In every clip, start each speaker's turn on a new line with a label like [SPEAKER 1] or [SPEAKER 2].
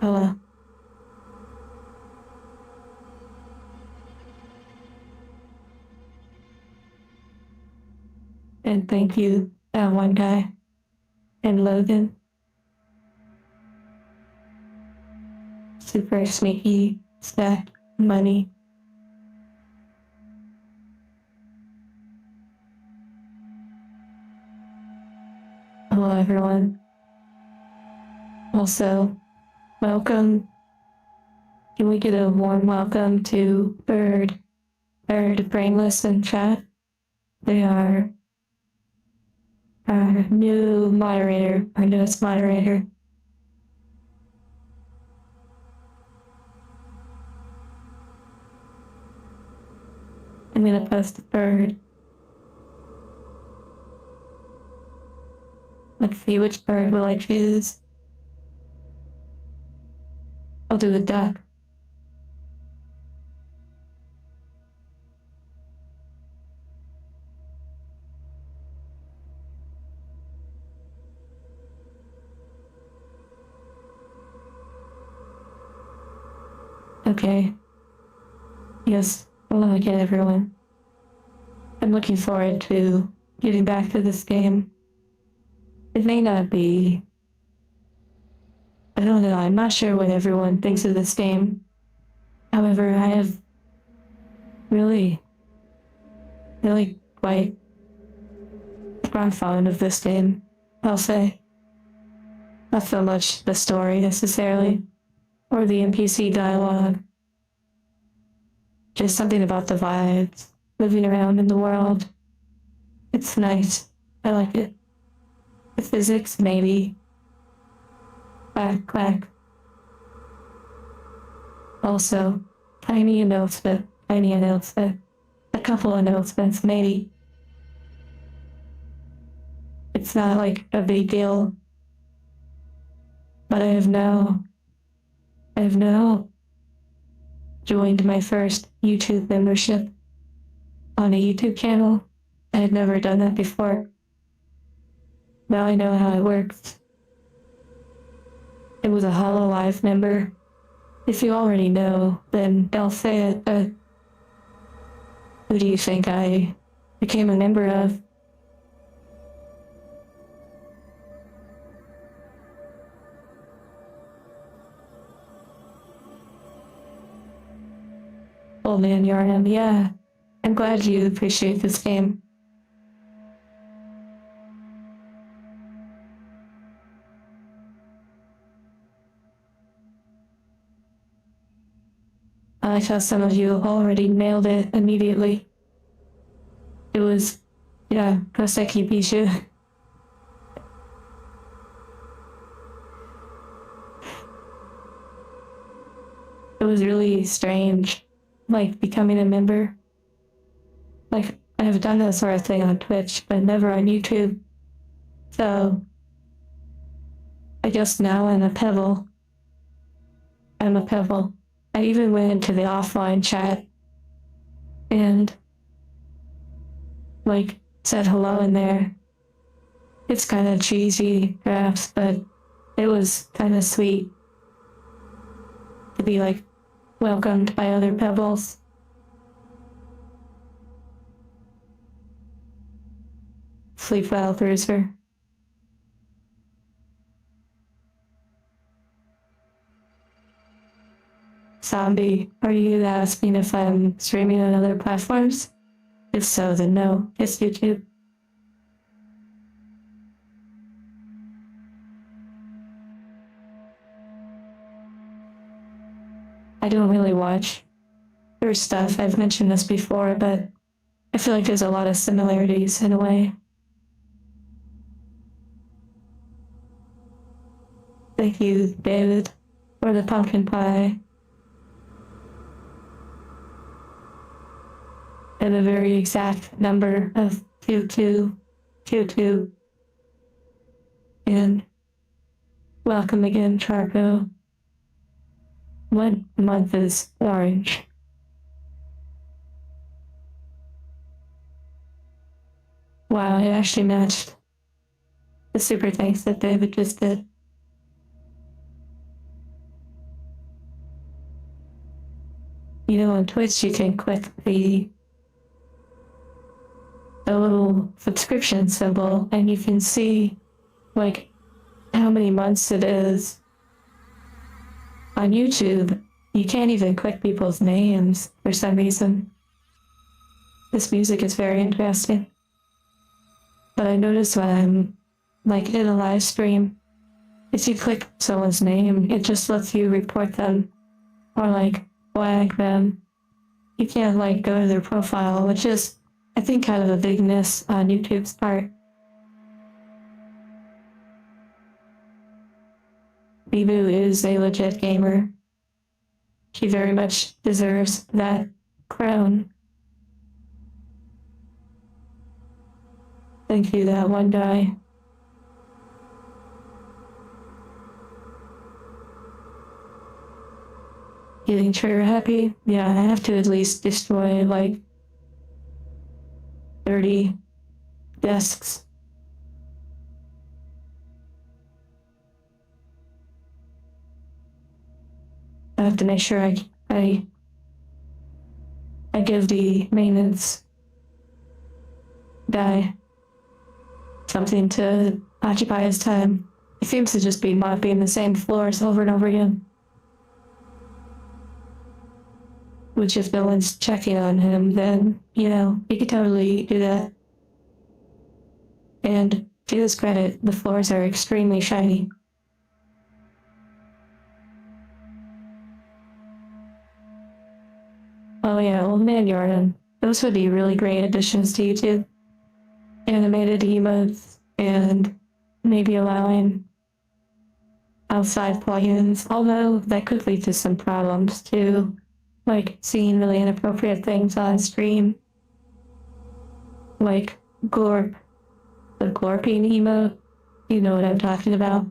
[SPEAKER 1] Hello. And thank you, that one guy, and Logan. Super sneaky, stack money. Hello, everyone. Also, welcome. Can we get a warm welcome to Bird, Brainless, and Chat? They are our new moderator, our newest moderator. I'm gonna post Bird. Let's see, which bird will I choose? I'll do a duck. Okay. Yes, hello again, everyone. I'm looking forward to getting back to this game. It may not be. I don't know. I'm not sure what everyone thinks of this game. However, I have really, really quite grown fond of this game. I'll say. Not so much the story necessarily, or the NPC dialogue. Just something about the vibes, moving around in the world. It's nice. I like it. The physics, maybe. Quack, quack. Also, tiny announcement, tiny announcement. A couple announcements, maybe. It's not like a big deal. But I have now joined my first YouTube membership on a YouTube channel. I had never done that before. Now I know how it works. It was a Hololive member. If you already know, then I'll say it, but who do you think I became a member of? Old Man Yarnum, yeah. I'm glad you appreciate this game. I like how some of you already nailed it immediately. It was, yeah, Koseki Bishu. It was really strange, like becoming a member. Like, I have done that sort of thing on Twitch, but never on YouTube. So, I guess now I'm a pebble. I'm a pebble. I even went into the offline chat and, like, said hello in there. It's kind of cheesy, perhaps, but it was kind of sweet to be, like, welcomed by other pebbles. Sleep well, Bruiser. Zombie, are you asking if I'm streaming on other platforms? If so, then no, it's YouTube. I don't really watch their stuff. I've mentioned this before, but I feel like there's a lot of similarities in a way. Thank you, David, for the pumpkin pie. And a very exact number of 2222. And welcome again, Charco. What month is orange? Wow, it actually matched the super thanks that David just did. On Twitch you can click the little subscription symbol and you can see like how many months it is. On YouTube, you can't even click people's names for some reason. This music is very interesting. But I notice when I'm like in a live stream, if you click someone's name, it just lets you report them or like flag them. You can't like go to their profile, which is, I think, kind of a big miss on YouTube's part. Bibu is a legit gamer. She very much deserves that crown. Thank you, that one guy. Getting trigger happy? Yeah, I have to at least destroy like 30 desks. I have to make sure I give the maintenance guy something to occupy his time. He seems to just be mopping the same floors over and over again. Which if no one's checking on him, then, he could totally do that. And to his credit, the floors are extremely shiny. Oh yeah, Old Man Jordan. Those would be really great additions to YouTube. Animated emotes and maybe allowing outside plugins, although that could lead to some problems too, like seeing really inappropriate things on stream, like Glorp, the Glorping emote. You know what I'm talking about.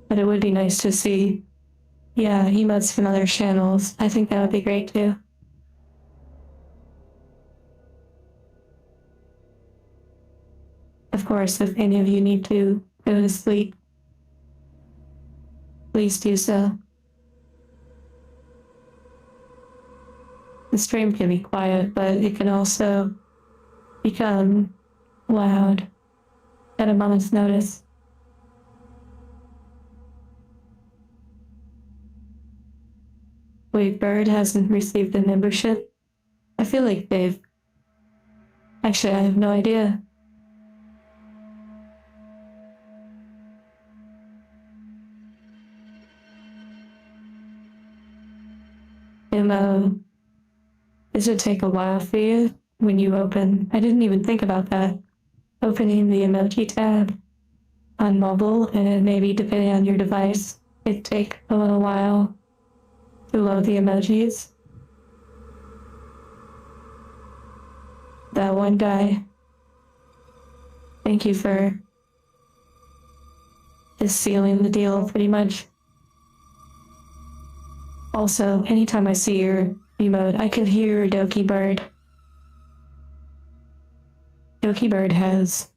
[SPEAKER 1] But it would be nice to see, emotes from other channels. I think that would be great too. Of course, if any of you need to go to sleep, please do so. The stream can be quiet, but it can also become loud at a moment's notice. Wait, Bird hasn't received a membership? I feel like they've... Actually, I have no idea. Does it take a while for you when you open? I didn't even think about that. Opening the emoji tab on mobile, and maybe depending on your device, it'd take a little while to load the emojis. That one guy. Thank you for just sealing the deal, pretty much. Also, anytime I see your emote, I can hear Doki Bird. Doki Bird has,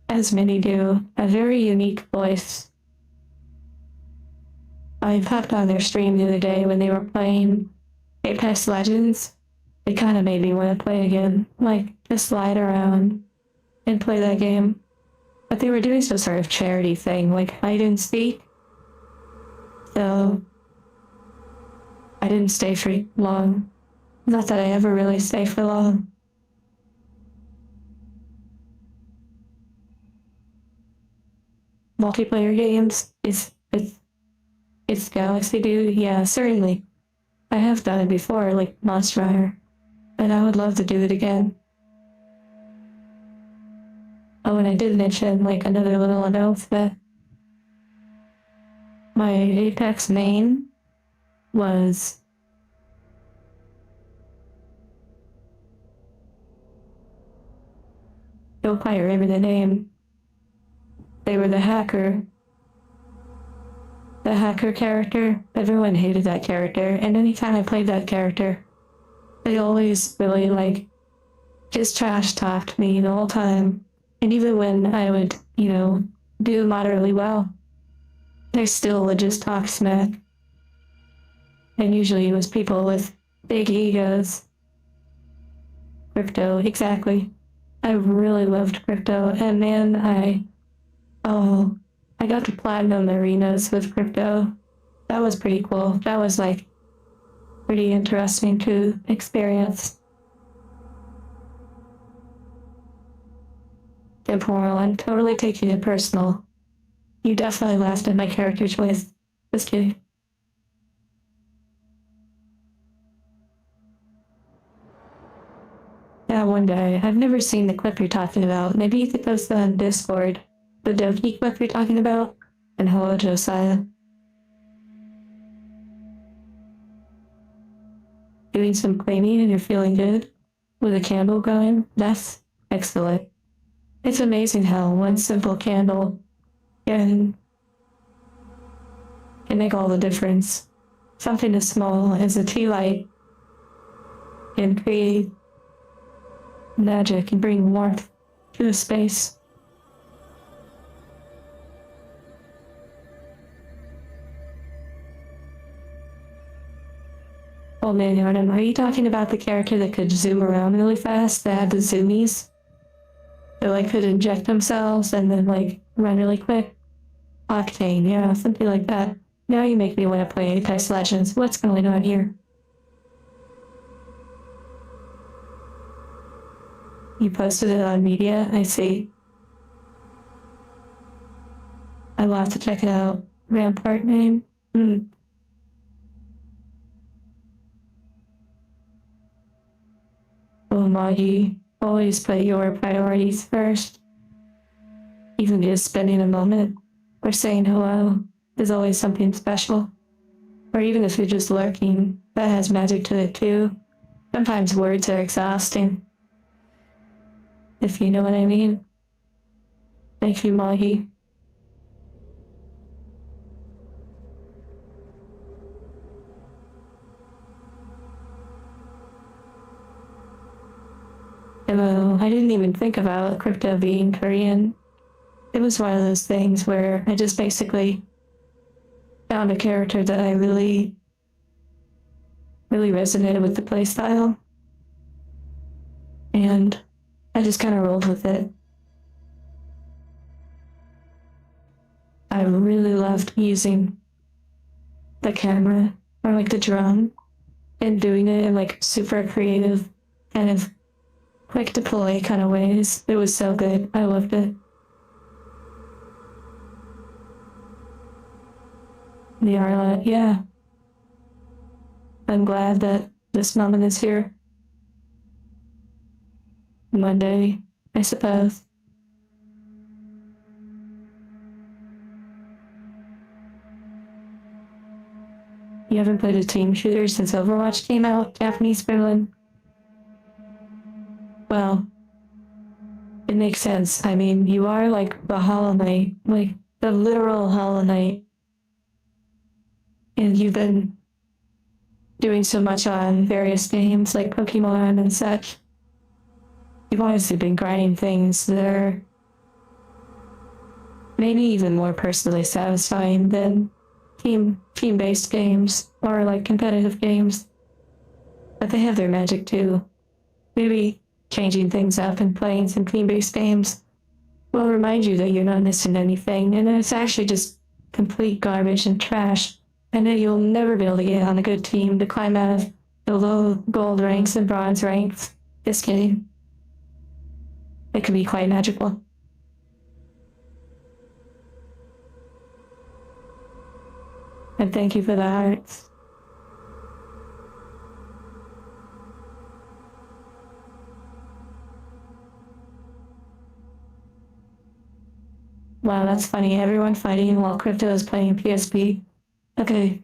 [SPEAKER 1] as many do, a very unique voice. I popped on their stream the other day when they were playing Apex Legends. It kind of made me want to play again, like just slide around and play that game. But they were doing some sort of charity thing, like hide and seek. So I didn't stay for long. Not that I ever really stay for long. Multiplayer games, it's Galaxy Dude? Yeah, certainly. I have done it before, like Monster Hunter. And I would love to do it again. Oh, and I did mention, like, another little announcement. My Apex main was don't quite remember the name. They were the hacker character. Everyone hated that character, and anytime I played that character, they always really like just trash talked me the whole time. And even when I would, do moderately well, they still would just talk smack. And usually it was people with big egos. Crypto, exactly. I really loved crypto, and man, I got to platinum arenas with crypto. That was pretty cool. That was like pretty interesting to experience. Temporal, I'm totally taking it personal. You definitely laughed at my character choice. Just kidding. Yeah, one day. I've never seen the clip you're talking about. Maybe you could post that on Discord. The Doki clip you're talking about? And hello, Josiah. Doing some cleaning and you're feeling good? With a candle going? That's excellent. It's amazing how one simple candle can, can make all the difference. Something as small as a tea light can create magic and bring warmth to the space. Oh man, Artem, are you talking about the character that could zoom around really fast, that had the zoomies? That like could inject themselves and then like run really quick? Octane, yeah, something like that. Now you make me want to play Apex Legends. What's going on here? You posted it on media, I see. I'll have to check it out. Rampart name? Oh, Mahi, always put your priorities first. Even just spending a moment or saying hello is always something special. Or even if you're just lurking, that has magic to it too. Sometimes words are exhausting. If you know what I mean. Thank you, Mahi. Hello, I didn't even think about crypto being Korean. It was one of those things where I just basically found a character that I really resonated with the playstyle. And I just kind of rolled with it. I really loved using the camera or like the drone and doing it in like super creative kind of quick deploy kind of ways. It was so good. I loved it. The Arla, yeah. I'm glad that this moment is here. Monday, I suppose. You haven't played a team shooter since Overwatch came out, Japanese villain? Well, it makes sense. I mean, you are like the Hollow Knight, like the literal Hollow Knight. And you've been doing so much on various games like Pokemon and such. You've honestly been grinding things that are maybe even more personally satisfying than team-based games or like competitive games. But they have their magic too. Maybe changing things up and playing some team-based games will remind you that you're not missing anything and that it's actually just complete garbage and trash, and that you'll never be able to get on a good team to climb out of the low gold ranks and bronze ranks. Just kidding. It can be quite magical. And thank you for the hearts. Wow, that's funny. Everyone fighting while Crypto is playing PSP. Okay,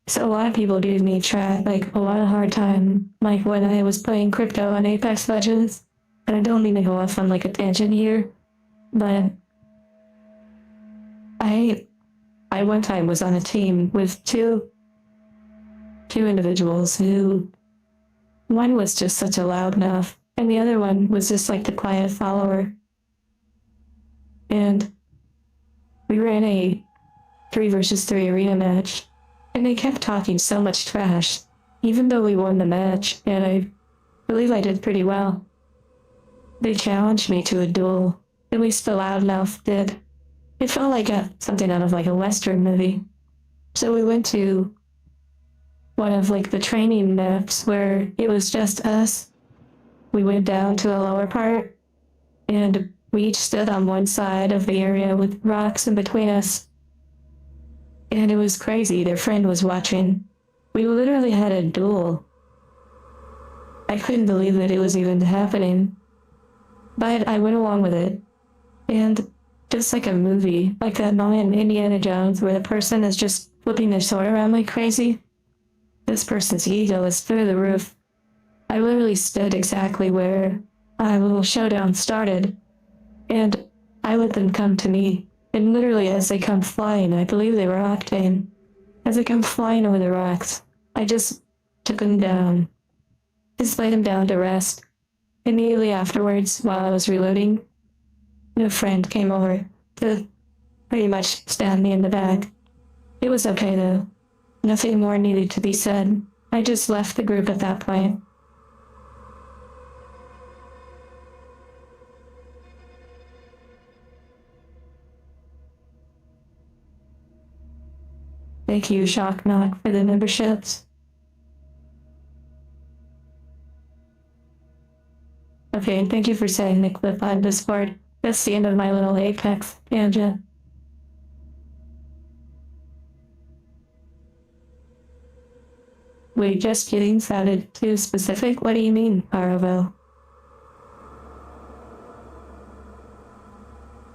[SPEAKER 1] so a lot of people gave me like a lot of hard time, like when I was playing Crypto on Apex Legends. And I don't mean to go off on like a tangent here, but I one time was on a team with two individuals who, one was just such a loudmouth, and the other one was just like the quiet follower. And we ran a 3 versus 3 arena match, and they kept talking so much trash, even though we won the match, and I believe I did pretty well. They challenged me to a duel, at least the loudmouth did. It felt like something out of like a Western movie. So we went to one of like the training maps where it was just us. We went down to the lower part, and we each stood on one side of the area with rocks in between us. And it was crazy. Their friend was watching. We literally had a duel. I couldn't believe that it was even happening. But I went along with it. And just like a movie, like that moment in Indiana Jones where the person is just flipping their sword around like crazy, this person's ego is through the roof. I literally stood exactly where our little showdown started, and I let them come to me. And literally as they come flying, I believe they were Octane, as they come flying over the rocks, I just took them down. Just laid them down to rest. Immediately afterwards, while I was reloading, a friend came over to pretty much stab me in the back. It was okay though. Nothing more needed to be said. I just left the group at that point. Thank you, Shock Knock, for the memberships. Okay, and thank you for setting the clip on Discord. That's the end of my little Apex tangent. Wait, just kidding sounded too specific? What do you mean, Parvo?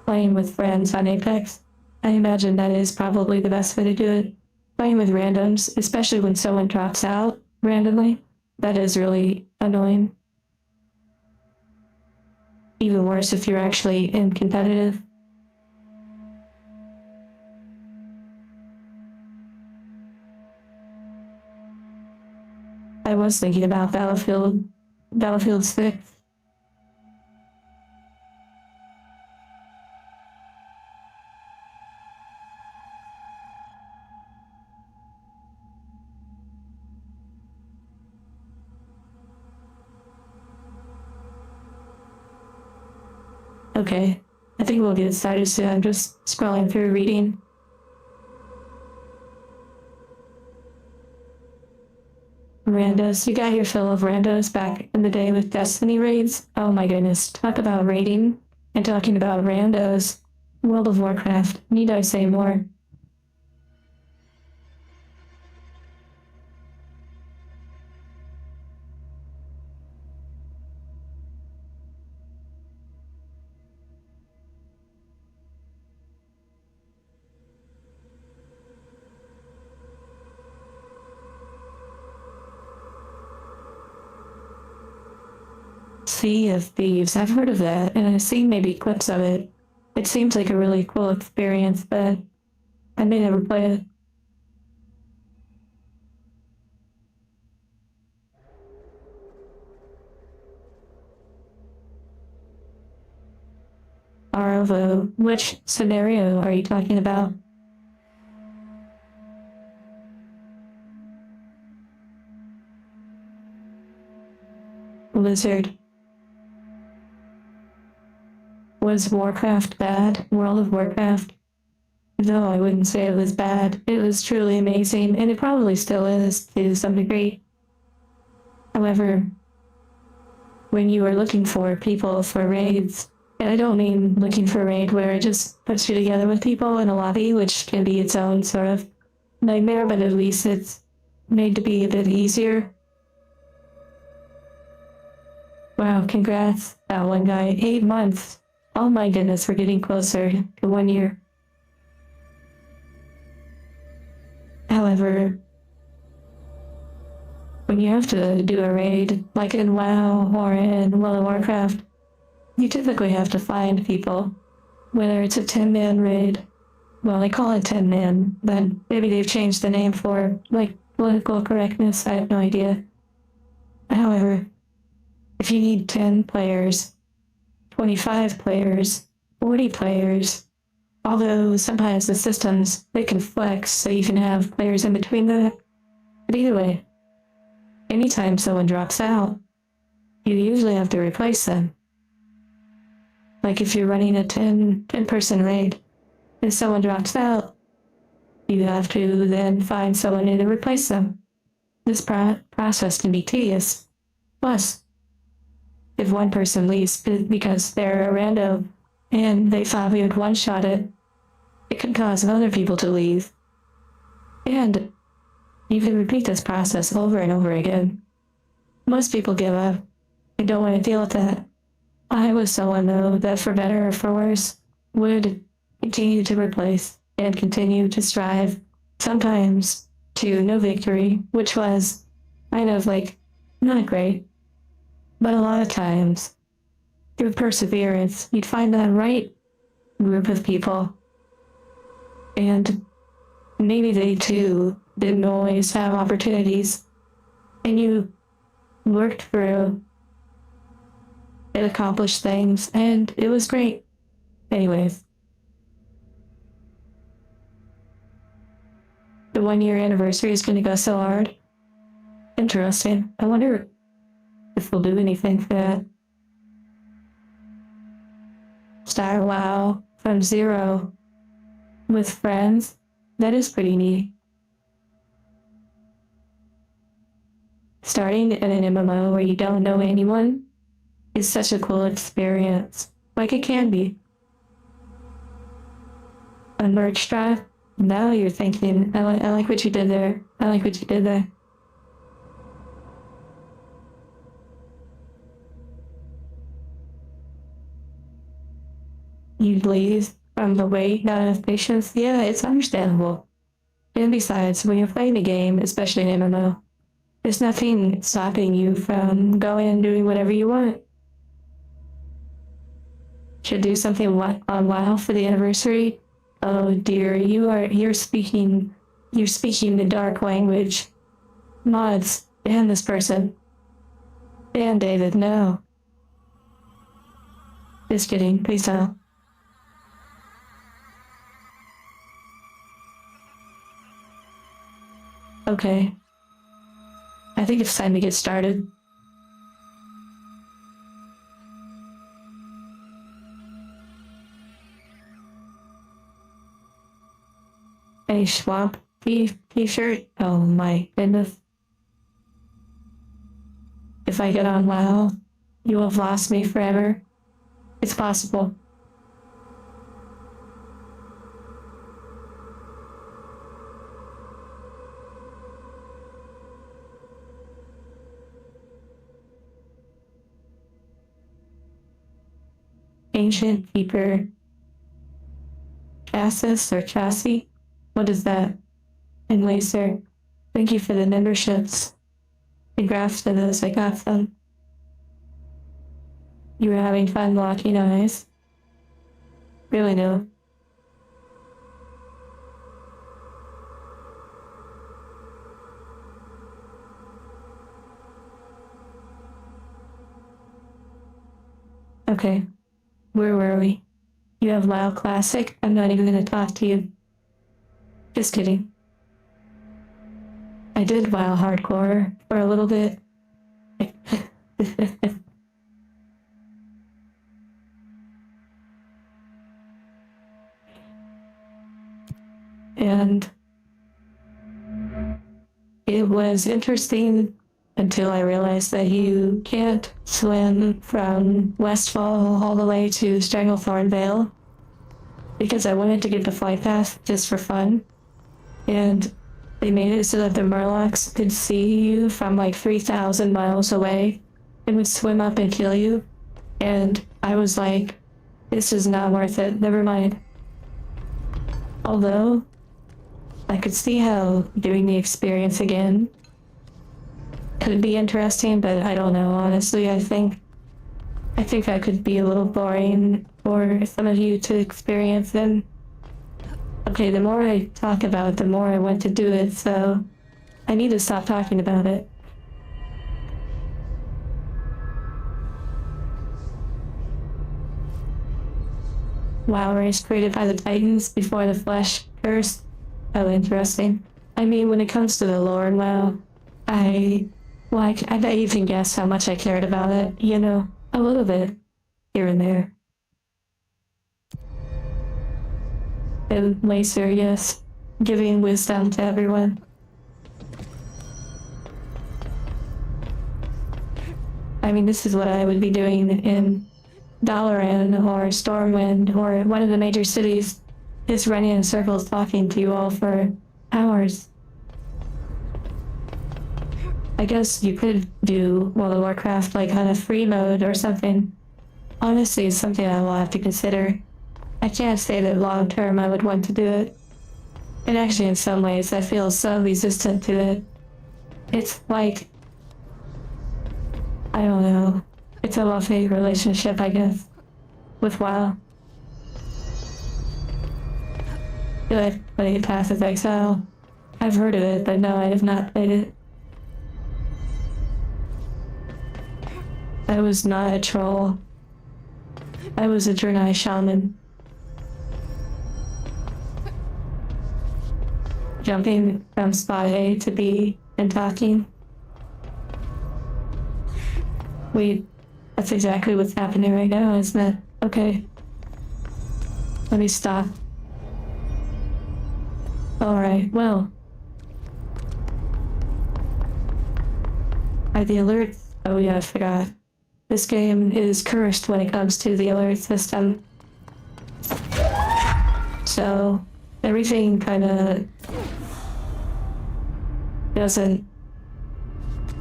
[SPEAKER 1] Playing with friends on Apex? I imagine that is probably the best way to do it. Playing with randoms, especially when someone drops out randomly, that is really annoying. Even worse if you're actually in competitive. I was thinking about Battlefield 6. Okay, I think we'll get started soon. I'm just scrolling through reading. Randos, you got your fill of randos back in the day with Destiny raids? Oh my goodness, talk about raiding and talking about randos. World of Warcraft, need I say more? Sea of Thieves, I've heard of that, and I've seen maybe clips of it. It seems like a really cool experience, but I may never play it. Arvo, which scenario are you talking about? Blizzard. Was Warcraft bad? World of Warcraft? No, I wouldn't say it was bad. It was truly amazing, and it probably still is to some degree. However, when you are looking for people for raids, and I don't mean looking for a raid where it just puts you together with people in a lobby, which can be its own sort of nightmare, but at least it's made to be a bit easier. Wow, congrats, that one guy. 8 months. Oh my goodness, we're getting closer to 1 year. However, when you have to do a raid, like in WoW or in World of Warcraft, you typically have to find people. Whether it's a 10-man raid, well, they call it 10-man, but maybe they've changed the name for, like, political correctness, I have no idea. However, if you need 10 players, 25 players, 40 players, Although sometimes the systems, they can flex so you can have players in between that. But either way, anytime someone drops out, you usually have to replace them. Like if you're running a 10-person raid and someone drops out, you have to then find someone new to replace them. This process can be tedious. Plus, if one person leaves because they're a rando and they thought we would one-shot it, it can cause other people to leave. And you can repeat this process over and over again. Most people give up. They don't want to deal with that. I was someone, though, that for better or for worse, would continue to replace and continue to strive, sometimes to no victory, which was kind of like not great. But a lot of times, through perseverance, you'd find that right group of people. And maybe they too didn't always have opportunities. And you worked through and accomplished things, and it was great. Anyways, the 1-year anniversary is going to go so hard. Interesting. I wonder if we'll do anything for that. Start WoW from zero with friends. That is pretty neat. Starting in an MMO where you don't know anyone is such a cool experience. Like it can be. A merch drive? Now you're thinking, I like what you did there. I like what you did there. You leave from the weight, not enough patience. Yeah, it's understandable. And besides, when you're playing a game, especially an MMO, there's nothing stopping you from going and doing whatever you want. Should do something on WoW for the anniversary. Oh dear, you're speaking the dark language. Mods, ban this person. Ban David, no. Just kidding, please don't. Okay. I think it's time to get started. A swamp t-shirt? Oh my goodness. If I get on WoW, you will have lost me forever. It's possible. Ancient Keeper Chassis or Chassis? What is that? And Lacer, thank you for the memberships. Congrats to those, I got them. You were having fun locking eyes? Really no. Okay, where were we? You have WoW Classic? I'm not even gonna talk to you. Just kidding. I did WoW Hardcore for a little bit. And it was interesting until I realized that you can't swim from Westfall all the way to Stranglethorn Vale, because I wanted to get the flight path just for fun, and they made it so that the Murlocs could see you from like 3,000 miles away and would swim up and kill you, and I was like, this is not worth it, never mind. Although, I could see how doing the experience again could be interesting, but I don't know, honestly. I think that could be a little boring for some of you to experience. And okay, the more I talk about it, the more I want to do it, so I need to stop talking about it. WoW race created by the Titans before the Flesh curse. Oh, interesting. I mean, when it comes to the lore, WoW, I bet you can guess how much I cared about it, you know, a little bit, here and there. And Lacer, yes, giving wisdom to everyone. I mean, this is what I would be doing in Dalaran or Stormwind or one of the major cities, just running in circles talking to you all for hours. I guess you could do World of Warcraft like on a free mode or something. Honestly, it's something I will have to consider. I can't say that long term I would want to do it. And actually, in some ways, I feel so resistant to it. It's like, I don't know. It's a love-hate relationship, I guess, with WoW. I feel like I played Path of Exile. I've heard of it, but no, I have not played it. I was not a troll. I was a Draenei shaman. Jumping from spot A to B and talking. Wait, that's exactly what's happening right now, isn't it? Okay. Let me stop. Alright, well. The alerts. Oh yeah, I forgot. This game is cursed when it comes to the alert system. So, everything kinda doesn't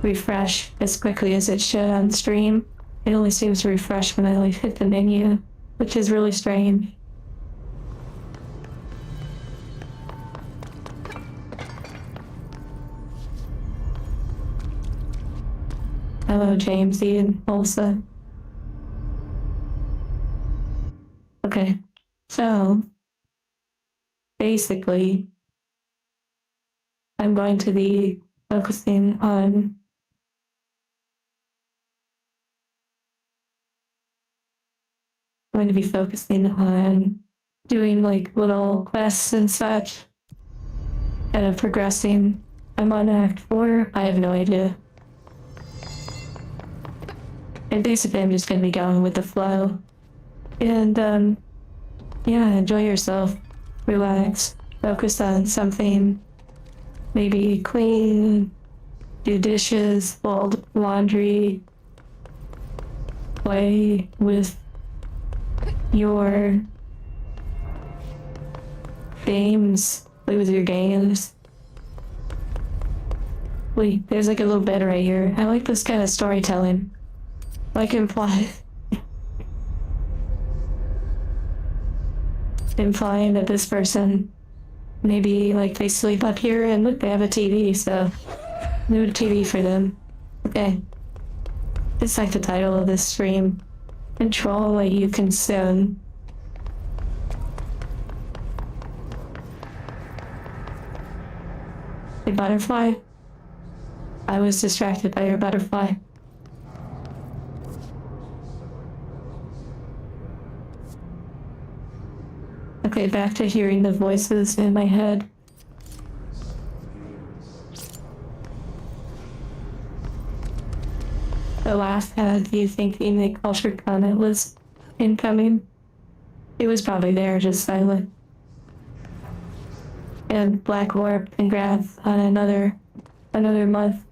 [SPEAKER 1] refresh as quickly as it should on stream. It only seems to refresh when I like hit the menu, which is really strange. Hello, James, Ian, Olsa. Okay, so basically, I'm going to be focusing on doing like little quests and such, and progressing. I'm on Act 4. I have no idea. And basically, I'm just gonna be going with the flow. And, yeah, enjoy yourself. Relax. Focus on something. Maybe clean, do dishes, fold laundry, play with your games. Play with your games. Wait, there's like a little bed right here. I like this kind of storytelling. Like implying that this person maybe like they sleep up here and look, they have a TV, so new TV for them. Okay. It's like the title of this stream. Control what you consume. A butterfly? I was distracted by your butterfly. Okay, back to hearing the voices in my head. The last ad, do you think the culture comment was incoming? It was probably there, just silent. And Black Warp, congrats on another month.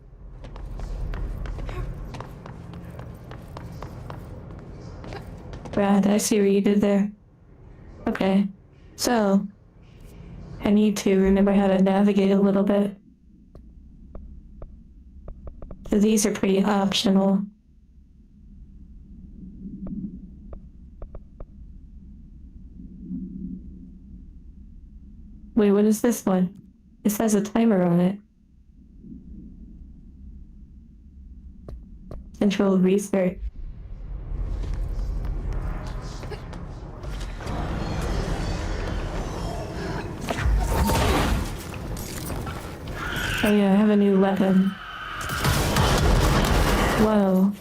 [SPEAKER 1] Brad, I see what you did there. Okay. So, I need to remember how to navigate a little bit. So these are pretty optional. Wait, what is this one? This has a timer on it. Central research. Oh yeah, I have a new weapon. Whoa.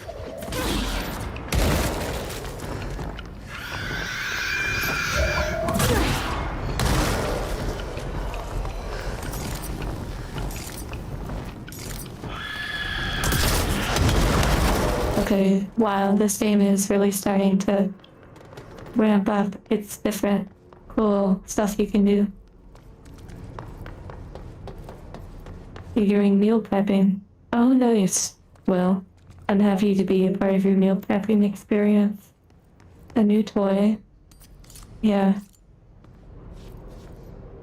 [SPEAKER 1] Okay, wow, this game is really starting to ramp up its different cool stuff you can do. You're doing meal prepping. Oh, nice. Well, I'm happy to be a part of your meal prepping experience. A new toy. Yeah.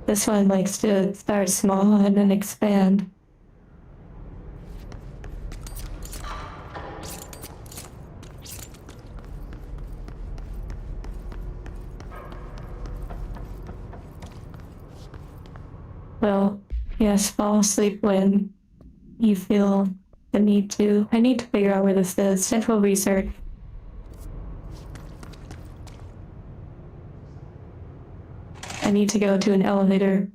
[SPEAKER 1] This one likes to start small and then expand. Well, yes, fall asleep when you feel the need to. I need to figure out where this is. Central Research. I need to go to an elevator.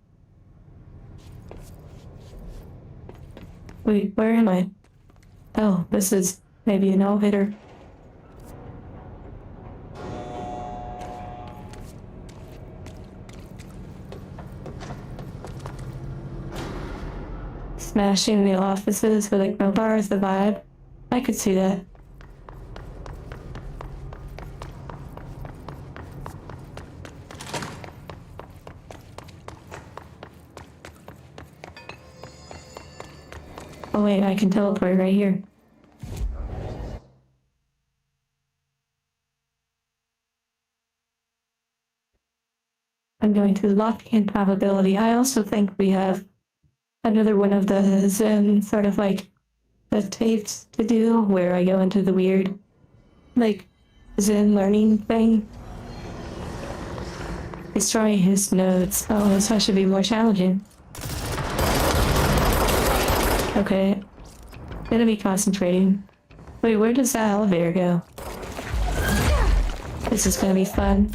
[SPEAKER 1] Wait, where am I? Oh, this is maybe an elevator. Smashing the offices with a crowbar is the vibe. I could see that. Oh wait, I can teleport right here. I'm going to lock in probability. I also think we have another one of the Zen sort of like the tapes to do where I go into the weird like Zen learning thing. Destroy his notes. Oh, this one should be more challenging. Okay. Gonna be concentrating. Wait, where does that elevator go? This is gonna be fun.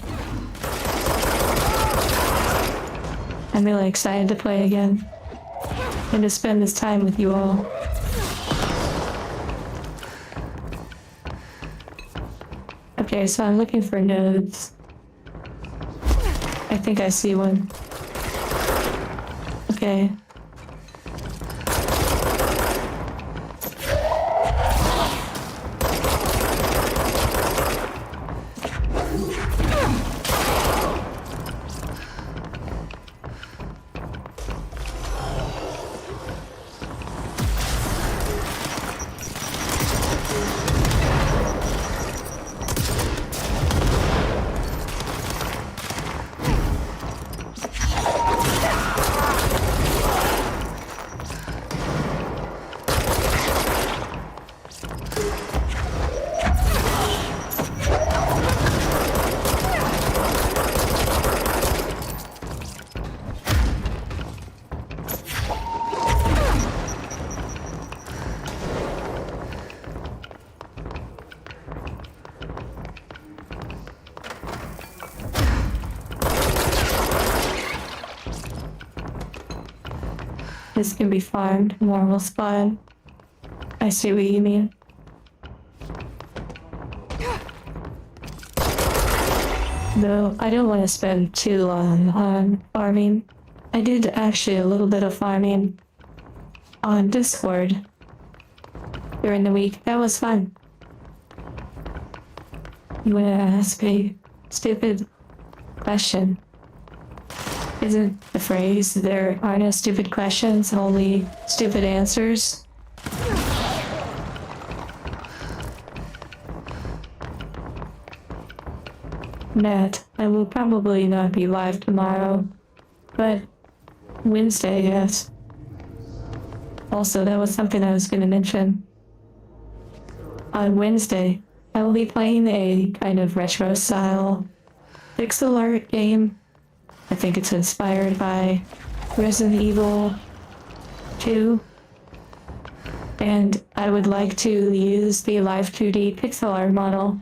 [SPEAKER 1] I'm really excited to play again. And to spend this time with you all. Okay, so I'm looking for nodes. I think I see one. Okay. This can be farmed. Normal spawn. I see what you mean. Though I don't want to spend too long on farming. I did actually a little bit of farming on Discord during the week. That was fun. You want to ask a stupid question? Isn't the phrase, there are no stupid questions, only stupid answers? Matt, I will probably not be live tomorrow, but Wednesday, yes. Also, that was something I was going to mention. On Wednesday, I will be playing a kind of retro style pixel art game. I think it's inspired by Resident Evil 2. And I would like to use the Live 2D pixel art model.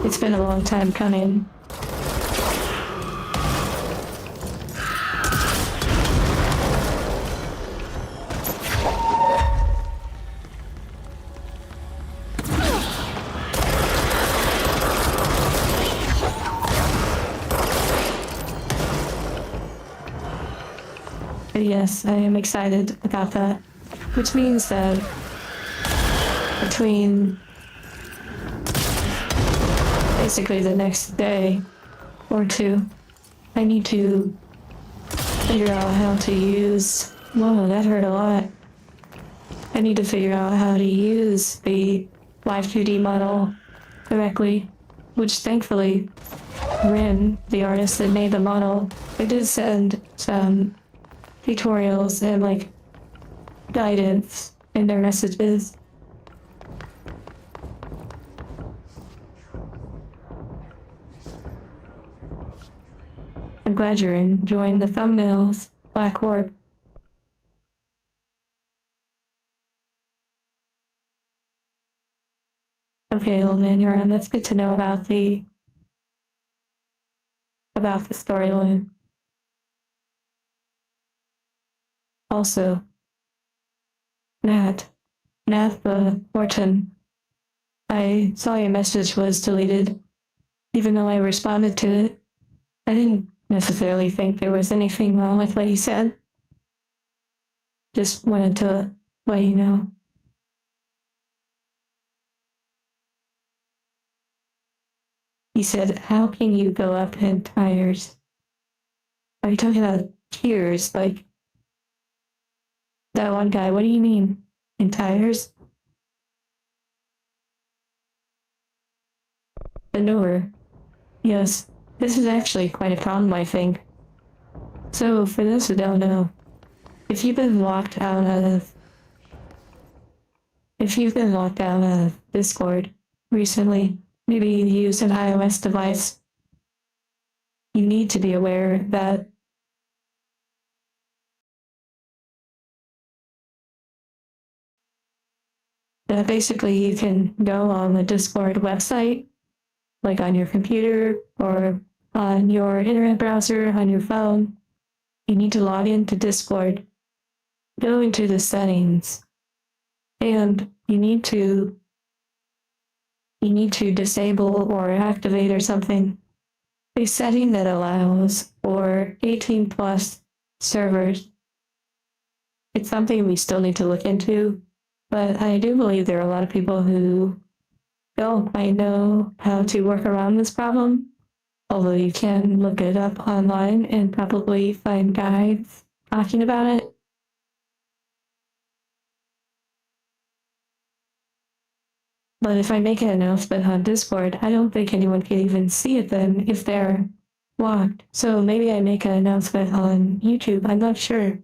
[SPEAKER 1] It's been a long time coming. Yes, I am excited about that, which means that between basically the next day or two. I need to figure out how to use. Whoa, that hurt a lot. I need to figure out how to use the Live 2D model correctly, which thankfully Rin, the artist that made the model, they did send some tutorials and like guidance in their messages. I'm glad you're enjoying the thumbnails, Black Orb. Okay, old man, you're on. That's good to know about the storyline. Also, Nat Morton. I saw your message was deleted, even though I responded to it. I didn't necessarily think there was anything wrong with what you said. Just wanted to let you know. He said, how can you go up in tires? Are you talking about tears? Like that one guy, what do you mean? In tires? Bend over. Yes, this is actually quite a problem, I think. So, for those who don't know, if you've been locked out of Discord recently, maybe you use an iOS device, you need to be aware that basically you can go on the Discord website, like on your computer or on your internet browser, on your phone. You need to log into Discord, go into the settings, and you need to disable or activate or something a setting that allows for 18 plus servers. It's something we still need to look into, but I do believe there are a lot of people who don't quite know how to work around this problem, although you can look it up online and probably find guides talking about it. But if I make an announcement on Discord, I don't think anyone can even see it then if they're locked. So maybe I make an announcement on YouTube. I'm not sure.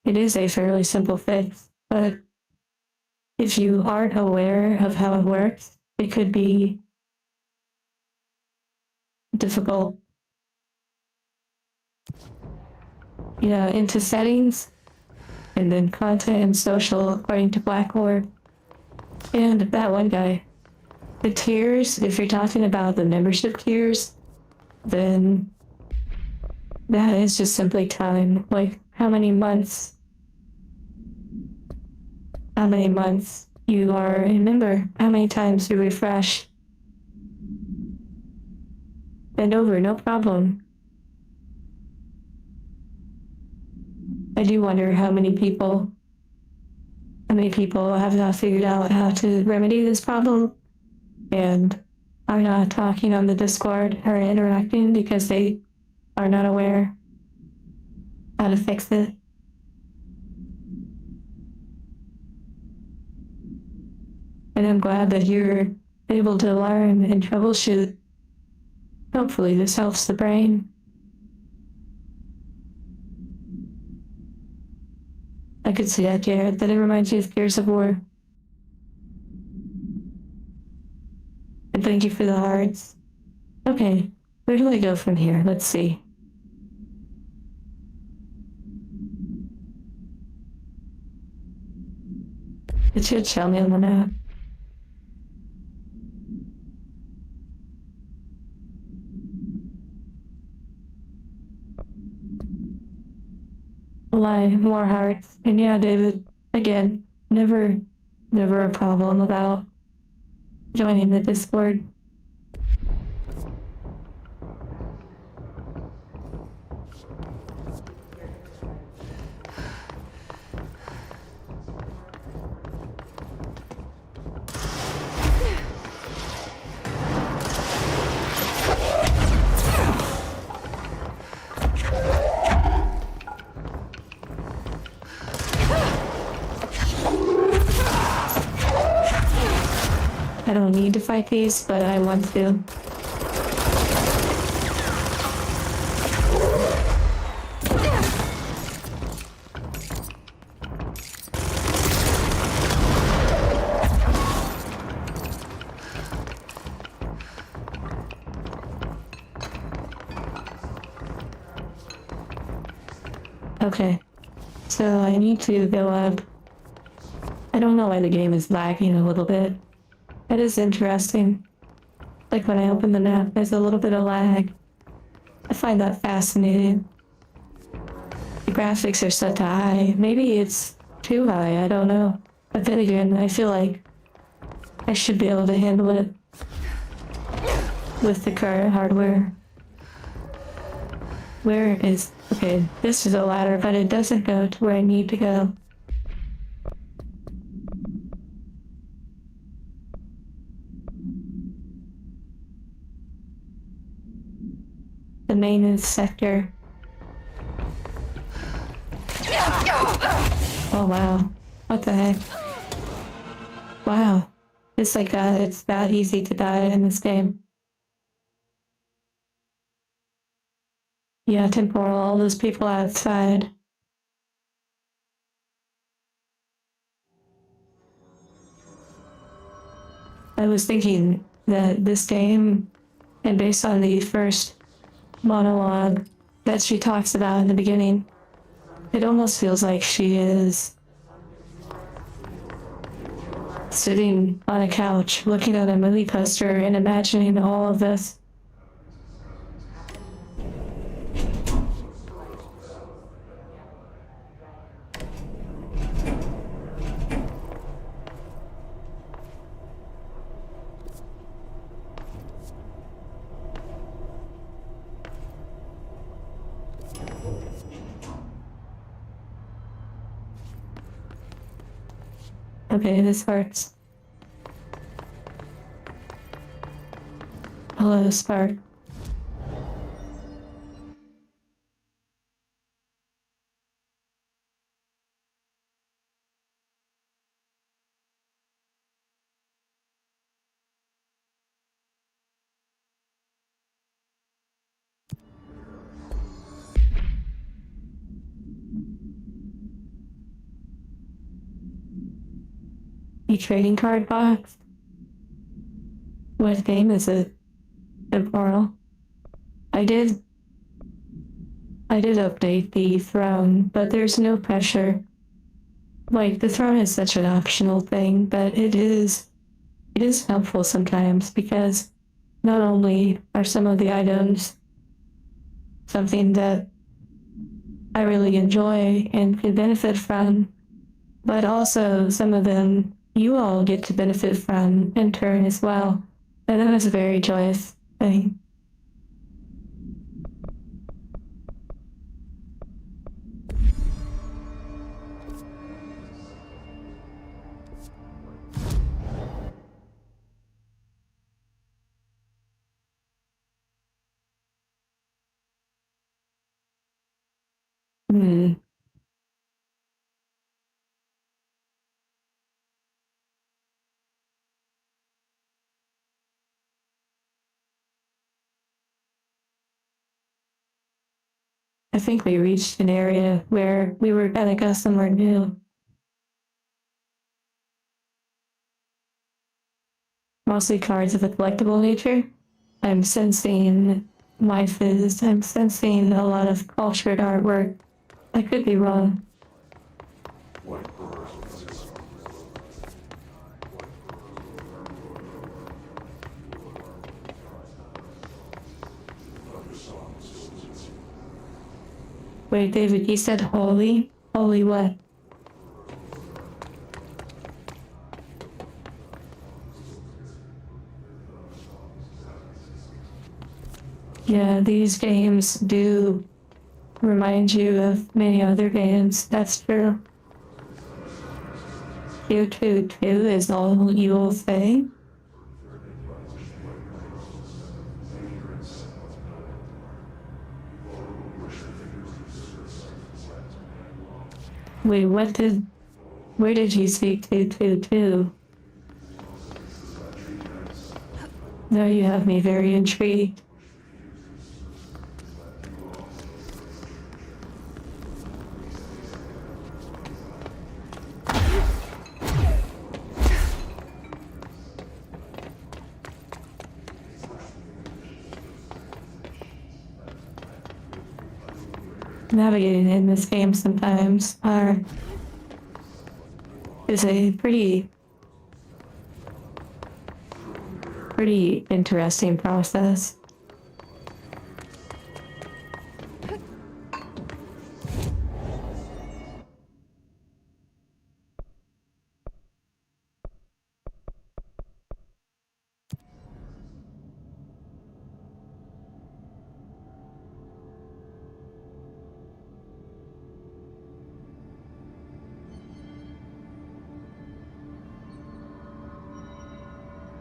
[SPEAKER 1] It is a fairly simple fix, but if you aren't aware of how it works, it could be difficult. Into settings, and then content and social according to Black Orb. And that one guy. The tiers, if you're talking about the membership tiers, then that is just simply time. Like how many months you are a member, how many times you refresh. Bend over, no problem. I do wonder how many people have not figured out how to remedy this problem and are not talking on the Discord or interacting because they are not aware how to fix it. And I'm glad that you're able to learn and troubleshoot. Hopefully this helps the brain. I could see that, Jared, that it reminds you of Gears of War. And thank you for the hearts. Okay, where do I go from here? Let's see. It should show me on the map. More hearts. And yeah, David, again, never a problem about joining the Discord. don't need to fight these, but I want to. Okay, so I need to go up. I don't know why the game is lagging a little bit. It is interesting. Like when I open the map, there's a little bit of lag. I find that fascinating. The graphics are set to high. Maybe it's too high, I don't know. But then again, I feel like I should be able to handle it with the current hardware. Where is... Okay, this is a ladder, but it doesn't go to where I need to go. The maintenance sector. Oh wow. What the heck? Wow. It's like that. It's that easy to die in this game. Yeah, temporal, all those people outside. I was thinking that this game, and based on the first monologue that she talks about in the beginning, it almost feels like she is sitting on a couch, looking at a movie poster and imagining all of this. Okay, this hurts. Hello, Spark. A trading card box? What game is it? Temporal. I did update the throne, but there's no pressure. Like, the throne is such an optional thing, but it is helpful sometimes because not only are some of the items something that I really enjoy and can benefit from, but also some of them you all get to benefit from in turn as well. And that is a very joyous thing. Hmm. I think we reached an area where we were gonna go somewhere new. Mostly cards of a collectible nature. I'm sensing waifus. I'm sensing a lot of cultured artwork. I could be wrong. Wait, David, you said holy? Holy what? Yeah, these games do remind you of many other games. That's true. Q2 is all you will say. Wait, where did you see 222? Now you have me very intrigued. Navigating in this game sometimes is a pretty interesting process.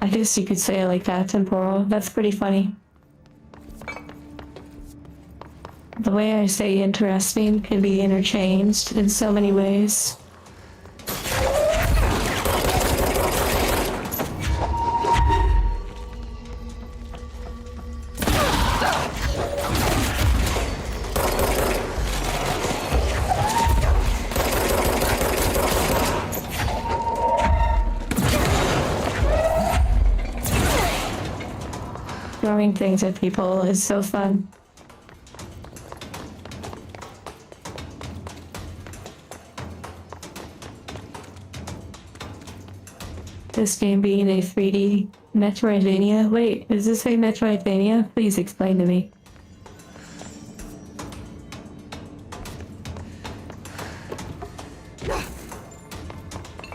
[SPEAKER 1] I guess you could say it like that, temporal. That's pretty funny. The way I say interesting can be interchanged in so many ways. Throwing things at people is so fun. This game being a 3D Metroidvania. Wait, does this say Metroidvania? Please explain to me.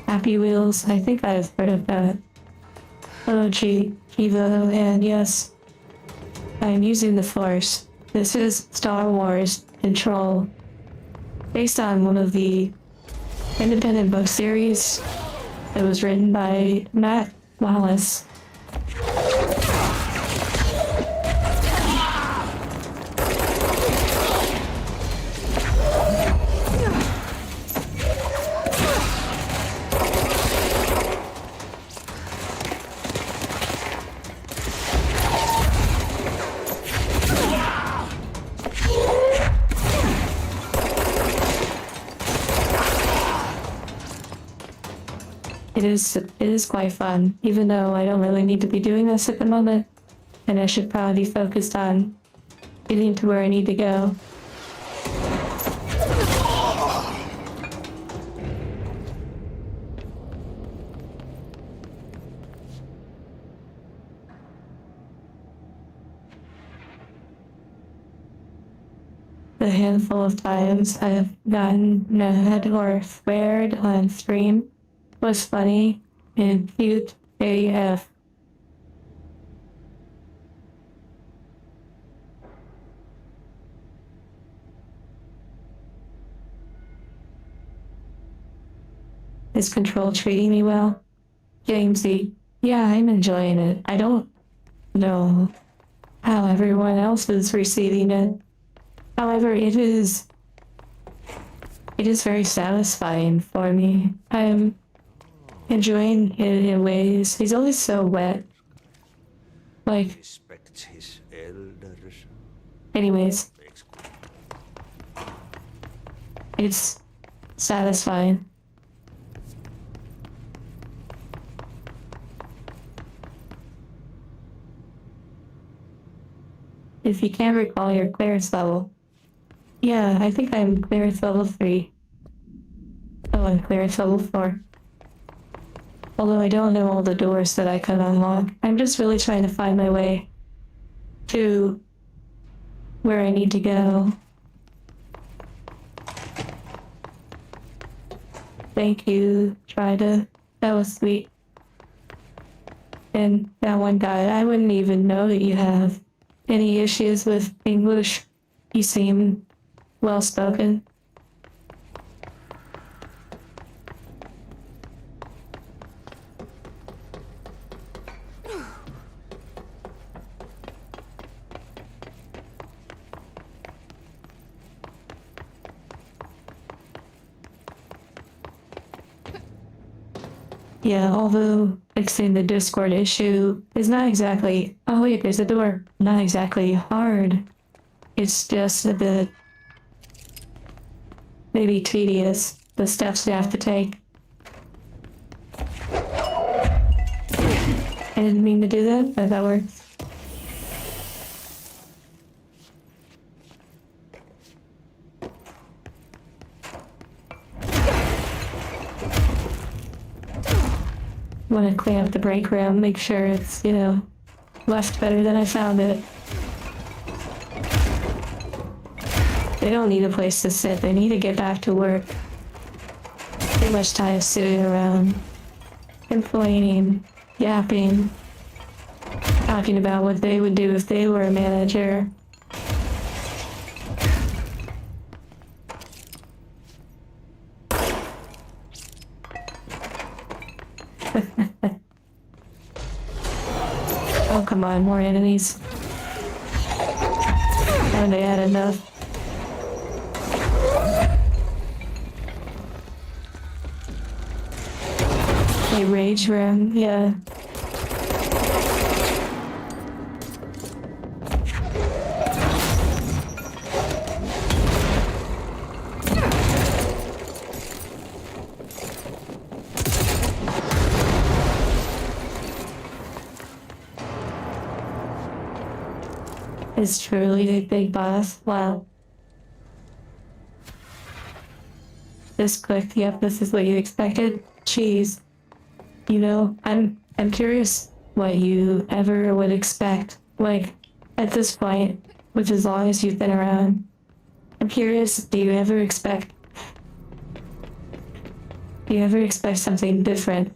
[SPEAKER 1] Happy Wheels, I think I've heard of that. Hello, Kiva, and yes, I'm using the Force. This is Star Wars Control, based on one of the independent book series that was written by Matt Wallace. It is quite fun, even though I don't really need to be doing this at the moment, and I should probably be focused on getting to where I need to go. The handful of times I've gotten mad or sweared on stream was funny and cute AF. Is Control treating me well? Jamesy, yeah, I'm enjoying it. I don't know how everyone else is receiving it. However, it is very satisfying for me. I'm enjoying it in ways. He's always so wet. Like,
[SPEAKER 2] Respects his elders.
[SPEAKER 1] anyways, it's satisfying. If you can't recall your clearance level. Yeah, I think I'm clearance level 3. Oh, I'm clearance level 4. Although I don't know all the doors that I could unlock. I'm just really trying to find my way to where I need to go. Thank you, Trida. That was sweet. And that one guy, I wouldn't even know that you have any issues with English. You seem well spoken. Yeah, although fixing the Discord issue is not exactly, oh wait, there's a door, not exactly hard. It's just a bit, maybe tedious, the steps you have to take. I didn't mean to do that, but that works. Want to clean up the break room, make sure it's, left better than I found it. They don't need a place to sit, they need to get back to work. Too much time sitting around, complaining, yapping, talking about what they would do if they were a manager. Oh, come on, more enemies. Haven't they had enough? A rage room, yeah. Is truly the big boss. Wow. This quick, yep, this is what you expected. Jeez. I'm curious what you ever would expect. Like, at this point, which as long as you've been around, I'm curious, do you ever expect something different?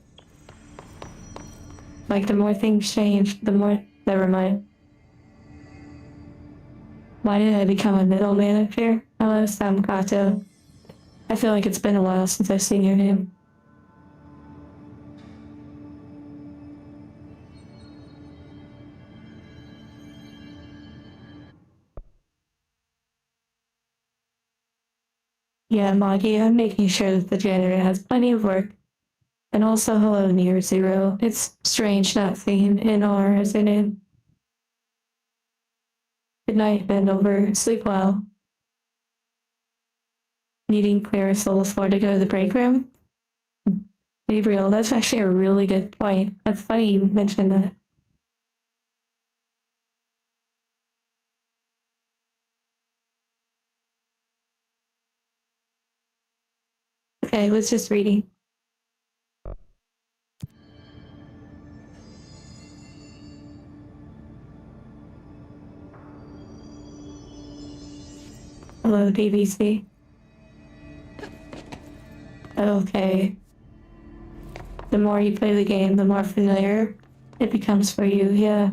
[SPEAKER 1] Like, the more things change, the more, never mind. Why did I become a middle manager? Hello, Sam Kato. I feel like it's been a while since I've seen your name. Yeah, Moggy, I'm making sure that the janitor has plenty of work. And also, hello, Near Zero. It's strange not seeing NR as a name. Good night, bend over, sleep well. Needing clear souls for to go to the break room? Gabriel, that's actually a really good point. That's funny you mentioned that. Okay, I was just reading. Hello, BBC. Okay. The more you play the game, the more familiar it becomes for you, yeah.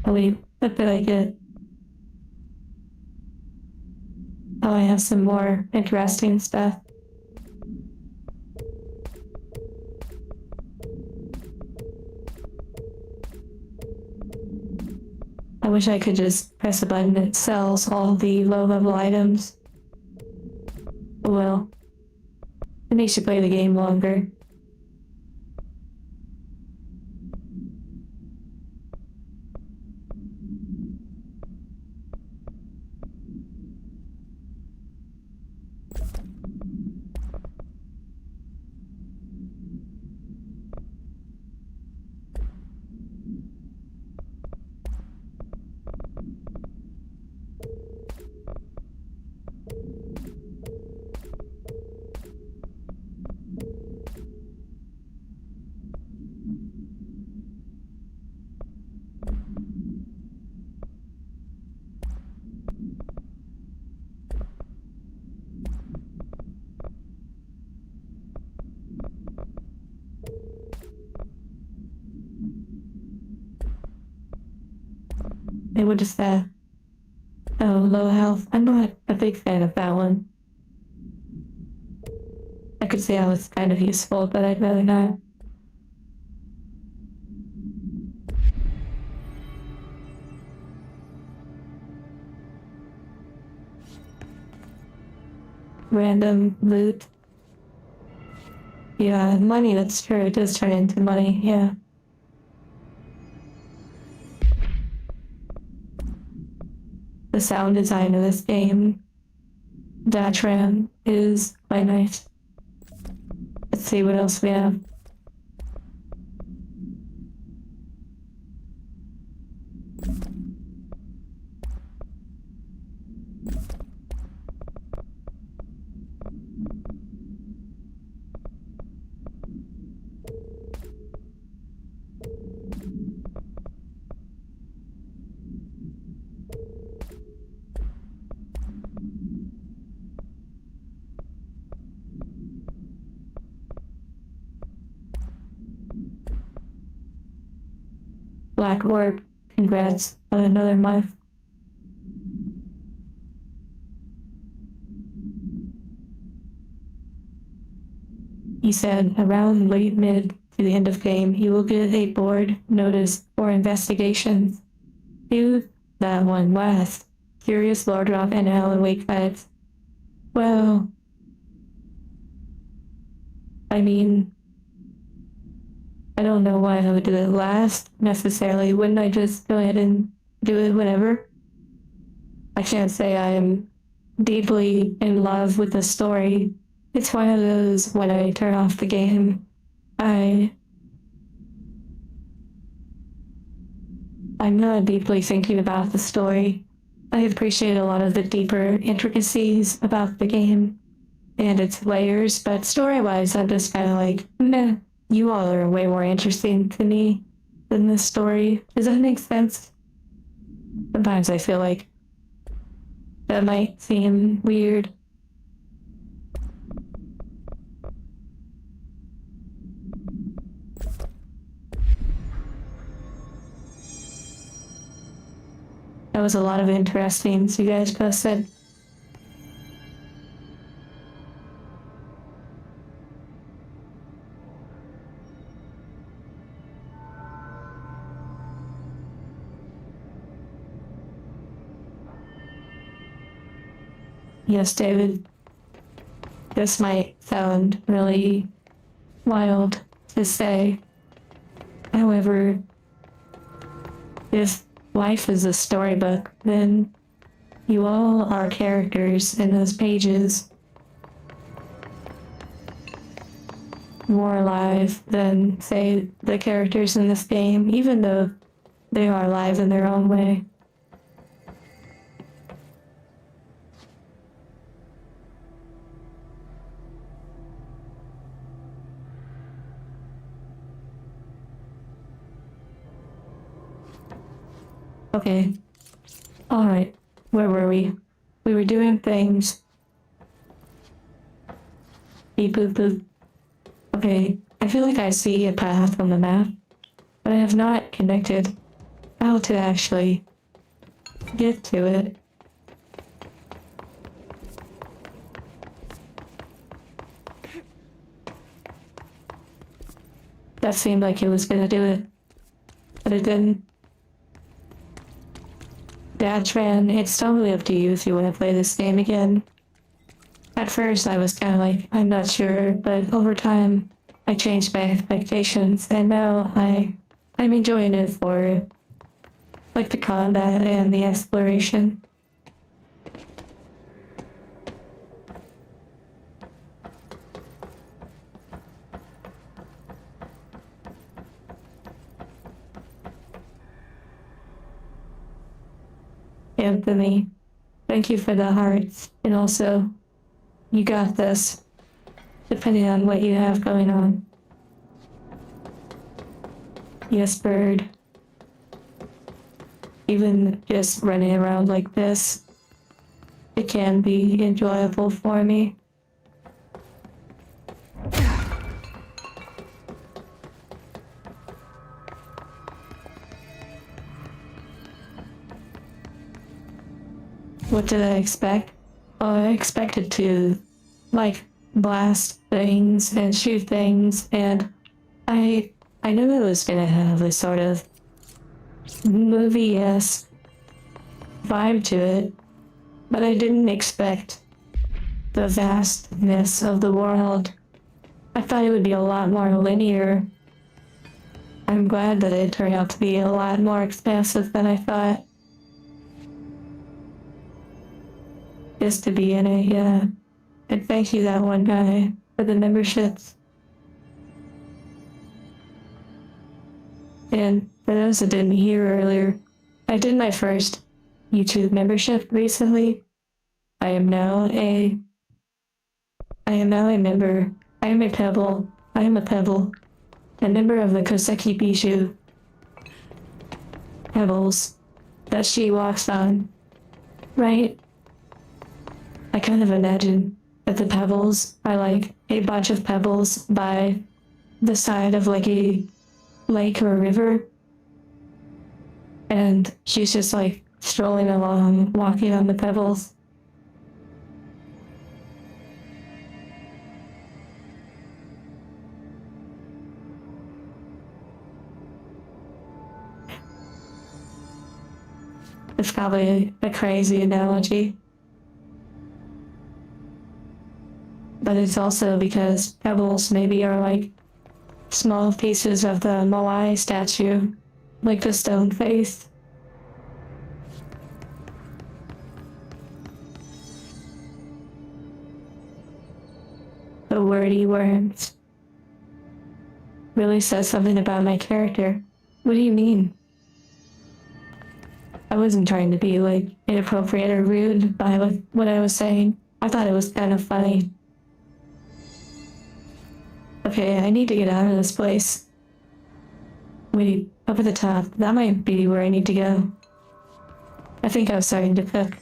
[SPEAKER 1] Oh wait, what did I get? Oh, I have some more interesting stuff. I wish I could just press a button that sells all the low-level items. Well, it makes you play the game longer. It would just oh, low health. I'm not a big fan of that one. I could say I was kind of useful, but I'd rather not. random loot. Yeah, money, that's true. It does turn into money, yeah. The sound design of this game, Datran, is quite nice. Let's see what else we have. Black Orb, congrats on another month. He said around late mid to the end of game, he will get a board notice for investigations. Do that one last. Curious Lord Rock and Alan Wake fights. Well, I mean, I don't know why I would do it last necessarily. Wouldn't I just go ahead and do it whenever? I can't say I am deeply in love with the story. It's one of those when I turn off the game, I'm not deeply thinking about the story. I appreciate a lot of the deeper intricacies about the game and its layers, but story-wise, I'm just kind of like, meh. You all are way more interesting to me than this story. Does that make sense? Sometimes I feel like that might seem weird. That was a lot of interesting you guys posted. Yes, David. This might sound really wild to say. However, if life is a storybook, then you all are characters in those pages. More alive than, say, the characters in this game, even though they are alive in their own way. Okay. Alright. Where were we? We were doing things. Beep boop boop. Okay. I feel like I see a path on the map, but I have not connected how to actually get to it. That seemed like it was gonna do it, but it didn't. Datran, it's totally up to you if you want to play this game again. At first, I was kind of like, I'm not sure, but over time, I changed my expectations, and now I'm enjoying it for like the combat and the exploration. Anthony, thank you for the hearts, and also, you got this, depending on what you have going on. Yes, Bird. Even just running around like this, it can be enjoyable for me. What did I expect? Oh, I expected to, like, blast things and shoot things, and I knew it was gonna have a sort of movie-esque vibe to it, but I didn't expect the vastness of the world. I thought it would be a lot more linear. I'm glad that it turned out to be a lot more expansive than I thought. Just to be in it, yeah. And thank you, that one guy, for the memberships. And for those that didn't hear earlier, I did my first YouTube membership recently. I am now a member. I am a pebble. I am a pebble. A member of the Koseki Bishu pebbles that she walks on. Right? I kind of imagine that the pebbles are like a bunch of pebbles by the side of like a lake or a river. And she's just like strolling along, walking on the pebbles. It's probably a crazy analogy. But it's also because pebbles maybe are like small pieces of the Moai statue, like the stone face. The wordy words really says something about my character. What do you mean? I wasn't trying to be like inappropriate or rude by what I was saying. I thought it was kind of funny. Okay, I need to get out of this place. Wait, up at the top. That might be where I need to go. I think I was starting to cook.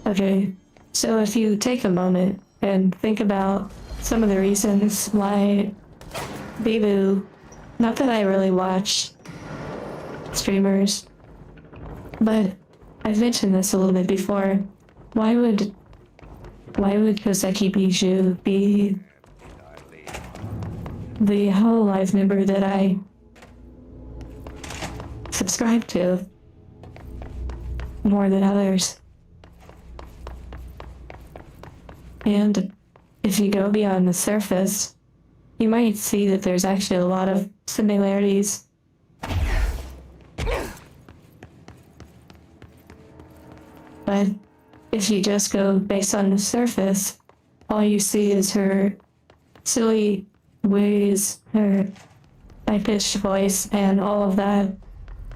[SPEAKER 1] Okay, so if you take a moment and think about some of the reasons why Bibu, not that I really watch streamers, but I've mentioned this a little bit before. Why would Koseki Bijou be the Hololive member that I subscribe to more than others? And if you go beyond the surface, you might see that there's actually a lot of similarities. But if you just go based on the surface, all you see is her silly ways, her high-pitched voice, and all of that.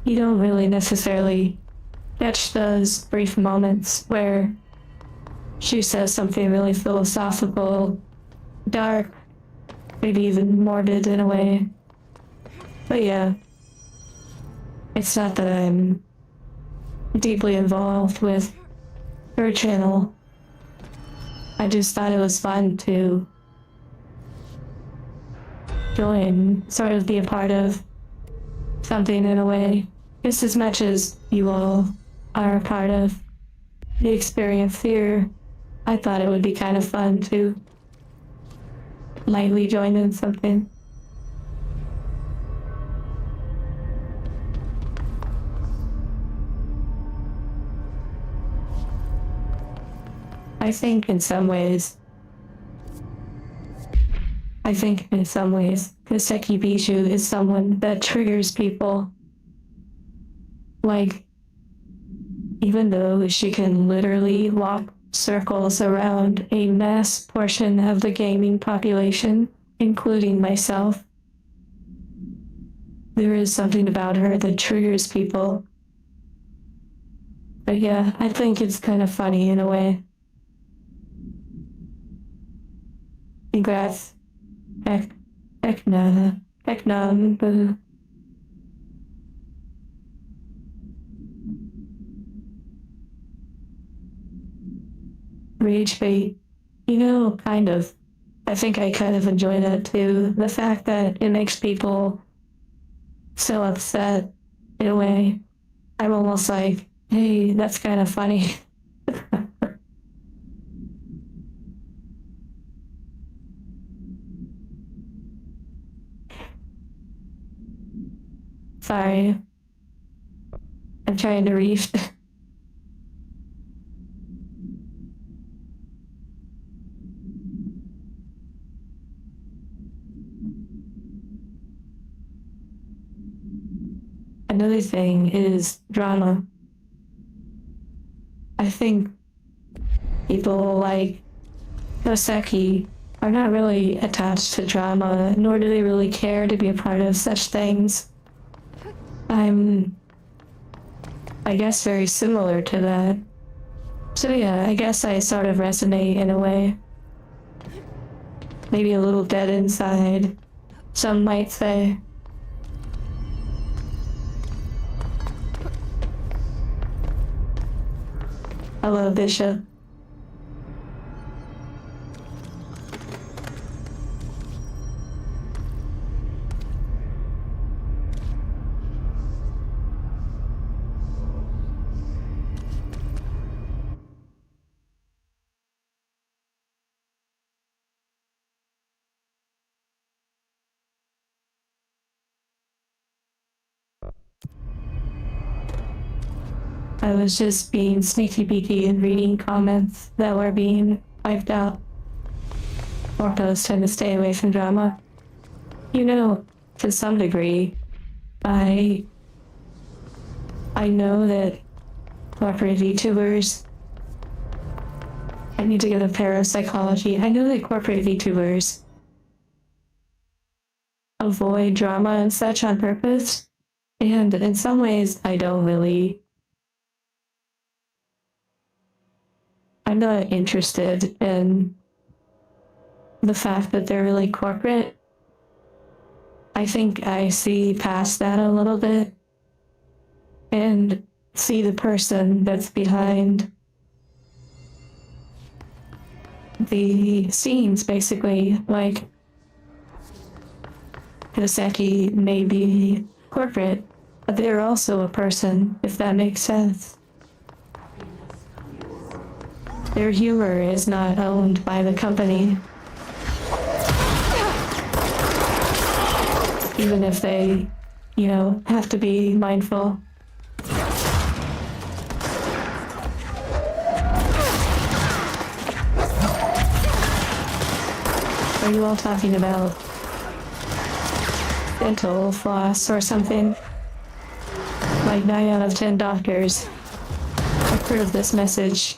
[SPEAKER 1] You don't really necessarily catch those brief moments where she says something really philosophical, dark, maybe even morbid in a way. But yeah, it's not that I'm deeply involved with her channel. I just thought it was fun to join, sort of be a part of something in a way, just as much as you all are a part of the experience here. I thought it would be kind of fun to lightly join in something. I think in some ways, Koseki Bijou is someone that triggers people. Like, even though she can literally walk circles around a mass portion of the gaming population, including myself, there is something about her that triggers people. But yeah, I think it's kind of funny in a way. Congrats. Ekna, boo. Rage bait. You know, kind of. I think I kind of enjoy that too. The fact that it makes people so upset in a way. I'm almost like, hey, that's kind of funny. Sorry. I'm trying to reach. Another thing is drama. I think people like Yoseki are not really attached to drama, nor do they really care to be a part of such things. I'm, I guess, very similar to that. So yeah, I guess I sort of resonate in a way. Maybe a little dead inside, some might say. Hello, Bishop. I was just being sneaky beaky and reading comments that were being wiped out. Orcos tend to stay away from drama. You know, to some degree, I know that corporate VTubers, I need to get a parapsychology. I know that corporate VTubers avoid drama and such on purpose, and in some ways I don't really. I'm not interested in the fact that they're really corporate. I think I see past that a little bit and see the person that's behind the scenes, basically. Like, Yoseki may be corporate, but they're also a person, if that makes sense. Their humor is not owned by the company. Even if they, have to be mindful. Are you all talking about dental floss or something? Like 9 out of 10 doctors approve this message.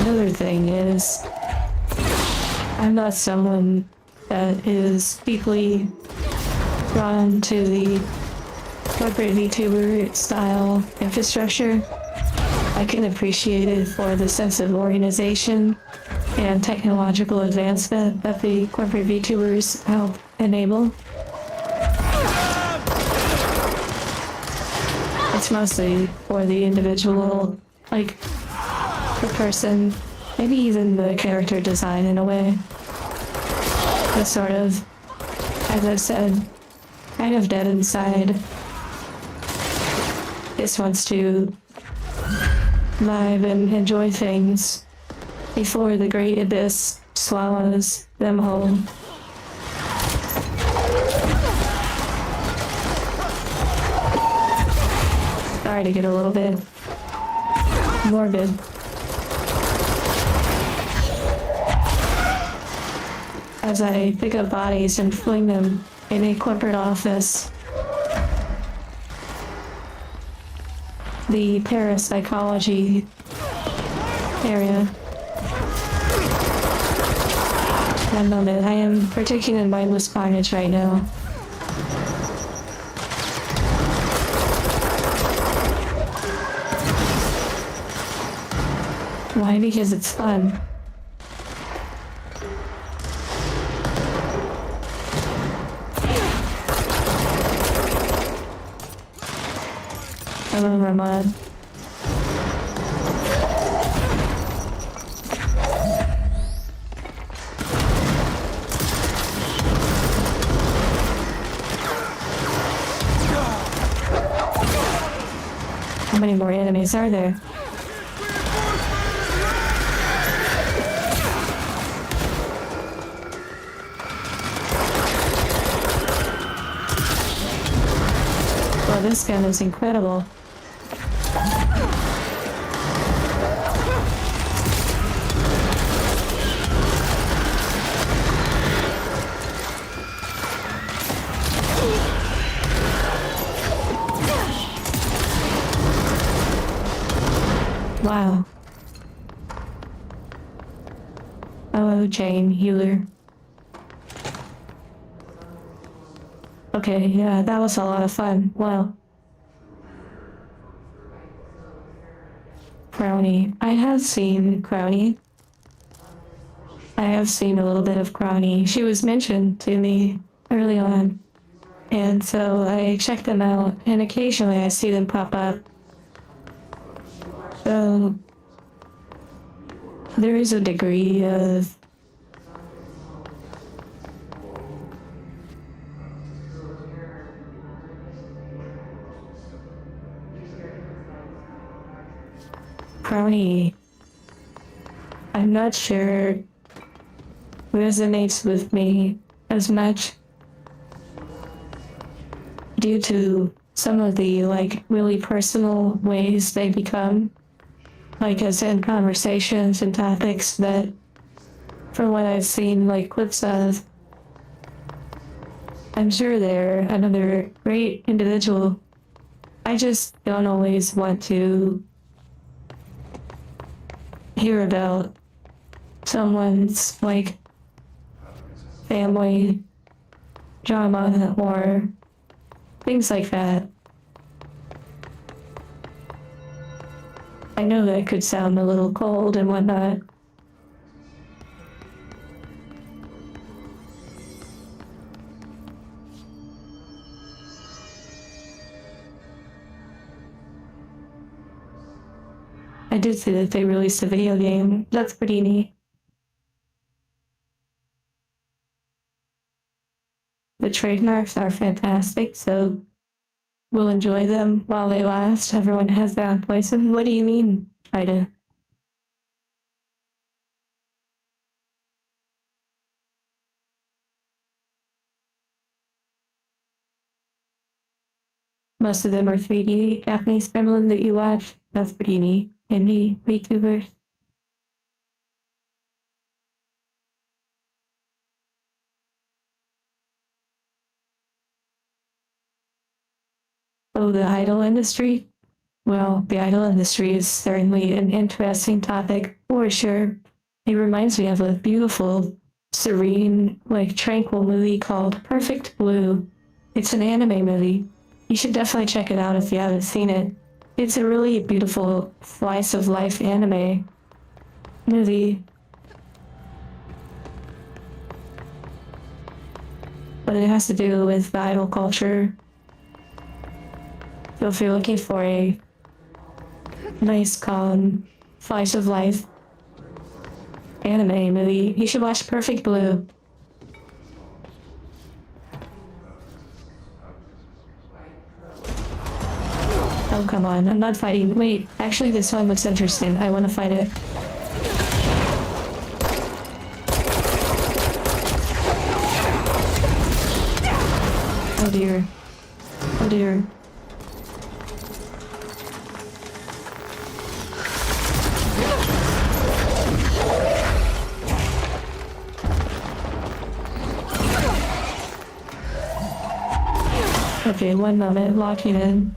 [SPEAKER 1] Another thing is, I'm not someone that is deeply drawn to the corporate VTuber style infrastructure. I can appreciate it for the sense of organization and technological advancement that the corporate VTubers help enable. It's mostly for the individual, like, the person, maybe even the character design in a way. The sort of, as I've said, kind of dead inside. Just wants to live and enjoy things before the great abyss swallows them whole. Sorry to get a little bit morbid. As I pick up bodies and fling them in a corporate office. The parapsychology area. One moment, I am partaking in mindless carnage right now. Why? Because it's fun. Hello, Ramad. How many more enemies are there? Well, this gun is incredible. Wow. Hello, Jane Healer. Okay, yeah, that was a lot of fun. Wow. Crowny. I have seen Crowny. I have seen a little bit of Crowny. She was mentioned to me early on. And so I check them out, and occasionally I see them pop up. So there is a degree of Crowny. I'm not sure resonates with me as much due to some of the really personal ways they become, as in conversations and topics that, from what I've seen clips of, I'm sure they're another great individual. I just don't always want to hear about someone's family drama or things like that. I know that could sound a little cold and whatnot. I did see that they released a video game. That's pretty neat. The trademarks are fantastic, so we'll enjoy them while they last. Everyone has their own place. And what do you mean, Ida? Most of them are 3D Japanese gremlin that you watch. That's pretty neat. Indie VTubers. Oh, the idol industry? Well, the idol industry is certainly an interesting topic, for sure. It reminds me of a beautiful, serene, tranquil movie called Perfect Blue. It's an anime movie. You should definitely check it out if you haven't seen it. It's a really beautiful slice of life anime movie. But it has to do with the idol culture. So if you're looking for a nice, calm slice of life anime movie, you should watch Perfect Blue. Oh, come on, I'm not fighting. Wait, actually this one looks interesting. I want to fight it. Oh dear. Oh dear. Okay, one moment, locking in.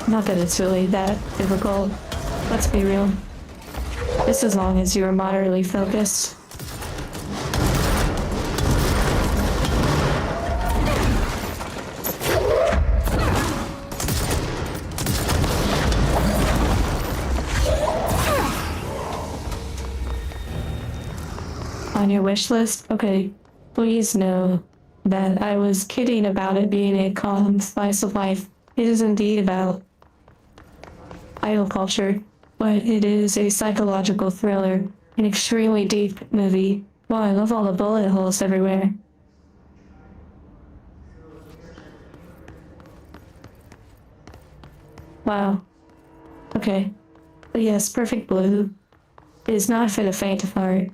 [SPEAKER 1] Not that it's really that difficult. Let's be real. Just as long as you're moderately focused. On your wish list? Okay, please know that I was kidding about it being a calm slice of life. It is indeed about idol culture, but it is a psychological thriller. An extremely deep movie. Wow, I love all the bullet holes everywhere. Wow. Okay. But yes, Perfect Blue is not for the faint of heart.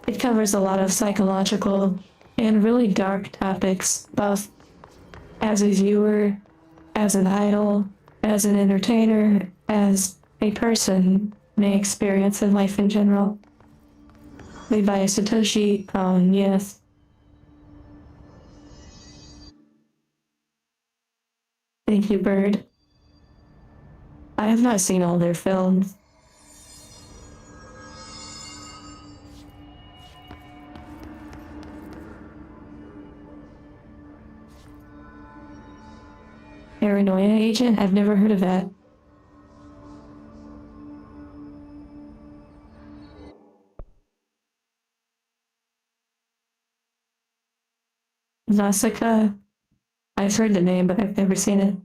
[SPEAKER 1] It covers a lot of psychological and really dark topics, both as a viewer, as an idol, as an entertainer, as a person may experience in life in general. Made by Satoshi Kon, yes. Thank you, Bird. I have not seen all their films. Paranoia Agent? I've never heard of that. Nausicaa? I've heard the name, but I've never seen it.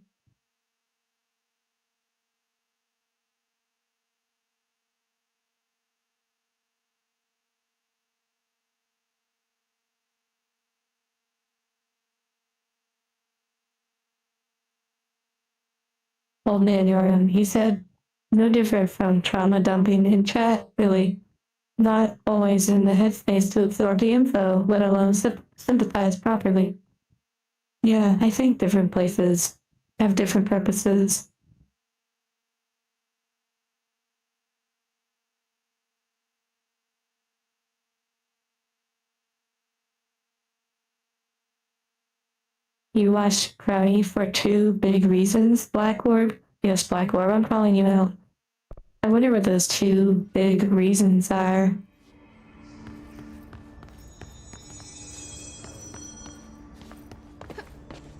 [SPEAKER 1] Old man Yoram, he said, no different from trauma dumping in chat, really. Not always in the headspace to absorb the info, let alone sympathize properly. Yeah, I think different places have different purposes. You watched Crowny for two big reasons, Black Orb? Yes, Black Orb, I'm calling you out. I wonder what those two big reasons are.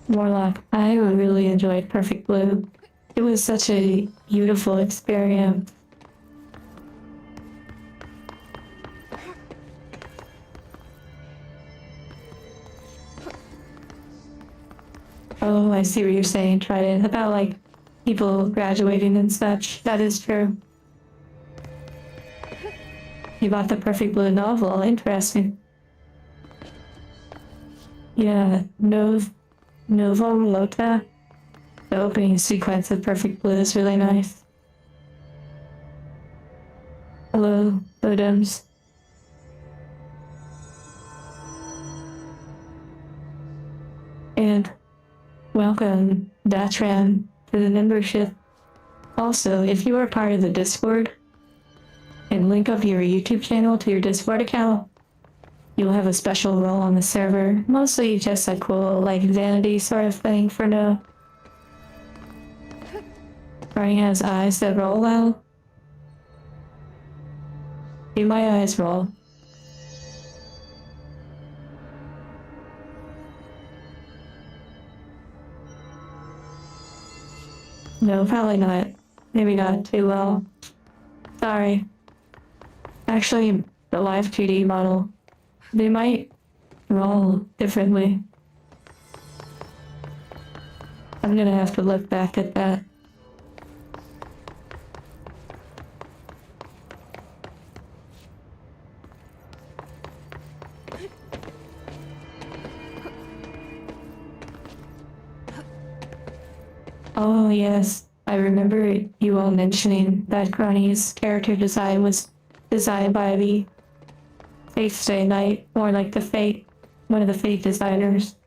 [SPEAKER 1] Warlock, I really enjoyed Perfect Blue. It was such a beautiful experience. Oh, I see what you're saying, Trident, about like people graduating and such. That is true. You bought the Perfect Blue novel, interesting. Yeah, Nova Lota. The opening sequence of Perfect Blue is really nice. Hello, Bodems. And welcome, Datran, to the membership. Also, if you are part of the Discord and link up your YouTube channel to your Discord account, you'll have a special role on the server. Mostly just a cool, like, vanity sort of thing for now. Barney has eyes that roll well. Do my eyes roll? No, probably not. Maybe not too well. Sorry. Actually, the live 2D model, they might roll differently. I'm gonna have to look back at that. Oh yes, I remember you all mentioning that Granny's character design was designed by the Fate Stay Night, or like the Fate, one of the Fate designers.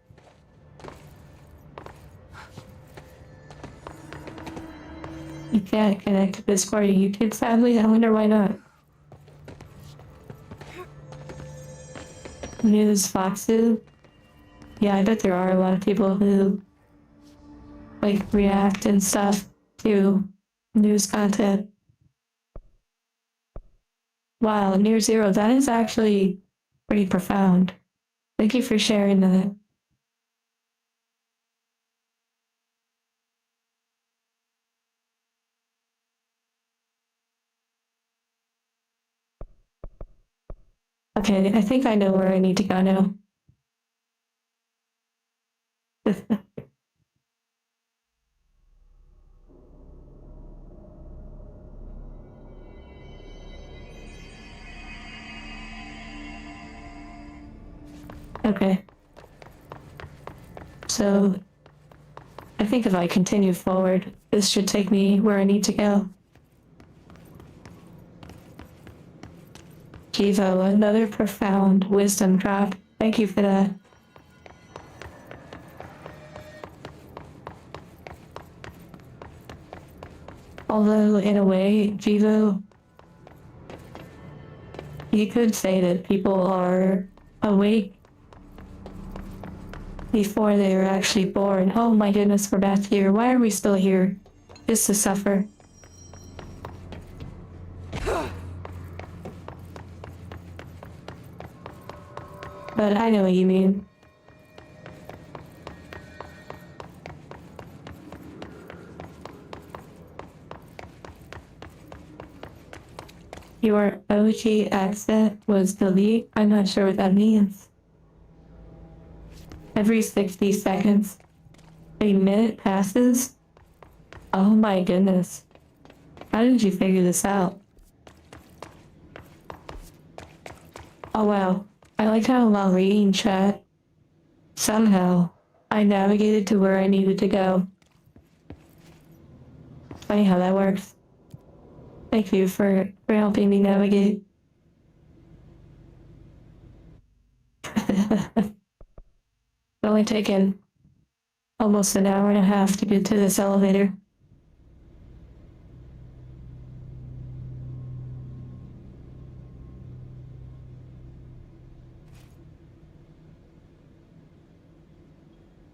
[SPEAKER 1] You can't connect to Discord or YouTube, sadly. I wonder why not. News Foxu? Yeah, I bet there are a lot of people who like react and stuff to news content. Wow, near zero, that is actually pretty profound. Thank you for sharing that. Okay, I think I know where I need to go now. Okay. So, I think if I continue forward, this should take me where I need to go. Jivo, another profound wisdom drop. Thank you for that. Although, in a way, Jivo, you could say that people are awake before they are actually born. Oh my goodness, we're back here. Why are we still here? Just to suffer. But I know what you mean. Your OG accent was delete. I'm not sure what that means. Every 60 seconds, a minute passes? Oh my goodness. How did you figure this out? Oh wow. I like how while reading chat, somehow, I navigated to where I needed to go. Funny how that works. Thank you for helping me navigate. It's only taken almost an hour and a half to get to this elevator.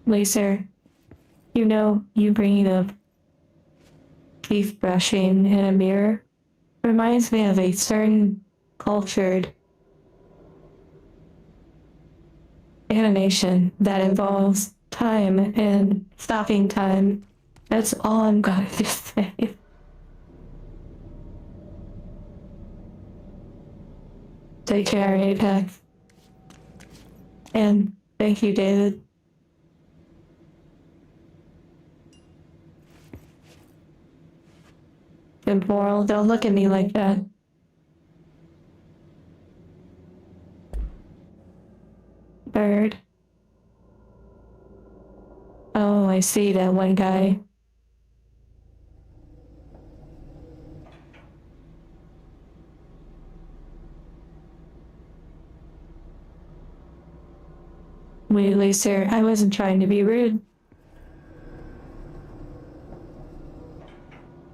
[SPEAKER 1] Laser, you know, you bringing up teeth brushing in a mirror reminds me of a certain cultured animation that involves time and stopping time. That's all I'm going to say. Take care, Apex. And thank you, David. Temporal, don't look at me like that. Bird. Oh, I see that one guy. Wait, Laser, I wasn't trying to be rude.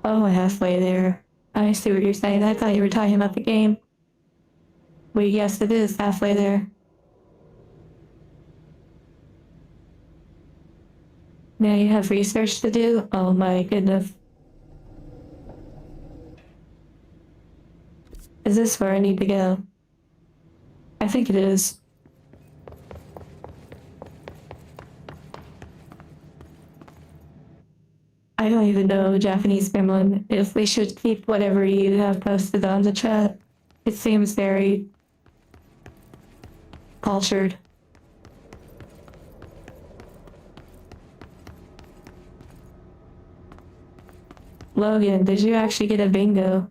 [SPEAKER 1] Oh, halfway there. I see what you're saying. I thought you were talking about the game. Wait, yes, it is halfway there. Now you have research to do? Oh my goodness. Is this where I need to go? I think it is. I don't even know Japanese Gremlin if we should keep whatever you have posted on the chat. It seems very cultured. Logan, did you actually get a bingo?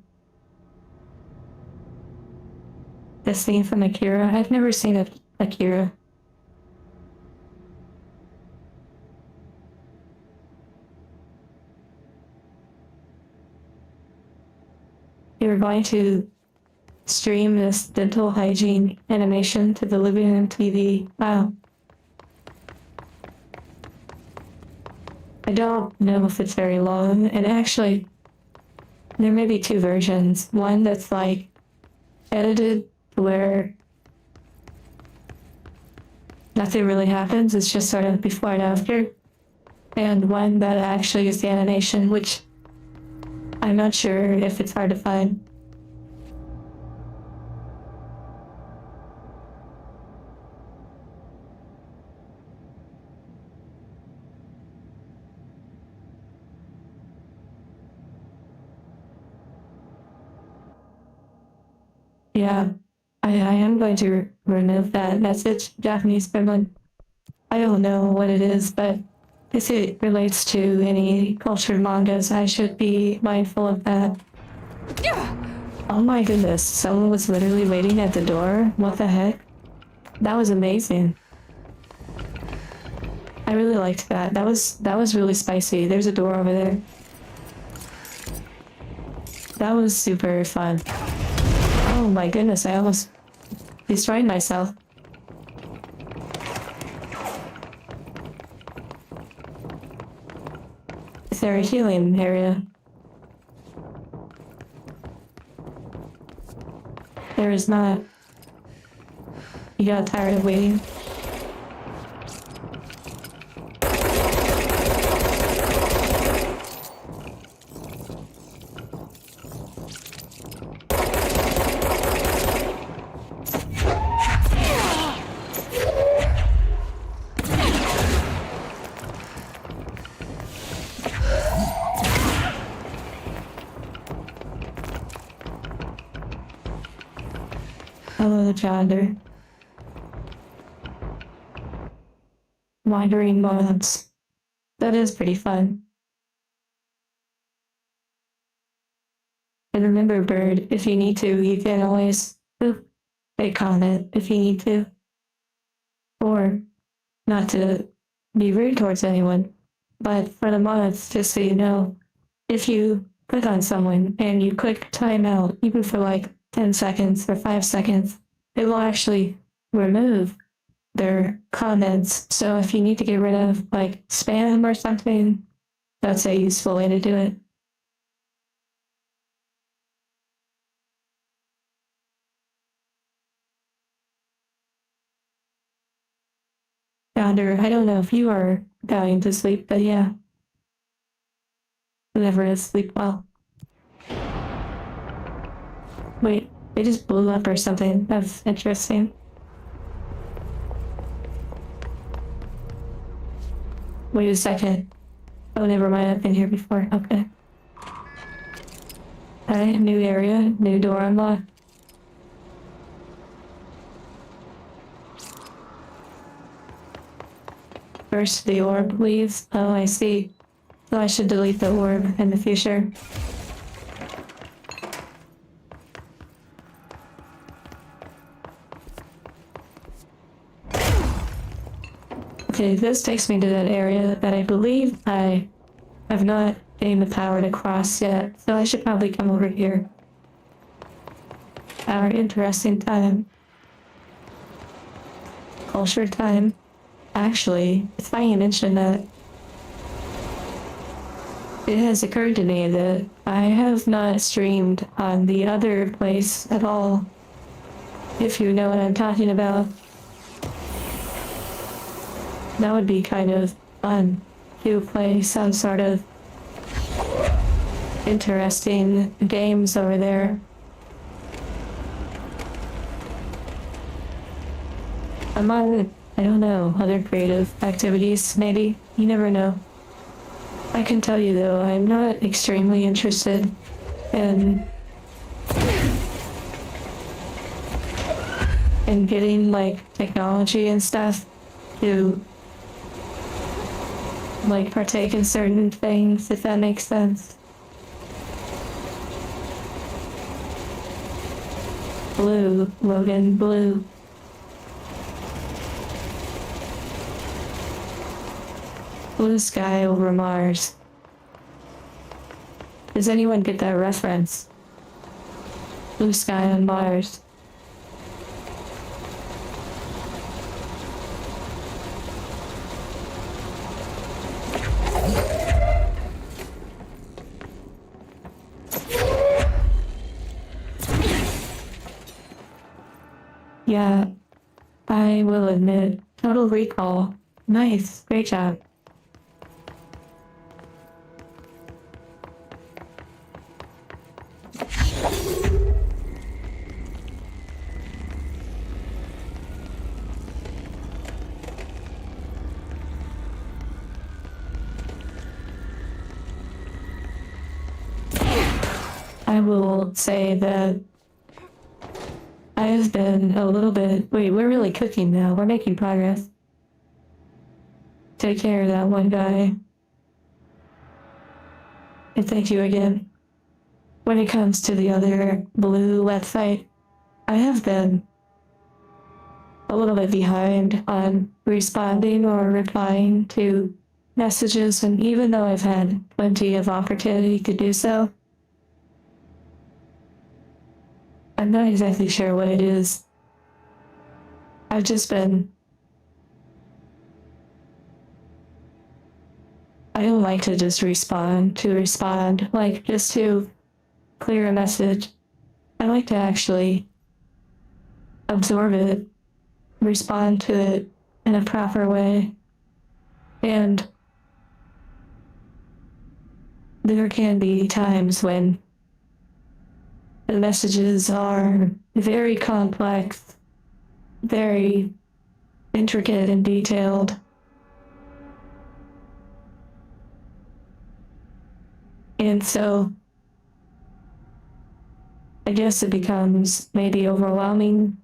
[SPEAKER 1] The scene from Akira? I've never seen Akira. You're going to stream this dental hygiene animation to the living room TV. Wow. I don't know if it's very long, and actually, there may be two versions. One that's like edited to where nothing really happens, it's just sort of before and after. And one that actually is the animation, which I'm not sure if it's hard to find. Yeah, I am going to remove that message, Japanese Gremlin. I don't know what it is, but if it relates to any cultured mangas, I should be mindful of that. Oh my goodness, someone was literally waiting at the door? What the heck? That was amazing. really liked that. That was really spicy. There's a door over there. That was super fun. Oh my goodness, I almost destroyed myself. Is there a healing area? There is not. You got tired of waiting? Hello, Chandler. Wandering moths. That is pretty fun. And remember, bird, if you need to, you can always make comment if you need to. Or not to be rude towards anyone. But for the mods, just so you know, if you click on someone and you click timeout, even for like 10 seconds or 5 seconds, it will actually remove their comments. So if you need to get rid of like spam or something, that's a useful way to do it. Founder, I don't know if you are going to sleep, but yeah. Whoever is, sleep well. Wait, they just blew up or something. That's interesting. Wait a second. Oh, never mind. I've been here before. Okay. Alright, new area, new door unlocked. First, the orb leaves. Oh, I see. So I should delete the orb in the future. Okay, this takes me to that area that I believe I have not gained the power to cross yet, so I should probably come over here. Our interesting time. Culture time. Actually, it's funny you mention that. It has occurred to me that I have not streamed on the other place at all. If you know what I'm talking about. That would be kind of fun to play some sort of interesting games over there. Among, I don't know, other creative activities, maybe. You never know. I can tell you though, I'm not extremely interested in getting like technology and stuff to like partake in certain things, if that makes sense. Blue, Logan, blue. Blue sky over Mars. Does anyone get that reference? Blue sky on Mars. Yeah, I will admit, Total Recall. Nice, great job. I will say that I have been a little bit. Wait, we're really cooking now. We're making progress. Take care of that one guy. And thank you again. When it comes to the other blue website, I have been a little bit behind on responding or replying to messages, and even though I've had plenty of opportunity to do so, I'm not exactly sure what it is. I've just been. I don't like to just respond, like just to clear a message. I like to actually absorb it, respond to it in a proper way. And there can be times when the messages are very complex, very intricate and detailed. And so I guess it becomes maybe overwhelming.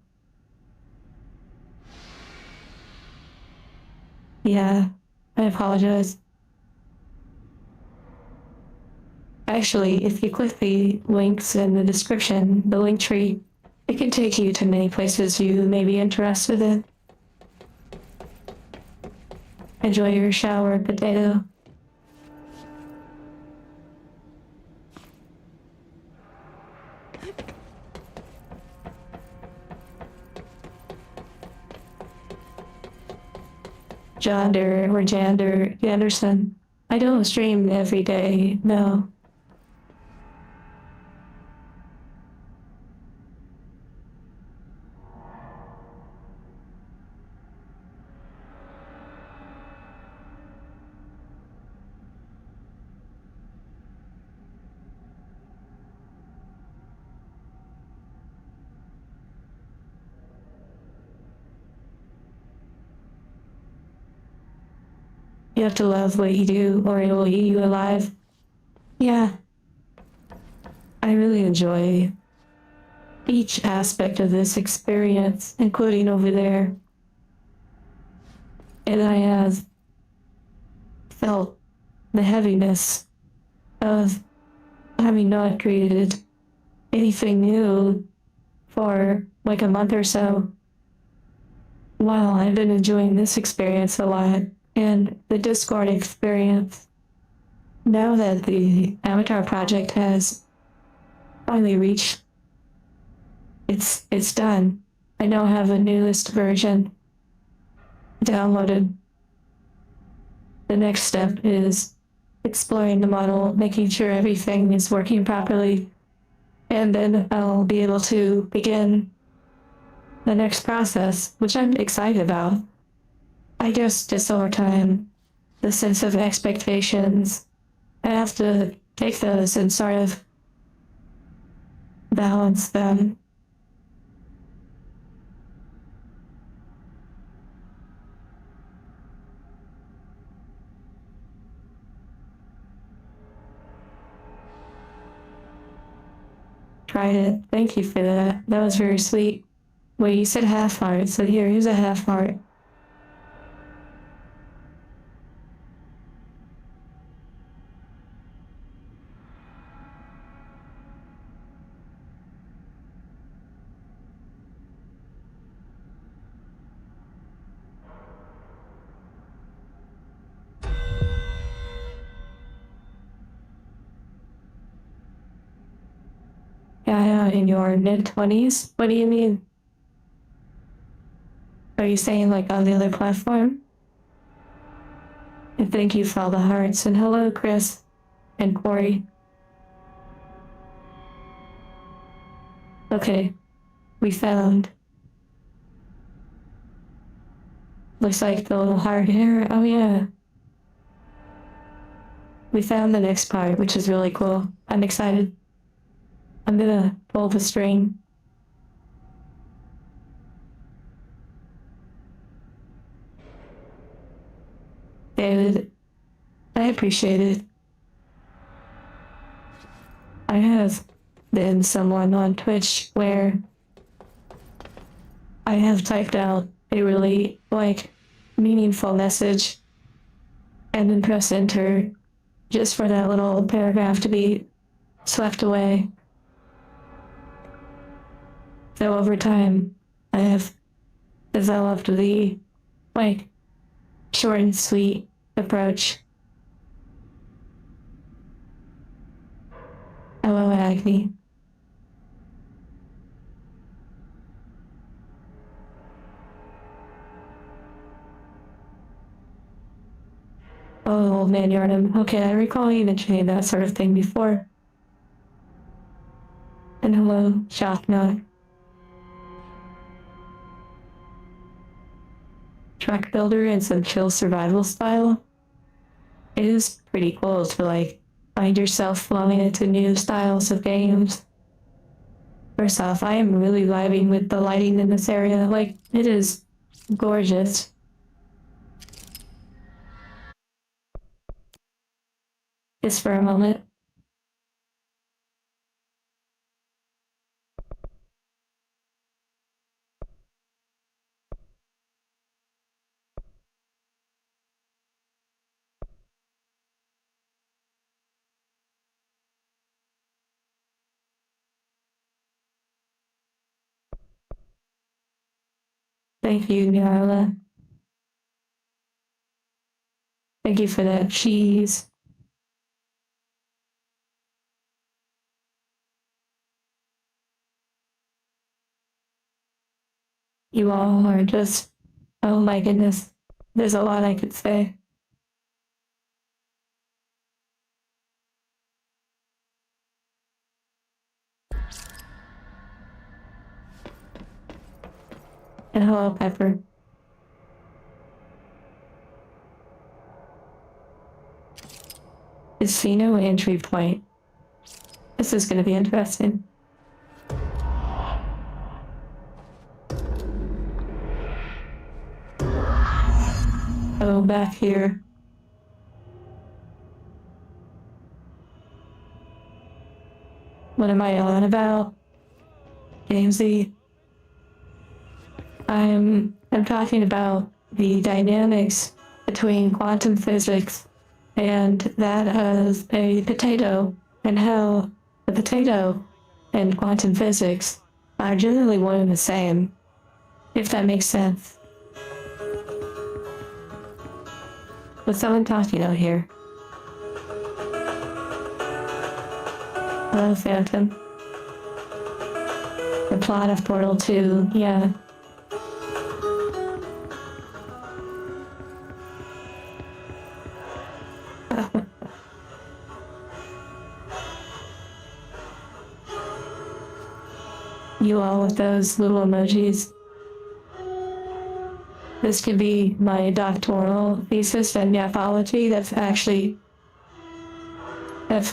[SPEAKER 1] Yeah, I apologize. Actually, if you click the links in the description, the link tree, it can take you to many places you may be interested in. Enjoy your shower, potato. Janderson. I don't stream every day, no. You have to love what you do or it will eat you alive. Yeah, I really enjoy each aspect of this experience, including over there. And I have felt the heaviness of having not created anything new for like a month or so. Wow, I've been enjoying this experience a lot and the Discord experience. Now that the Avatar project has finally reached it's done. I now have a newest version downloaded. The next step is exploring the model, making sure everything is working properly, and then I'll be able to begin the next process, which I'm excited about. I guess just over time, the sense of expectations, I have to take those and sort of balance them. Tried it. Thank you for that. That was very sweet. Wait, you said half heart, so here's a half heart. Yeah, in your mid-20s? What do you mean? Are you saying like on the other platform? And thank you for all the hearts. And hello, Chris and Corey. Okay, we found. Looks like the little heart here. Oh yeah. We found the next part, which is really cool. I'm excited. I'm gonna pull the string. David, I appreciate it. I have been someone on Twitch where I have typed out a really, meaningful message and then press enter just for that little paragraph to be swept away. So over time, I have Because I loved the, like, short and sweet approach. Hello, Agni. Oh, old man Yarnum. Okay, I recall you mentioning that sort of thing before. And hello, Shafna. Track builder and some chill survival style. It is pretty cool to like find yourself flowing into new styles of games. First off, I am really vibing with the lighting in this area. Like, it is gorgeous. Just for a moment. Thank you, Nyarla. Thank you for that cheese. You all are just, oh my goodness. There's a lot I could say. And hello, Pepper. Casino entry point. This is going to be interesting. Oh, back here. What am I on about? Gamesy. I'm talking about the dynamics between quantum physics and that of a potato, and how the potato and quantum physics are generally one and the same, if that makes sense. Was someone talking out here? Hello, Phantom. The plot of Portal 2, yeah. You all with those little emojis. This could be my doctoral thesis in nephology. That's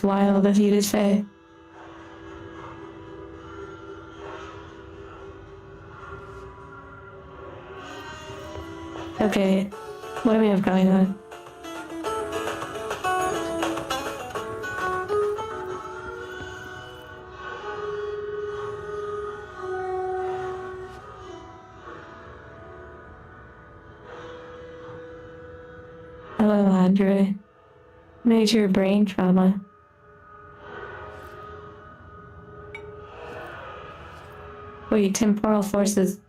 [SPEAKER 1] wild of you to say. Okay, what do we have going on? Hello, Andre. Major brain trauma. Wait, temporal forces.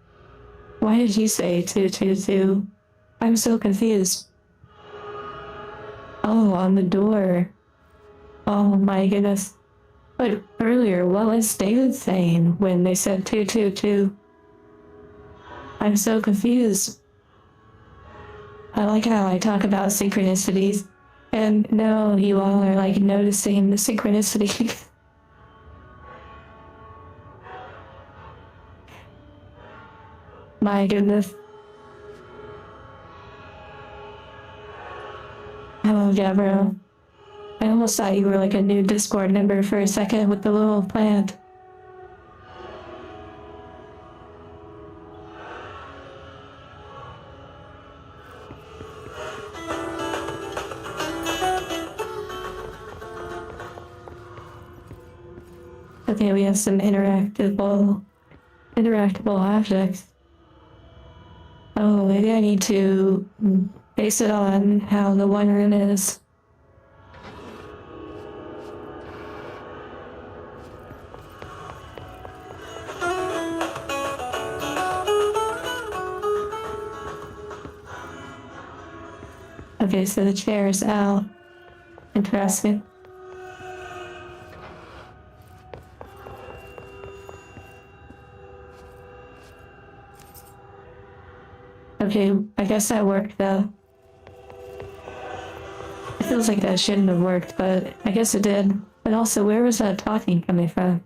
[SPEAKER 1] Why did you say 222? I'm so confused. Oh, on the door. Oh my goodness. But earlier, what was David saying when they said 222? I'm so confused. I like how I talk about synchronicities, and now you all are like noticing the synchronicity. My goodness. Hello, Gabriel. I almost thought you were like a new Discord member for a second with the little plant. Okay, we have some interactable objects. Oh, maybe I need to base it on how the one room is. Okay, so the chair is out. Interesting. Okay, I guess that worked though. It feels like that shouldn't have worked, but I guess it did. But also, where was that talking coming from?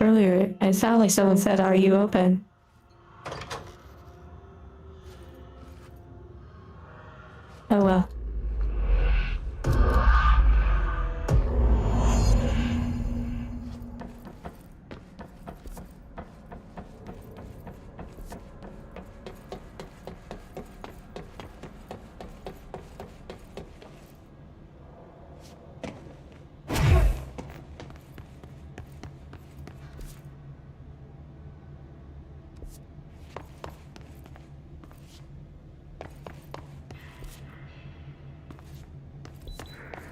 [SPEAKER 1] Earlier, it sounded like someone said, "Are you open?" Oh well.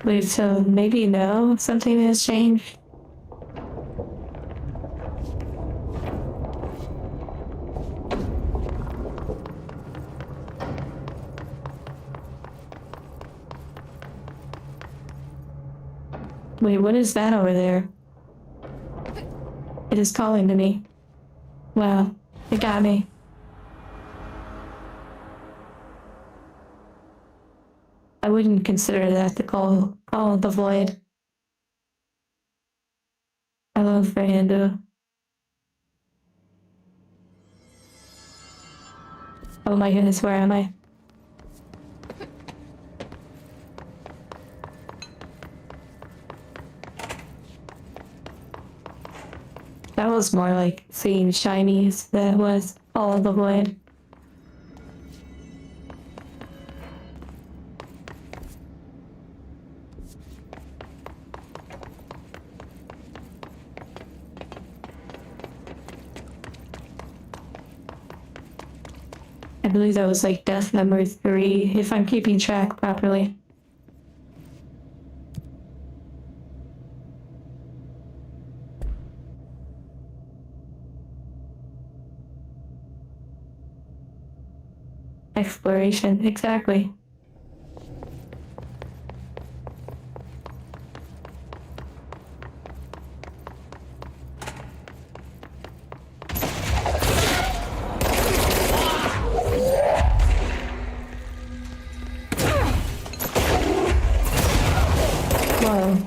[SPEAKER 1] Wait, so maybe no, something has changed? Wait, what is that over there? It is calling to me. Wow, it got me. I wouldn't consider that the call of the void. I love Fernando. Oh my goodness, where am I? That was more like seeing shinies than it was all of the void. I believe that was like death number 3, if I'm keeping track properly. Exploration, exactly. Whoa.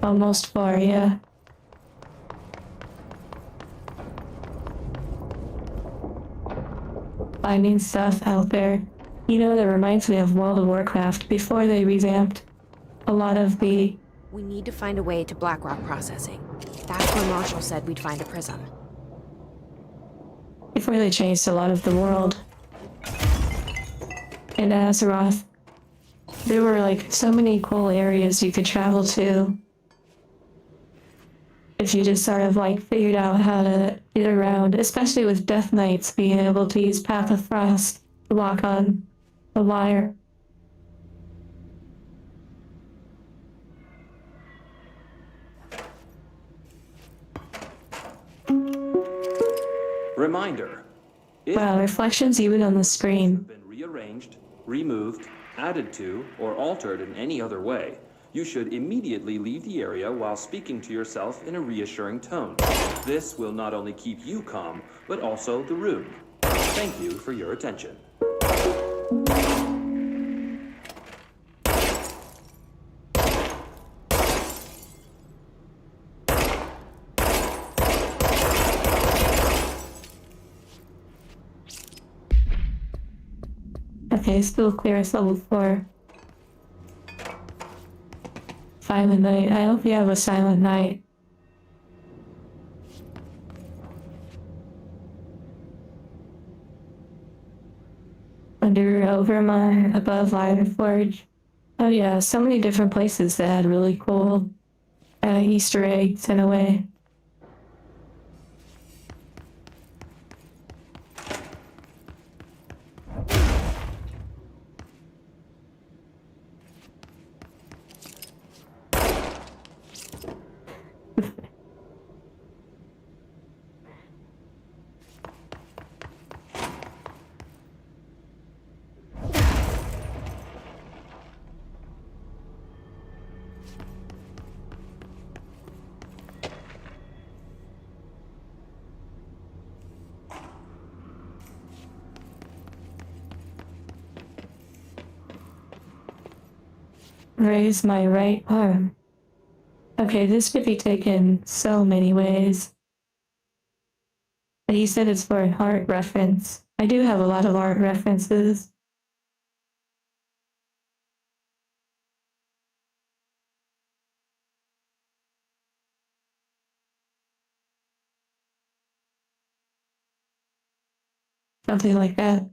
[SPEAKER 1] Almost 4, yeah. Finding stuff out there. You know, that reminds me of World of Warcraft before they revamped a lot of the.
[SPEAKER 3] We need to find a way to Blackrock processing. That's where Marshall said we'd find a prism.
[SPEAKER 1] Before they changed a lot of the world. In Azeroth, there were like so many cool areas you could travel to. If you just sort of like figured out how to get around, especially with Death Knights being able to use Path of Frost to walk on the wire.
[SPEAKER 4] Reminder. If
[SPEAKER 1] Wow, reflections even on the screen.
[SPEAKER 4] have been rearranged, removed, added to, or altered in any other way, you should immediately leave the area while speaking to yourself in a reassuring tone. This will not only keep you calm, but also the room. Thank you for your attention.
[SPEAKER 1] Okay, still clear as level 4. Silent Night. I hope you have a silent night. Under Overmine, above Iron Forge. Oh yeah, so many different places that had really cool Easter eggs in a way. Raise my right arm. Okay, this could be taken so many ways. But he said it's for art reference. I do have a lot of art references. Something like that.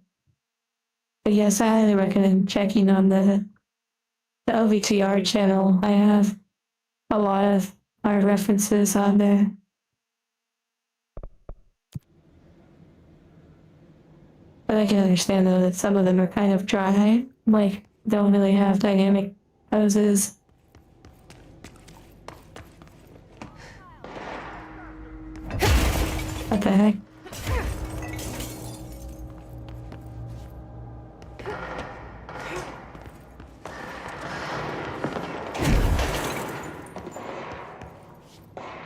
[SPEAKER 1] But yes, I highly recommend checking on the OVTR channel. I have a lot of art references on there. But I can understand though that some of them are kind of dry, like don't really have dynamic poses. What the heck?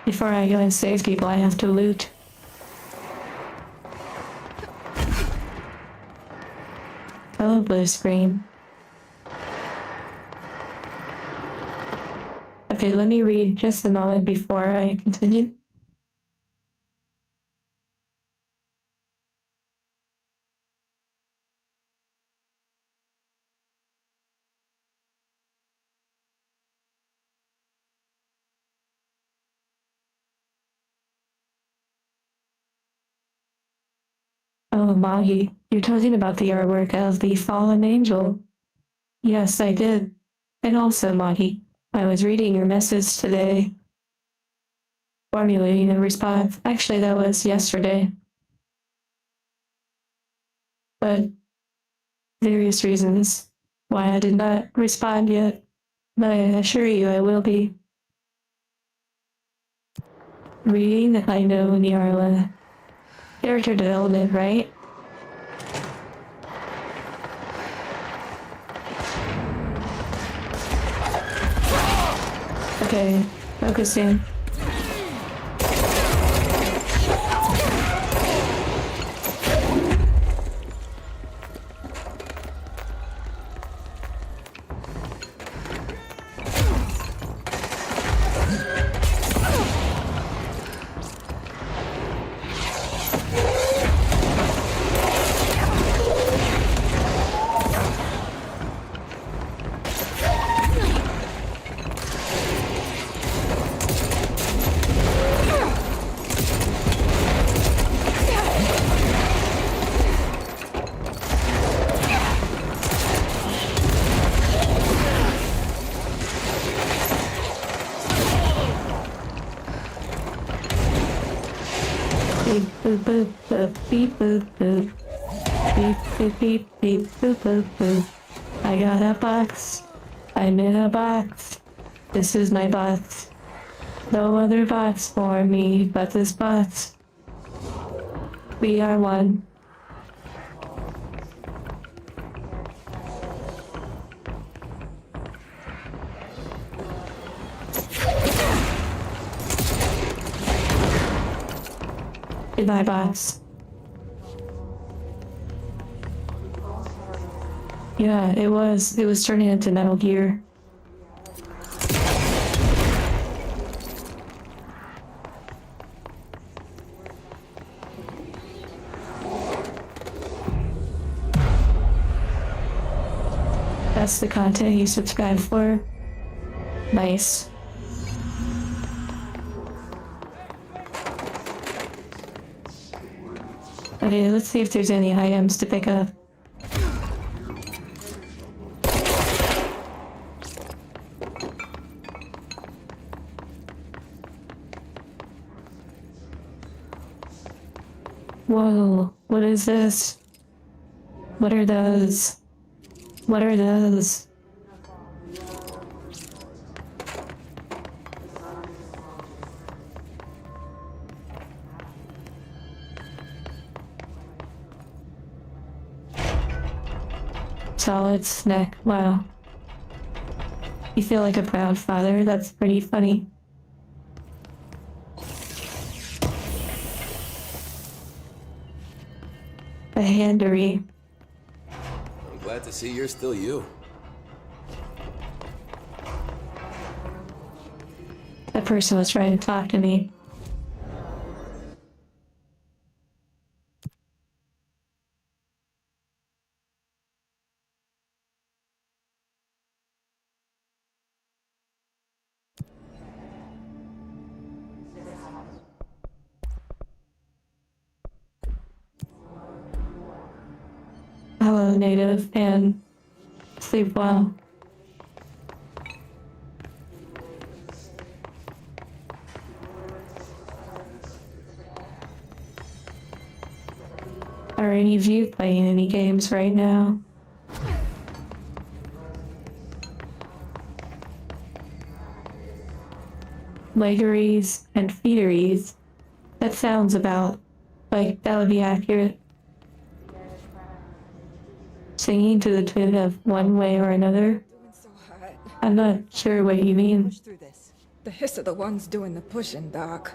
[SPEAKER 1] Before I go and save people, I have to loot. Oh, blue screen. Okay, let me read just a moment before I continue. Oh, Mahi, you're talking about the artwork of the fallen angel. Yes, I did. And also, Mahi, I was reading your message today, formulating a response. Actually, that was yesterday. But various reasons why I did not respond yet. But I assure you I will be. Reading that I know Nyarla. Character development, right? Okay, focusing. Beep boop boop boop beep boop boop. Beep beep beep beep boop boop boop. I got a box. I'm in a box. This is my box. No other box for me but this box. We are one. In my box. Yeah, it was turning into Metal Gear. That's the content you subscribe for. Nice. Okay, let's see if there's any items to pick up. Whoa, what is this? What are those? What are those? Solid snack. Wow. You feel like a proud father? That's pretty funny. A handery.
[SPEAKER 5] I'm glad to see you're still you.
[SPEAKER 1] That person was trying to talk to me. Hello, native, and sleep well. Are any of you playing any games right now? Leggeries and feederees. That sounds about like that would be accurate. Singing to the tune of one way or another.
[SPEAKER 5] Doing so hot.
[SPEAKER 1] I'm not sure what you mean.
[SPEAKER 5] Push through this. The hiss are the ones doing the pushing, Doc.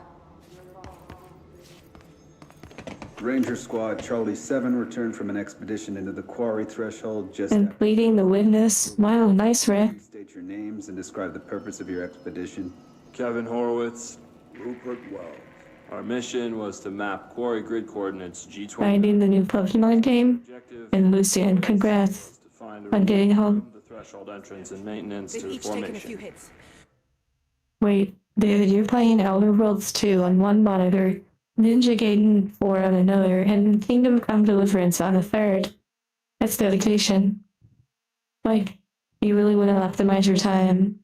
[SPEAKER 6] Ranger Squad Charlie 7 returned from an expedition into the quarry threshold just
[SPEAKER 1] And
[SPEAKER 6] after
[SPEAKER 1] pleading the witness. Wow, nice, Rick.
[SPEAKER 6] you state your names and describe the purpose of your expedition.
[SPEAKER 4] Kevin Horowitz, Rupert Wells. Our mission was to map quarry grid coordinates G20.
[SPEAKER 1] Finding the new Pokemon game.
[SPEAKER 4] Objective
[SPEAKER 1] And Lucian, congrats
[SPEAKER 4] was to find
[SPEAKER 1] on getting home.
[SPEAKER 4] the threshold entrance and maintenance
[SPEAKER 3] They've
[SPEAKER 4] to the
[SPEAKER 3] each taken a
[SPEAKER 4] formation.
[SPEAKER 3] few hits.
[SPEAKER 1] Wait, David, you're playing Elder Worlds 2 on one monitor, Ninja Gaiden 4 on another, and Kingdom Come Deliverance on a third. That's dedication. Like, you really want to optimize your time.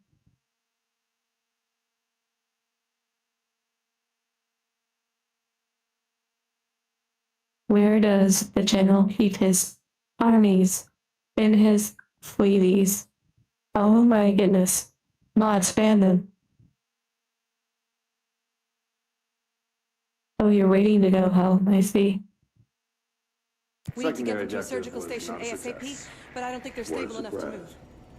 [SPEAKER 1] Where does the general keep his armies and his fleeties? Oh my goodness. Not spam them. Oh, you're waiting to go home, I see.
[SPEAKER 7] We need to get
[SPEAKER 4] Secondary
[SPEAKER 7] them to a
[SPEAKER 4] objective
[SPEAKER 7] surgical
[SPEAKER 4] was
[SPEAKER 7] station
[SPEAKER 4] not a
[SPEAKER 7] ASAP,
[SPEAKER 4] success.
[SPEAKER 7] but I don't think they're stable enough to move.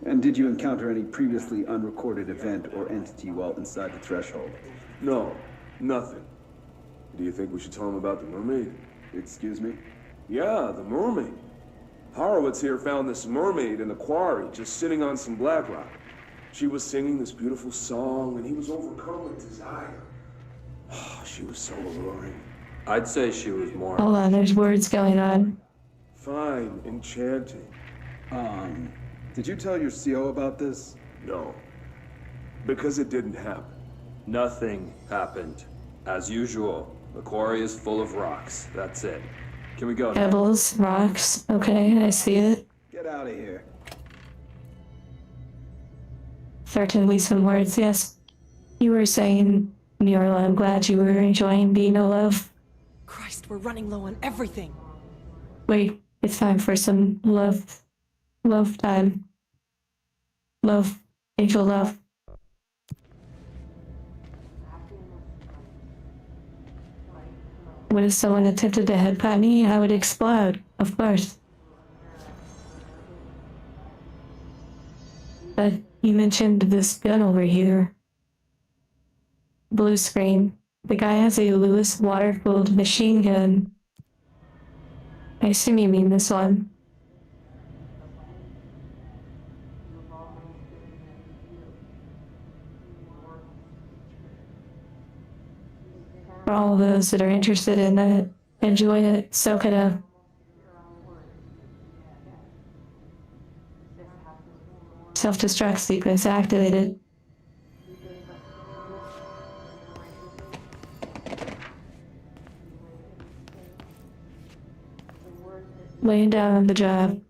[SPEAKER 6] And did you encounter any previously unrecorded event or entity while inside the threshold?
[SPEAKER 8] No, nothing. Do you think we should tell him about the mermaid?
[SPEAKER 6] Excuse me?
[SPEAKER 8] Yeah, the mermaid. Horowitz here found this mermaid in the quarry, just sitting on some black rock. She was singing this beautiful song, and he was overcome with desire. Oh, she was so alluring.
[SPEAKER 4] I'd say she was more.
[SPEAKER 1] Hold on, there's words going on.
[SPEAKER 8] Fine, enchanting.
[SPEAKER 6] Did you tell your CO about this?
[SPEAKER 8] No, because it didn't happen.
[SPEAKER 4] Nothing happened. As usual, the quarry is full of rocks. That's it. Can we go now?
[SPEAKER 1] Pebbles, rocks. Okay, I see it.
[SPEAKER 6] Get out of here.
[SPEAKER 1] Certainly some words, yes. You were saying, Muriel, I'm glad you were enjoying being alone.
[SPEAKER 7] Christ, we're running low on everything.
[SPEAKER 1] Wait, it's time for some love. Love time. Love. Angel love. When if someone attempted to headbutt me, I would explode, of course. But you mentioned this gun over here. Blue screen. The guy has a Lewis water-cooled machine gun. I assume you mean this one. For all those that are interested in it, enjoy it, soak it up. Self-destruct sequence activated. Laying down on the job.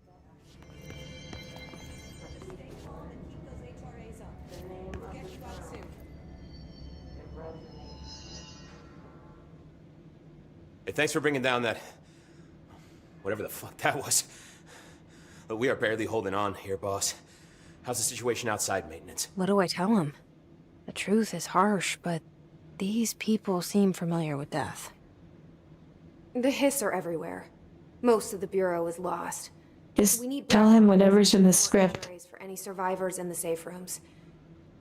[SPEAKER 9] Hey, thanks for bringing down that... whatever the fuck that was. But we are barely holding on here, boss. How's the situation outside maintenance?
[SPEAKER 3] What do I tell him? The truth is harsh, but these people seem familiar with death.
[SPEAKER 10] The hiss are everywhere. Most of the Bureau is lost.
[SPEAKER 1] Just
[SPEAKER 10] We need
[SPEAKER 1] tell him whatever's in the script.
[SPEAKER 10] for any survivors in the safe rooms.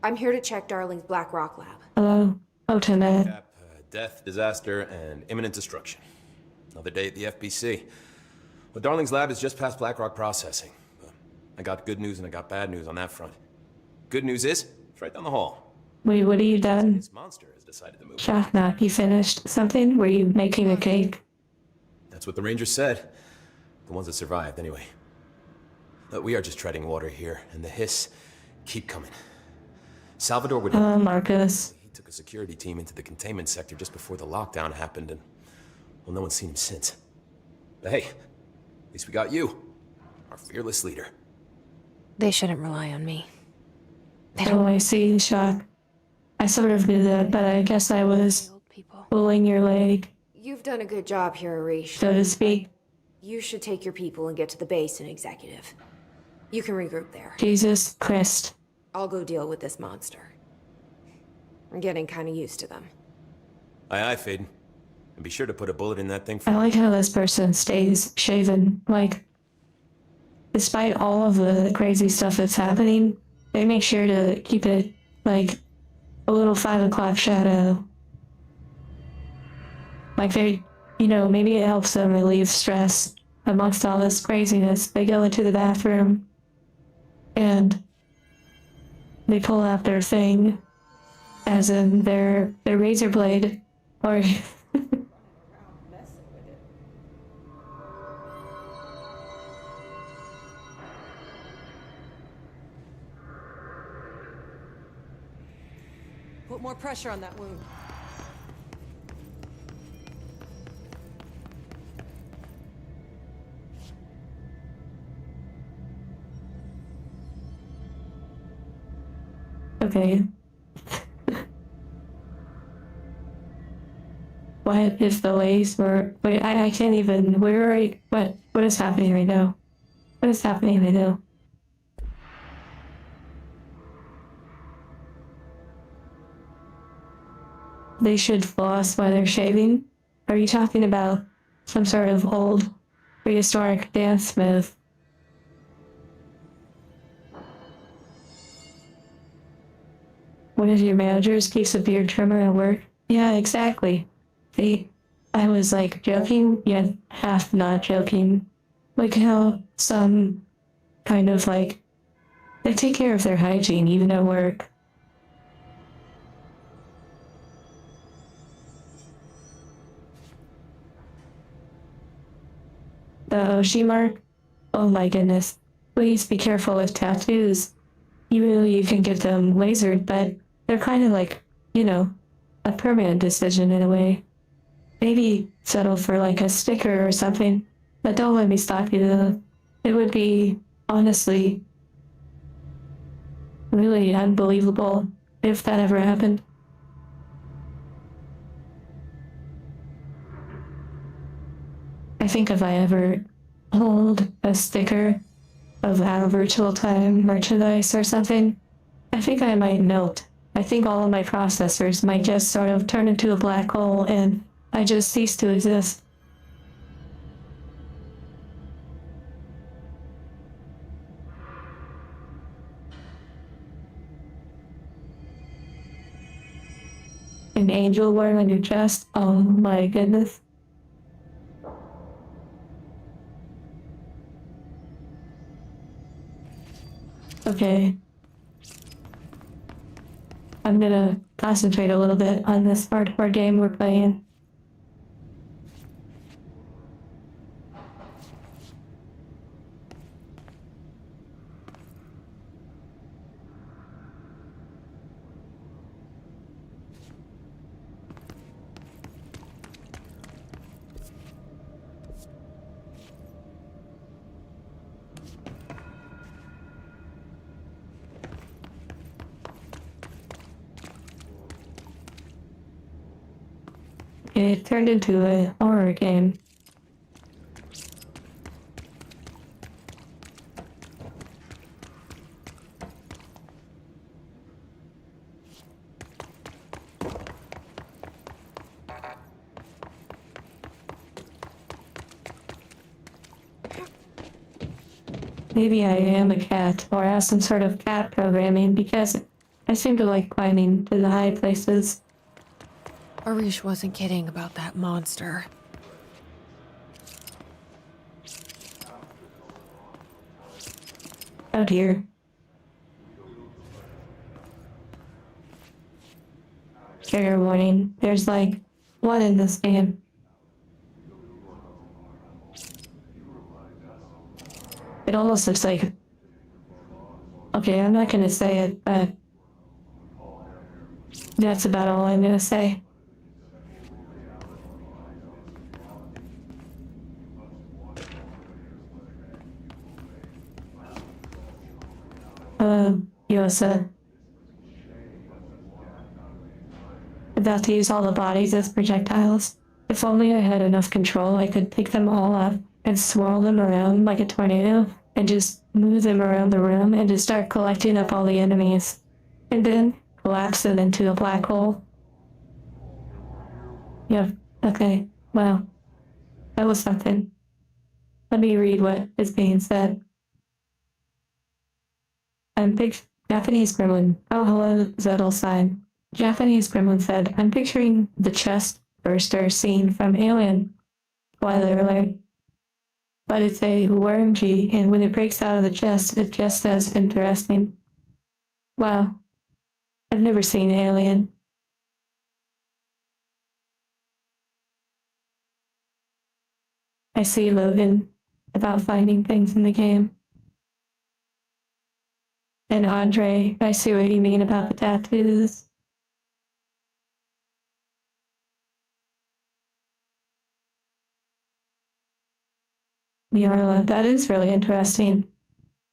[SPEAKER 10] I'm here to check Darling's Black Rock lab.
[SPEAKER 1] Hello, Lieutenant.
[SPEAKER 9] Death, disaster, and imminent destruction. Another day at the FBC. Well, Darling's lab is just past Blackrock processing. I got good news and I got bad news on that front. Good news is, it's right down the hall.
[SPEAKER 1] Wait, what have you done?
[SPEAKER 9] This monster has decided to move.
[SPEAKER 1] Shafnak, you finished something? Were you making a cake?
[SPEAKER 9] That's what the Rangers said. The ones that survived, anyway. But we are just treading water here, and the hiss keep coming. Salvador would...
[SPEAKER 1] Marcus.
[SPEAKER 9] He took a security team into the containment sector just before the lockdown happened, and... well, no one's seen him since. But hey, at least we got you. Our fearless leader.
[SPEAKER 3] They shouldn't rely on me.
[SPEAKER 1] Oh, I see, Shock. I sort of knew that, but I guess I was
[SPEAKER 3] Old people.
[SPEAKER 1] pulling your leg,
[SPEAKER 10] You've done a good job here, Arish.
[SPEAKER 1] so to speak.
[SPEAKER 10] You should take your people and get to the base in Executive. You can regroup there.
[SPEAKER 1] Jesus Christ.
[SPEAKER 10] I'll go deal with this monster. I'm getting kind of used to them.
[SPEAKER 9] Aye, aye, Faden. And be sure to put a bullet in that thing for
[SPEAKER 1] I like how this person stays shaven. Like, despite all of the crazy stuff that's happening, they make sure to keep it, like, a little 5 o'clock shadow. Like, they, you know, maybe it helps them relieve stress amongst all this craziness. They go into the bathroom and they pull out their thing, as in their razor blade, or
[SPEAKER 7] Put more pressure on that wound.
[SPEAKER 1] okay. What is the lace or wait, I can't even where are you, what is happening right now? What is happening right now? They should floss while they're shaving? Are you talking about some sort of old prehistoric dance move? What is your manager's piece of beard trimmer at work? Yeah, exactly. See, I was like joking, yet half not joking. Like how some kind of like, they take care of their hygiene even at work. The Oshi mark? Oh my goodness. Please be careful with tattoos. Usually you can get them lasered, but they're kind of like, you know, a permanent decision in a way. Maybe settle for like a sticker or something, but don't let me stop you though. It would be, honestly, really unbelievable if that ever happened. I think if I ever hold a sticker of our virtual time merchandise or something, I think I might melt. I think all of my processors might just sort of turn into a black hole and I just cease to exist. An angel wearing on your chest? Oh my goodness. Okay. I'm gonna concentrate a little bit on this part of our game we're playing. It turned into a horror game. Maybe I am a cat, or have some sort of cat programming, because I seem to like climbing to the high places.
[SPEAKER 3] Arish wasn't kidding about that monster.
[SPEAKER 1] Oh dear. trigger warning. There's like one in this game. It almost looks like... Okay, I'm not gonna say it, but... That's about all I'm gonna say. Yosa. About to use all the bodies as projectiles. If only I had enough control, I could pick them all up and swirl them around like a tornado and just move them around the room and just start collecting up all the enemies. And then collapse them into a black hole. Yep, okay, wow. That was something. Let me read what is being said. I'm big Japanese gremlin. Oh, hello, Zettel sign. Japanese gremlin said, I'm picturing the chest burster scene from Alien. Spoiler alert. But it's a worm-G, and when it breaks out of the chest, it just says interesting. Wow. I've never seen Alien. I see Logan about finding things in the game. And Andre, I see what you mean about the tattoos. Yarla, that is really interesting.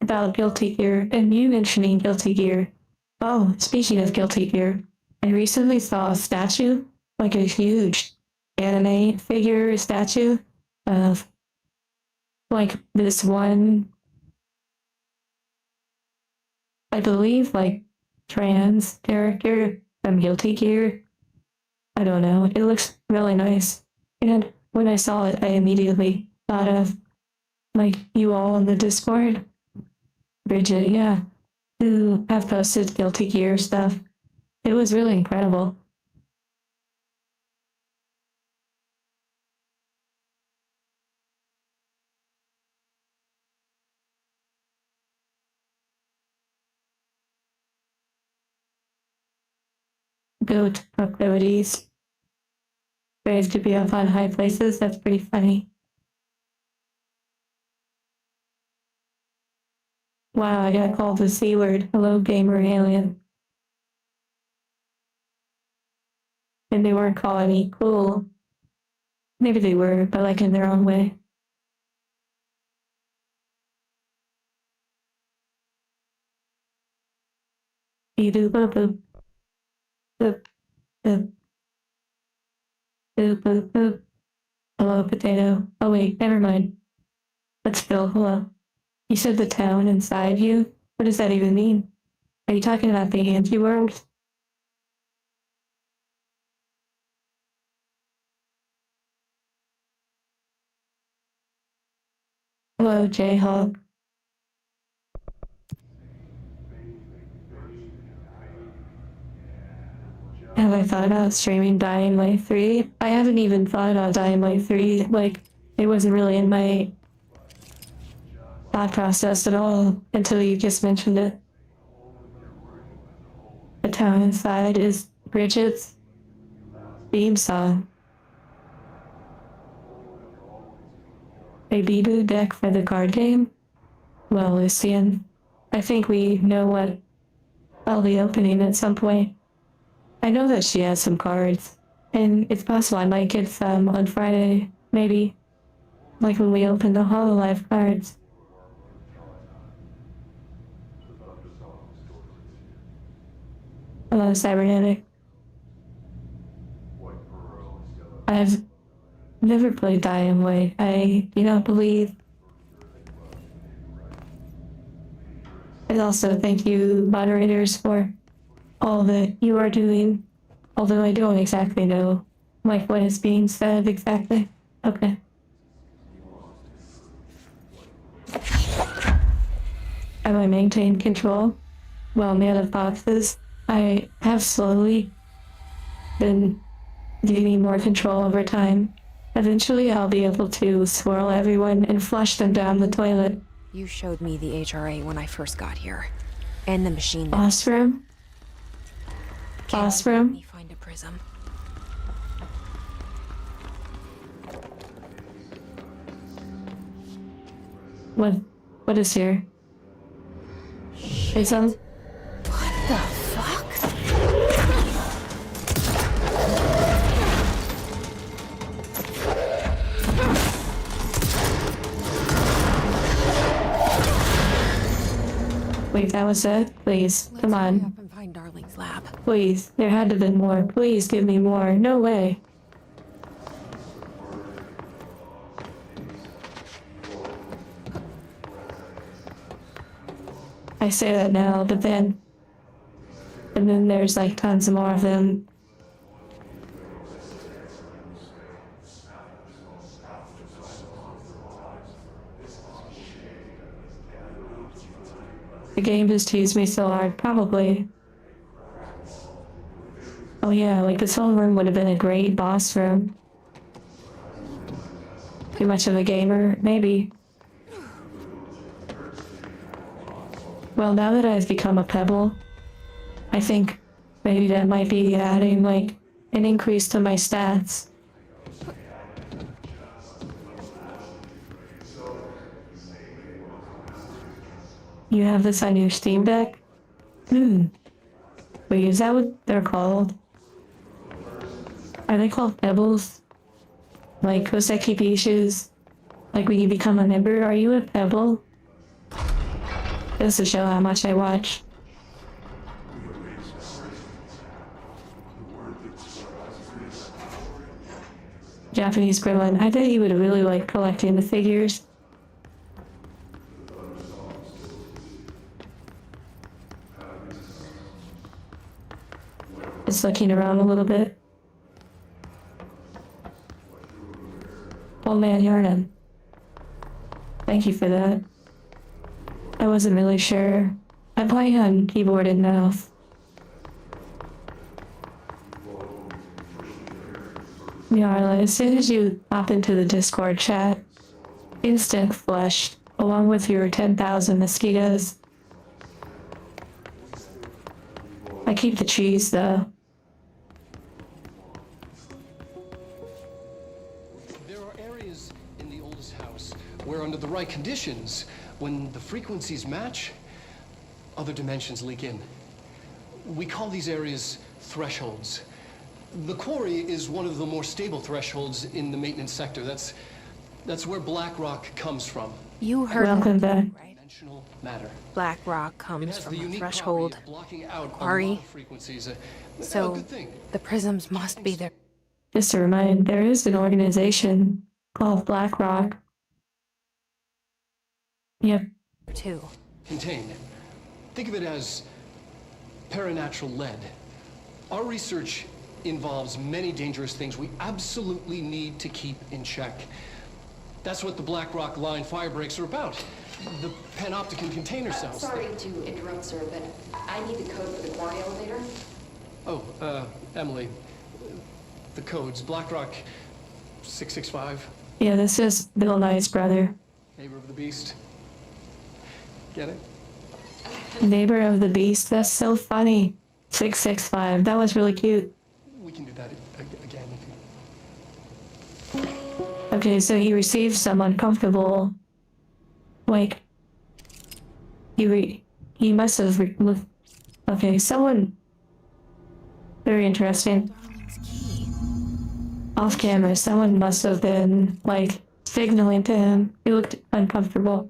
[SPEAKER 1] About Guilty Gear, and you mentioning Guilty Gear. Oh, speaking of Guilty Gear, I recently saw a statue, like a huge anime figure statue of like this one, I believe like trans character from Guilty Gear. I don't know, it looks really nice. And when I saw it, I immediately thought of like you all on the Discord. Bridget, yeah, who have posted Guilty Gear stuff. It was really incredible. Goat proclivities. Brave to be up on high places, that's pretty funny. Wow, I got called the C word. Hello, gamer alien. And they weren't calling me cool. Maybe they were, but like in their own way. Boop boop boop. Boop boop. Boop boop boop. Hello, potato. Oh wait, never mind. Let's go. Hello. You said the town inside you? What does that even mean? Are you talking about the anti-world? Hello, Jayhawk. Have I thought about streaming Dying Light 3? I haven't even thought about Dying Light 3. Like, it wasn't really in my thought process at all until you just mentioned it. The town inside is Bridget's theme song. A Bibu deck for the card game? Well, Lucian, I think we know what I'll be opening at some point. I know that she has some cards, and it's possible I might get some on Friday, maybe. Like when we open the Hololive cards. Hello, Cybernetic. I've never played Dying Light. I do not believe. And also thank you, moderators, for all that you are doing. Although I don't exactly know, like, what is being said exactly. Okay. Have I maintained control? Well, man of boxes, I have slowly been gaining more control over time. Eventually, I'll be able to swirl everyone and flush them down the toilet.
[SPEAKER 3] You showed me the HRA when I first got here. And the machine.
[SPEAKER 1] Boss room?
[SPEAKER 3] Can
[SPEAKER 1] Boss
[SPEAKER 3] you help
[SPEAKER 1] room?
[SPEAKER 3] me find a prism.
[SPEAKER 1] What is here? Prism?
[SPEAKER 3] What the fuck?
[SPEAKER 1] Wait, that was it? Please, come
[SPEAKER 3] Let's hurry
[SPEAKER 1] on.
[SPEAKER 3] up and find Darling's lab.
[SPEAKER 1] Please, there had to have been more. Please give me more. No way. I say that now, but then... And then there's like tons more of them. The game just teased me so hard, probably. Oh yeah, like this whole room would have been a great boss room. Too much of a gamer, maybe. Well, now that I've become a pebble, I think maybe that might be adding like an increase to my stats. You have this on your Steam Deck? Wait, is that what they're called? Are they called pebbles? Like Koseki Pishus? Like when you become a member, are you a pebble? Just to show how much I watch. Japanese gremlin. I bet you would really like collecting the figures. Just looking around a little bit. Old man Yarnum. Thank you for that. I wasn't really sure. I play on keyboard and mouse. Yarla, as soon as you hop into the Discord chat, instant flush, along with your 10,000 mosquitoes. I keep the cheese though.
[SPEAKER 11] There are areas in the oldest house where under the right conditions, when the frequencies match, other dimensions leak in. We call these areas thresholds. The quarry is one of the more stable thresholds in the maintenance sector. That's where Black Rock comes from.
[SPEAKER 3] You heard
[SPEAKER 1] Welcome
[SPEAKER 3] that,
[SPEAKER 1] back.
[SPEAKER 3] right?
[SPEAKER 11] Dimensional matter.
[SPEAKER 3] Black rock
[SPEAKER 11] It
[SPEAKER 3] comes
[SPEAKER 11] has the
[SPEAKER 3] from a
[SPEAKER 11] unique
[SPEAKER 3] threshold.
[SPEAKER 11] property of blocking out a lot
[SPEAKER 3] quarry.
[SPEAKER 11] of frequencies. A
[SPEAKER 3] So
[SPEAKER 11] good thing.
[SPEAKER 3] the prisms must be there
[SPEAKER 1] Just to remind, there is an organization called BlackRock. Yep.
[SPEAKER 3] too.
[SPEAKER 11] Contained. Think of it as paranatural lead. Our research involves many dangerous things we absolutely need to keep in check. That's what the Black Rock Line fire breaks are about. The panopticon container cells.
[SPEAKER 12] Sorry to interrupt, sir, but I need the code for the quarry elevator.
[SPEAKER 11] Oh, Emily. The codes. Black Rock 665.
[SPEAKER 1] Yeah, this is Bill Nye's brother.
[SPEAKER 11] Neighbor of the Beast. Get it?
[SPEAKER 1] Neighbor of the Beast, that's so funny. 665, that was really cute.
[SPEAKER 11] We can do that again.
[SPEAKER 1] Okay, so he received some uncomfortable... Like... He must have... Okay, someone... Very interesting.
[SPEAKER 3] Darling's key.
[SPEAKER 1] Off camera, someone must have been, like, signaling to him. He looked uncomfortable.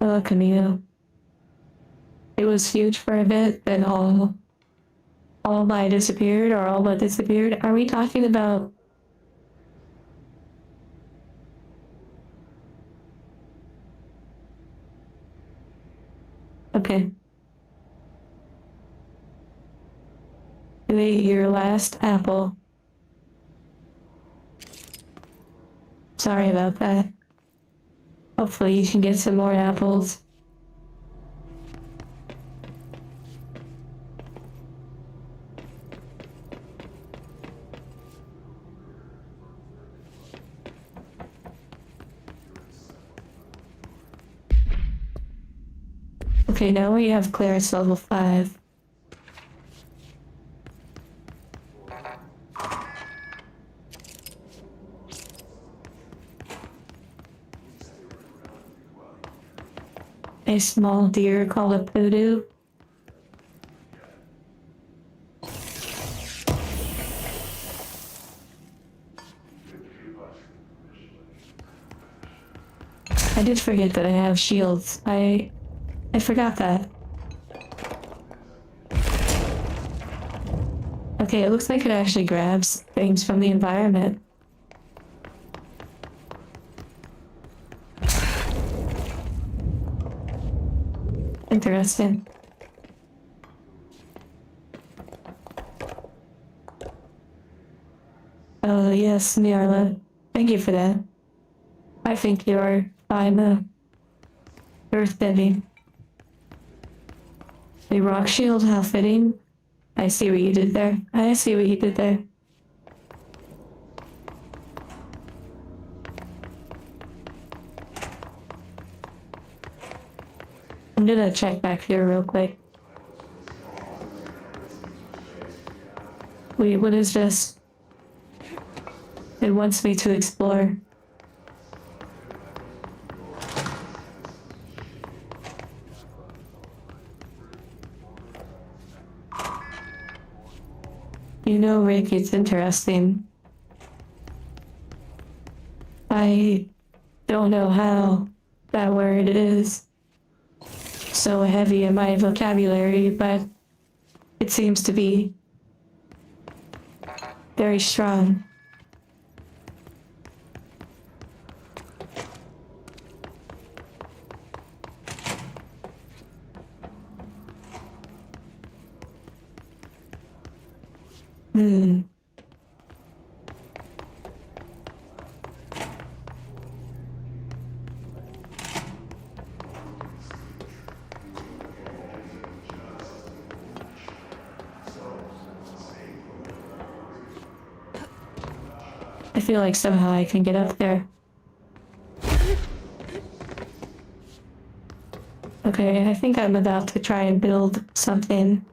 [SPEAKER 1] Oh, Camino. It was huge for a bit, then all but disappeared, or all but disappeared. Are we talking about... Okay. You ate your last apple. Sorry about that. Hopefully you can get some more apples. Okay, now we have clearance level 5. A small deer called a poodoo. I did forget that I have shields. I forgot that. Okay, it looks like it actually grabs things from the environment. Interesting. Oh, yes, Nyarla. Thank you for that. I think you're fine, though. Earthbending. A rock shield, how fitting. I see what you did there. I see what you did there. I'm gonna check back here real quick. Wait, what is this? It wants me to explore. You know, Rick, it's interesting. I don't know how that word is so heavy in my vocabulary, but it seems to be very strong. I feel like somehow I can get up there. Okay, I think I'm about to try and build something.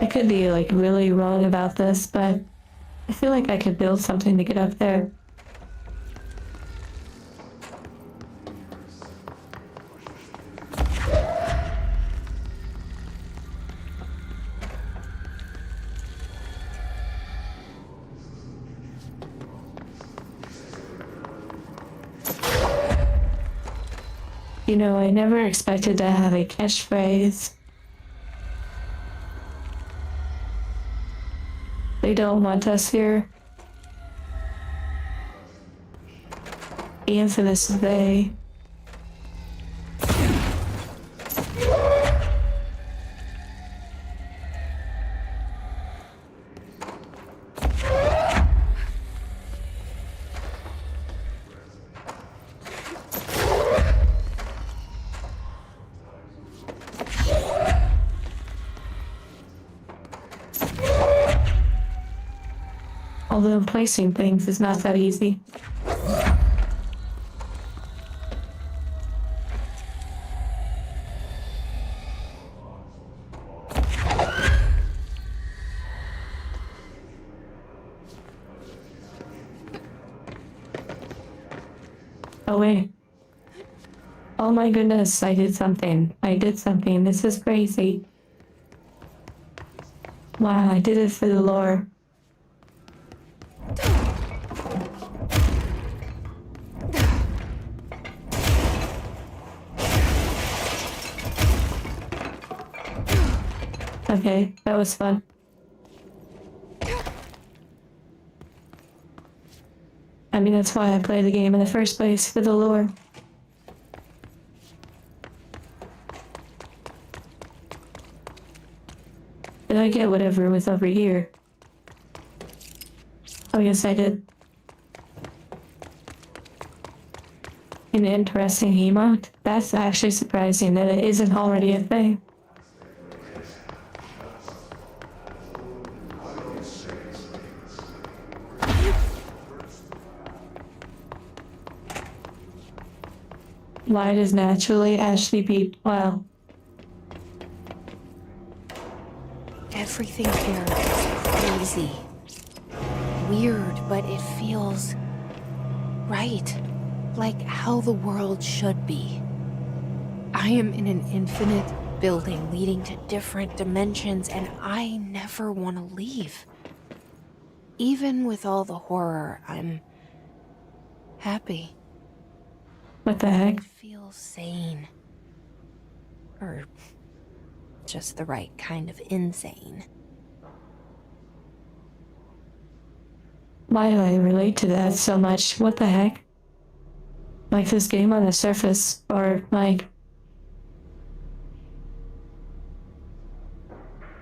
[SPEAKER 1] I could be like really wrong about this, but I feel like I could build something to get up there. You know, I never expected to have a catchphrase. They don't want us here. The infamous they. Although placing things is not that easy. Oh wait. Oh my goodness, I did something. I did something. This is crazy. Wow, I did it for the lore. Okay, that was fun. I mean, that's why I play the game in the first place, for the lore. Did I get whatever was over here? Oh yes, I did. An interesting emote? That's actually surprising that it isn't already a thing. Light is naturally Ashley Pete. Wow.
[SPEAKER 3] Everything here is crazy. Weird, but it feels right. Like how the world should be. I am in an infinite building leading to different dimensions, and I never want to leave. Even with all the horror, I'm happy.
[SPEAKER 1] What the heck?
[SPEAKER 3] It feels sane. Or just the right kind of insane.
[SPEAKER 1] Why do I relate to that so much? What the heck? Like this game on the surface, or like...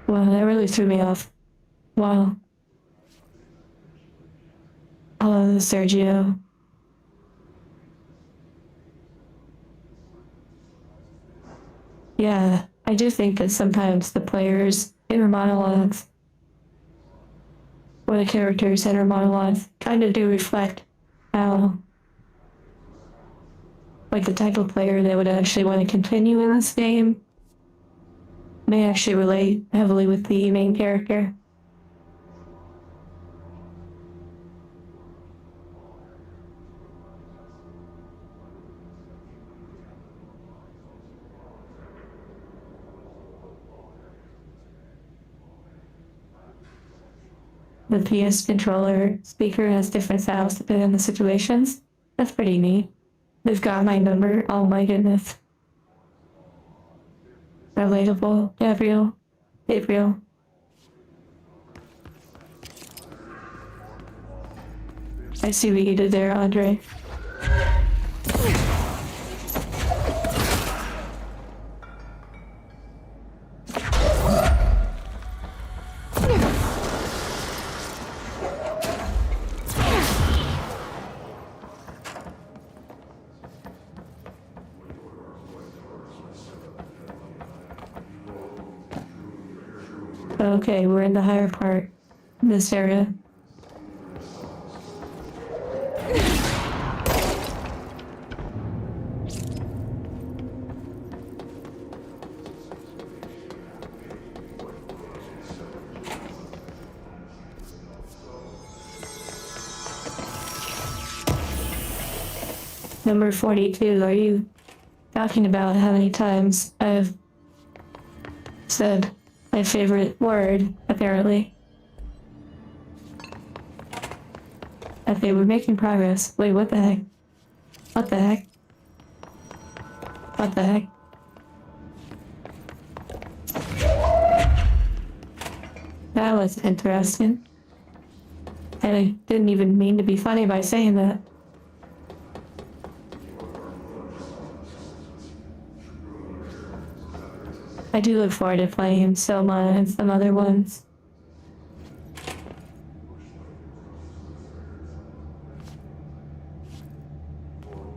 [SPEAKER 1] Wow, that really threw me off. Wow. Hello, Sergio. Yeah, I do think that sometimes the players' inner monologues, or the characters' inner monologues, kind of do reflect how, like, the type of player that would actually want to continue in this game may actually relate heavily with the main character. The PS controller speaker has different sounds depending on the situations. That's pretty neat. They've got my number. Oh my goodness. Relatable. Gabriel. Gabriel. I see what you did there, Andre. Okay, we're in the higher part of this area. Number 42, are you talking about how many times I've said my favorite word, apparently? That they were making progress. Wait, what the heck? What the heck? What the heck? That was interesting. And I didn't even mean to be funny by saying that. I do look forward to playing Soma and some other ones.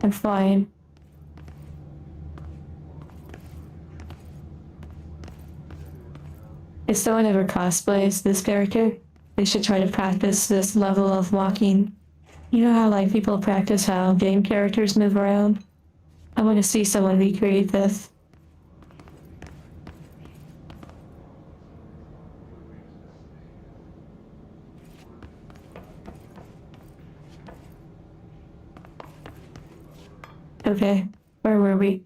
[SPEAKER 1] I'm fine. If someone ever cosplays this character, they should try to practice this level of walking. You know how like people practice how game characters move around? I want to see someone recreate this. Okay, where were we?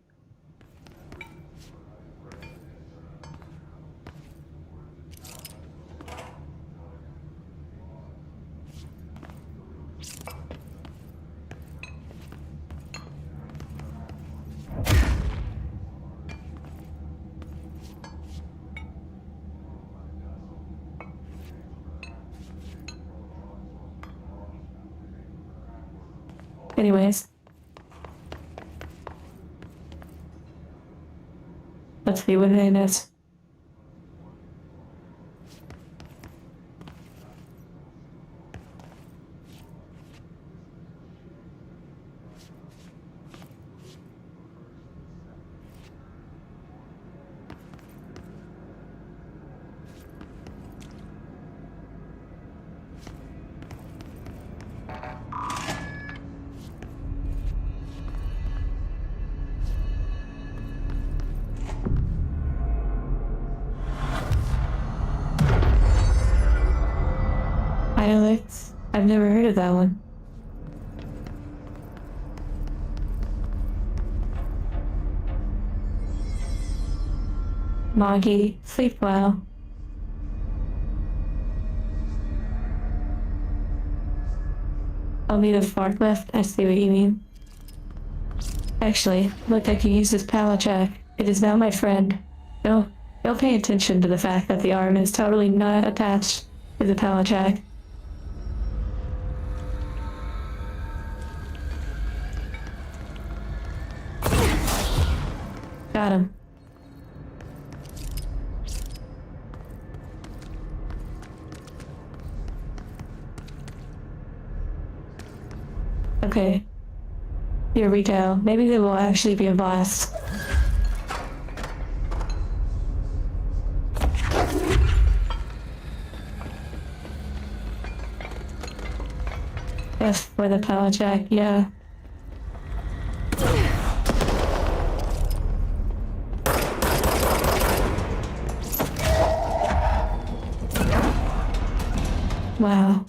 [SPEAKER 1] Anyways. Let's see what it is. I've never heard of that one. Moggy, sleep well. I'll need a forklift. I see what you mean. Actually, look, I can use this pallet jack. It is now my friend. Don't pay attention to the fact that the arm is totally not attached to the pallet jack. Got him. Okay. Here we go. Maybe there will actually be a boss. Yes, for the pallet jack, yeah. Wow.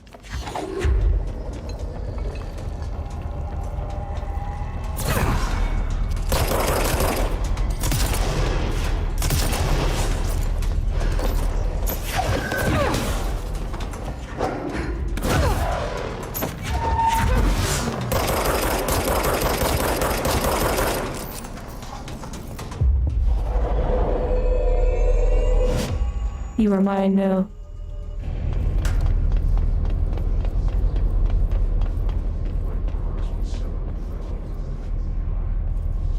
[SPEAKER 1] You were mine, no.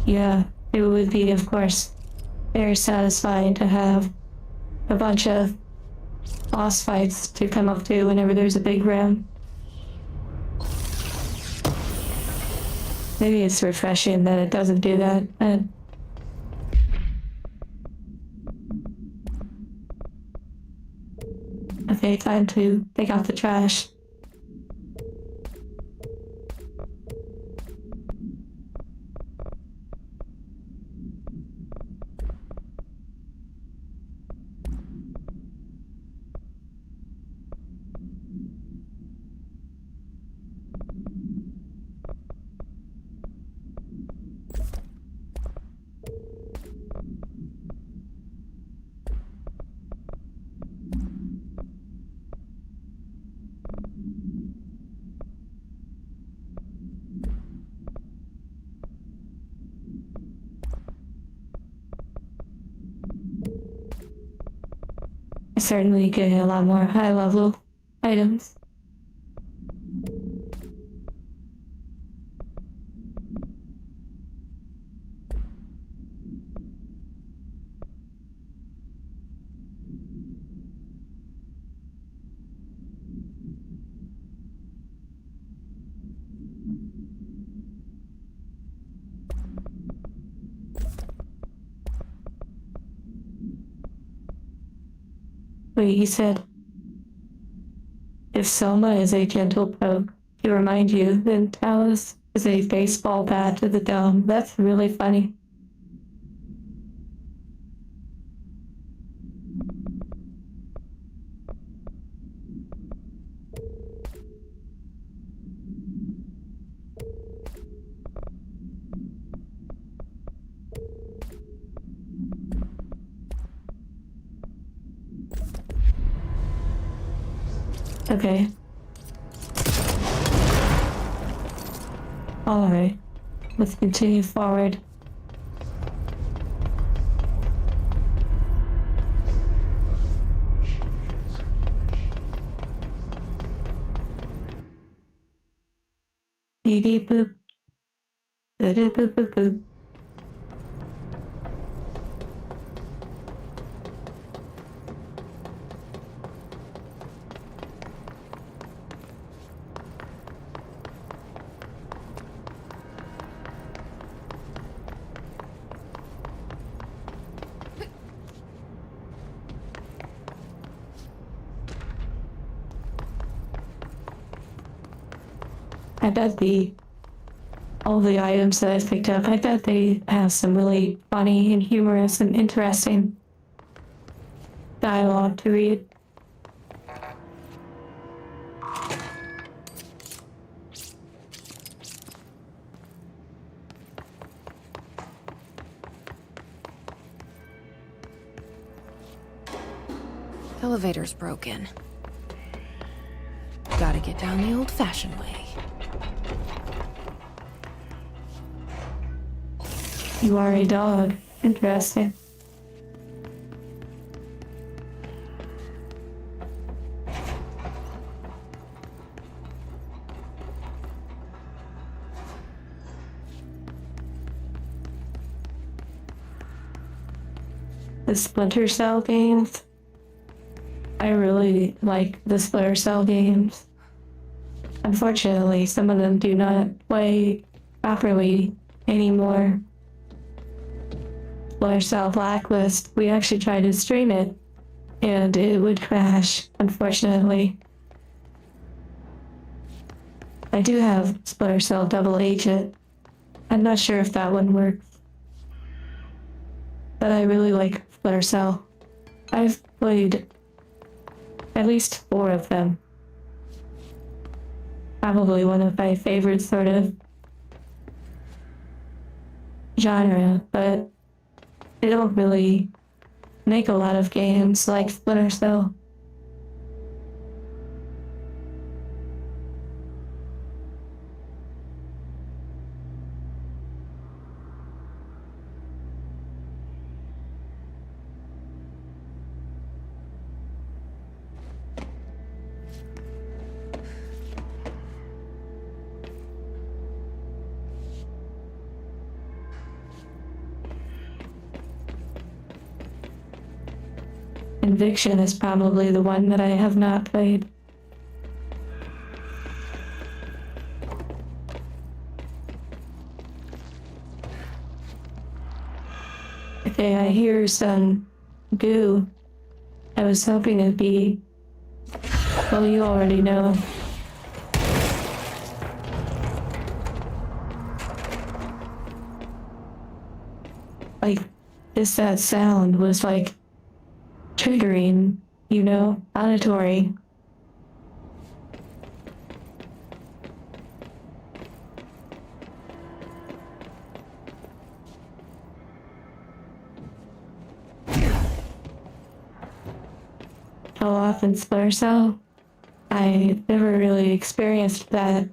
[SPEAKER 1] Yeah, it would be, of course, very satisfying to have a bunch of boss fights to come up to whenever there's a big round. Maybe it's refreshing that it doesn't do that. Okay, time to take out the trash. I certainly get a lot more high-level items. Wait, he said, if Selma is a gentle poke to remind you, then Talus is a baseball bat to the dome. That's really funny. Okay. Alright. Let's continue forward. Beep beep boop. Boop boop boop boop boop. I bet all the items that I've picked up, I bet they have some really funny and humorous and interesting dialogue to read.
[SPEAKER 3] Elevator's broken. Gotta get down the old-fashioned way.
[SPEAKER 1] You are a dog. Interesting. The Splinter Cell games. I really like the Splinter Cell games. Unfortunately, some of them do not play properly anymore. Splinter Cell Blacklist, we actually tried to stream it, and it would crash, unfortunately. I do have Splinter Cell Double Agent. I'm not sure if that one works. But I really like Splinter Cell. I've played at least 4 of them. Probably one of my favorite sort of genre, but they don't really make a lot of games like Splinter Cell. Conviction is probably the one that I have not played. Okay, I hear some goo. I was hoping it'd be... Well, you already know. Like, just that sound was like triggering, you know, auditory. How often Splinter Cell? I never really experienced that.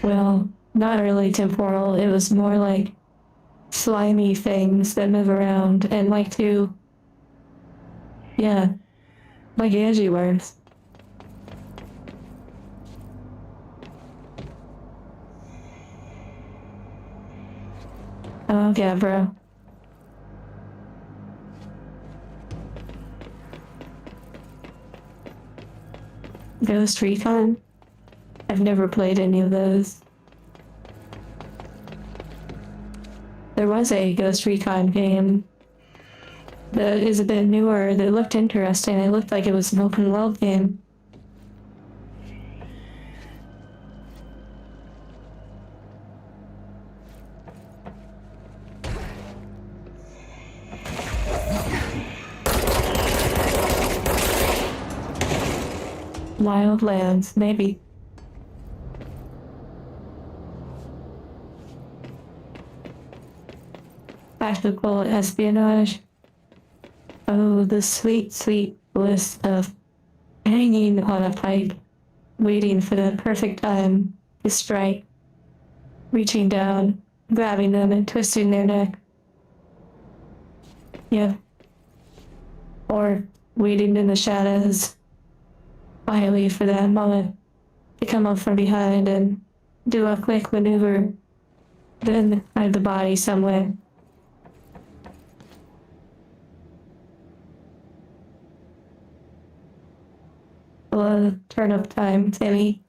[SPEAKER 1] Well, not really temporal. It was more like slimy things that move around and like to, yeah, like Angie worms. Oh, yeah, bro. Ghost Recon? I've never played any of those. There was a Ghost Recon game that is a bit newer that looked interesting. It looked like it was an open world game. Wildlands, maybe. Tactical espionage. Oh, the sweet, sweet bliss of hanging on a pipe, waiting for the perfect time to strike, reaching down, grabbing them and twisting their neck. Yeah. Or waiting in the shadows, quietly for that moment to come up from behind and do a quick maneuver, then hide the body somewhere. Turn up time, Timmy.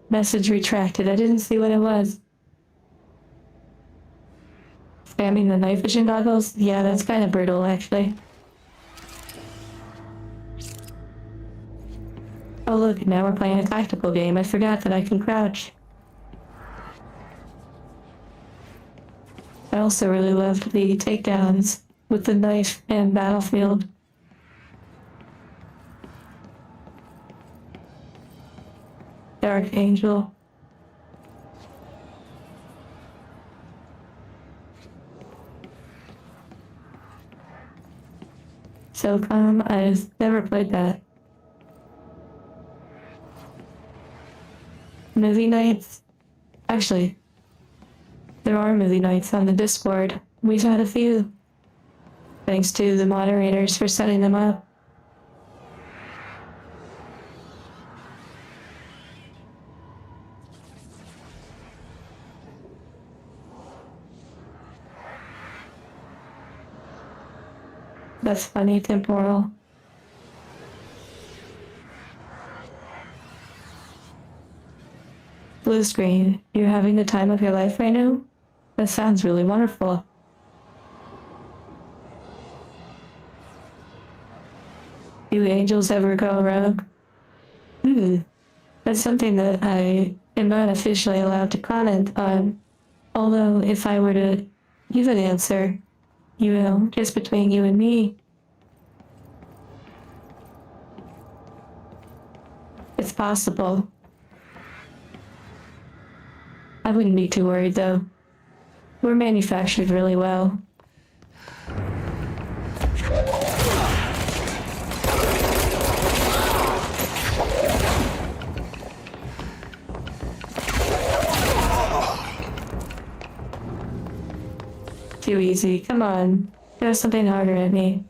[SPEAKER 1] Message retracted. I didn't see what it was. Spamming the night vision goggles? Yeah, that's kind of brutal, actually. Oh look, now we're playing a tactical game. I forgot that I can crouch. I also really loved the takedowns with the knife and Battlefield. Dark Angel. SOCOM. I've never played that. Movie nights? Actually, there are movie nights on the Discord. We've had a few. Thanks to the moderators for setting them up. That's funny, temporal. Blue screen. You're having the time of your life right now? That sounds really wonderful. Do angels ever go rogue? That's something that I am not officially allowed to comment on. Although, if I were to give an answer, you know, just between you and me, it's possible. I wouldn't be too worried though. We're manufactured really well. Too easy, come on. Throw something harder at me.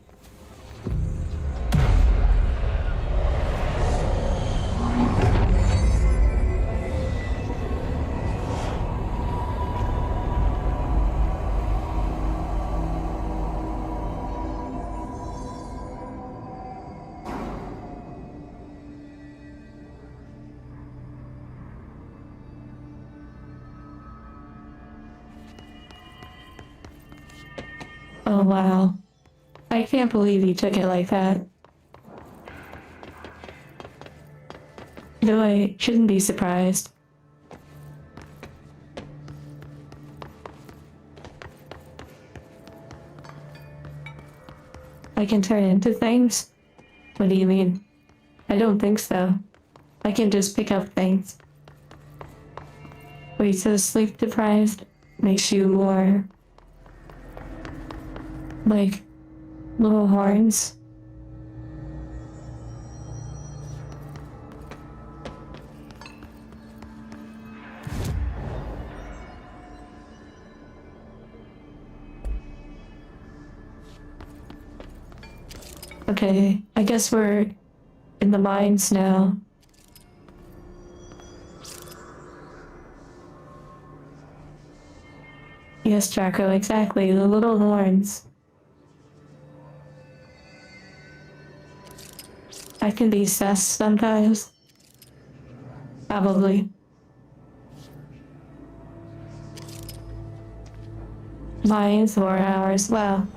[SPEAKER 1] Oh wow. I can't believe you took it like that. Though I shouldn't be surprised. I can turn into things? What do you mean? I don't think so. I can just pick up things. Wait, so sleep deprived makes you more like little horns? Okay, I guess we're in the mines now. Yes, Draco, exactly, the little horns. I can be sus sometimes. Probably. Mines or hours. Wow.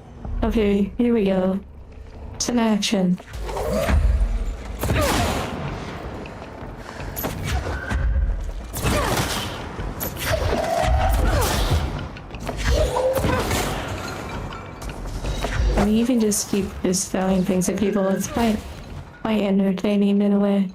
[SPEAKER 1] Okay, here we go. Some action. I mean, you can just keep just throwing things at people. It's quite entertaining in a way.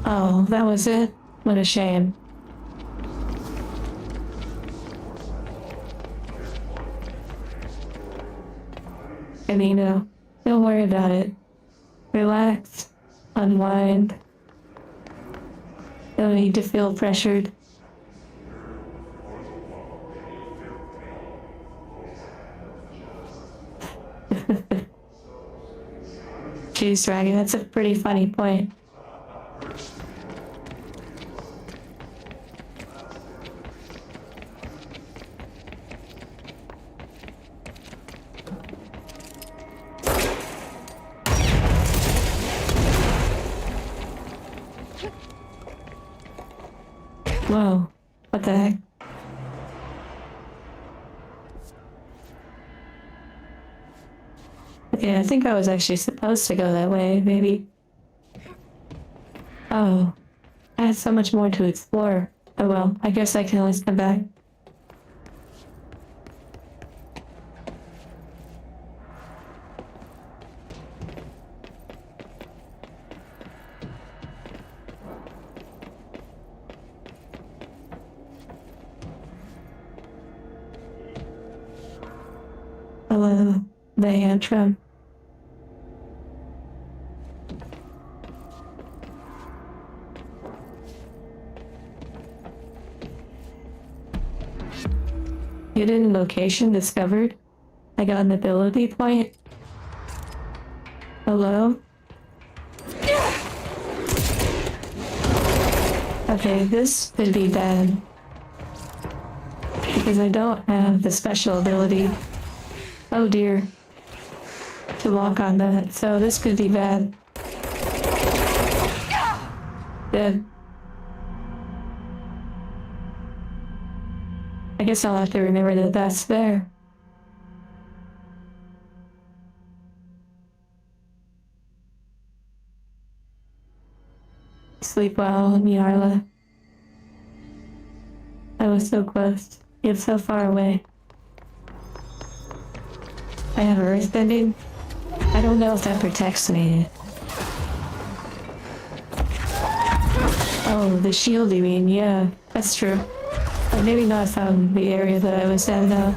[SPEAKER 1] Oh, that was it? What a shame. And you know, don't worry about it. Relax, unwind. Don't need to feel pressured. Jeez, Dragon, that's a pretty funny point. Whoa, what the heck? Okay, I think I was actually supposed to go that way, maybe. Oh, I had so much more to explore. Oh well, I guess I can always come back. Hello, the Antrim. Hidden location discovered. I got an ability point. Hello? Okay, this could be bad. Because I don't have the special ability. Oh dear. To walk on that, so this could be bad. Dead. I guess I'll have to remember that that's there. Sleep well, Yarla. I was so close, yet so far away. I have earthbending. I don't know if that protects me. Oh, the shield you mean, yeah, that's true. But maybe not from the area that I was in though.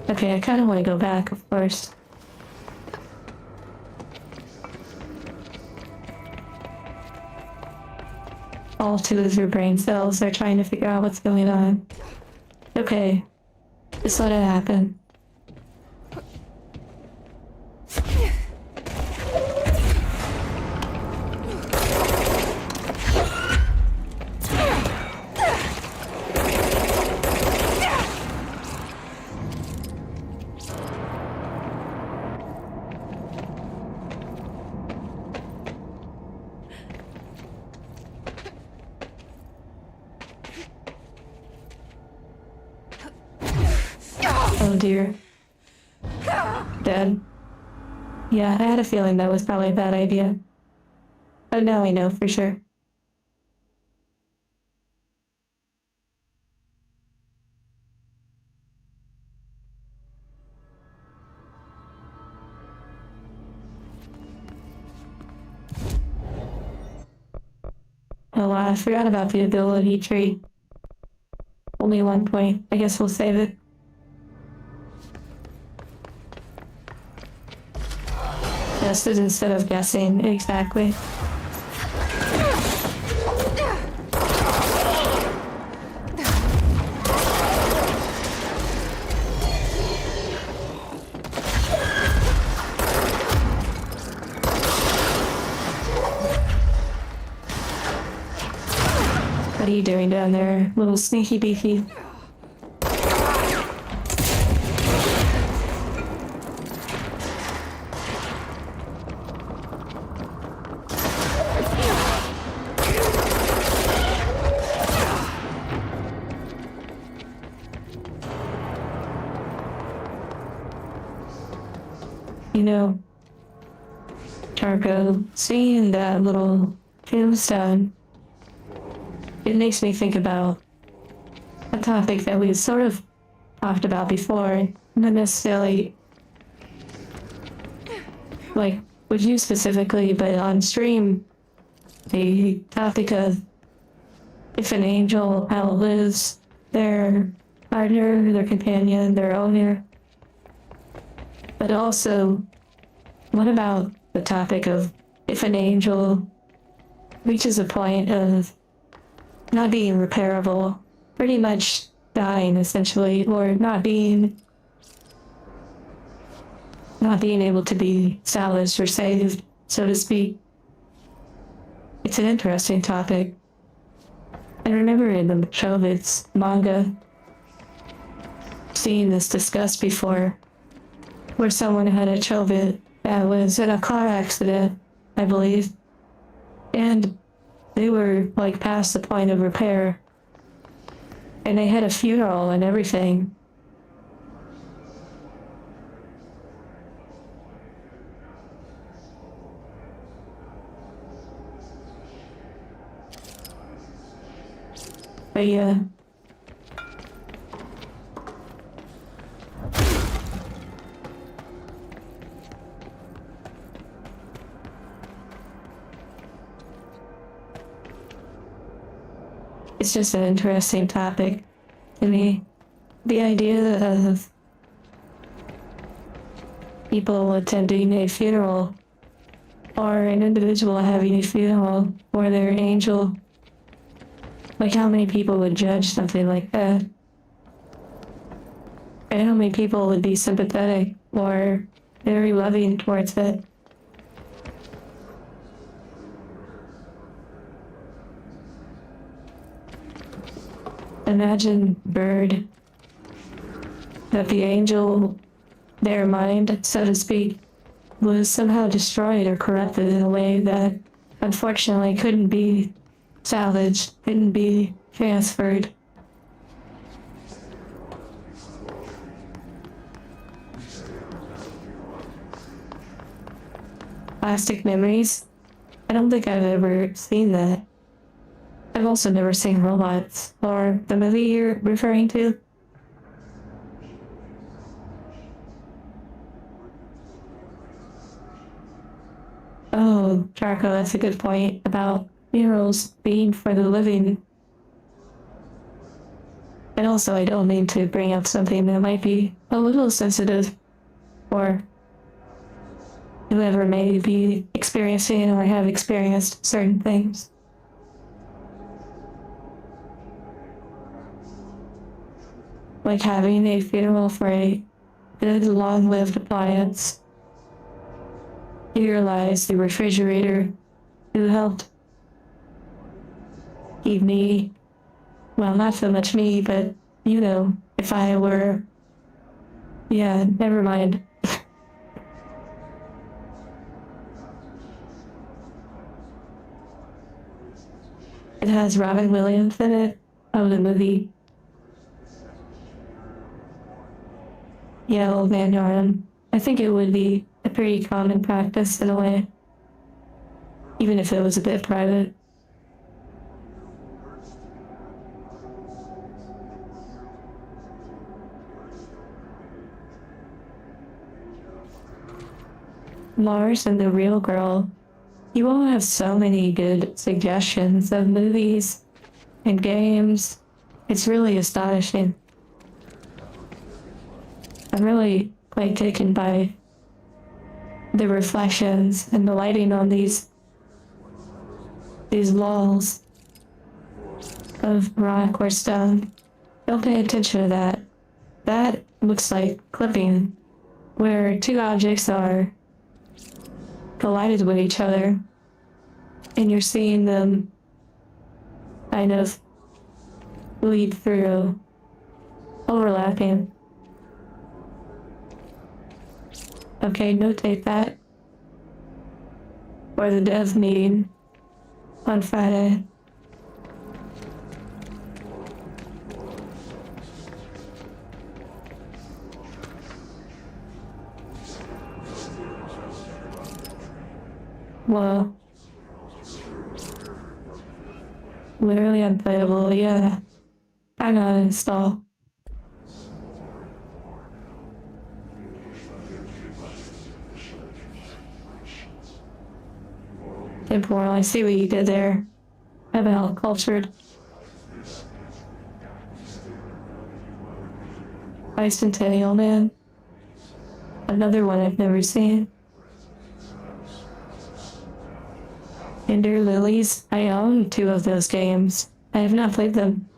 [SPEAKER 1] Okay, I kind of want to go back, of course. All two of your brain cells are trying to figure out what's going on. Okay, just let it happen. Oh dear. Dead. Yeah, I had a feeling that was probably a bad idea. But now I know for sure. Oh wow, I forgot about the ability tree. Only 1 point. I guess we'll save it. Just as instead of guessing exactly. What are you doing down there, little sneaky beaky? You know, Charco, seeing that little tombstone, it makes me think about a topic that we sort of talked about before, not necessarily like with you specifically, but on stream, the topic of if an angel outlives their partner, their companion, their owner. But also, what about the topic of if an angel reaches a point of not being repairable, pretty much dying essentially, or not being able to be salvaged or saved, so to speak. It's an interesting topic. I remember in the Chobits manga seeing this discussed before, where someone had a Chobit that was in a car accident, I believe, and they were like past the point of repair, and they had a funeral and everything. But yeah. It's just an interesting topic to me. The idea of people attending a funeral or an individual having a funeral for their angel. Like, how many people would judge something like that? And how many people would be sympathetic or very loving towards it? Imagine Bird, that the angel, their mind, so to speak, was somehow destroyed or corrupted in a way that unfortunately couldn't be salvaged, couldn't be transferred. Plastic memories? I don't think I've ever seen that. I've also never seen Robots, or the movie you're referring to. Oh, Jarko, that's a good point about funerals being for the living. And also, I don't mean to bring up something that might be a little sensitive for whoever may be experiencing or have experienced certain things. Like having a funeral for a good, long-lived appliance. You realize the refrigerator who helped keep me, well, not so much me, but, you know, if I were, yeah, never mind. It has Robin Williams in it, of the movie. Yeah, Old Man Yarn. I think it would be a pretty common practice in a way, even if it was a bit private. Mars and the Real Girl. You all have so many good suggestions of movies and games. It's really astonishing. I'm really quite taken by the reflections and the lighting on these walls of rock or stone. Don't pay attention to that. That looks like clipping, where two objects are collided with each other, and you're seeing them kind of lead through, overlapping. Okay, notate that. For the dev meeting on Friday. Well, literally unplayable, yeah. I'm not install. Temporal, I see what you did there. About cultured. Bicentennial Man. Another one I've never seen. Ender Lilies. I own 2 of those games. I have not played them.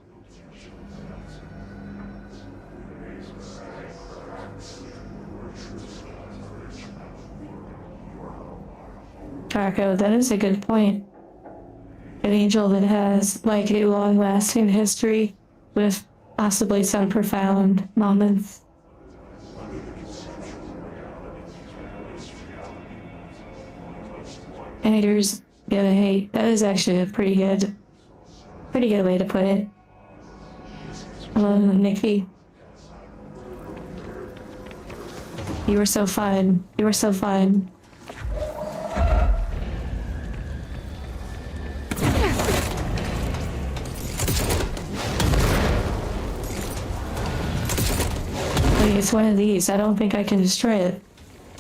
[SPEAKER 1] Jarko, that is a good point. An angel that has, like, a long-lasting history with possibly some profound moments. Haters gonna hate. That is actually a pretty good way to put it. Hello, Nikki. You were so fun. You were so fun. it's one of these. I don't think I can destroy it.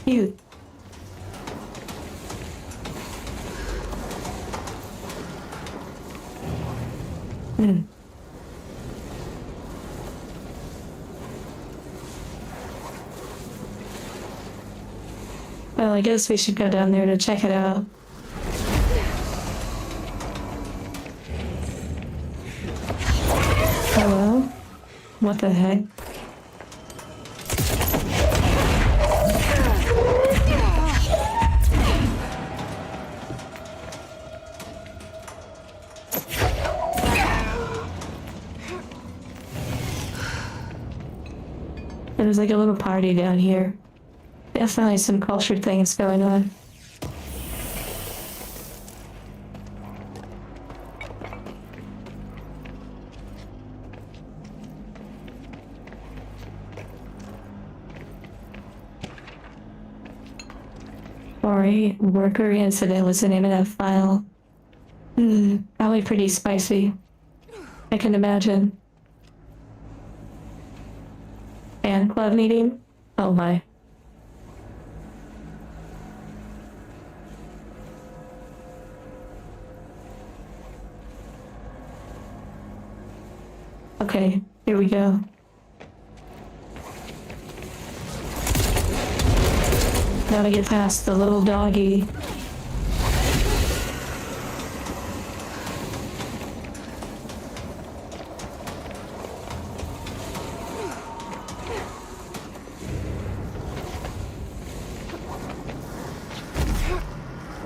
[SPEAKER 1] Cute. Hmm. Well, I guess we should go down there to check it out. Hello? What the heck? There's like a little party down here. Definitely some culture things going on. Sorry, worker incident was the name of that file. Probably pretty spicy. I can imagine. Fan club meeting? Oh my. Okay, here we go. Gotta get past the little doggy.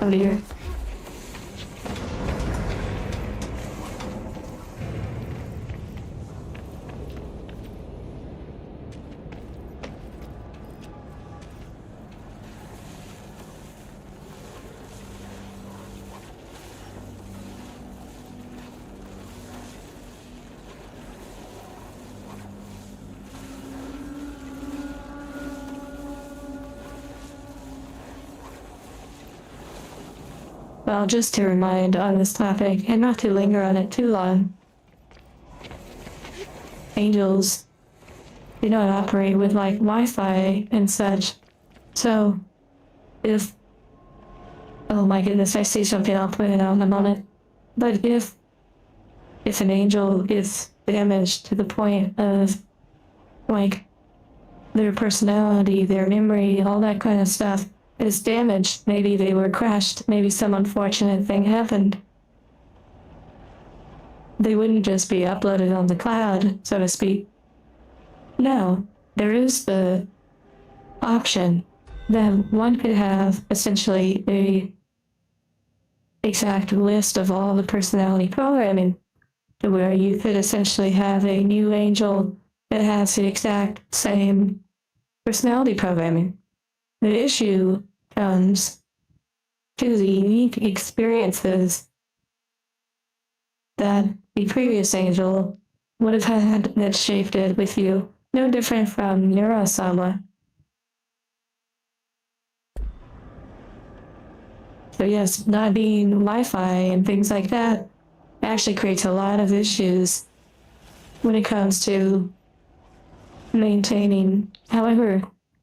[SPEAKER 1] Oh dear. Well, just to remind on this topic, and not to linger on it too long, angels do not operate with like Wi-Fi and such. So, if, oh my goodness, I see something, I'll put it out in a moment. But if an angel is damaged to the point of like their personality, their memory, all that kind of stuff, is damaged. Maybe they were crashed, maybe some unfortunate thing happened. They wouldn't just be uploaded on the cloud, so to speak. No, there is the option that one could have essentially a exact list of all the personality programming, where you could essentially have a new angel that has the exact same personality programming. The issue comes to the unique experiences that the previous angel would have had that shaped it with you, no different from Neurosama. So yes, not being Wi-Fi and things like that actually creates a lot of issues when it comes to maintaining. However,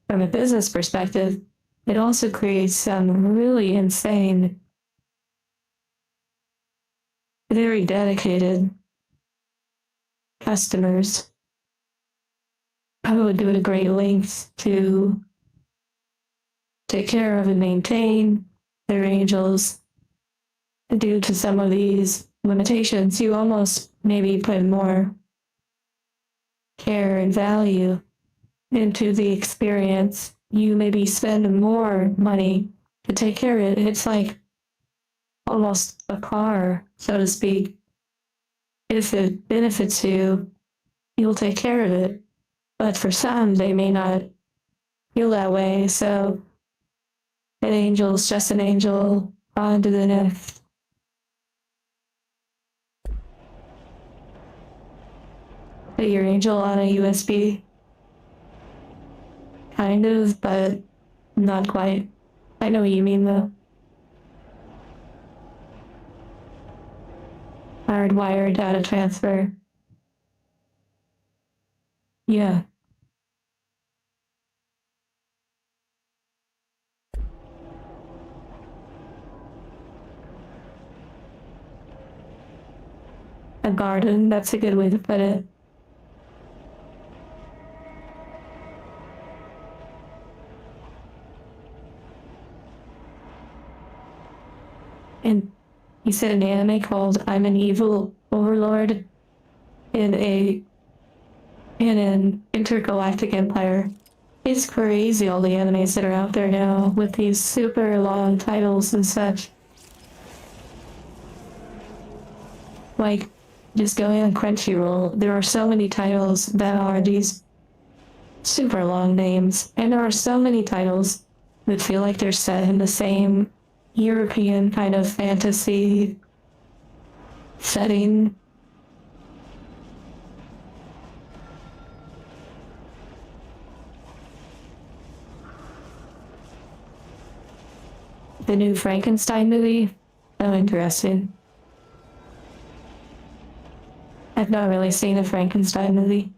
[SPEAKER 1] from a business perspective, it also creates some really insane, very dedicated customers who would go to great lengths to take care of and maintain their angels. Due to some of these limitations, you almost maybe put more care and value into the experience. You maybe spend more money to take care of it. It's like almost a car, so to speak. If it benefits you, you'll take care of it. But for some, they may not feel that way, so an angel's just an angel, on to the next. Put your angel on a USB. Kind of, but not quite. I know what you mean though. Hardwired data transfer. Yeah. a garden. That's a good way to put it. And he said an anime called I'm an Evil Overlord in an intergalactic empire. It's crazy all the animes that are out there now with these super long titles and such. Like, just going on Crunchyroll, there are so many titles that are these super long names, and there are so many titles that feel like they're set in the same European kind of fantasy setting. The new Frankenstein movie? Oh, interesting. I've not really seen a Frankenstein movie.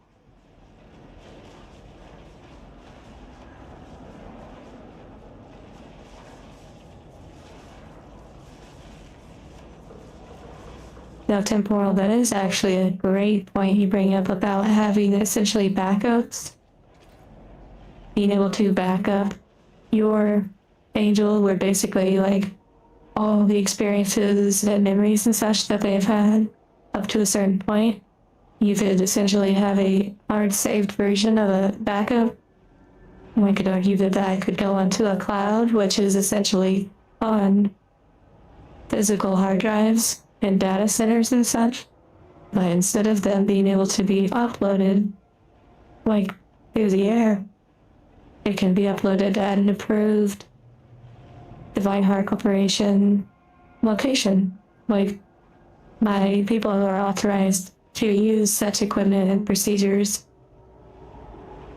[SPEAKER 1] Now, temporal, that is actually a great point you bring up about having essentially backups. Being able to back up your angel, where basically like all the experiences and memories and such that they've had up to a certain point, you could essentially have a hard saved version of a backup. One could argue that that could go onto a cloud, which is essentially on physical hard drives and data centers and such. But instead of them being able to be uploaded like through the air, it can be uploaded at an approved Divine Heart Corporation location. Like, my people who are authorized to use such equipment and procedures.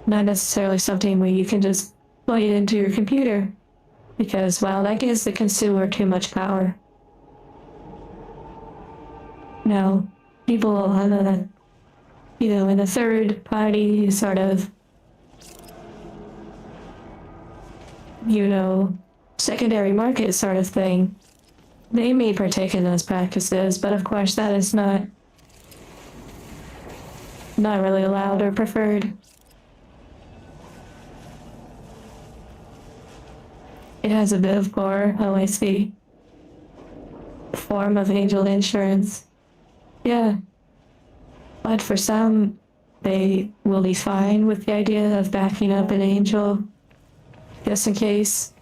[SPEAKER 1] Not necessarily something where you can just plug it into your computer, because, well, that gives the consumer too much power. Now, people in a third party sort of, secondary market sort of thing, they may partake in those practices, but of course that is not really allowed or preferred. It has a bit of core OIC form of angel insurance. Yeah. But for some, they will be fine with the idea of backing up an angel just in case.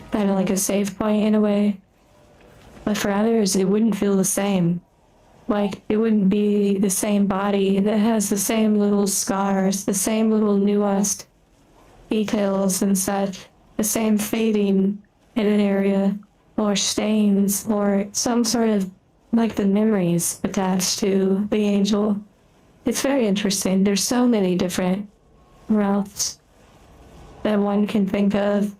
[SPEAKER 1] Kind of like a save point in a way. But for others, it wouldn't feel the same. Like, it wouldn't be the same body that has the same little scars, the same little nuanced details and such, the same fading in an area, or stains, or some sort of, like the memories attached to the angel. It's very interesting. There's so many different routes that one can think of.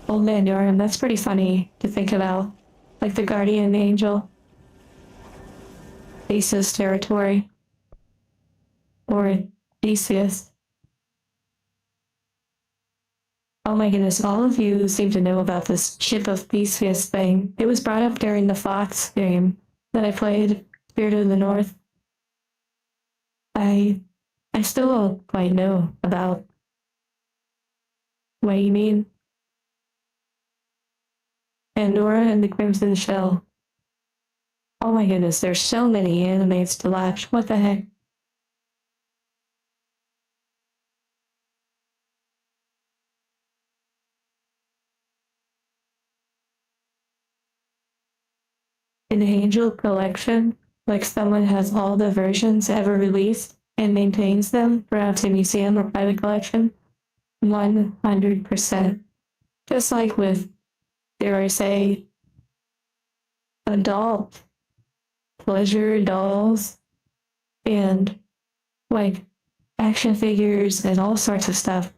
[SPEAKER 1] Old Man Yoram, that's pretty funny to think about. Like the guardian angel. Theseus territory. Or Theseus. Oh my goodness, all of you seem to know about this Ship of Theseus thing. It was brought up during the Fox game that I played, Spirit of the North. I still don't quite know about what you mean. Pandora and the Crimson Shell. Oh my goodness, there's so many animes to watch. What the heck? An Angel collection, like someone has all the versions ever released and maintains them, perhaps a museum or private collection. 100%. Just like with, dare I say, adult pleasure dolls and like action figures and all sorts of stuff.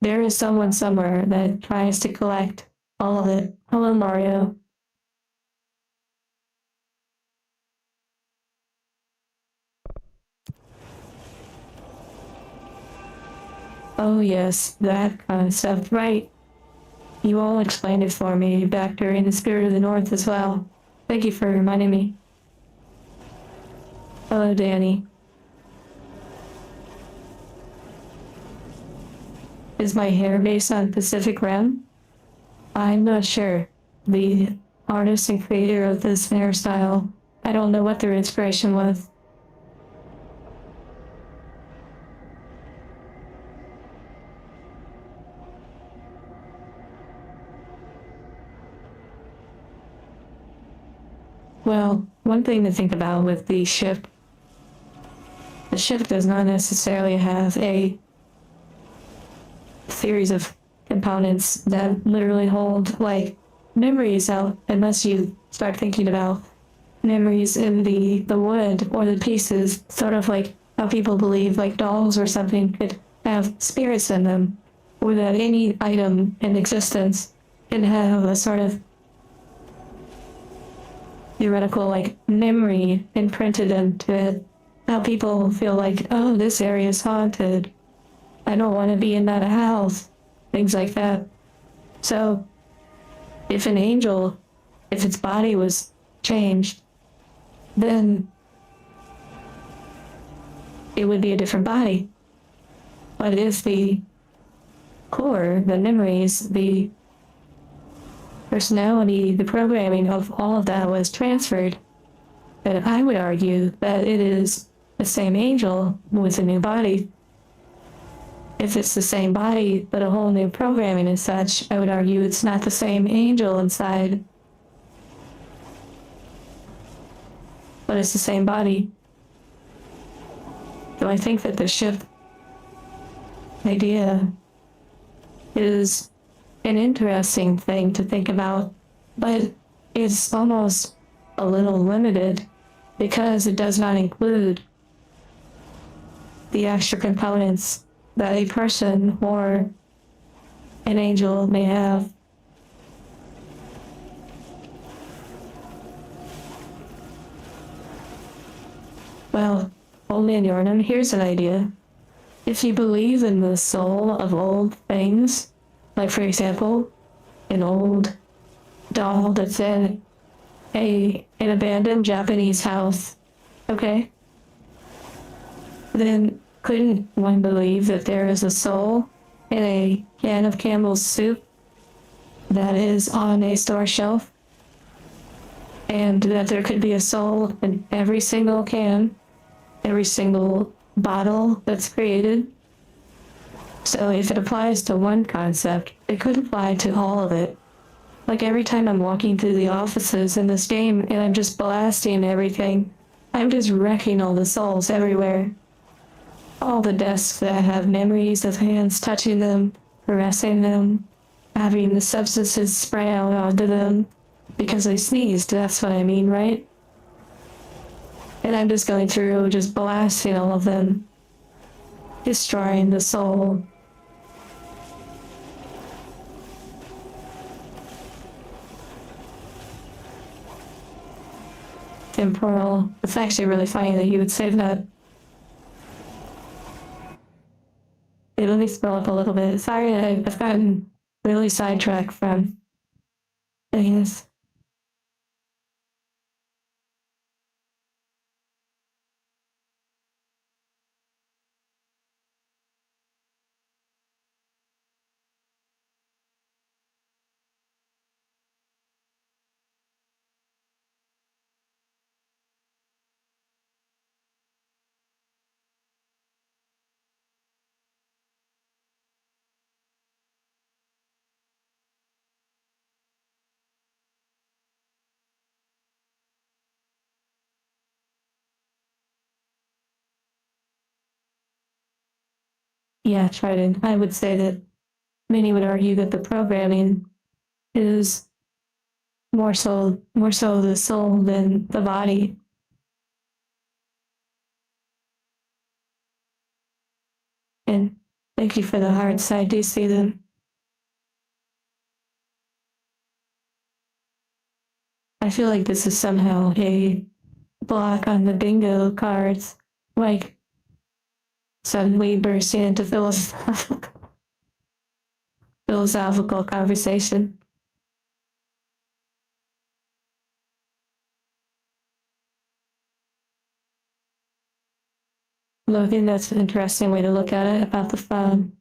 [SPEAKER 1] There is someone somewhere that tries to collect all of it. Hello, Mario. Oh yes, that kind of stuff, right. You all explained it for me back during the Spirit of the North as well. Thank you for reminding me. Hello, Danny. Is my hair based on Pacific Rim? I'm not sure. The artist and creator of this hairstyle, I don't know what their inspiration was. Well, one thing to think about with the ship does not necessarily have a series of components that literally hold, like, memories out, unless you start thinking about memories in the wood or the pieces, sort of like how people believe, like, dolls or something could have spirits in them, or that any item in existence can have a sort of theoretical, like, memory imprinted into it. How people feel like, oh, this area is haunted. I don't want to be in that house. Things like that. So, if an angel, if its body was changed, then it would be a different body. But if the core, the memories, the personality, the programming of all of that was transferred, then I would argue that it is the same angel with a new body. If it's the same body, but a whole new programming and such, I would argue it's not the same angel inside, but it's the same body. So I think that the ship idea is an interesting thing to think about, but it's almost a little limited because it does not include the extra components that a person or an angel may have. Well, old man Yornan, here's an idea. If you believe in the soul of old things, like for example, an old doll that's in an abandoned Japanese house, okay? Then couldn't one believe that there is a soul in a can of Campbell's soup that is on a store shelf? And that there could be a soul in every single can, every single bottle that's created? So if it applies to one concept, it could apply to all of it. Like every time I'm walking through the offices in this game and I'm just blasting everything, I'm just wrecking all the souls everywhere. All the desks that have memories of hands touching them, caressing them, having the substances spray out onto them because they sneezed, that's what I mean, right? And I'm just going through, just blasting all of them, destroying the soul. Temporal. It's actually really funny that you would say that. Hey, let me scroll up a little bit. Sorry, I've gotten really sidetracked from things. Yeah, Trident. I would say that many would argue that the programming is more so the soul than the body. And thank you for the hearts. I do see them. I feel like this is somehow a block on the bingo cards, like suddenly bursting into philosophical philosophical conversation. Logan, that's an interesting way to look at it about the phone.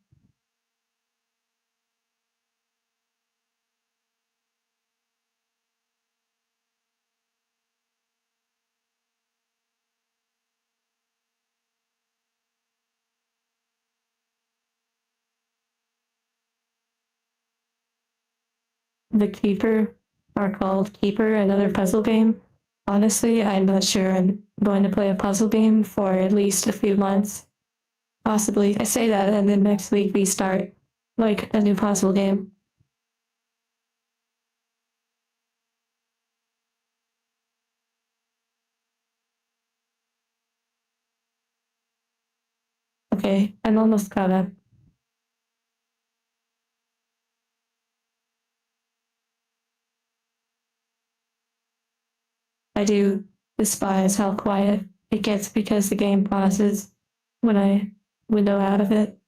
[SPEAKER 1] The Keeper, are called Keeper, another puzzle game. Honestly, I'm not sure I'm going to play a puzzle game for at least a few months. Possibly. I say that, and then next week we start, like, a new puzzle game. Okay, I'm almost caught up. I do despise how quiet it gets because the game pauses when I window out of it.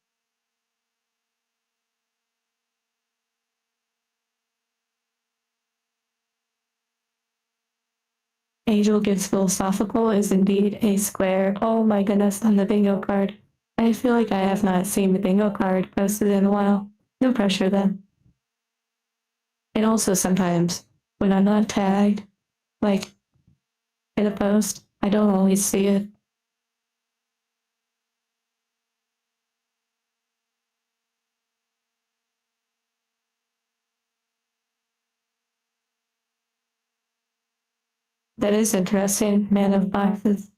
[SPEAKER 1] Angel Gives Philosophical is indeed a square. Oh my goodness, on the bingo card. I feel like I have not seen the bingo card posted in a while. No pressure then. And also sometimes, when I'm not tagged, like, in a post, I don't always see it. That is interesting, Man of Boxes.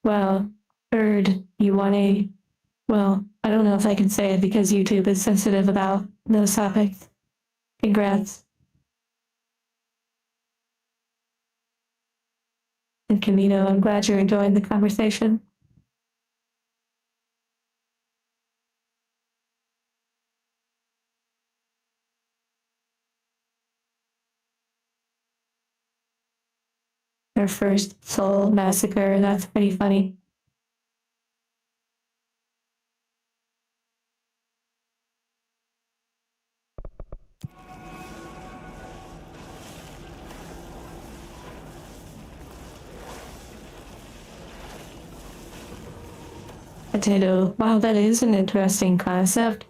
[SPEAKER 1] Well, heard you want a, well, I don't know if I can say it because YouTube is sensitive about those topics. Congrats. And Camino, I'm glad you're enjoying the conversation. Their first Soul Massacre, that's pretty funny. Potato, wow, that is an interesting concept.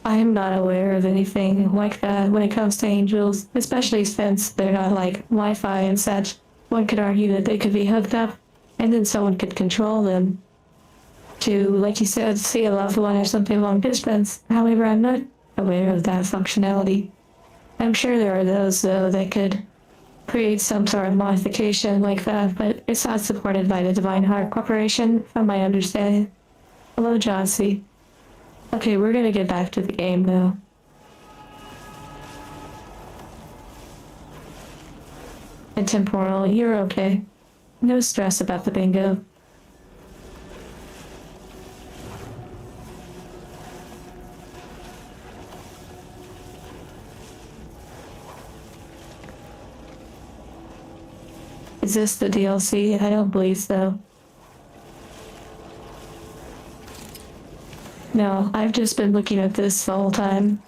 [SPEAKER 1] I am not aware of anything like that when it comes to angels, especially since they're not like Wi-Fi and such. One could argue that they could be hooked up, and then someone could control them to, like you said, see a loved one or something long distance. However, I'm not aware of that functionality. I'm sure there are those, though, that could create some sort of modification like that, but it's not supported by the Divine Heart Corporation, from my understanding. Hello, Johnsy. Okay, we're gonna get back to the game, though. And Temporal, you're okay. No stress about the bingo. Is this the DLC? I don't believe so. No, I've just been looking at this the whole time.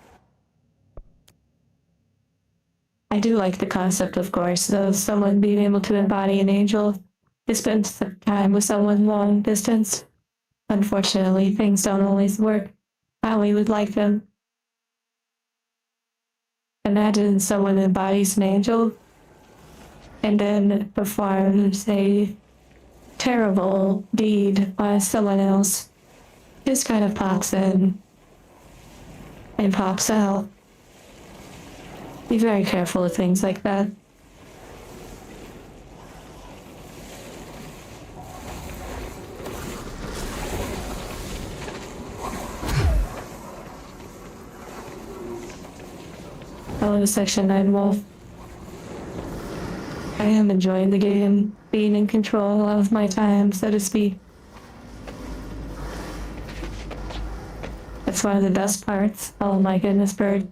[SPEAKER 1] I do like the concept, of course, of someone being able to embody an angel to spend some time with someone long distance. Unfortunately, things don't always work how we would like them. Imagine someone embodies an angel and then performs a terrible deed by someone else. Just kind of pops in and pops out. Be very careful of things like that. Hello, Section 9 Wolf. I am enjoying the game, being in control of my time, so to speak. That's one of the best parts. Oh my goodness, Bird.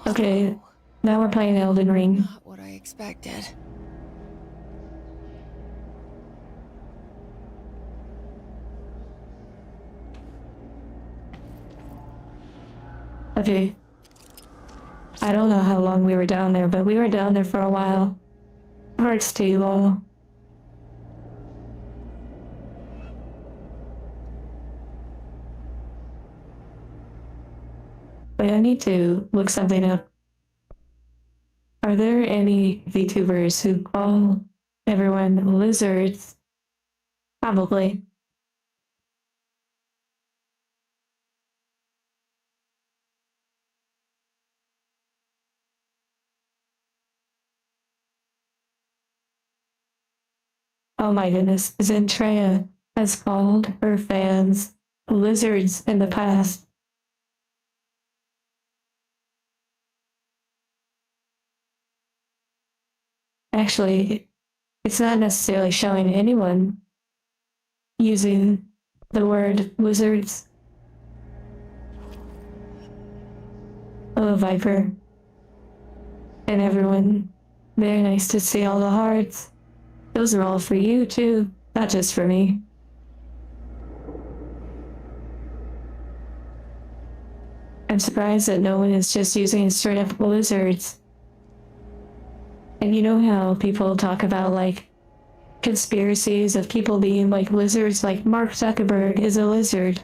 [SPEAKER 1] Okay, Now we're playing Elden Ring.
[SPEAKER 3] Not what I expected.
[SPEAKER 1] Okay. I don't know how long we were down there, but we were down there for a while. Hearts too long. Wait, I need to look something up. Are there any VTubers who call everyone lizards? Probably. Oh my goodness, Zentrea has called her fans lizards in the past. Actually, it's not necessarily showing anyone using the word lizards. Hello, Viper. And everyone, very nice to see all the hearts. Those are all for you, too, not just for me. I'm surprised that no one is just using straight up lizards. And you know how people talk about, like, conspiracies of people being like lizards, like Mark Zuckerberg is a lizard.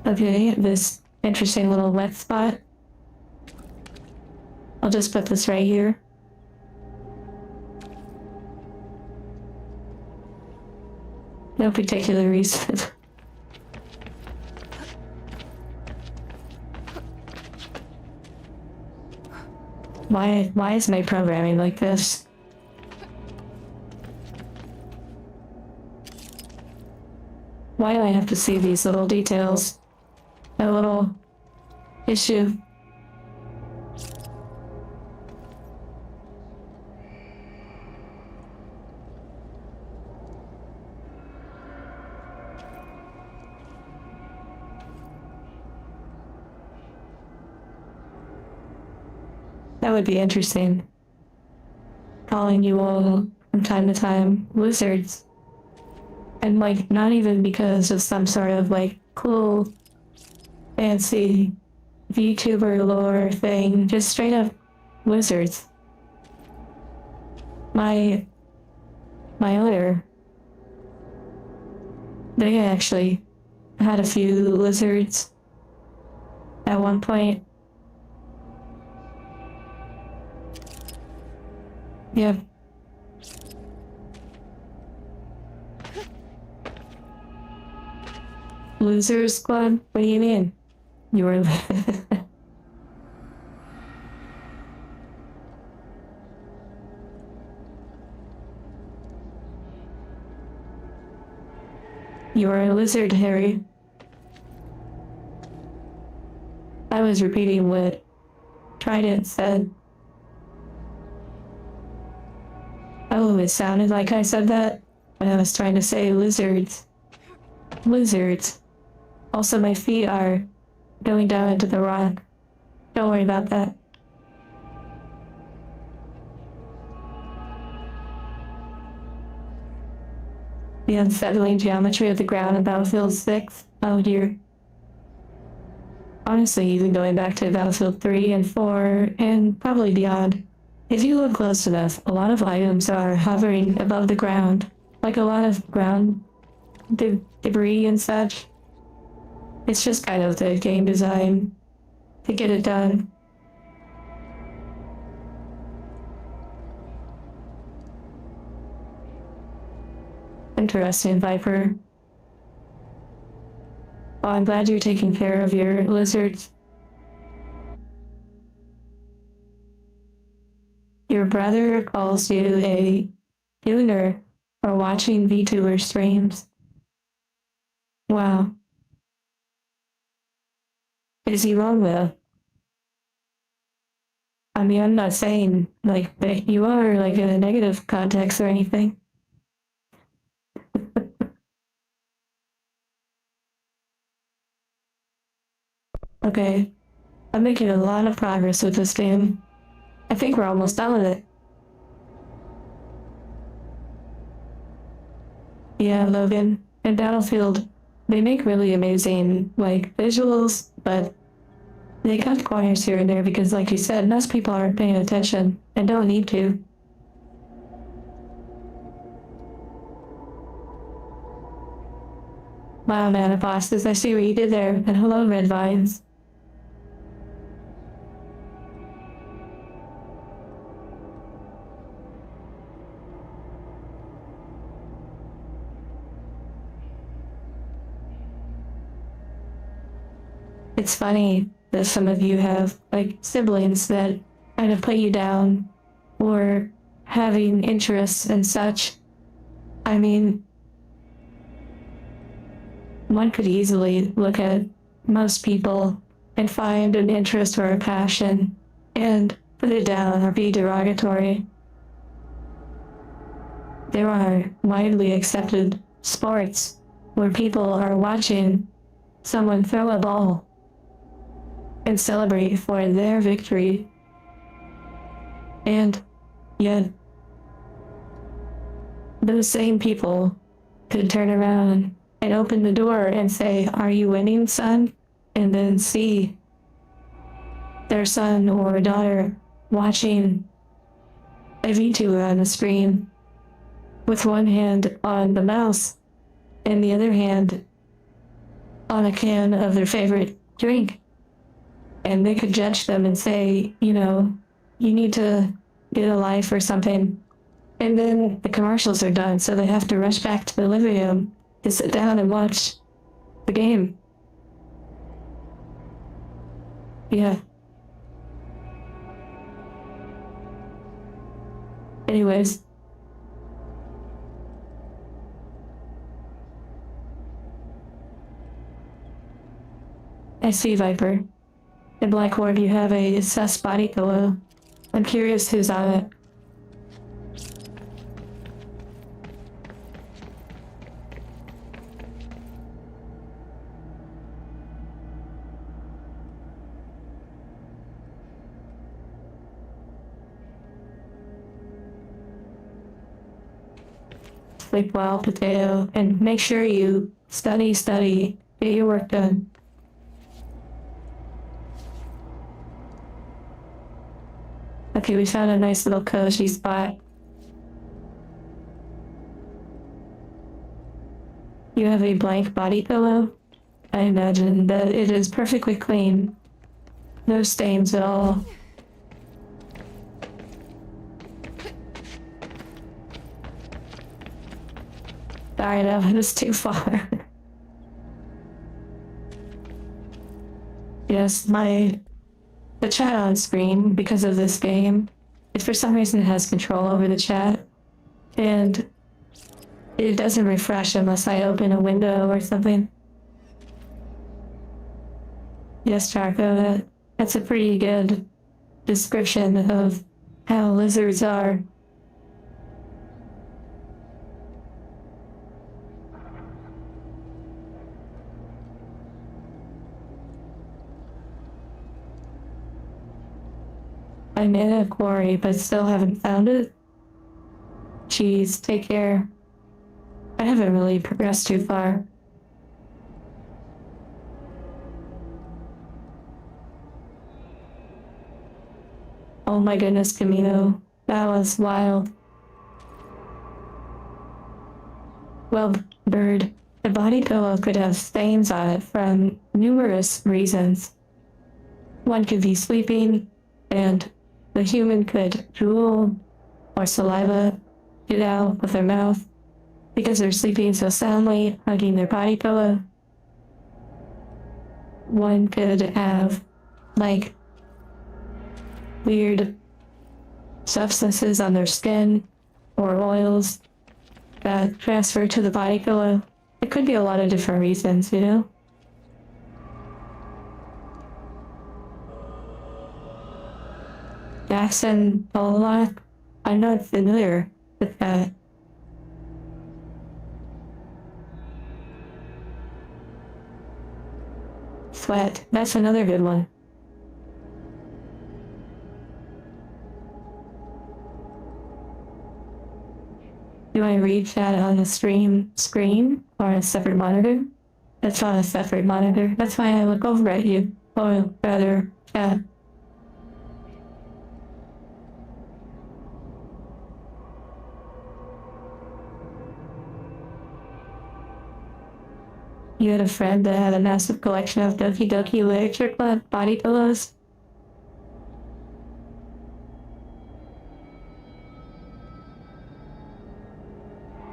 [SPEAKER 1] Okay, this interesting little wet spot. I'll just put this right here. No particular reason. Why is my programming like this? Why do I have to see these little details? A little issue. That would be interesting. Calling you all from time to time lizards. And like, not even because of some sort of like cool, fancy VTuber lore thing, just straight up lizards. My owner, they actually had a few lizards at one point. Yep. Losers Club? What do you mean? You were... You are a lizard, Harry. I was repeating what Trident said. Oh, it sounded like I said that when I was trying to say lizards. Lizards. Also, my feet are going down into the rock. Don't worry about that. The unsettling geometry of the ground in Battlefield 6. Oh dear. Honestly, even going back to Battlefield 3 and 4, and probably beyond. If you look close enough, a lot of items are hovering above the ground. Like a lot of ground debris and such. It's just kind of the game design to get it done. Interesting, Viper. Well, I'm glad you're taking care of your lizards. Your brother calls you a tuner for watching VTuber streams. Wow. Is he wrong though? I mean, I'm not saying like that you are like in a negative context or anything. Okay, I'm making a lot of progress with this game. I think we're almost done with it. Yeah, Logan and Battlefield, they make really amazing, like, visuals, but they cut corners here and there because, like you said, most people aren't paying attention and don't need to. Wow, man, bosses, I see what you did there, and hello, Red Vines. It's funny that some of you have, like, siblings that kind of put you down, or having interests and such. I mean, one could easily look at most people and find an interest or a passion and put it down or be derogatory. There are widely accepted sports where people are watching someone throw a ball and celebrate for their victory. And yet, those same people could turn around and open the door and say, "Are you winning, son?" And then see their son or daughter watching a VTuber on the screen with one hand on the mouse and the other hand on a can of their favorite drink. And they could judge them and say, you know, you need to get a life or something. And then the commercials are done, so they have to rush back to the living room to sit down and watch the game. Yeah. Anyways. I see, Viper. In Black Orb, you have a sus body pillow. I'm curious who's on it. Sleep well, Potato, and make sure you study, get your work done. Okay, we found a nice little cozy spot. You have a blank body pillow? I imagine that it is perfectly clean. No stains at all. Sorry, that was too far. Yes, the chat on screen, because of this game, it for some reason has control over the chat, and it doesn't refresh unless I open a window or something. Yes, Charco, that's a pretty good description of how lizards are. I'm in a quarry, but still haven't found it. Jeez, take care. I haven't really progressed too far. Oh my goodness, Camino. That was wild. Well, Bird, the body pillow could have stains on it from numerous reasons. One could be sleeping, and the human could drool or saliva get out of their mouth because they're sleeping so soundly, hugging their body pillow. One could have, like, weird substances on their skin or oils that transfer to the body pillow. It could be a lot of different reasons, you know? Jackson Pollock? I'm not familiar with that. Sweat. That's another good one. Do I read that on a screen or a separate monitor? That's on a separate monitor. That's why I look over at you. Or rather, chat. You had a friend that had a massive collection of Doki Doki Literature Club body pillows?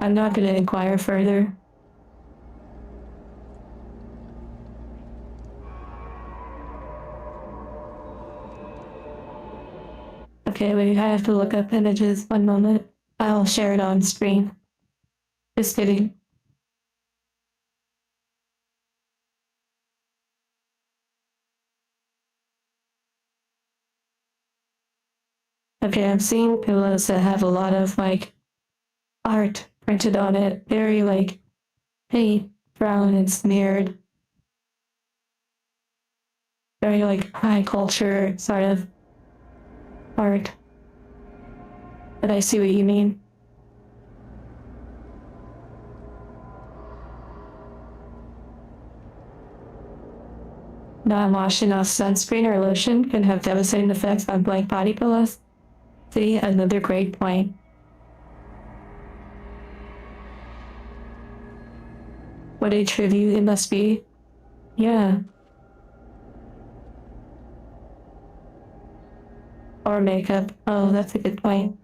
[SPEAKER 1] I'm not gonna inquire further. Okay, wait, I have to look up images. 1 moment. I'll share it on screen. Just kidding. Okay, I'm seeing pillows that have a lot of, like, art printed on it. Very, like, paint, brown, and smeared. Very, like, high culture sort of art. But I see what you mean. Not washing off sunscreen or lotion can have devastating effects on blank body pillows. See, another great point. What a tribute it must be. Yeah. Or makeup. Oh, that's a good point.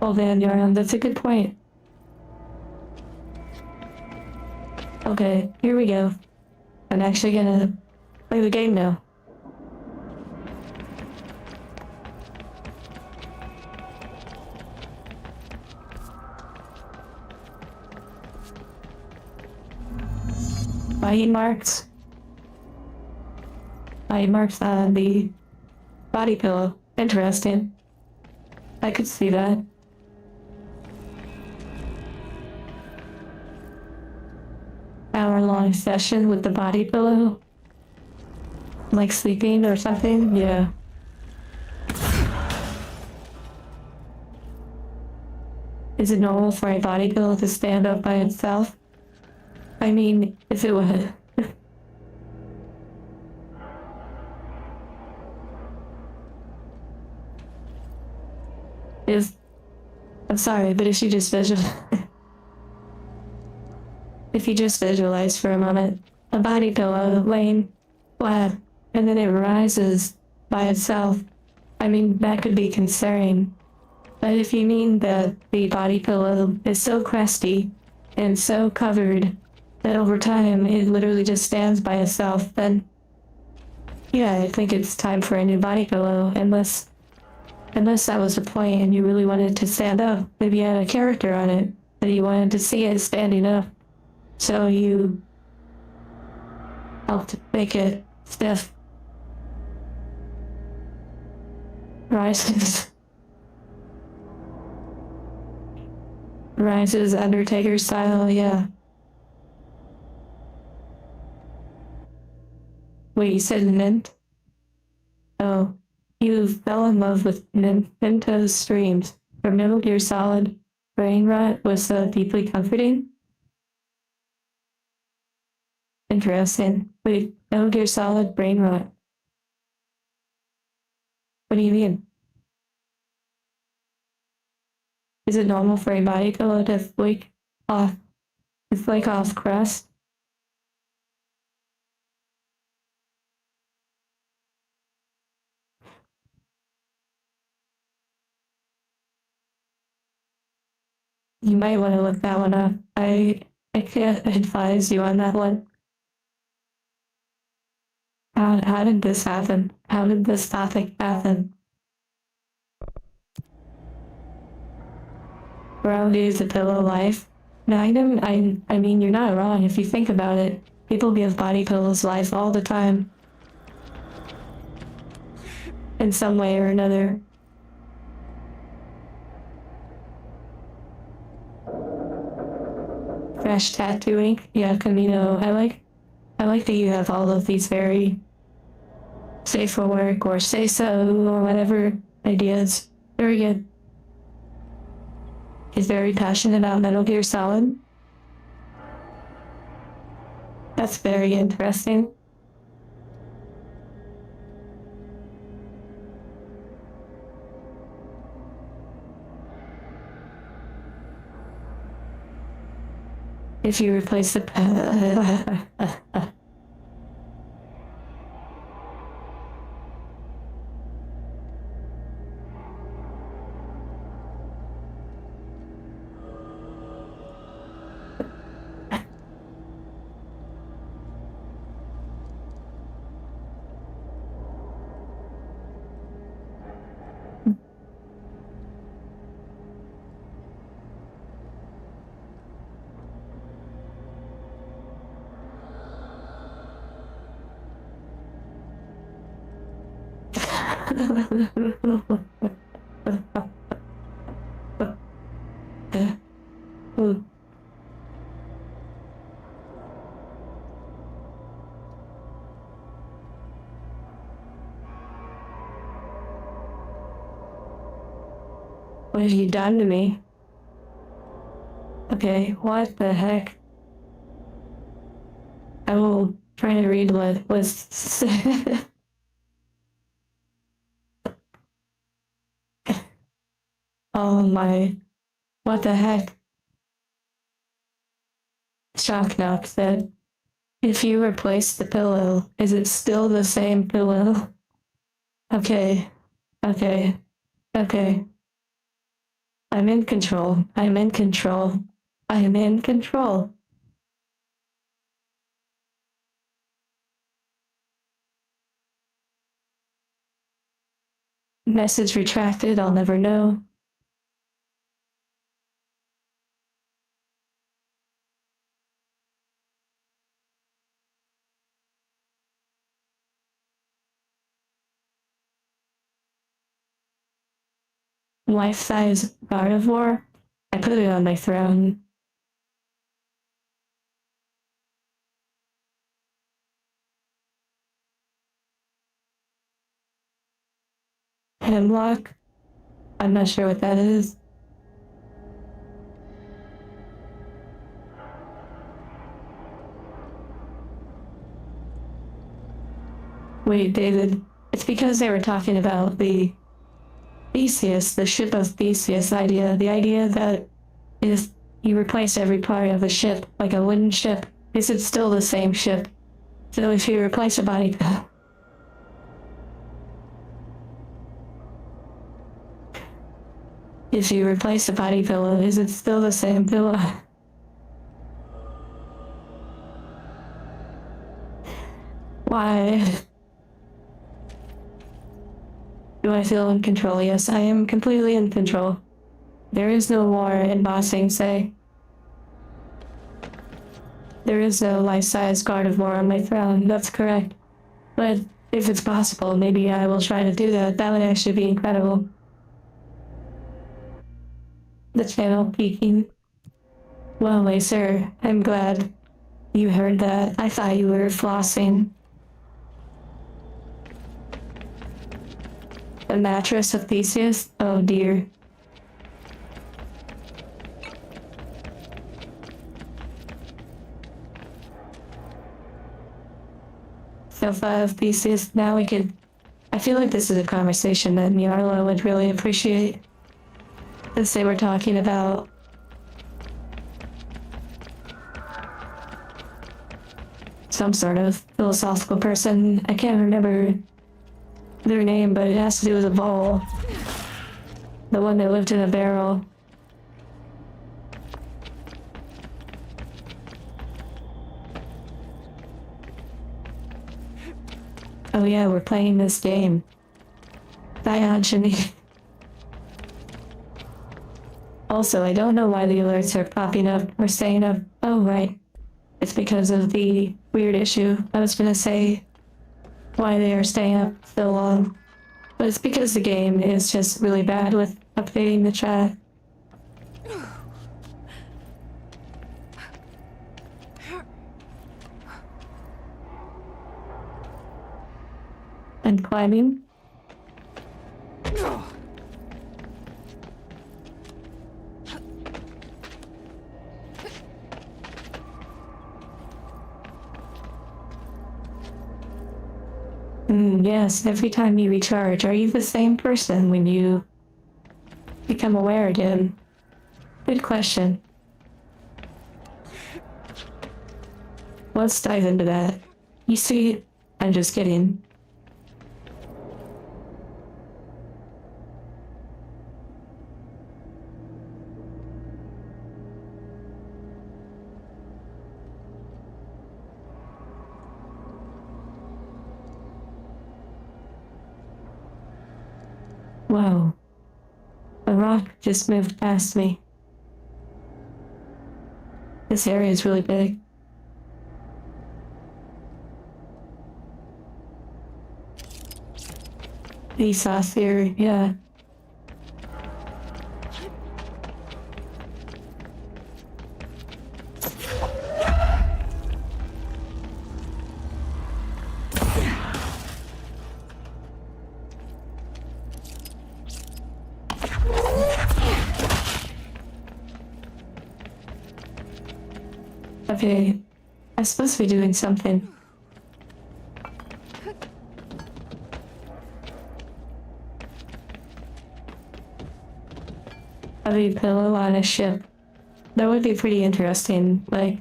[SPEAKER 1] Oh, Van Yarn, that's a good point. Okay, here we go. I'm actually gonna play the game now. Bite marks. Bite marks on the body pillow. Interesting. I could see that. Hour-long session with the body pillow. Like sleeping or something? Yeah. Is it normal for a body pillow to stand up by itself? I mean, if it was. I'm sorry, but if you just visualize for a moment a body pillow laying flat and then it rises by itself, I mean, that could be concerning. But if you mean that the body pillow is so crusty and so covered that over time it literally just stands by itself, then yeah, I think it's time for a new body pillow, unless that was the point and you really wanted to stand up. Maybe you had a character on it that you wanted to see it standing up. So you helped make it stiff. Rises Undertaker style, yeah. Wait, you said Mint? Oh, you fell in love with Nintendo's streams. From Metal Gear Solid, Brain Rot was so deeply comforting. Interesting. Wait, Metal Gear Solid, Brain Rot. What do you mean? Is it normal for a body pillow to flake off crust? You might want to look that one up. I can't advise you on that one. How did this happen? How did this topic happen? Reality is a pillow life. Magnum, I mean, you're not wrong if you think about it. People give body pillows life all the time. In some way or another. Fresh tattooing. Yeah, Camino, I like that you have all of these very safe for work or say so or whatever ideas. Very good. He's very passionate about Metal Gear Solid. That's very interesting. If you replace the What have you done to me? Okay, what the heck? I will try to read what was said. Oh my. What the heck? Shocknock said, if you replace the pillow, is it still the same pillow? Okay. Okay. Okay. I'm in control. I'm in control. I'm in control. Message retracted, I'll never know. Life-size carnivore? I put it on my throne. Hemlock? I'm not sure what that is. Wait, David, it's because they were talking about the Theseus, the ship of Theseus idea. The idea that is you replace every part of a ship, like a wooden ship. Is it still the same ship? So if you replace a body... If you replace a body pillow, is it still the same pillow? Why? Do I feel in control? Yes, I am completely in control. There is no war in Bossing Say. There is no life-size carnivore on my throne, that's correct. But if it's possible, maybe I will try to do that. That would actually be incredible. The channel peaking. Well, Lacer, I'm glad you heard that. I thought you were flossing. The mattress of Theseus? Oh dear. Sofa of Theseus, now we could... I feel like this is a conversation that Nyarla would really appreciate. Since they were talking about... some sort of philosophical person. I can't remember their name, but it has to do with a bowl. The one that lived in a barrel. Oh yeah, we're playing this game. Diogenes. Also, I don't know why the alerts are popping up or staying up. Oh, right. It's because of the weird issue. I was gonna say why they are staying up so long. But it's because the game is just really bad with updating the chat. And climbing. Yes, every time you recharge, are you the same person when you become aware again? Good question. Let's dive into that. You see, I'm just kidding. Whoa. A rock just moved past me. This area is really big. Vsauce here, yeah. Okay, I'm supposed to be doing something. A pillow on a ship. That would be pretty interesting, like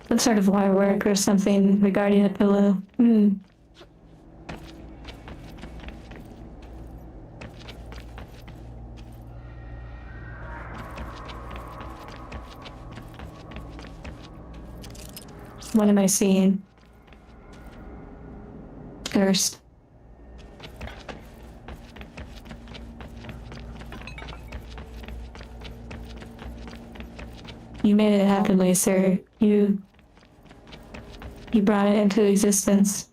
[SPEAKER 1] some sort of wire work or something regarding a pillow. What am I seeing? Cursed. You made it happen, Lacer. You brought it into existence.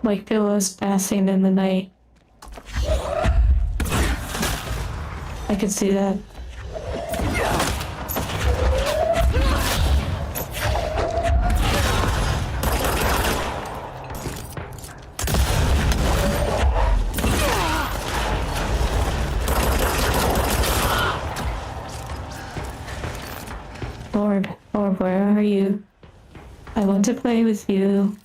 [SPEAKER 1] Like pillows passing in the night. I could see that. Orb, where are you? I want to play with you.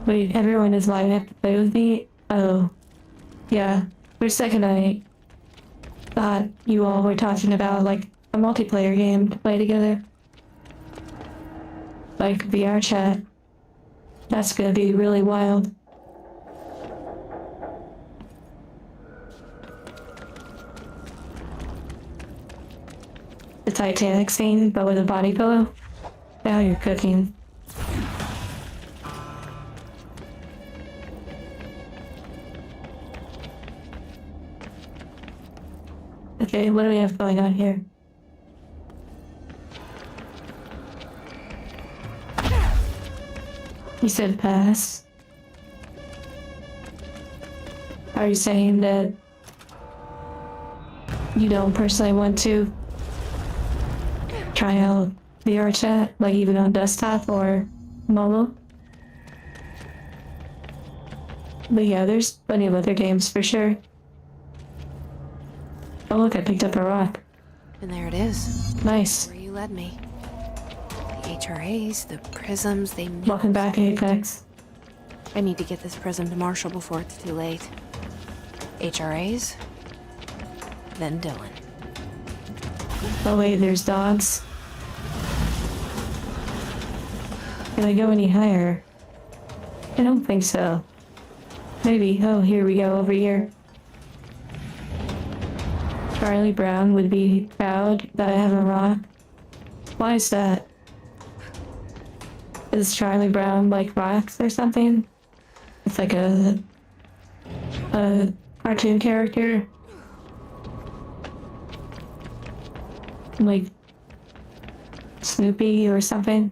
[SPEAKER 1] Wait, everyone is lining up to play with me? Oh. Yeah. For a second I thought you all were talking about, like, a multiplayer game to play together. Like VR chat. That's gonna be really wild. The Titanic scene, but with a body pillow? Now you're cooking. Okay, what do we have going on here? You said pass. Are you saying that you don't personally want to try out VR chat, like even on desktop or mobile? But yeah, there's plenty of other games for sure. Oh look, I picked up a rock.
[SPEAKER 3] And there it is.
[SPEAKER 1] Nice.
[SPEAKER 3] Where you led me. The HRAs, the prisms, they mean...
[SPEAKER 1] Welcome back, Apex.
[SPEAKER 3] I need to get this prism to Marshall before it's too late. HRAs, then Dylan.
[SPEAKER 1] Oh wait, there's dogs. Can I go any higher? I don't think so. Maybe. Oh, here we go, over here. Charlie Brown would be proud that I have a rock. Why is that? Is Charlie Brown like rocks or something? It's like a cartoon character. Like Snoopy or something.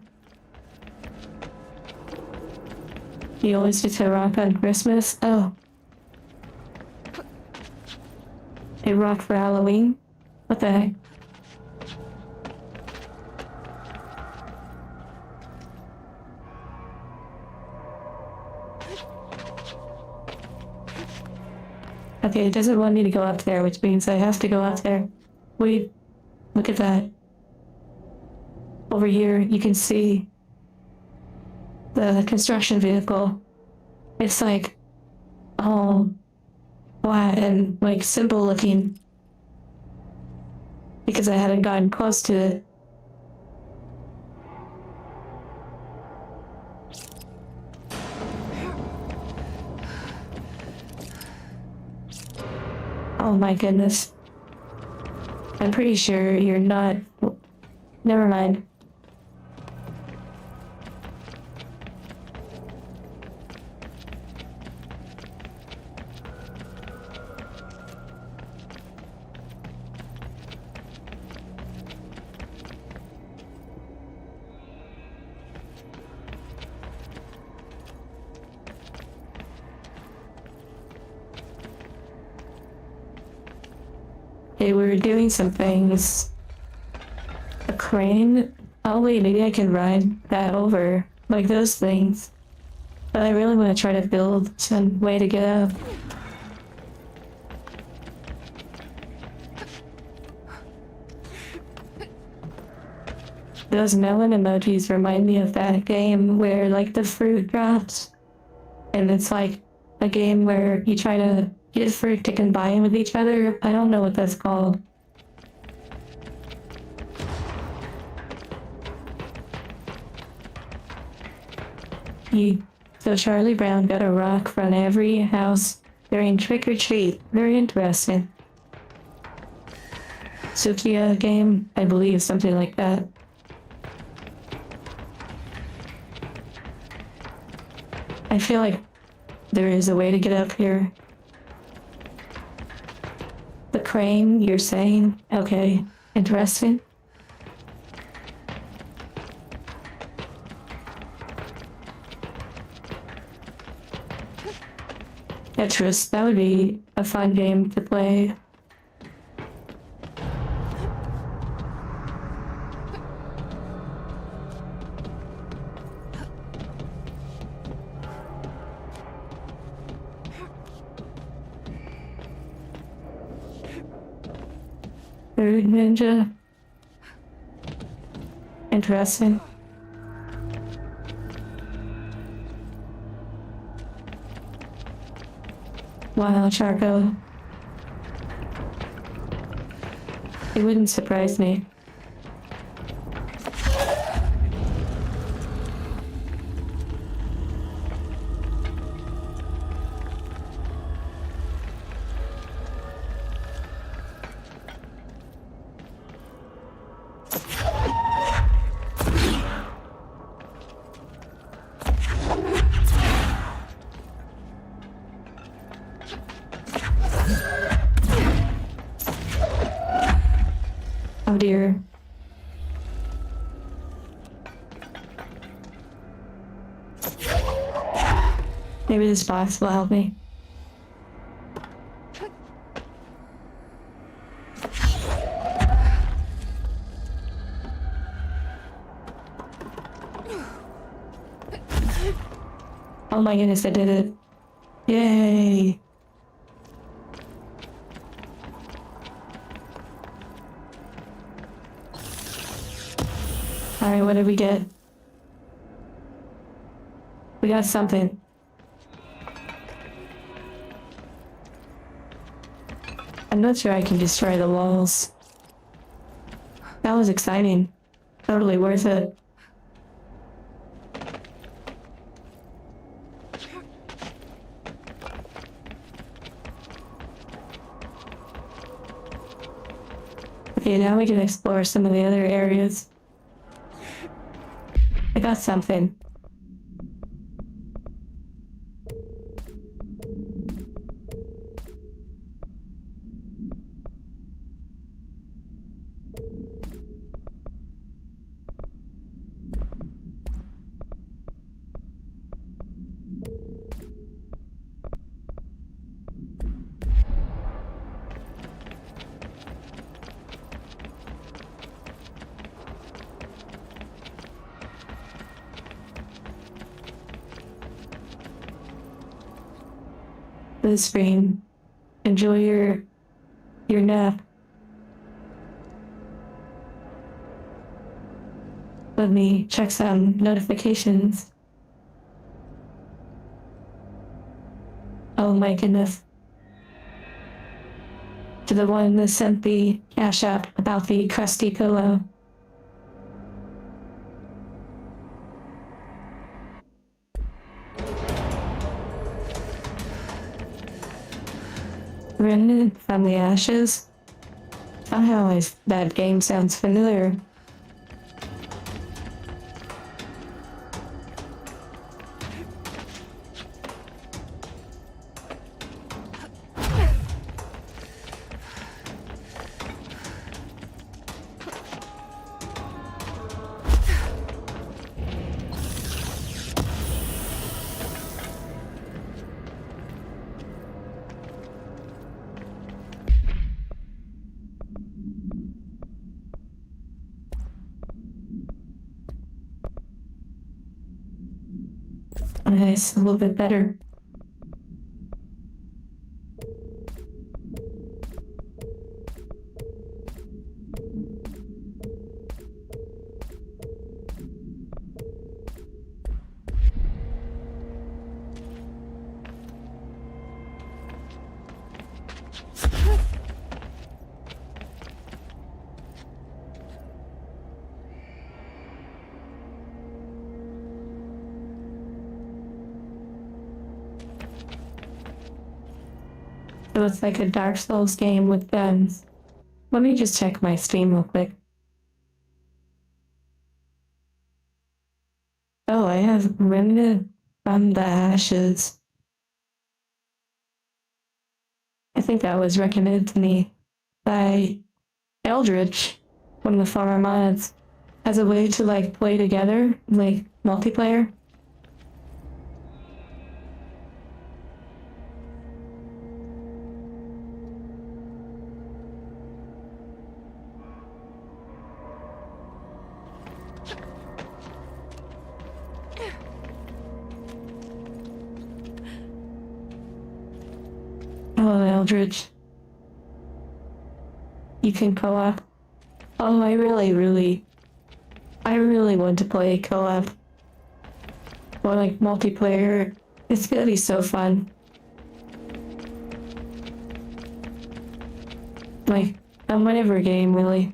[SPEAKER 1] He always gets a rock on Christmas. Oh. A rock for Halloween? What the heck? Okay, it doesn't want me to go up there, which means I have to go up there. Wait, look at that. Over here, you can see the construction vehicle. It's like all flat and like simple looking because I hadn't gotten close to it. Oh my goodness. I'm pretty sure you're not. Never mind. They were doing some things. A crane? Oh wait, maybe I can ride that over. Like those things. But I really want to try to build some way to get up. Those melon emojis remind me of that game where like the fruit drops. And it's like a game where you try to get fruit to combine with each other. I don't know what that's called. So Charlie Brown got a rock from every house during trick or treat. Very interesting. Sukiya game, I believe, something like that. I feel like there is a way to get up here. The crane, you're saying? Okay, interesting. Tetris, that would be a fun game to play. Third Ninja. Interesting. Wow, Charco. It wouldn't surprise me. Oh dear. Maybe this box will help me. Oh my goodness, I did it. Yay! Alright, what did we get? We got something. I'm not sure I can destroy the walls. That was exciting. Totally worth it. Okay, now we can explore some of the other areas. I got something. The screen. Enjoy your nap. Let me check some notifications. Oh my goodness. To the one that sent the cash app about the crusty pillow. Remnant from the ashes? Somehow that game sounds familiar. Nice, a little bit better. It looks like a Dark Souls game with guns. Let me just check my Steam real quick. Oh, I have Remnant from the Ashes. I think that was recommended to me by Eldritch, one of the former mods, as a way to like play together, like multiplayer. Hello, Eldridge. You can co-op. Oh, I really want to play co-op. Or like multiplayer. It's gonna be so fun. Like, on whatever game, really.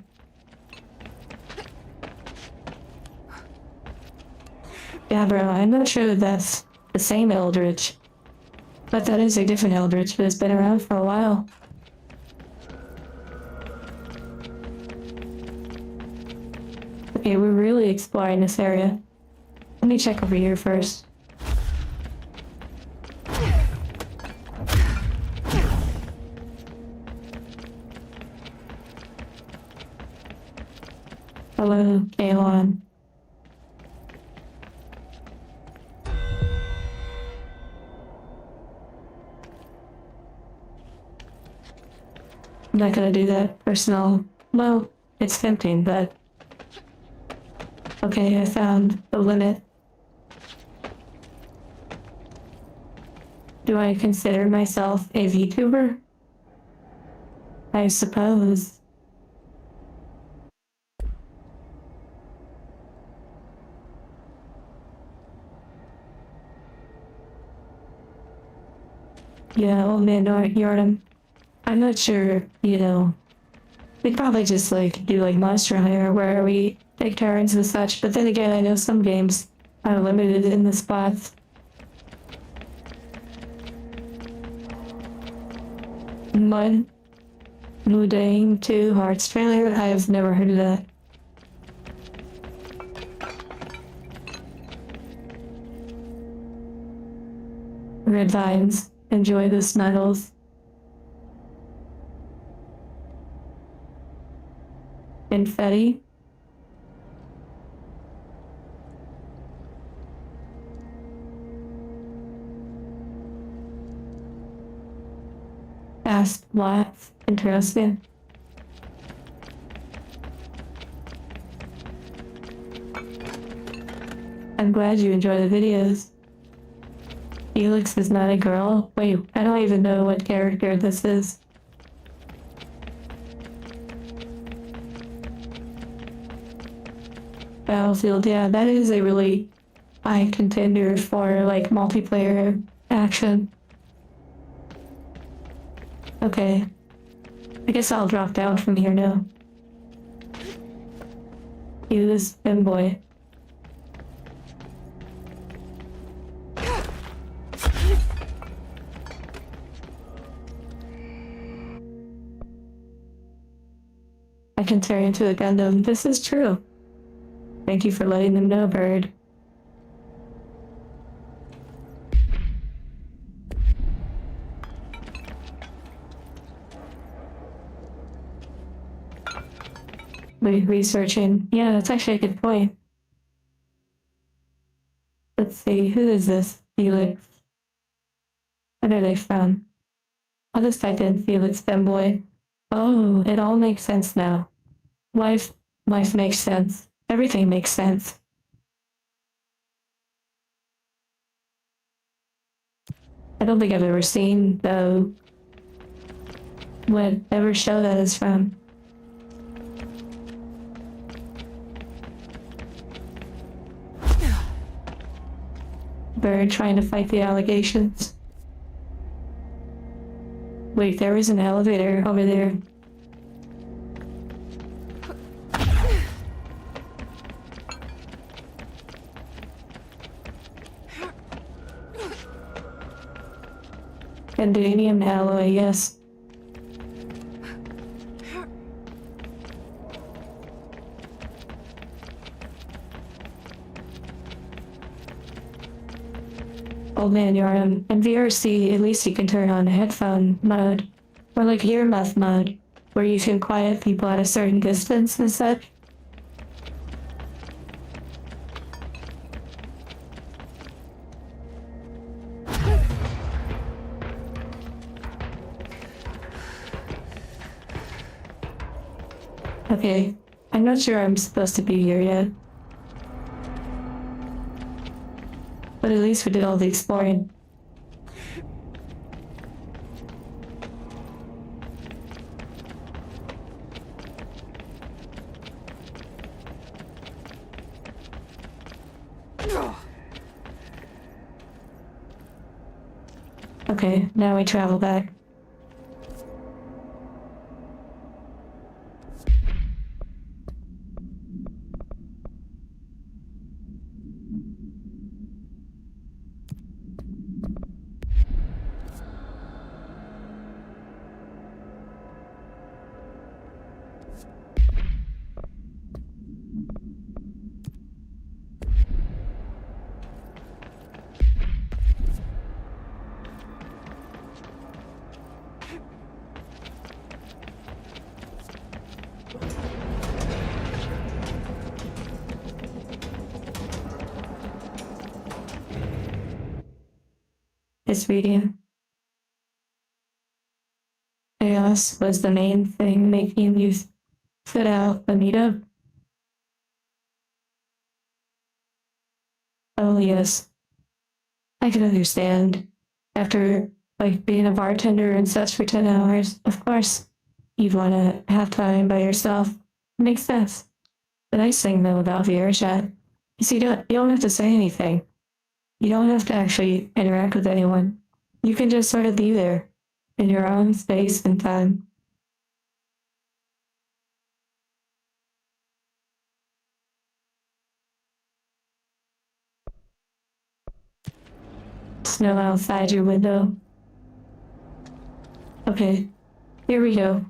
[SPEAKER 1] Yeah, bro, I'm not sure if that's the same Eldritch. But that is a different Eldritch, but it's been around for a while. Okay, we're really exploring this area. Let me check over here first. Hello, Kalon. I'm not gonna do that personal. Well, it's tempting, but... Okay, I found the limit. Do I consider myself a VTuber? I suppose. Yeah, old man Yarnum. I'm not sure, you know. We'd probably just like do like Monster Hunter where we take turns and such, but then again, I know some games are limited in the spots. Mud, Mudane 2 Hearts trailer? I've never heard of that. Red Vines, enjoy the snuggles. Confetti. Fast lots. Interesting. I'm glad you enjoy the videos. Felix is not a girl? Wait, I don't even know what character this is. Battlefield, yeah, that is a really high contender for like multiplayer action. Okay. I guess I'll drop down from here now. Use Femboy. I can turn into a Gundam. This is true. Thank you for letting them know, Bird. Researching. Yeah, that's actually a good point. Let's see, who is this? Felix. What are they from? I'll just type in Felix Femboy. Oh, it all makes sense now. Life makes sense. Everything makes sense. I don't think I've ever seen, though, whatever show that is from. Bird trying to fight the allegations. Wait, there is an elevator over there. Vandanium alloy, yes. Old man Yarnum. In VRC, at least you can turn on headphone mode, or like earmuff mode, where you can quiet people at a certain distance and such. Okay, I'm not sure I'm supposed to be here yet. But at least we did all the exploring. Okay, now we travel back. This video. Chaos was the main thing making you sit out the meetup. Oh yes. I can understand. After like being a bartender and such for 10 hours, of course you'd want to have time by yourself. Makes sense. The nice thing though about VR chat is you don't have to say anything. You don't have to actually interact with anyone. You can just sort of be there in your own space and time. Snow outside your window. Okay, here we go.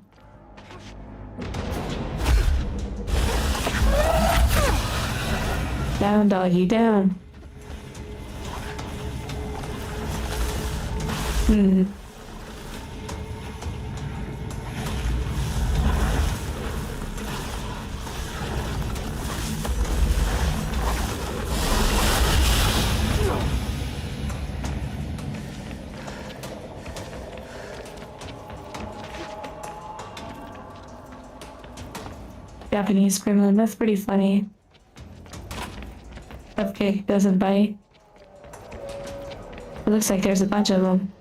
[SPEAKER 1] Down, doggy, down. Japanese gremlin, that's pretty funny. Cupcake doesn't bite. It looks like there's a bunch of them.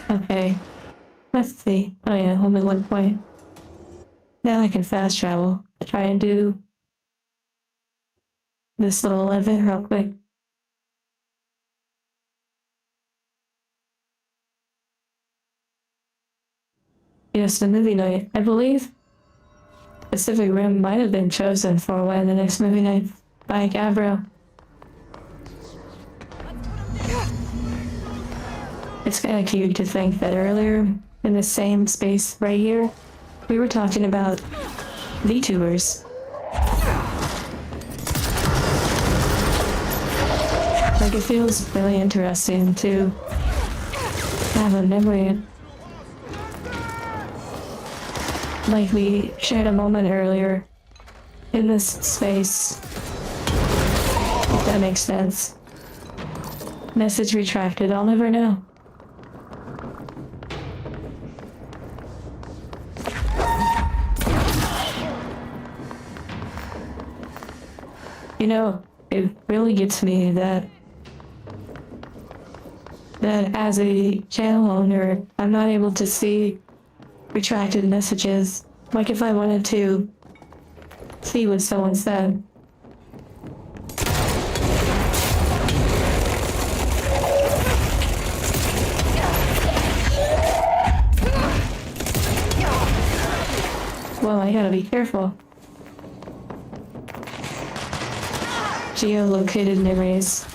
[SPEAKER 1] Okay, let's see. Oh yeah, only 1 point. Now I can fast travel. Try and do this little event real quick. Yes, the movie night. I believe Pacific Rim might have been chosen for one of the next movie night by Gabriel. It's kind of cute to think that earlier in the same space right here, we were talking about VTubers. Like, it feels really interesting to have a memory. Like we shared a moment earlier in this space. If that makes sense. Message retracted, I'll never know. You know, it really gets me that as a channel owner, I'm not able to see retracted messages. Like if I wanted to see what someone said. Well, I gotta be careful. Geolocated memories.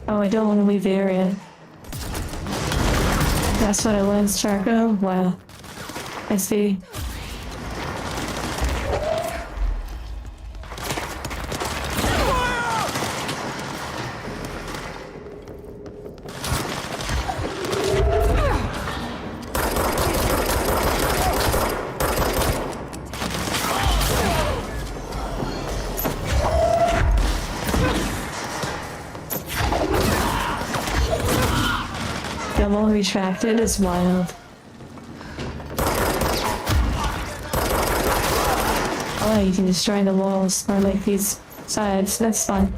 [SPEAKER 1] Oh, I don't want to leave the area. That's what it was, Charco? Wow. I see. Double retracted is wild. Oh, you can destroy the walls or like these sides. That's fun.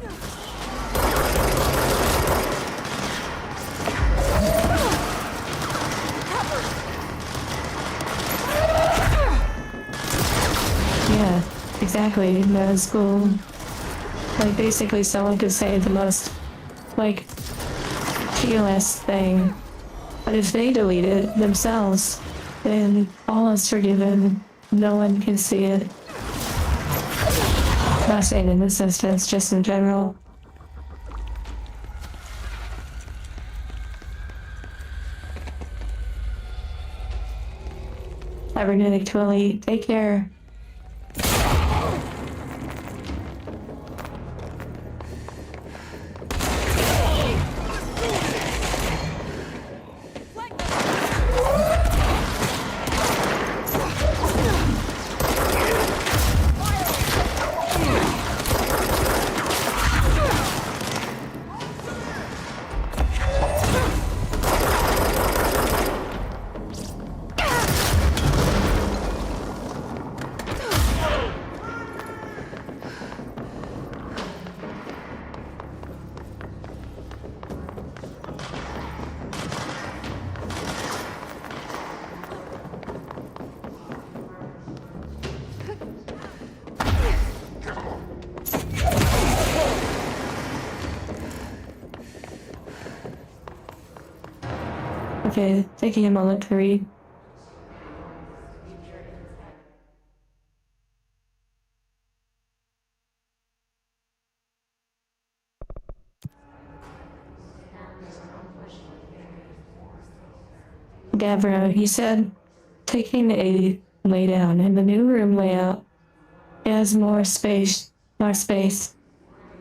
[SPEAKER 1] Yeah, exactly. That was cool. Like basically someone could say the most like TOS thing. But if they delete it themselves, then all is forgiven. No one can see it. Not saying in this instance, just in general. Cybernetic Twilly, take care. Okay, taking a moment to read. Gabriel, he said, taking a lay down in the new room layout. It has more space, and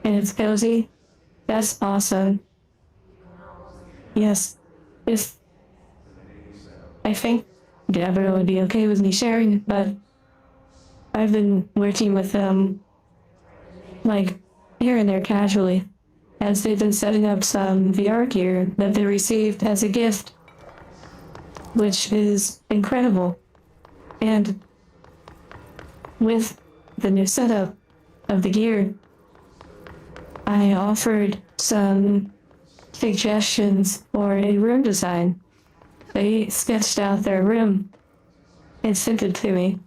[SPEAKER 1] it's cozy. That's awesome. Yes, if I think Gabriel would be okay with me sharing, but I've been working with them, like, here and there casually, as they've been setting up some VR gear that they received as a gift, which is incredible. And with the new setup of the gear, I offered some suggestions for a room design. They sketched out their room and sent it to me.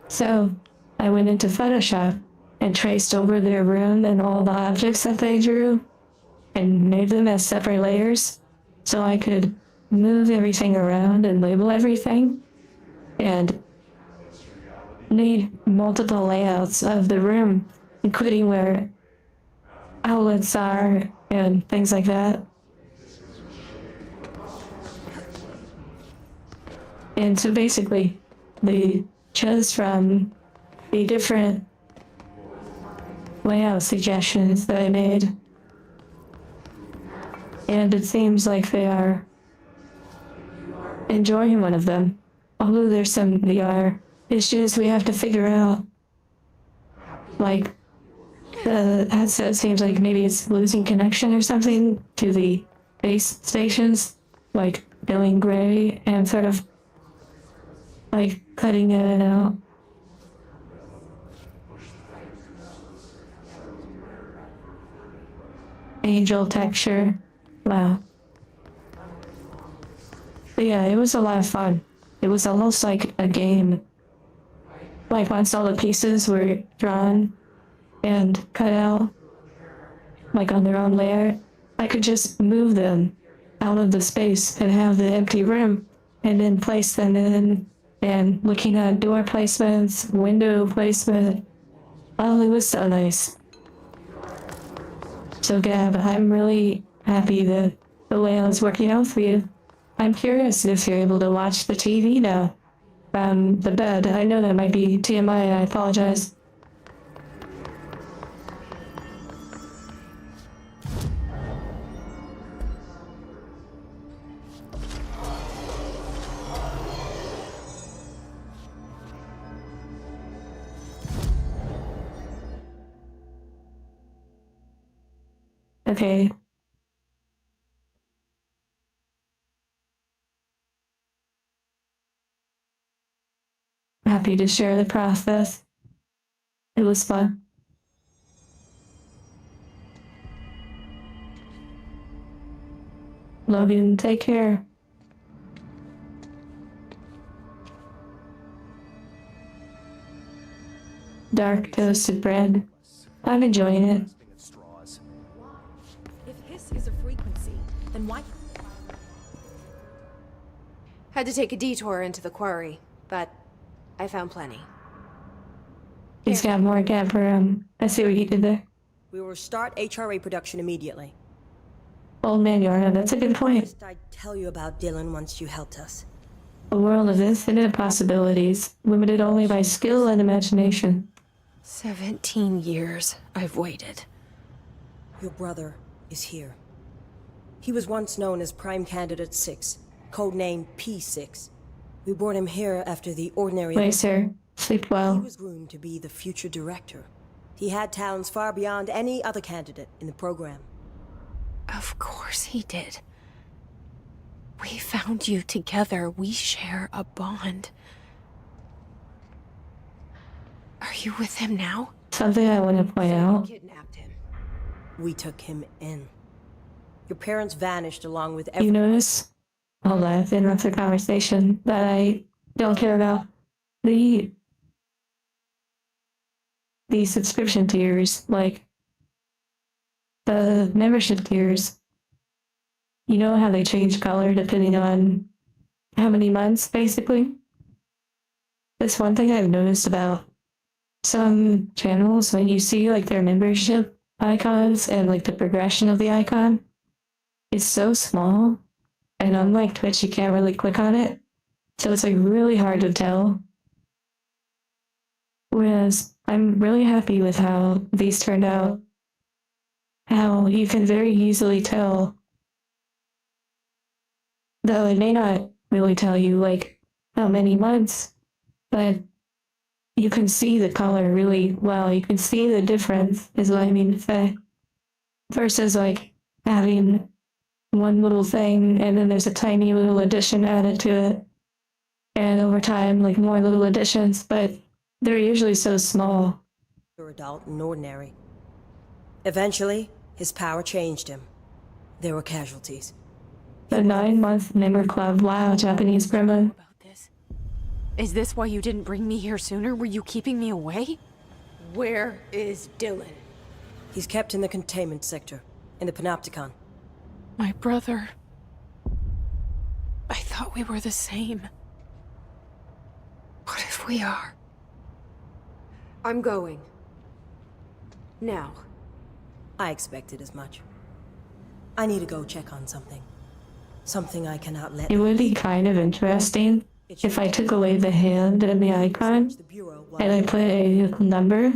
[SPEAKER 1] So I went into Photoshop and traced over their room and all the objects that they drew and made them as separate layers so I could move everything around and label everything and made multiple layouts of the room, including where outlets are and things like that. And so basically, they chose from the different layout suggestions that I made. And it seems like they are enjoying one of them. Although there's some VR issues we have to figure out. Like, the headset seems like maybe it's losing connection or something to the base stations, like going gray and sort of like cutting in and out. Angel texture. Wow. But yeah, it was a lot of fun. It was almost like a game. Like once all the pieces were drawn and cut out, like on their own layer, I could just move them out of the space and have the empty room and then place them in and looking at door placements, window placement. Oh, it was so nice. So Gab, I'm really happy that the layout is working out for you. I'm curious if you're able to watch the TV now from the bed. I know that might be TMI, I apologize. Okay. Happy to share the process. It was fun. Logan, take care. Dark toasted bread. I'm enjoying it.
[SPEAKER 7] If hiss is a frequency, then why?
[SPEAKER 10] Had to take a detour into the quarry, but I found plenty.
[SPEAKER 1] He's got more gap for I see what he did there.
[SPEAKER 7] We will start HRA production immediately.
[SPEAKER 1] Old man Yorna, that's a good point.
[SPEAKER 7] I'd tell you about Dylan once you helped us.
[SPEAKER 1] A world of infinite possibilities, limited only by skill and imagination.
[SPEAKER 10] 17 years I've waited.
[SPEAKER 7] Your brother is here. He was once known as Prime Candidate 6, codenamed P6. We brought him here after the ordinary...
[SPEAKER 1] Wait, sir. Sleep well.
[SPEAKER 7] He was groomed to be the future director. He had talents far beyond any other candidate in the program.
[SPEAKER 10] Of course he did. We found you together. We share a bond. Are you with him now?
[SPEAKER 1] Something I want to point out.
[SPEAKER 10] Kidnapped him.
[SPEAKER 7] We took him in. Your parents vanished along with
[SPEAKER 1] You notice? Hold on, I have to interrupt the conversation that I don't care about. The subscription tiers, like the membership tiers, you know how they change color depending on how many months, basically? That's one thing I've noticed about some channels when you see like their membership icons and like the progression of the icon. It's so small, and unlike Twitch, you can't really click on it, so it's like really hard to tell. Whereas I'm really happy with how these turned out. How you can very easily tell, though it may not really tell you like how many months, but you can see the color really well. You can see the difference, is what I mean to say. Versus like having one little thing and then there's a tiny little addition added to it. And over time, like more little additions, but they're usually so small.
[SPEAKER 7] Pure adult and ordinary. Eventually, his power changed him. There were casualties.
[SPEAKER 1] The 9-month member club, wow, Japanese grandma.
[SPEAKER 10] Is this why you didn't bring me here sooner? Were you keeping me away?
[SPEAKER 7] Where is Dylan? He's kept in the containment sector, in the Panopticon.
[SPEAKER 10] My brother. I thought we were the same. What if we are?
[SPEAKER 13] I'm going. Now.
[SPEAKER 7] I expected as much. I need to go check on something. Something I cannot let...
[SPEAKER 1] It would be kind of interesting if I took away the hand and the icon, and I put a number,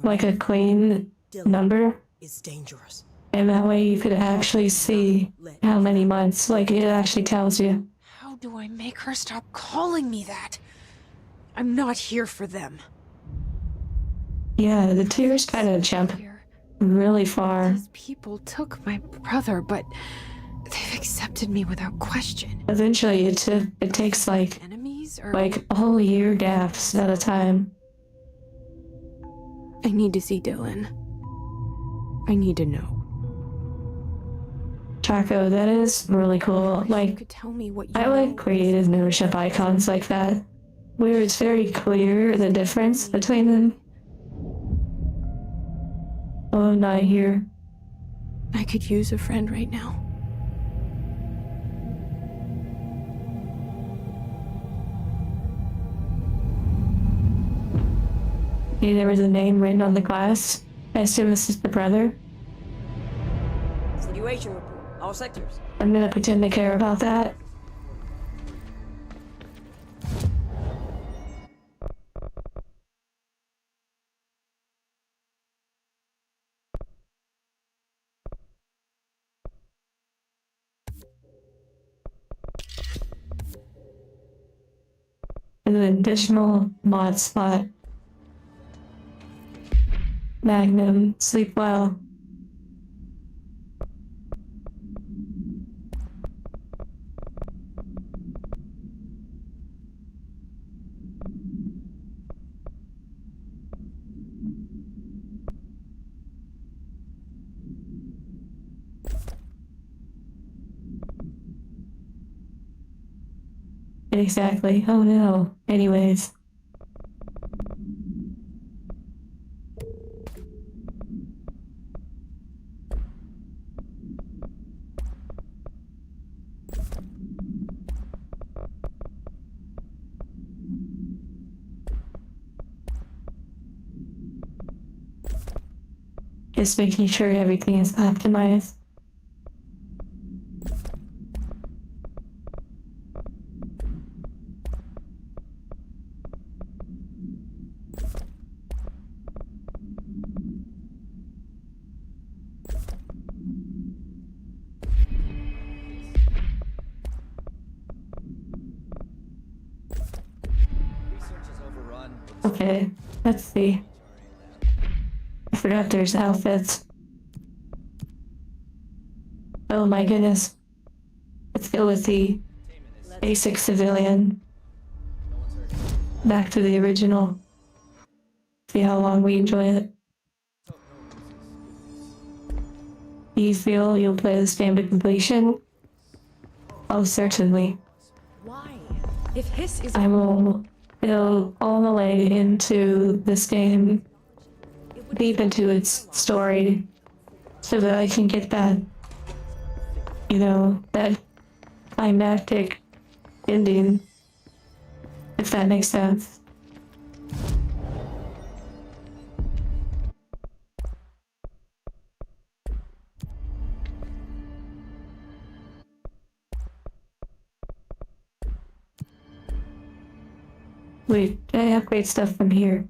[SPEAKER 1] like a clean number,
[SPEAKER 7] is dangerous.
[SPEAKER 1] And that way you could actually see how many months, like it actually tells you.
[SPEAKER 10] How do I make her stop calling me that? I'm not here for them.
[SPEAKER 1] Yeah, the tears kind of jump really far.
[SPEAKER 10] These people took my brother, but they've accepted me without question.
[SPEAKER 1] Eventually it takes like a whole year gaps at a time.
[SPEAKER 10] I need to see Dylan. I need to know.
[SPEAKER 1] Chaco, that is really cool. Like,
[SPEAKER 10] Tell me what you
[SPEAKER 1] I like creative membership icons like that, where it's very clear the difference between them. Oh, not here.
[SPEAKER 10] I could use a friend right now.
[SPEAKER 1] Hey, there was a name written on the glass. I assume this is the brother.
[SPEAKER 7] Situation report. All sectors.
[SPEAKER 1] I'm gonna pretend to care about that. An additional mod spot. Magnum, sleep well. Exactly. Oh no. Anyways. Just making sure everything is optimized. Okay, let's see. I forgot there's outfits. Oh my goodness. Let's go with the basic civilian. Back to the original. See how long we enjoy it. Do you feel you'll play this game to completion? Oh, certainly.
[SPEAKER 13] Why? If Hiss is...
[SPEAKER 1] I will go all the way into this game, deep into its story, so that I can get that you know, that climactic ending, if that makes sense. Wait, I have great stuff from here.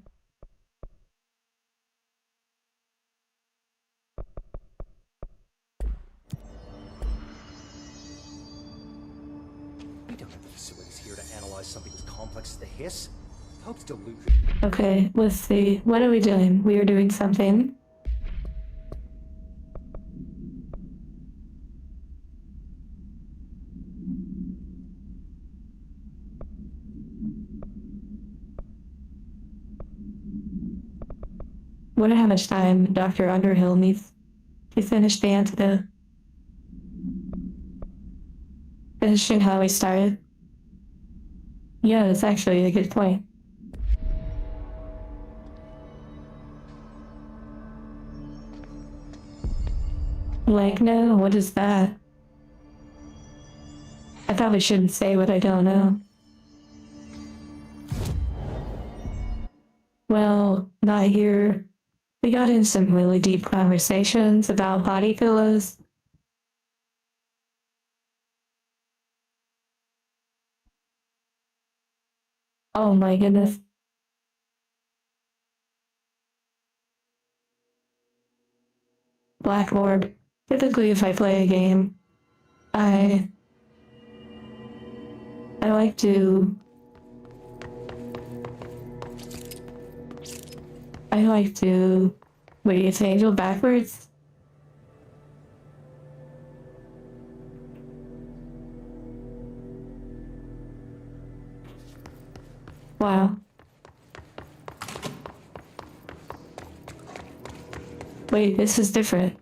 [SPEAKER 14] We don't have the facilities here to analyze something as complex as the hiss. Hope's delusion.
[SPEAKER 1] Okay, let's see. What are we doing? We are doing something. Wonder how much time Dr. Underhill needs to finish the antidote. Finishing how we started. Yeah, that's actually a good point. Like, no, what is that? I probably shouldn't say what I don't know. Well, not here. We got in some really deep conversations about body pillows. Oh my goodness. Black Orb. Typically, if I play a game, I like to wait, it's Angel backwards? Wow. Wait, this is different.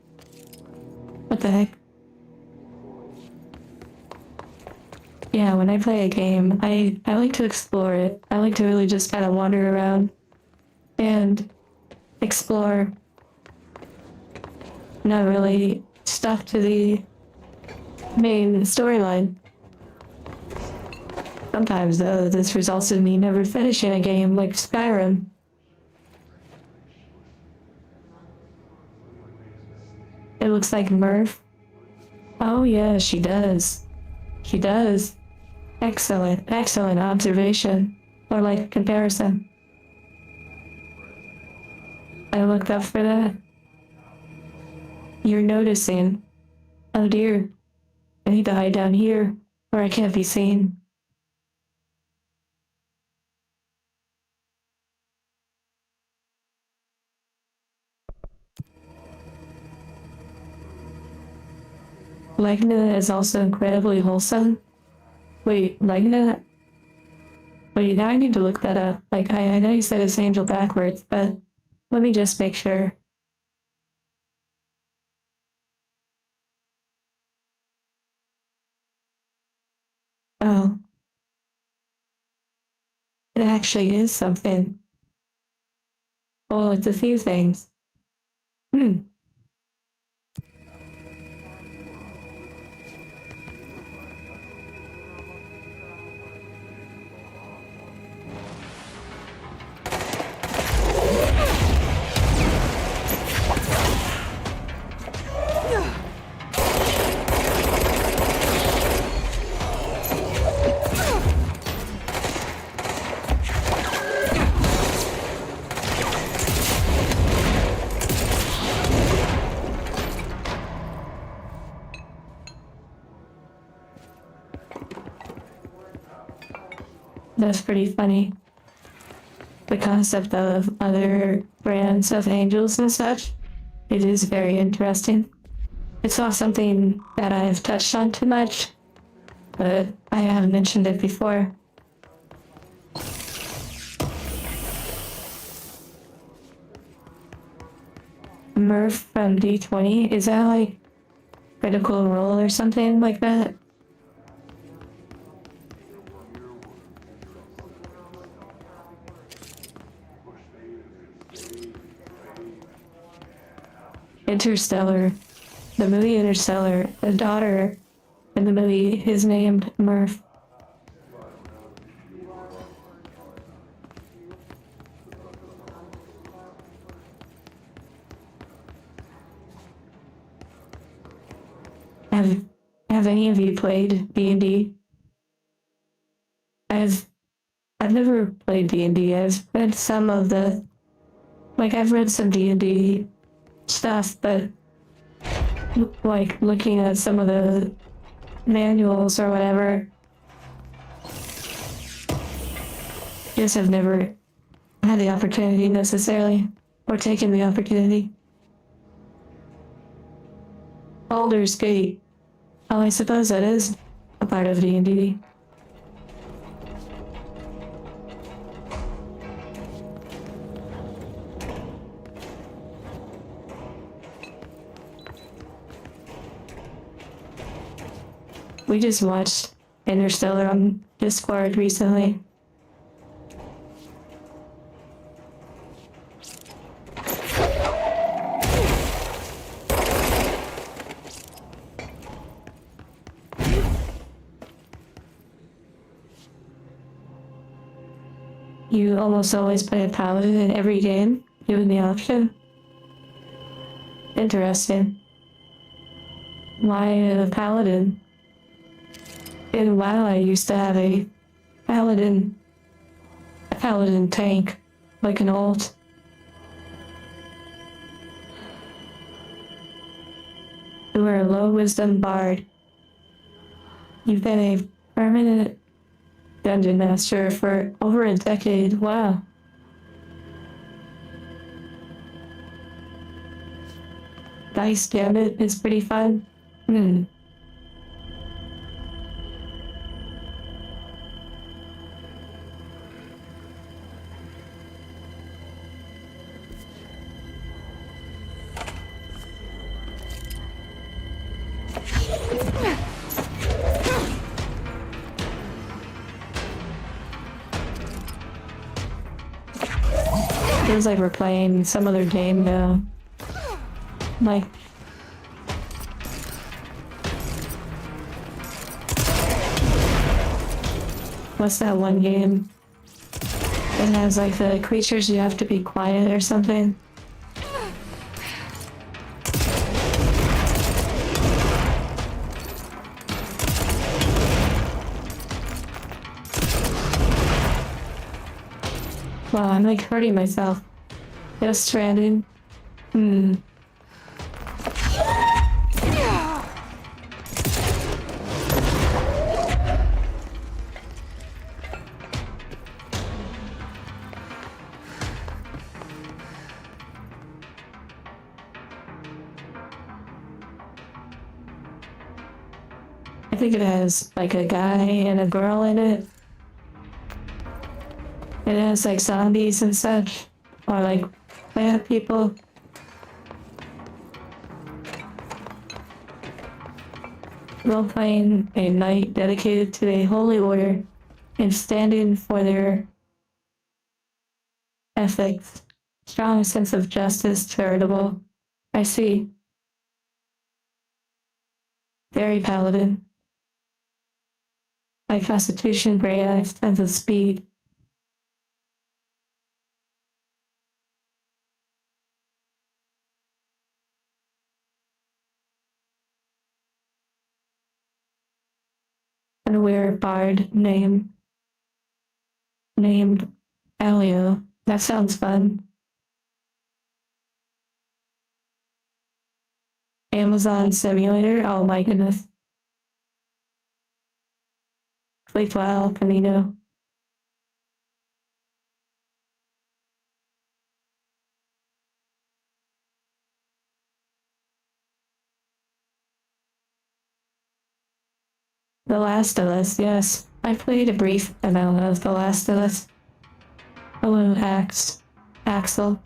[SPEAKER 1] What the heck? Yeah, when I play a game, I like to explore it. I like to really just kind of wander around and explore. Not really stuck to the main storyline. Sometimes, though, this results in me never finishing a game like Skyrim. It looks like Murph. Oh yeah, she does. She does. Excellent, excellent observation. Or like comparison. I looked up for that. You're noticing. Oh dear. I need to hide down here, or I can't be seen. Legna is also incredibly wholesome. Wait, Legna? Wait, now I need to look that up. Like, I know you said it's Angel backwards, but let me just make sure. Oh. It actually is something. Oh, it's a few things. Hmm. That's pretty funny. The concept of other brands of angels and such, it is very interesting. It's not something that I've touched on too much, but I have mentioned it before. Murph from D20, is that like Critical Role or something like that? Interstellar, the movie Interstellar, the daughter in the movie is named Murph. Have Have any of you played D&D? I've never played D&D. I've read some of the, like, I've read some D&D stuff, but like looking at some of the manuals or whatever, just have never had the opportunity necessarily, or taken the opportunity. Baldur's Gate. Oh, I suppose that is a part of D&D. We just watched Interstellar on Discord recently. You almost always play a paladin in every game, given the option. Interesting. Why a paladin? In WoW, I used to have a paladin tank, like an ult. You were a low wisdom bard. You've been a permanent dungeon master for over a decade. Wow. Dice Gambit is pretty fun. Feels like we're playing some other game now. Like, what's that one game? It has like the creatures you have to be quiet or something. Wow, I'm like hurting myself. Just stranded. I think it has like a guy and a girl in it. It has like zombies and such, or like plant people. Role-playing a knight dedicated to a holy order and standing for their ethics. Strong sense of justice, charitable. I see. Very paladin. High constitution, great axe, sense of speed. Unaware bard named Alio. That sounds fun. Amazon Simulator. Oh my goodness. Sleep well, Panino. The Last of Us, yes. I played a brief amount of The Last of Us. Hello, Axel.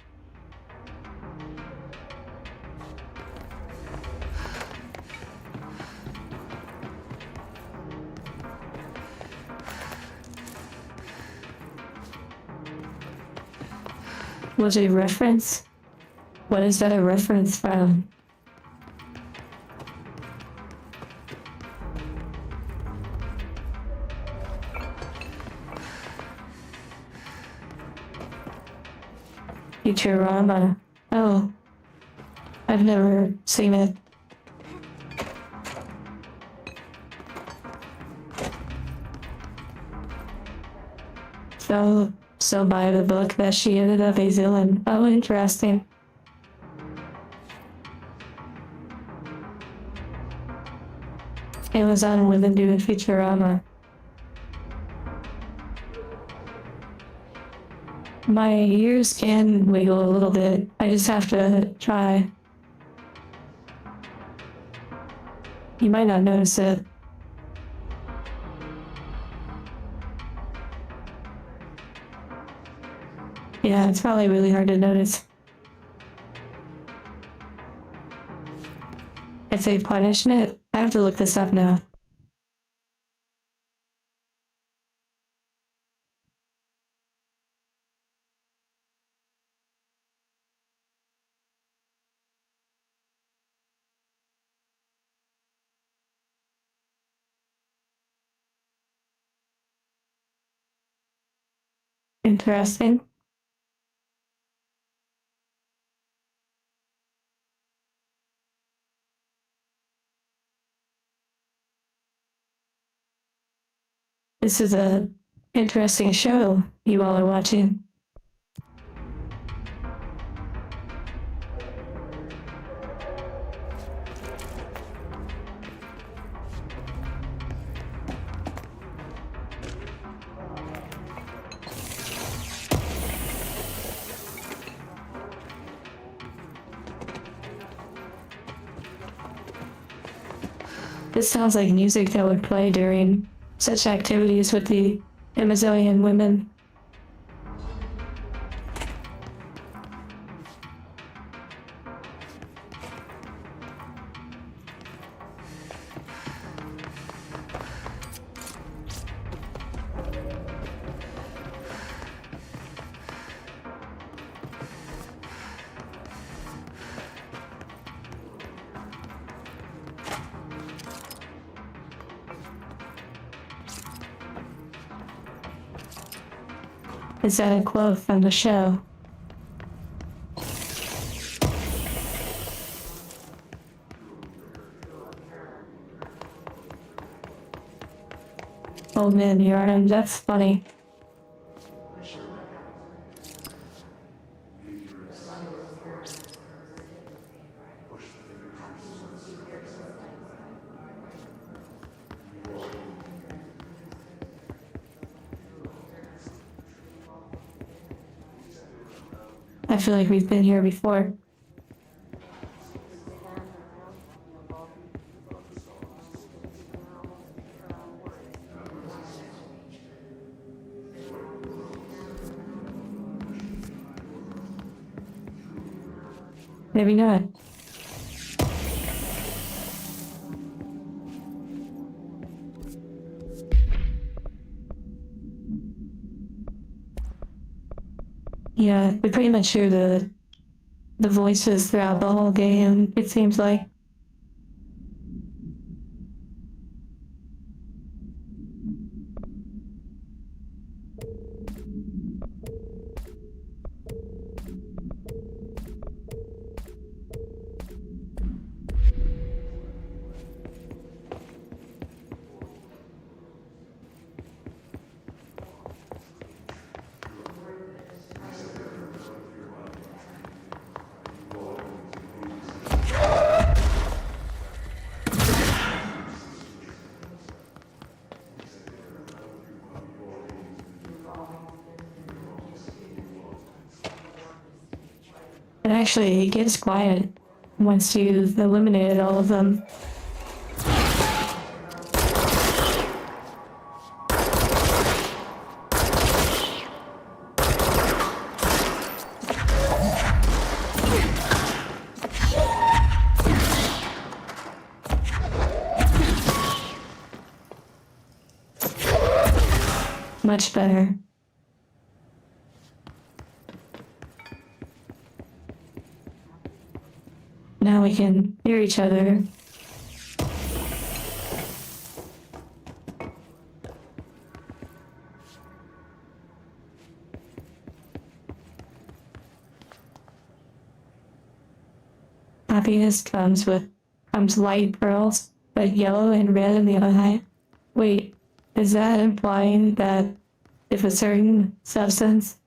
[SPEAKER 1] Was it a reference? What is that a reference from? Futurama. Oh. I've never seen it. So by the book that she ended up a villain. Oh, interesting. Amazon Women doing Futurama. My ears can wiggle a little bit. I just have to try. You might not notice it. Yeah, it's probably really hard to notice. It's a punishment. I have to look this up now. Interesting. This is a interesting show you all are watching. This sounds like music that would play during such activities with the Amazonian women. Is that a quote from the show? Oh man, Yarnum, that's funny. I feel like we've been here before. Maybe not. Yeah, we pretty much hear the voices throughout the whole game, it seems like. It actually gets quiet once you've eliminated all of them. Much better. Now we can hear each other. happiness comes light pearls, but yellow and red in the eye. Wait, is that implying that if a certain substance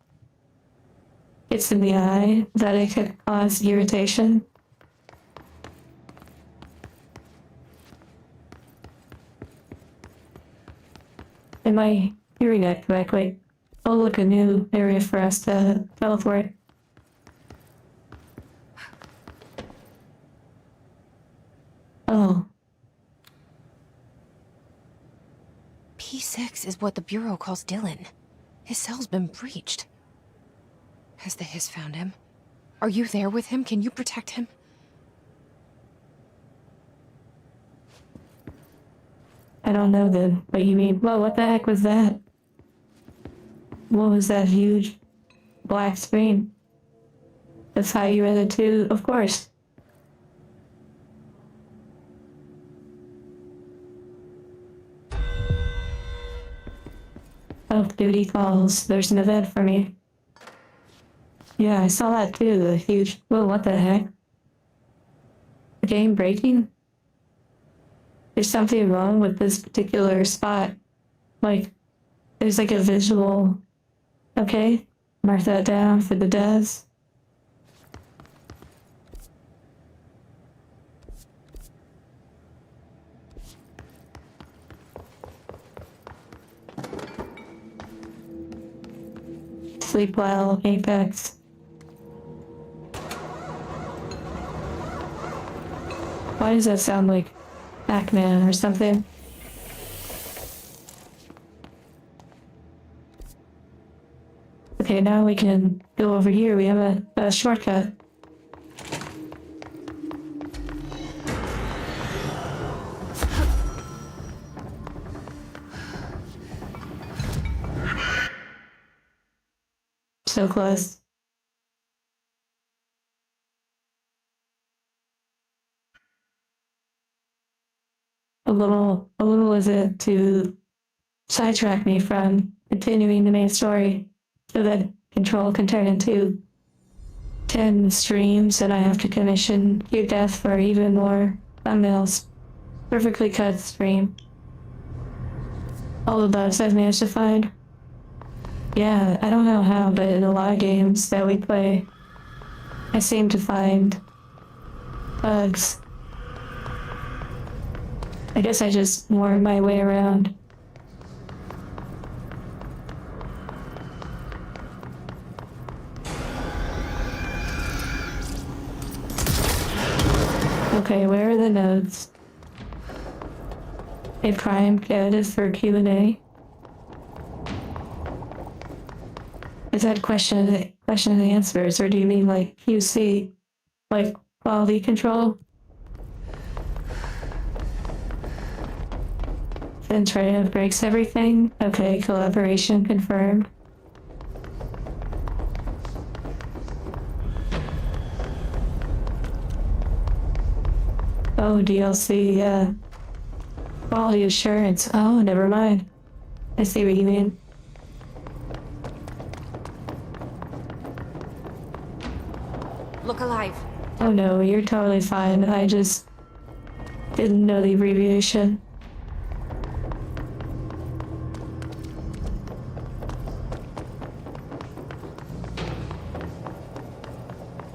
[SPEAKER 1] gets in the eye, that it could cause irritation? Am I hearing that correctly? Oh, look, a new area for us to teleport. Oh,
[SPEAKER 10] P6 is what the Bureau calls Dylan. His cell's been breached. Has the Hiss found him? Are you there with him? Can you protect him?
[SPEAKER 1] I don't know then, but you mean, well, what the heck was that? What was that huge black screen? That's how you read it too, of course. Oh, duty calls. There's an event for me. Yeah, I saw that too, the huge, whoa, what the heck? The game breaking? There's something wrong with this particular spot. Like, there's like a visual. Okay, mark that down for the devs. Sleep well, Apex. Why does that sound like Pac-Man or something? Okay, now we can go over here. We have a shortcut. So close. A little is it to sidetrack me from continuing the main story so that Control can turn into 10 streams and I have to commission your death for even more thumbnails. Perfectly cut stream. All the bugs I've managed to find. Yeah, I don't know how, but in a lot of games that we play, I seem to find bugs. I guess I just worm my way around. Okay, where are the nodes? A prime candidate for Q&A? Is that question and answers, or do you mean like QC? Like quality control? Ventraya breaks everything? Okay, collaboration confirmed. Oh, DLC, yeah. Quality assurance. Oh, never mind. I see what you mean.
[SPEAKER 13] Look alive.
[SPEAKER 1] Oh no, you're totally fine. I just didn't know the abbreviation.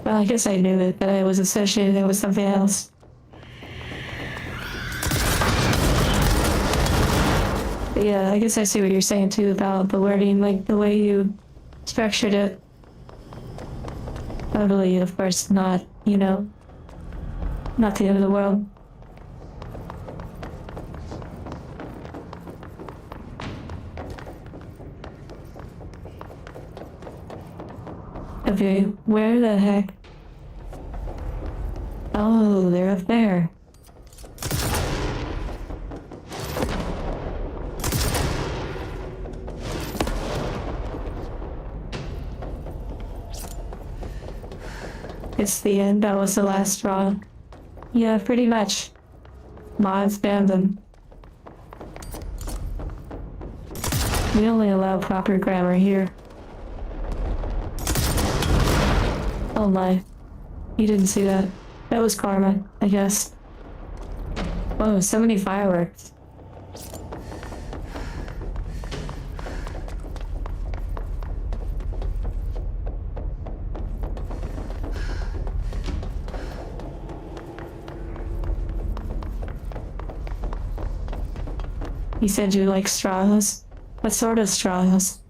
[SPEAKER 1] Well, I guess I knew it, but I was associating it with something else. But yeah, I guess I see what you're saying too about the wording, like the way you structured it. Totally, of course, not, you know, not the end of the world. Okay, where the heck? Oh, they're up there. It's the end, that was the last straw. Yeah, pretty much. Mods banned them. We only allow proper grammar here. Oh my. You didn't see that. That was karma, I guess. Whoa, so many fireworks. You said you like straws? What sort of straws?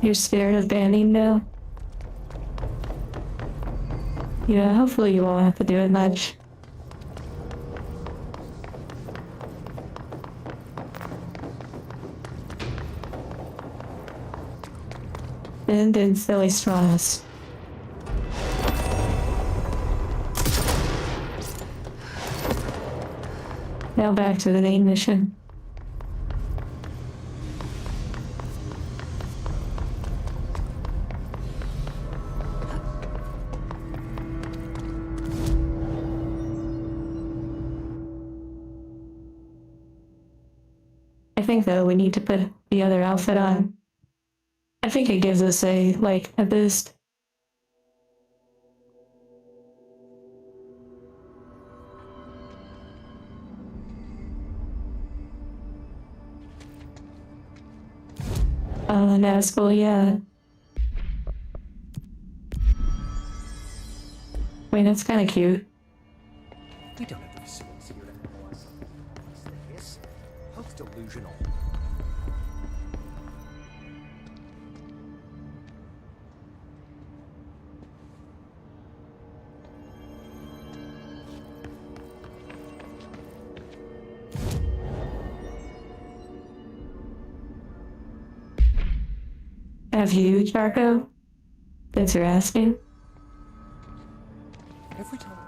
[SPEAKER 1] You're scared of banning now? Yeah, hopefully you won't have to do it much. And silly straws. Now back to the main mission. I think though we need to put the other outfit on. I think it gives us a boost. Nazgul, yeah. Wait, that's kind of cute.
[SPEAKER 14] We don't have to be souls here to analyze something complex. The hiss? How it's delusional.
[SPEAKER 1] Have you, Charco? Since you're asking.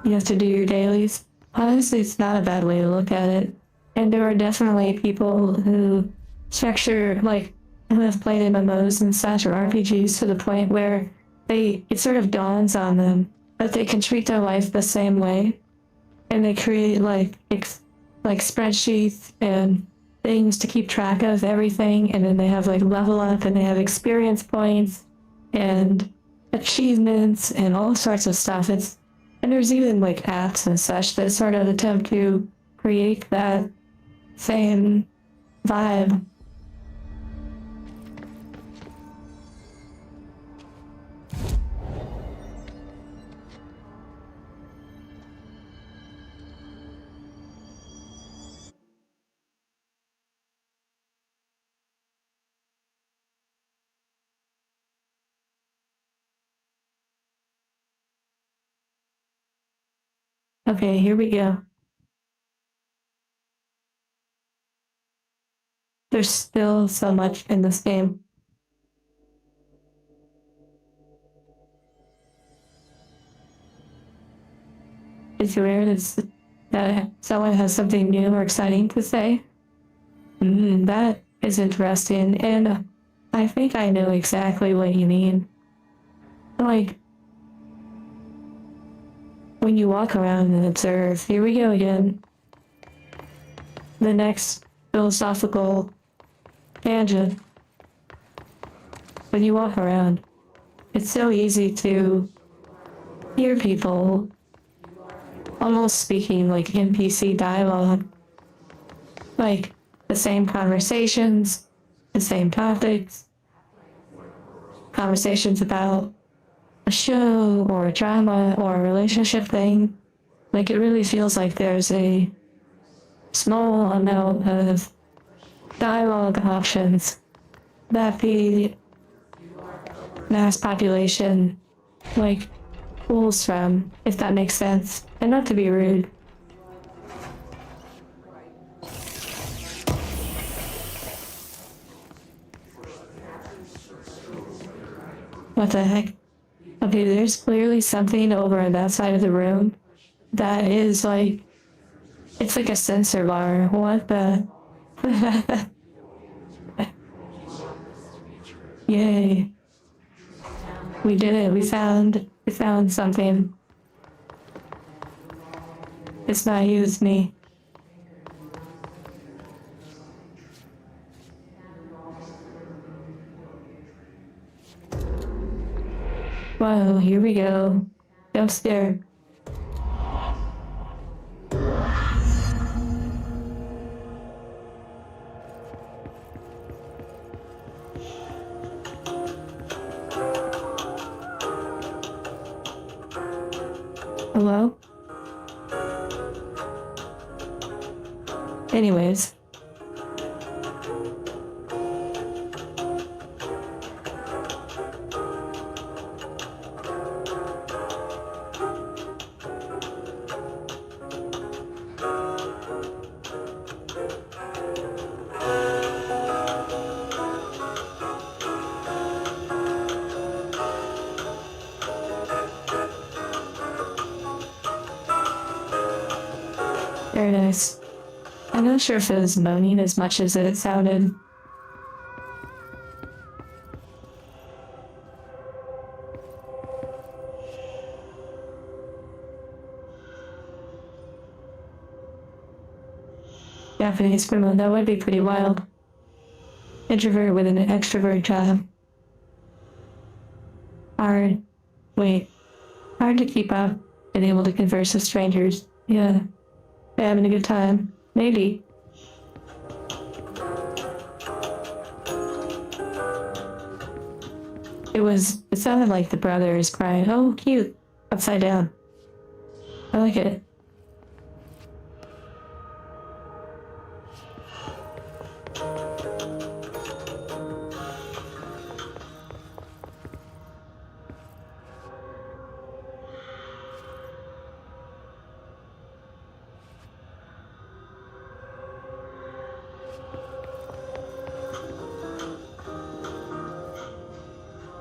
[SPEAKER 1] You have to do your dailies. Honestly, it's not a bad way to look at it. And there are definitely people who structure, who have played MMOs and such or RPGs to the point where it sort of dawns on them that they can treat their life the same way. And they create, spreadsheets and things to keep track of everything, and then they have level up and they have experience points and achievements and all sorts of stuff. And there's even apps and such that sort of attempt to create that same vibe. Okay, here we go. There's still so much in this game. It's rare that someone has something new or exciting to say. That is interesting, and I think I know exactly what you mean. When you walk around and observe, here we go again. The next philosophical tangent. When you walk around, it's so easy to hear people almost speaking NPC dialogue. The same conversations, the same topics, conversations about a show or a drama or a relationship thing. It really feels like there's a small amount of dialogue options that the mass population pulls from, if that makes sense. And not to be rude. What the heck? Okay, there's clearly something over on that side of the room that is it's like a sensor bar. What the? Yay. We did it. We found something. It's not you, it's me. Wow, here we go. Jump scare. Hello? Anyways. Very nice. I'm not sure if it was moaning as much as it sounded. Japanese criminal, that would be pretty wild. Introvert with an extrovert job. Hard. Wait. Hard to keep up and able to converse with strangers. Yeah. They're having a good time. Maybe. It sounded like the brother is crying. Oh, cute. Upside down. I like it.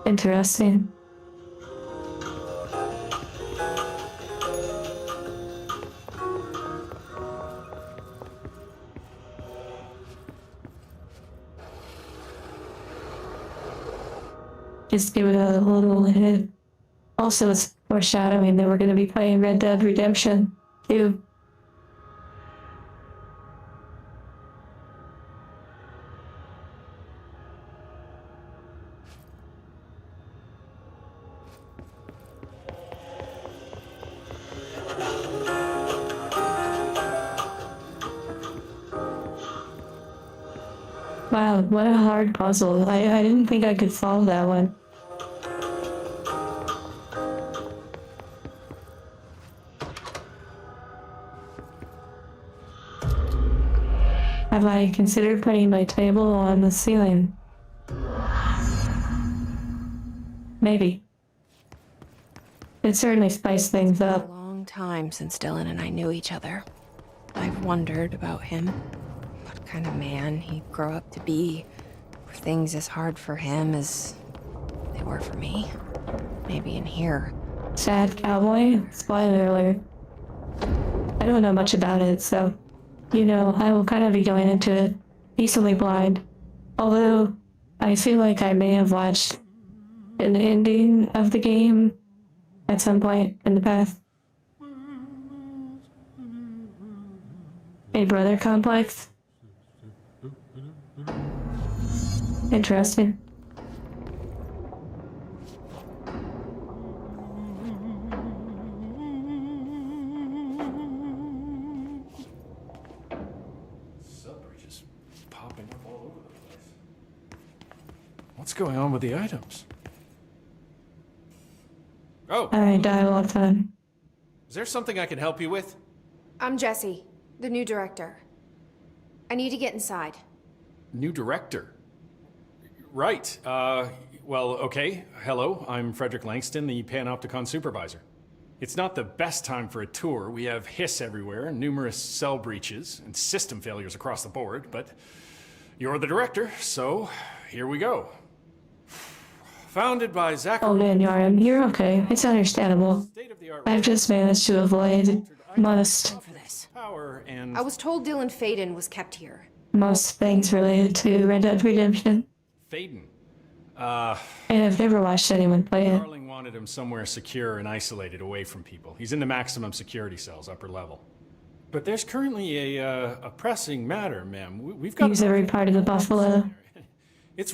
[SPEAKER 1] Interesting. Just give it a little hit. Also, it's foreshadowing that we're going to be playing Red Dead Redemption 2. Wow, what a hard puzzle. I didn't think I could solve that one. Have I considered putting my table on the ceiling? Maybe. It certainly spiced things up.
[SPEAKER 3] A long time since Dylan and I knew each other. I've wondered about him. What kind of man he'd grow up to be. Were things as hard for him as they were for me? Maybe in here.
[SPEAKER 1] Sad cowboy? Spoiler alert. I don't know much about it, so, you know, I will kind of be going into it decently blind. Although, I feel like I may have watched an ending of the game at some point in the past. A brother complex? Interesting.
[SPEAKER 14] Just popping up all over the place. What's going on with the items? Oh.
[SPEAKER 1] Alright, dialogue time.
[SPEAKER 9] Is there something I can help you with?
[SPEAKER 13] I'm Jesse, the new director. I need to get inside.
[SPEAKER 14] New director. Right. Well, okay. Hello, I'm Frederick Langston, the Panopticon supervisor. It's not the best time for a tour. We have hiss everywhere, numerous cell breaches, and system failures across the board, but you're the director, so here we go. Founded by Zachary...
[SPEAKER 1] Oh man, Yarim, you're okay. It's understandable. I've just managed to avoid most
[SPEAKER 13] I was told Dylan Faden was kept here.
[SPEAKER 1] most things related to Red Dead Redemption.
[SPEAKER 14] Faden.
[SPEAKER 1] And I've never watched anyone play it.
[SPEAKER 14] Darling wanted him somewhere secure and isolated away from people. He's in the maximum security cells, upper level. But there's currently a pressing matter, ma'am. We've got...
[SPEAKER 1] Use every part of the buffalo.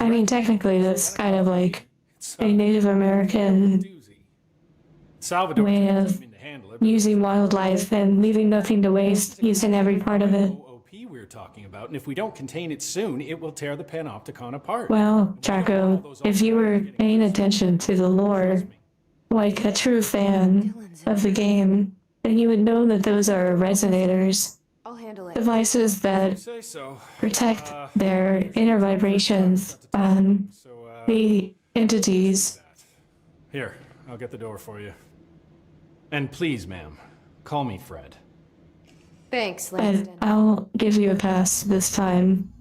[SPEAKER 1] I mean, technically, that's kind of like a Native American
[SPEAKER 14] Salvador
[SPEAKER 1] way
[SPEAKER 14] doesn't
[SPEAKER 1] of
[SPEAKER 14] seem to handle it, but
[SPEAKER 1] using wildlife and leaving nothing to waste, using every part of it.
[SPEAKER 14] OP we're talking about, and if we don't contain it soon, it will tear the Panopticon apart.
[SPEAKER 1] Well, Draco, if you were paying attention to the lore, like a true fan of the game, then you would know that those are resonators,
[SPEAKER 13] I'll handle it.
[SPEAKER 1] devices that
[SPEAKER 14] Say so.
[SPEAKER 1] protect their inner vibrations on the entities.
[SPEAKER 14] Here, I'll get the door for you. And please, ma'am, call me Fred.
[SPEAKER 13] Thanks,
[SPEAKER 1] But
[SPEAKER 13] Langston.
[SPEAKER 1] I'll give you a pass this time.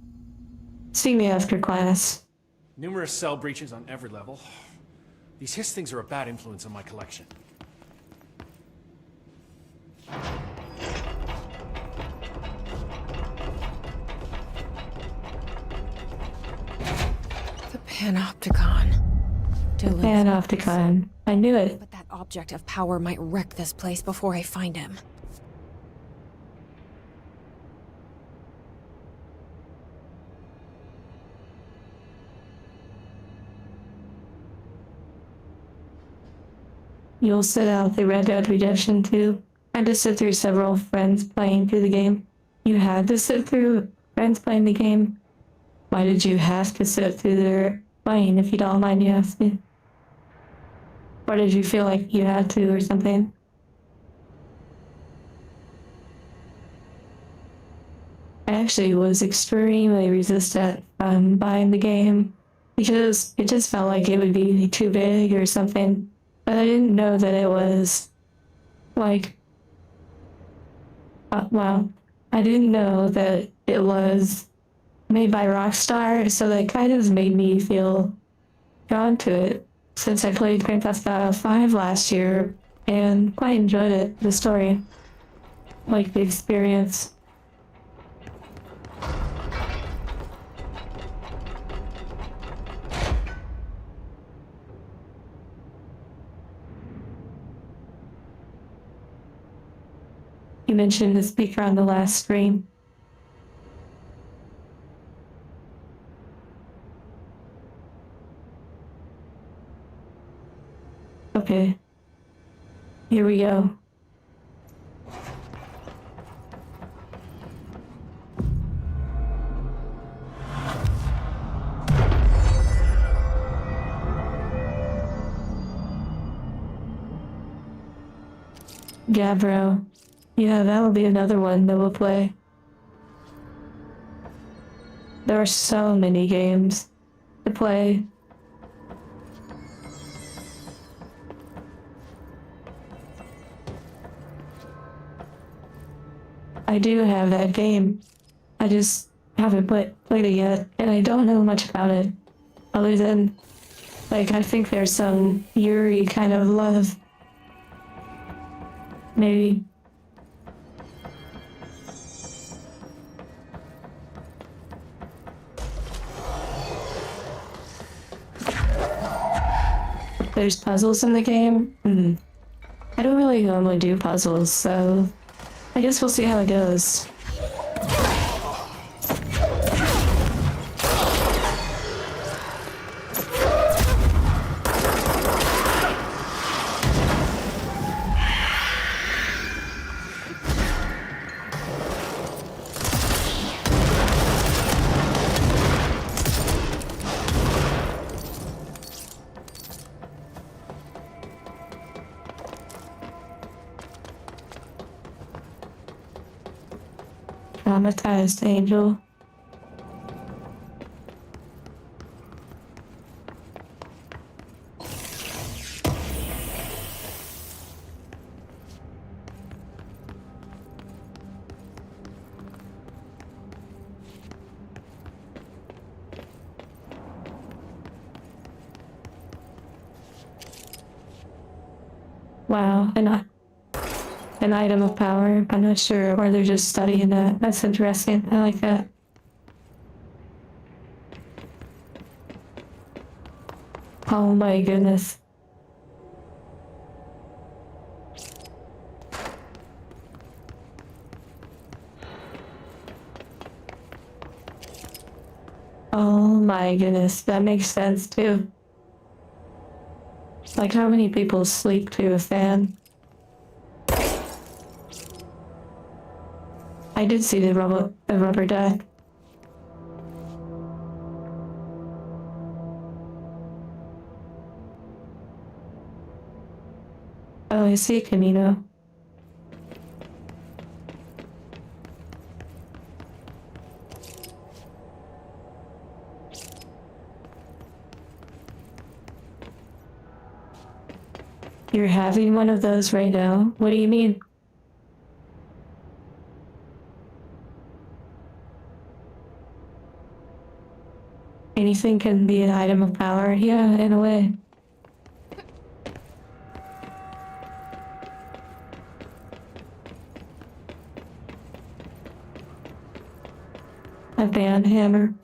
[SPEAKER 1] See me after class.
[SPEAKER 14] Numerous cell breaches on every level. These hiss things are a bad influence on my collection.
[SPEAKER 10] The Panopticon. Dylan's
[SPEAKER 1] Panopticon. I knew it.
[SPEAKER 10] But that object of power might wreck this place before I find him.
[SPEAKER 1] You'll sit out the Red Dead Redemption 2. I had to sit through several friends playing through the game. You had to sit through friends playing the game? Why did you have to sit through their playing if you don't mind me asking? Or did you feel like you had to or something? I actually was extremely resistant buying the game because it just felt like it would be too big or something. But I didn't know that it was like, well, I didn't know that it was made by Rockstar, so that kind of made me feel drawn to it since I played Grand Theft Auto 5 last year and quite enjoyed it, the story, like the experience. You mentioned the speaker on the last stream. Okay. Here we go. Gabbro. Yeah, that'll be another one that we'll play. There are so many games to play. I do have that game. I just haven't played it yet, and I don't know much about it. Other than, like, I think there's some Yuri kind of love. Maybe. There's puzzles in the game? I don't really normally do puzzles, so I guess we'll see how it goes. Traumatized angel. Wow, an item of power. I'm not sure why they're just studying that. That's interesting. I like that. Oh my goodness. Oh my goodness, that makes sense too. Like, how many people sleep to a fan? I did see the rubber duck. Oh, I see Camino. You're having one of those right now? What do you mean? Anything can be an item of power, yeah, in a way. A band hammer.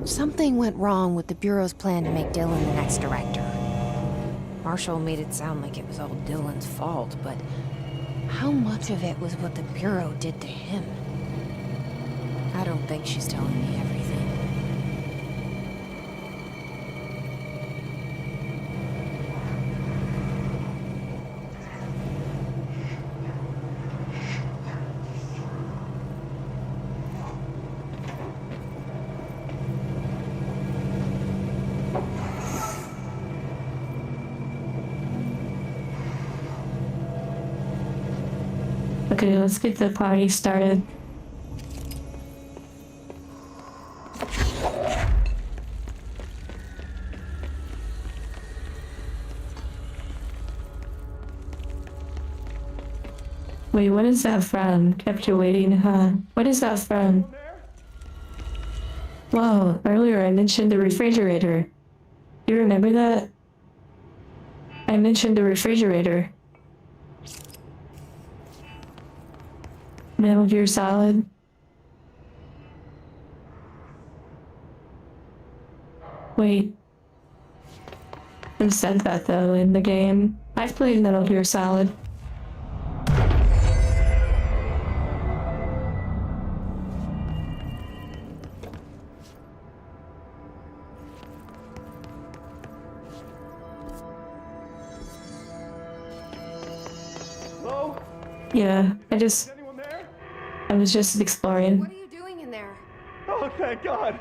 [SPEAKER 10] Something went wrong with the Bureau's plan to make Dylan the next director. Marshall made it sound like it was all Dylan's fault, but how much of it was what the Bureau did to him? I don't think she's telling me everything.
[SPEAKER 1] Okay, let's get the party started. Wait, what is that from? Kept you waiting, huh? What is that from? Whoa, earlier I mentioned the refrigerator. You remember that? I mentioned the refrigerator. Metal Gear Solid. Wait. Who said that though in the game? I've played Metal Gear Solid.
[SPEAKER 8] Hello?
[SPEAKER 1] Yeah, I was just exploring.
[SPEAKER 13] What are you doing in there?
[SPEAKER 8] Oh, thank God!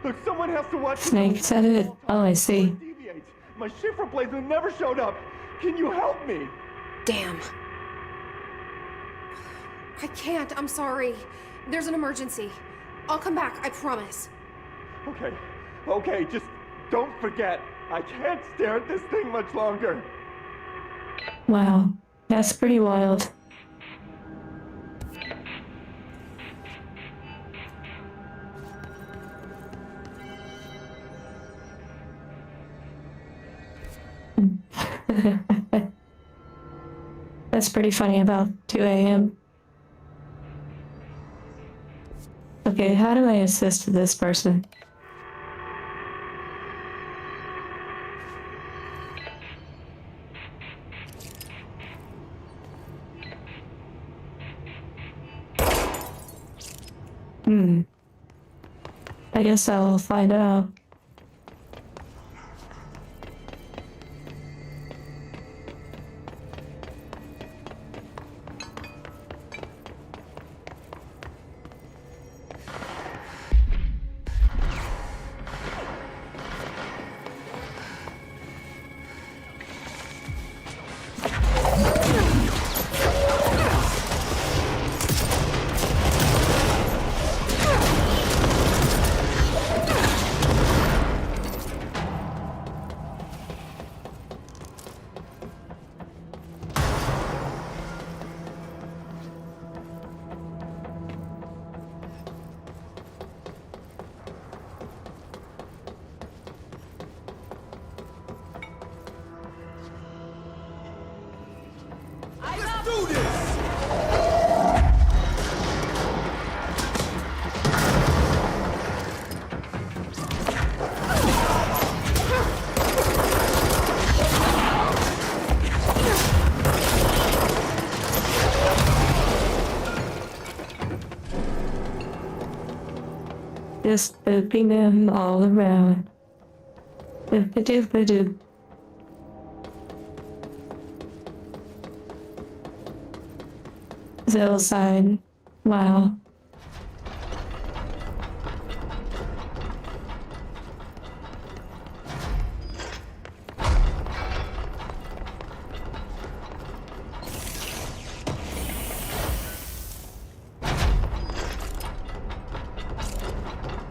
[SPEAKER 8] Look, someone has to watch.
[SPEAKER 1] Snake said it. Oh, I see.
[SPEAKER 8] Deviate. My shift replacement never showed up. Can you help me?
[SPEAKER 13] Damn. I can't, I'm sorry. There's an emergency. I'll come back, I promise.
[SPEAKER 8] Okay, okay, just don't forget. I can't stare at this thing much longer.
[SPEAKER 1] Wow, that's pretty wild. That's pretty funny about 2 a.m. Okay, how do I assist this person? I guess I'll find out. just booping them all around. Boop-a-doop-a-doop. Zill sign. Wow.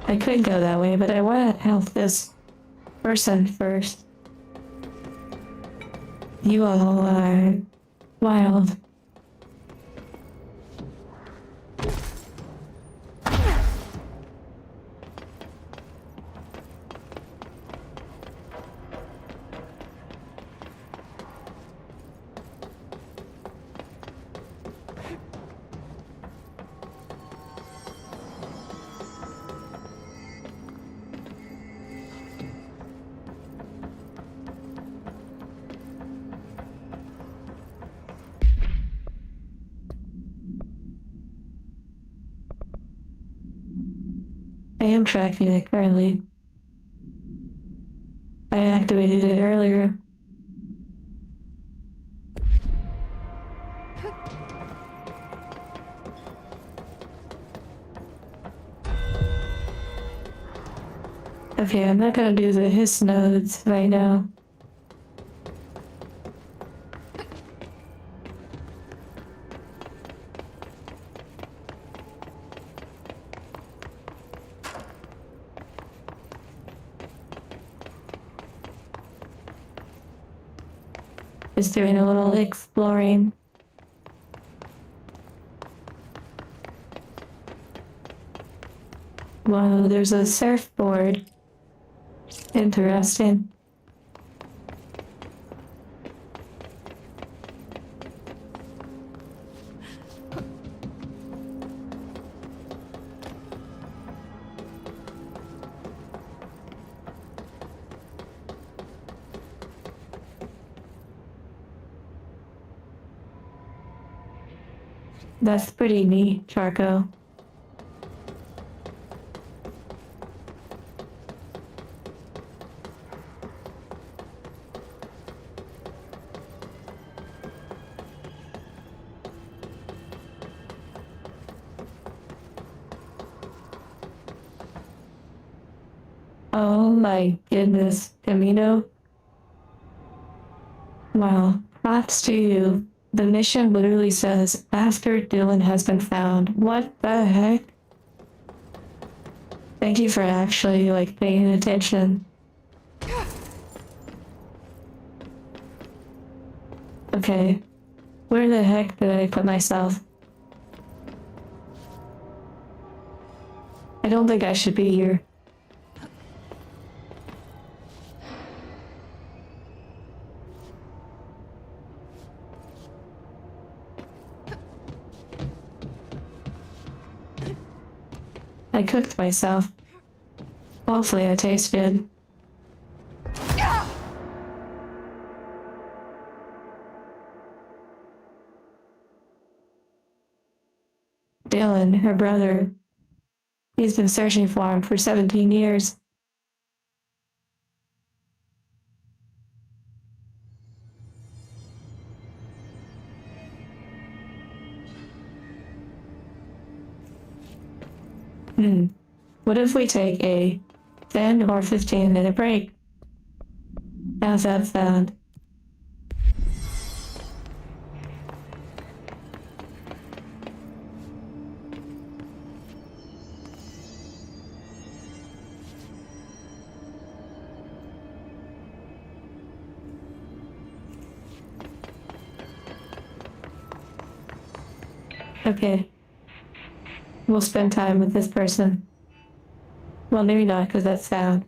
[SPEAKER 1] I could go that way, but I want to help this person first. You all are wild. I am tracking it currently. I activated it earlier. Okay, I'm not gonna do the hiss nodes right now. Just doing a little exploring. Wow, there's a surfboard. Interesting. That's pretty neat, Charco. Oh my goodness, Camino. Wow, props to you. The mission literally says, after Dylan has been found. What the heck? Thank you for actually, like, paying attention. Okay. Where the heck did I put myself? I don't think I should be here. I cooked myself. Hopefully I taste good. Dylan, her brother. He's been searching for him for 17 years. What if we take a 10 or 15-minute break? How's that sound? Okay. We'll spend time with this person. Well, maybe not, because that's sound.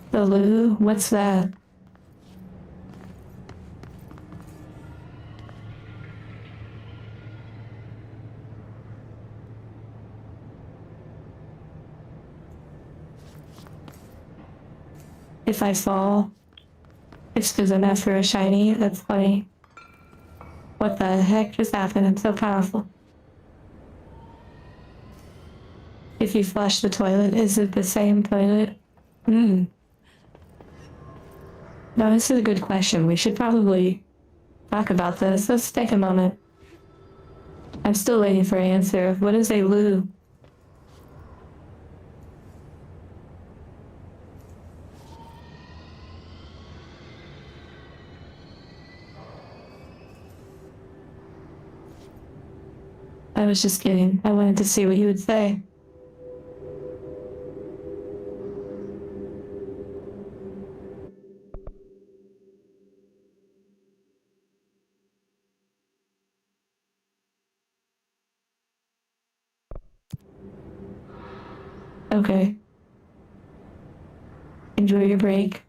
[SPEAKER 1] The loo? What's that? if I fall, it's because I'm after a shiny. That's funny. What the heck just happened? I'm so powerful. If you flush the toilet, is it the same toilet? No, this is a good question. We should probably talk about this. Let's take a moment. I'm still waiting for an answer. What is a loo? I was just kidding. I wanted to see what he would say. Okay. Enjoy your break.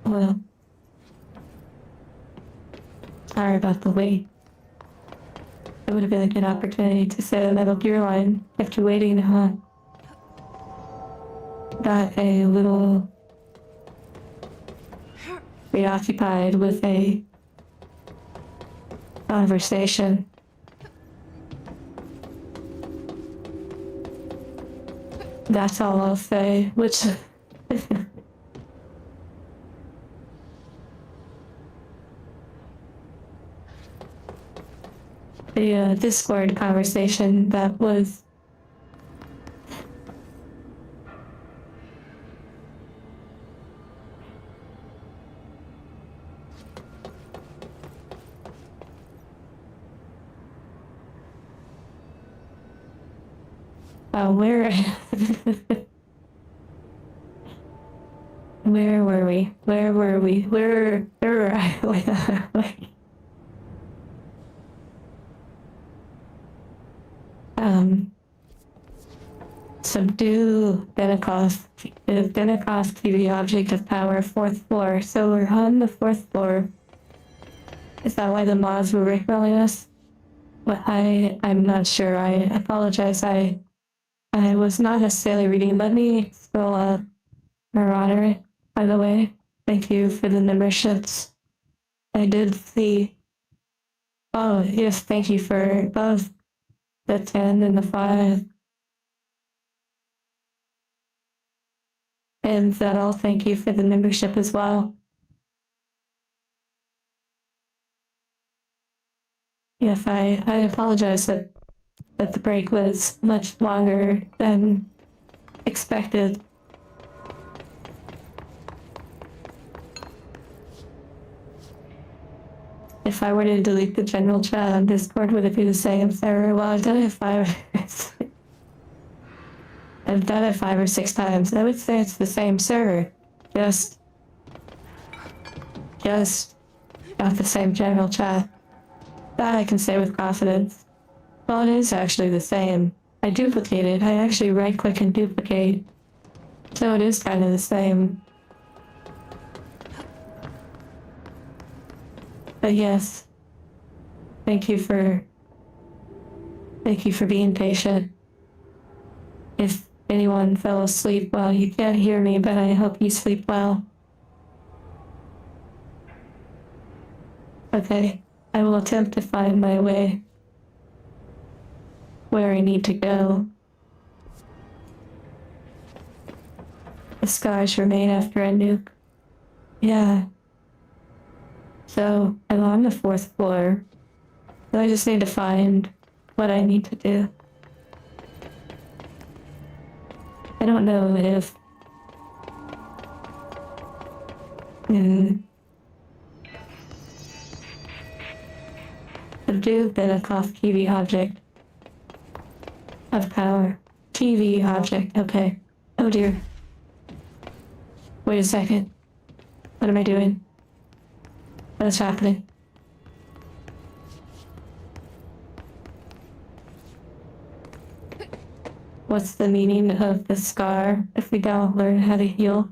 [SPEAKER 1] Well, sorry about the wait. It would have been a good opportunity to set a Metal Gear line. Kept you waiting, huh? Got a little preoccupied with a conversation. That's all I'll say, which... the Discord conversation that was... where... Where were we? Where were we? Where were I? Subdue Benekoth. Benekoth TV object of power, 4th floor. So we're on the 4th floor. Is that why the mods were rickrolling us? Well, I'm not sure. I apologize. I was not necessarily reading. Let me scroll up. Marauder, by the way. Thank you for the memberships. I did see. Oh, yes, thank you for both the 10 and the 5. And Zettel, thank you for the membership as well. Yes, I apologize that the break was much longer than expected. If I were to delete the general chat on Discord, would it be the same server? Well, I've done it 5 or 6 times. I would say it's the same server. Just not the same general chat. That I can say with confidence. Well, it is actually the same. I duplicated. I actually right-click and duplicate. So it is kind of the same. But yes, thank you for being patient. If anyone fell asleep, well, you can't hear me, but I hope you sleep well. Okay, I will attempt to find my way where I need to go. The scars remain after a nuke. Yeah. So, I'm on the 4th floor. So I just need to find what I need to do. I don't know if... Subdue Benekoth TV object of power. TV object, okay. Oh dear. Wait a second. What am I doing? What is happening? What's the meaning of the scar if we don't learn how to heal?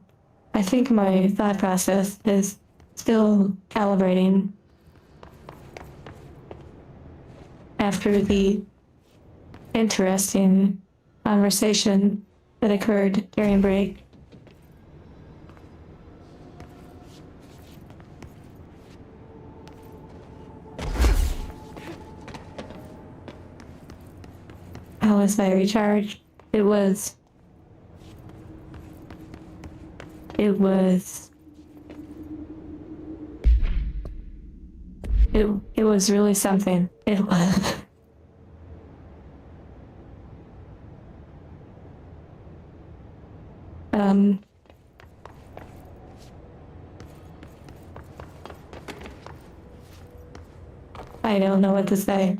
[SPEAKER 1] I think my thought process is still calibrating after the interesting conversation that occurred during break. How was my recharge? It was really something. It was. I don't know what to say.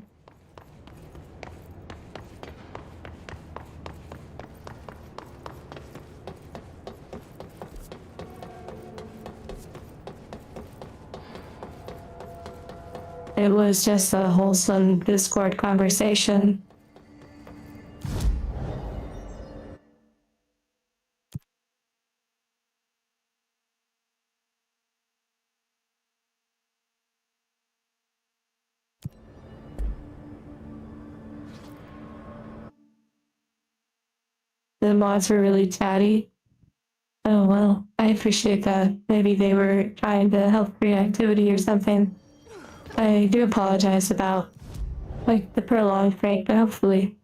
[SPEAKER 1] It was just a wholesome Discord conversation. the mods were really chatty. Oh well, I appreciate that. Maybe they were trying to help creativity or something. I do apologize about, like, the prolonged break, but hopefully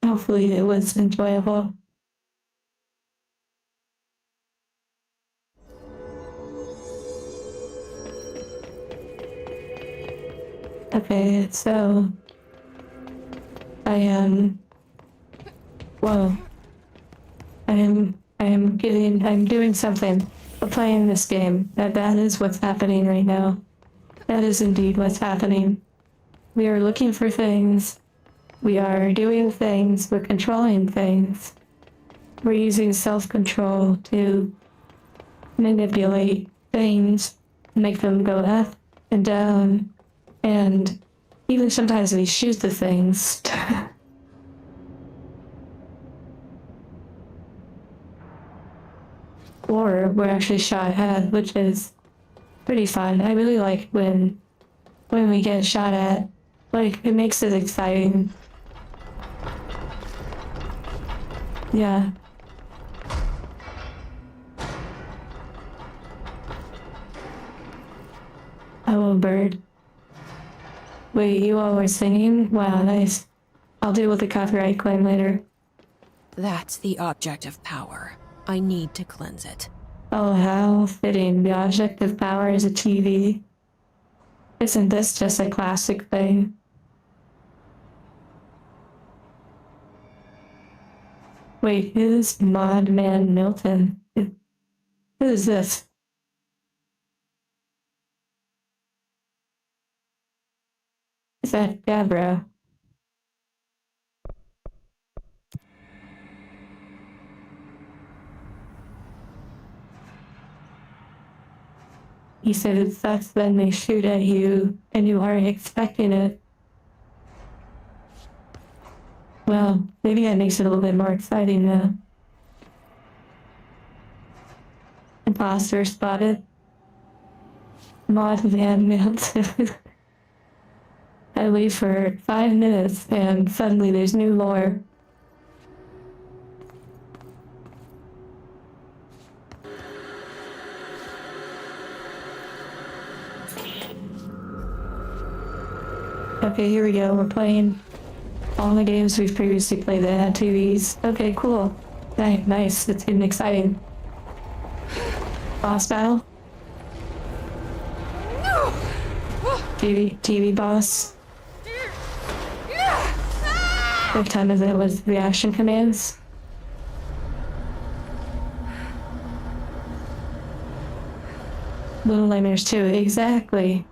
[SPEAKER 1] it was enjoyable. Okay, so whoa. I'm doing something. I'm playing this game. That is what's happening right now. That is indeed what's happening. We are looking for things. We are doing things. We're controlling things. We're using self-control to manipulate things, make them go up and down, and even sometimes we shoot the things. Or we're actually shot at, which is pretty fun. I really like when we get shot at. Like, it makes it exciting. Yeah. Hello, bird. Wait, you all were singing? Wow, nice. I'll deal with the copyright claim later.
[SPEAKER 7] That's the object of power. I need to cleanse it.
[SPEAKER 1] Oh, how fitting. The object of power is a TV. Isn't this just a classic thing? Wait, who's Mod Man Milton? Who is this? Is that Gabbro? He said it sucks when they shoot at you and you aren't expecting it. Well, maybe that makes it a little bit more exciting now. Imposter spotted. Mod Man Milton. I leave for 5 minutes and suddenly there's new lore. Okay, here we go. We're playing all the games we've previously played that had TVs. Okay, cool. Nice. It's getting exciting. Boss battle? TV boss. What time is it? Was reaction commands? Little Nightmares 2, exactly.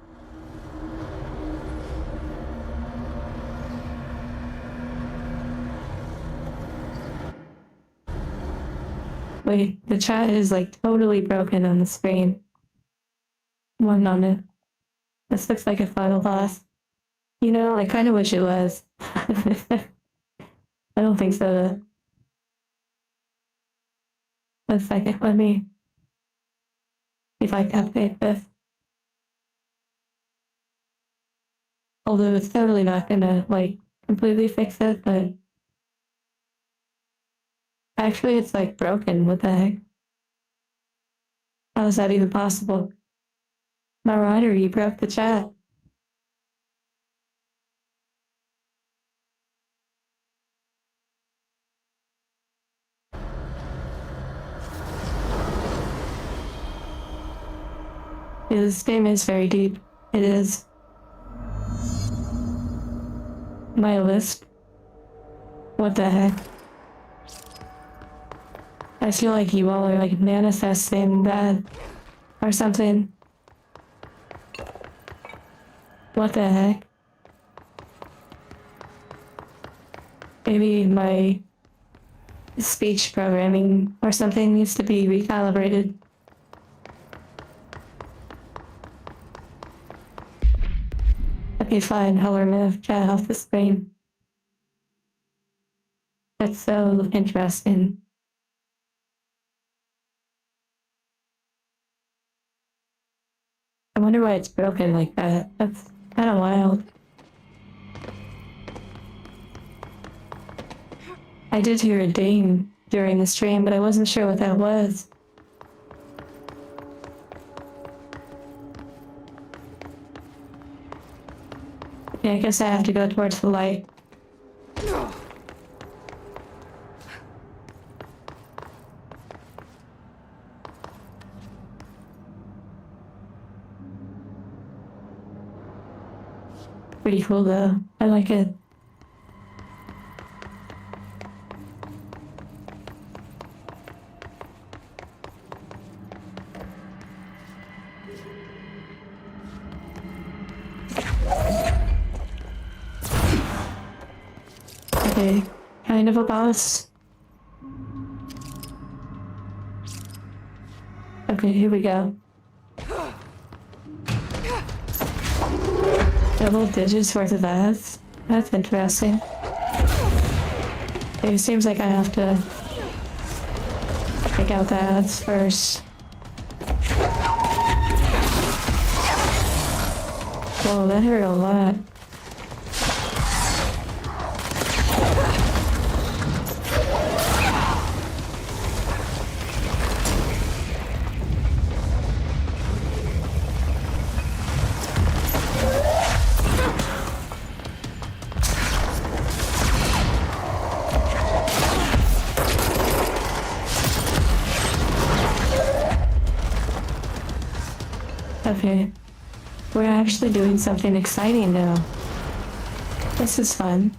[SPEAKER 1] Wait, the chat is like totally broken on the screen. One moment. This looks like a final boss. You know, I kind of wish it was. I don't think so. 1 second, let me see if I can update this. Although it's totally not gonna, like, completely fix it, but actually it's, like, broken. What the heck? How is that even possible? Marauder, you broke the chat. Yeah, this game is very deep. It is. My list. What the heck? I feel like you all are like manifesting that or something. What the heck? Maybe my speech programming or something needs to be recalibrated. Okay, fine. I'll remove chat off the screen. That's so interesting. I wonder why it's broken like that. That's kind of wild. I did hear a ding during the stream, but I wasn't sure what that was. Yeah, I guess I have to go towards the light. Pretty cool though. I like it. Okay, kind of a boss. Okay, here we go. Double digits worth of ads? That's interesting. It seems like I have to take out the ads first. Whoa, that hurt a lot. Okay, we're actually doing something exciting now. This is fun.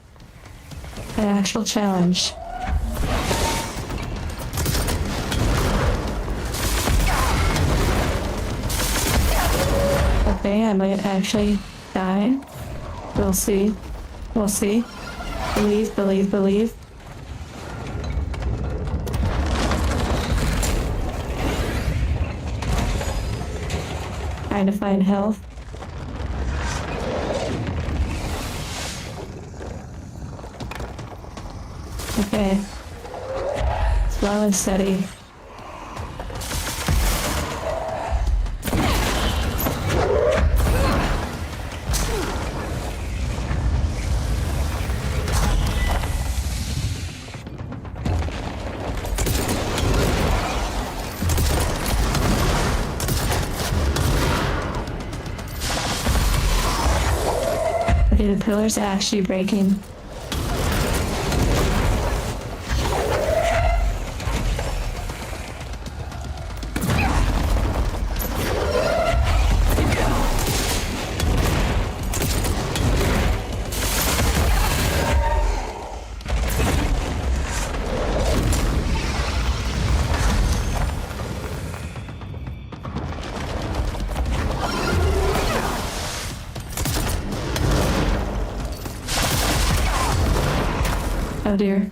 [SPEAKER 1] An actual challenge. Okay, I might actually die. We'll see. We'll see. Believe, believe, believe. Trying to find health. Okay. Slow and steady. Okay, the pillar's actually breaking. Oh dear.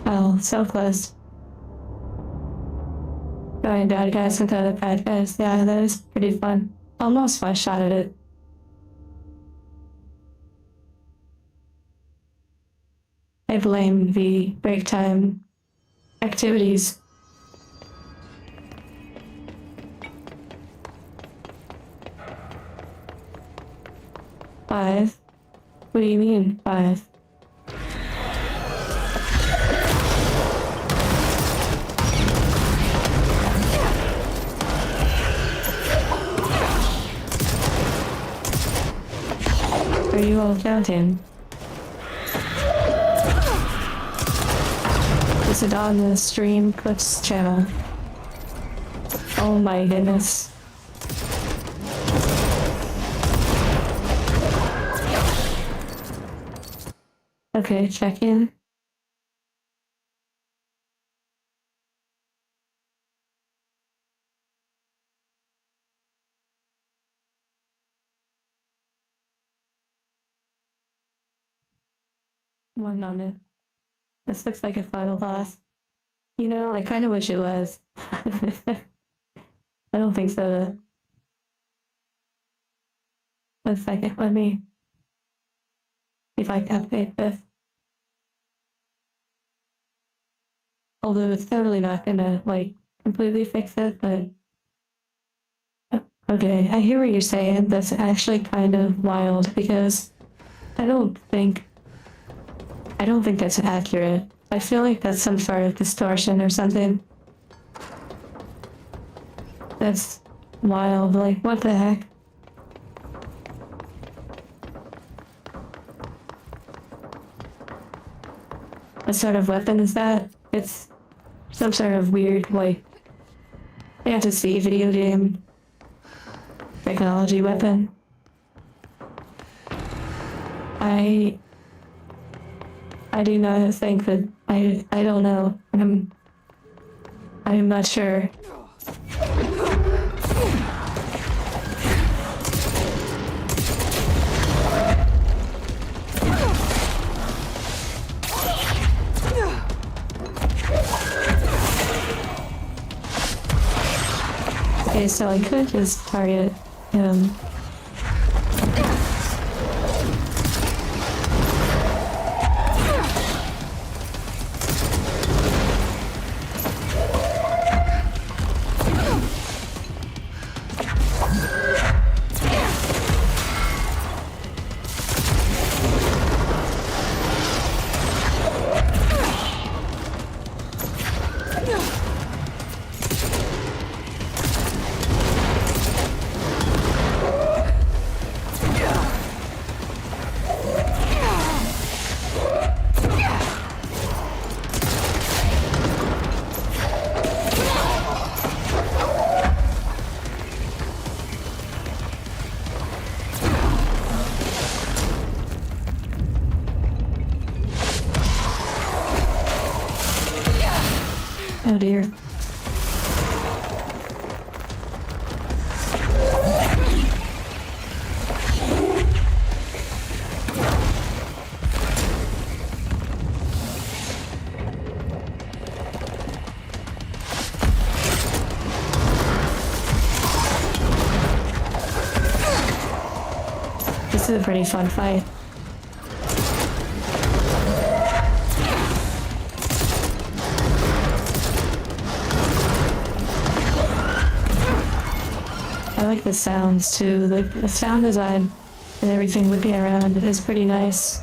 [SPEAKER 1] Oh, so close. Going down guys with other bad guys. Yeah, that is pretty fun. Almost one shot at it. I blame the break time activities. Five? What do you mean, 5? Are you all counting? Is it on the stream clips channel? Oh my goodness. Okay, check in. one on it. This looks like a final boss. You know, I kind of wish it was. I don't think so. One second, let me see if I can update this. Although it's totally not gonna, like, completely fix it, but... Okay, I hear what you're saying. That's actually kind of wild, because I don't think that's accurate. I feel like that's some sort of distortion or something. That's wild, like, what the heck? What sort of weapon is that? It's some sort of weird, like, fantasy video game technology weapon. I do not think that I don't know. I'm not sure. Okay, so I could just target him. Oh dear. This is a pretty fun fight. I like the sounds too. The sound design and everything looking around is pretty nice.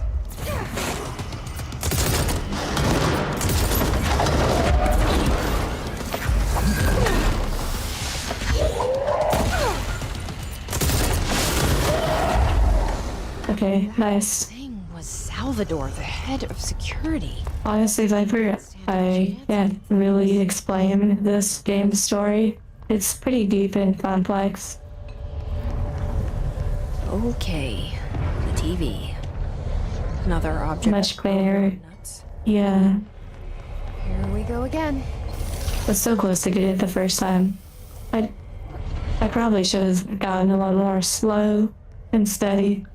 [SPEAKER 1] Okay, nice.
[SPEAKER 10] Thing was Salvador, the head of security.
[SPEAKER 1] Honestly, Viper, I can't really explain this game's story. It's pretty deep and complex.
[SPEAKER 10] Okay, the TV. Another object.
[SPEAKER 1] Much clearer. Yeah.
[SPEAKER 10] Here we go again.
[SPEAKER 1] Was so close to getting it the first time. I probably should have gotten a lot more slow and steady.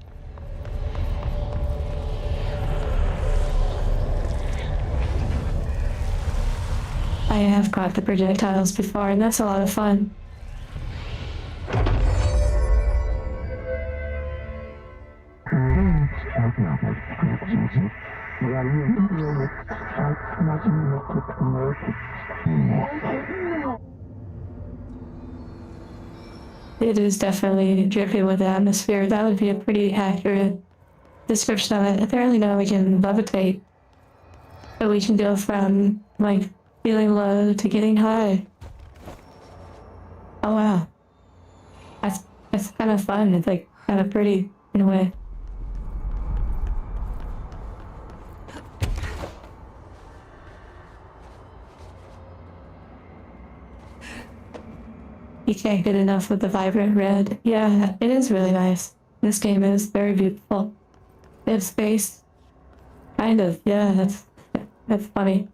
[SPEAKER 1] I have caught the projectiles before, and that's a lot of fun. It is definitely dripping with atmosphere. That would be a pretty accurate description of it. Apparently now we can levitate. So we can go from, like, feeling low to getting high. Oh wow. That's kind of fun. It's like kind of pretty in a way. You can't get enough of the vibrant red. Yeah, it is really nice. This game is very beautiful. They have space. Kind of, yeah, that's funny.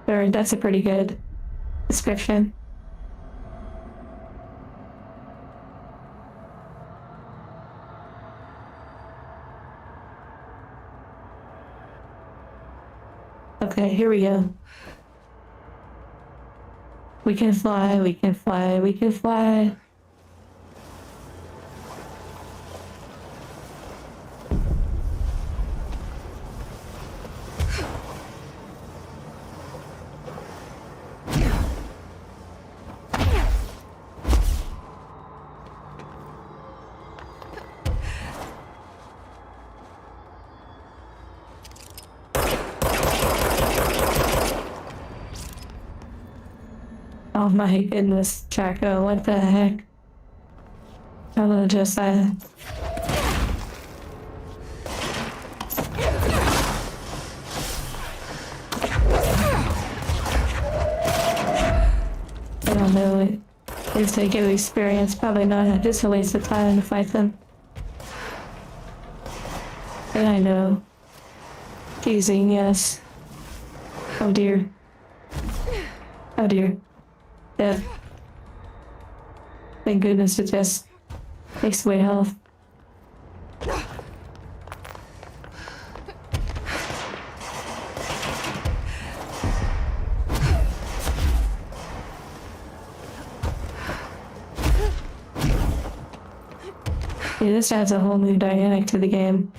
[SPEAKER 1] Sure, that's a pretty good description. here we go. We can fly, we can fly, we can fly. Oh my goodness, Chaco, what the heck? I'm gonna just, I don't know, it's a good experience, probably not just a waste of time to fight them. And I know. Teasing, yes. Oh dear. Oh dear. Yeah. Thank goodness it just takes away health. Yeah, this adds a whole new dynamic to the game.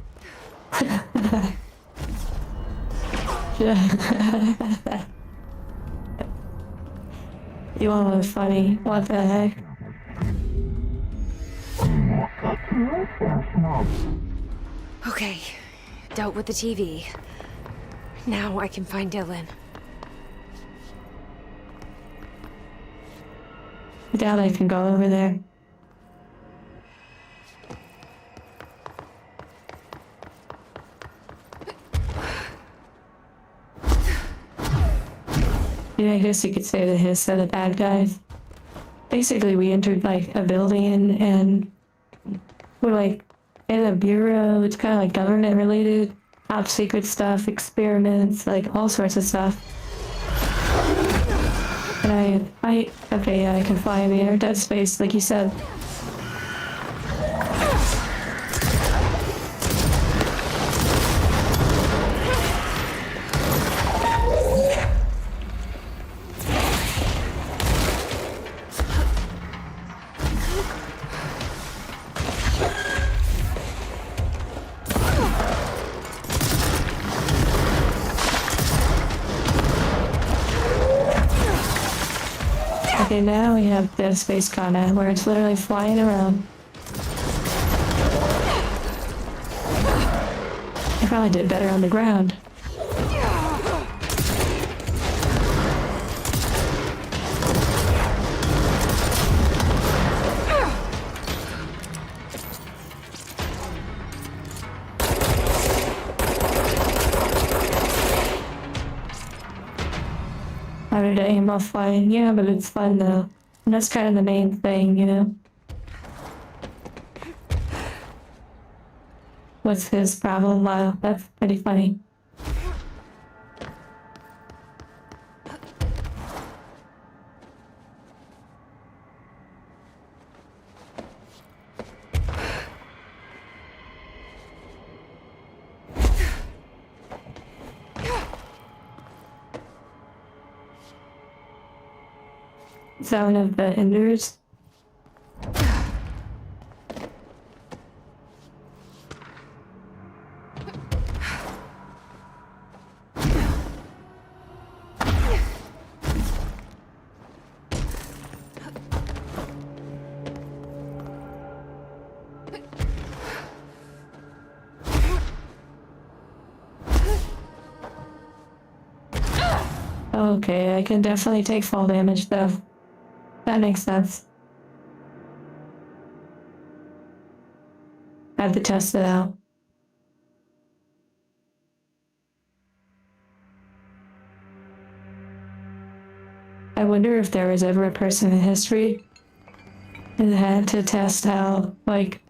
[SPEAKER 1] You all are funny. What the heck?
[SPEAKER 13] Okay, dealt with the TV. Now I can find Dylan.
[SPEAKER 1] I doubt I can go over there. Yeah, I guess you could say that his set of bad guys. Basically, we entered like a building and we're like in a bureau. It's kind of like government related, top secret stuff, experiments, like all sorts of stuff. And okay, yeah, I can fly in the air, dead space, like you said. Okay, now we have Dead Space combat, where it's literally flying around. I probably did better on the ground. Harder to aim while flying, yeah, but it's fun though. And that's kind of the main thing, you know? What's his problem? Wow, that's pretty funny. Sound of the Enders. Okay, I can definitely take fall damage though. That makes sense. I have to test it out. I wonder if there was ever a person in history that had to test out, like,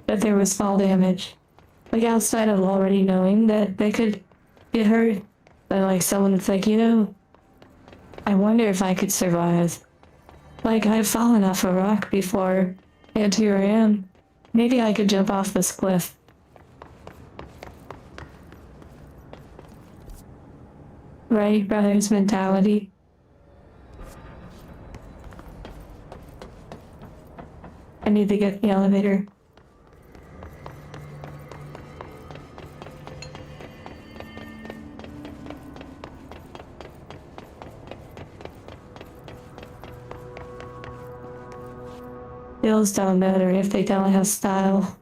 [SPEAKER 1] that there was fall damage. Like, outside of already knowing that they could get hurt. But, like, someone that's like, you know, I wonder if I could survive. Like, I've fallen off a rock before, and here I am. Maybe I could jump off this cliff. Wright brothers mentality. I need to get the elevator. Bills don't matter if they don't have style.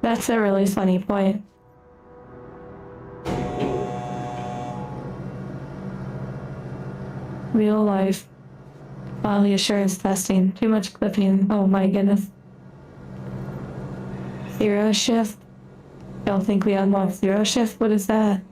[SPEAKER 1] That's a really funny point. Real life. Quality assurance testing. Too much clipping. Oh my goodness. Zero shift? Don't think we unlocked zero shift? What is that?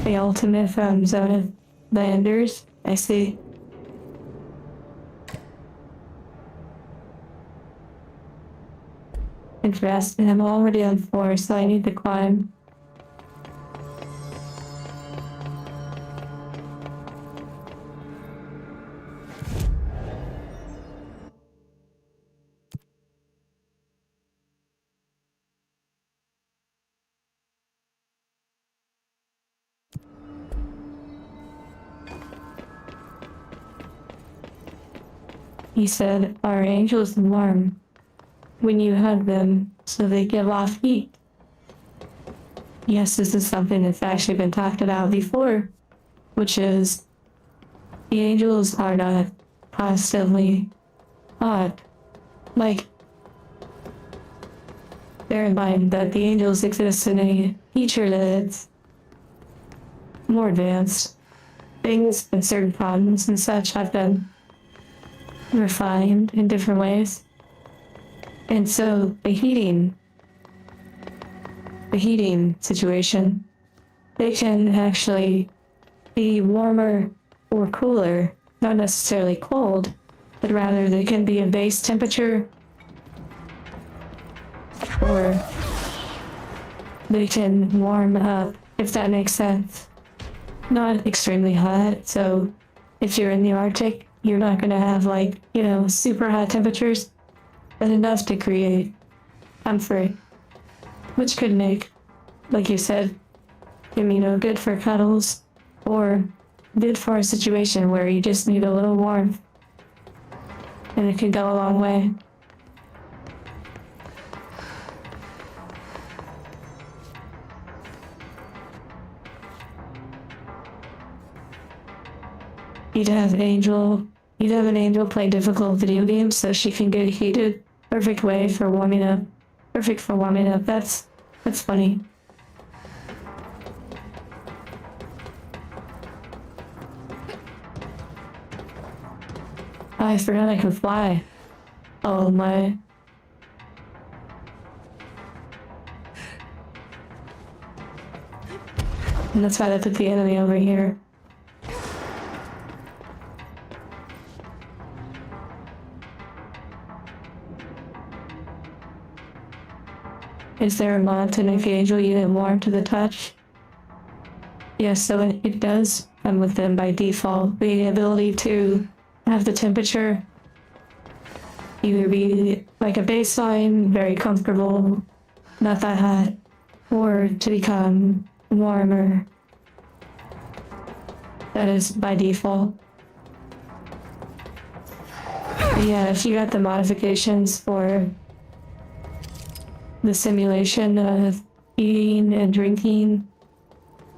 [SPEAKER 1] The ultimate from Zone of Landers. I see. Interesting. I'm already on 4, so I need to climb. He said, our angels warm when you hug them, so they give off heat. Yes, this is something that's actually been talked about before, which is the angels are not constantly hot. Like, bear in mind that the angels exist in a feature that's more advanced. Things and certain problems and such have been refined in different ways. And so the heating situation, they can actually be warmer or cooler, not necessarily cold, but rather they can be a base temperature, or they can warm up, if that makes sense. Not extremely hot, so if you're in the Arctic, you're not gonna have like, you know, super hot temperatures, but enough to create comfort, which could make, like you said, you know, good for cuddles, or good for a situation where you just need a little warmth, and it can go a long way. You'd have an angel play difficult video games so she can get heated. Perfect way for warming up. Perfect for warming up. That's funny. I forgot I could fly. Oh my. And that's why I put the enemy over here. Is there a mod to make Angel unit warm to the touch? Yes, so it does come with them by default. The ability to have the temperature either be like a baseline, very comfortable, not that hot, or to become warmer. That is by default. But yeah, if you got the modifications for the simulation of eating and drinking,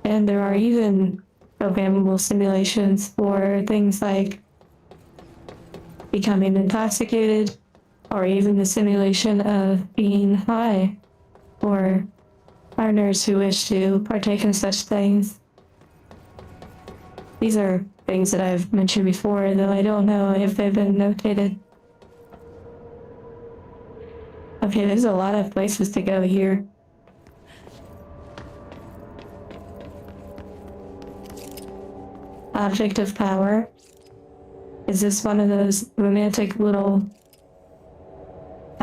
[SPEAKER 1] and there are even programmable simulations for things like becoming intoxicated, or even the simulation of being high, for partners who wish to partake in such things. These are things that I've mentioned before, though I don't know if they've been notated. Okay, there's a lot of places to go here. Object of power. Is this one of those romantic little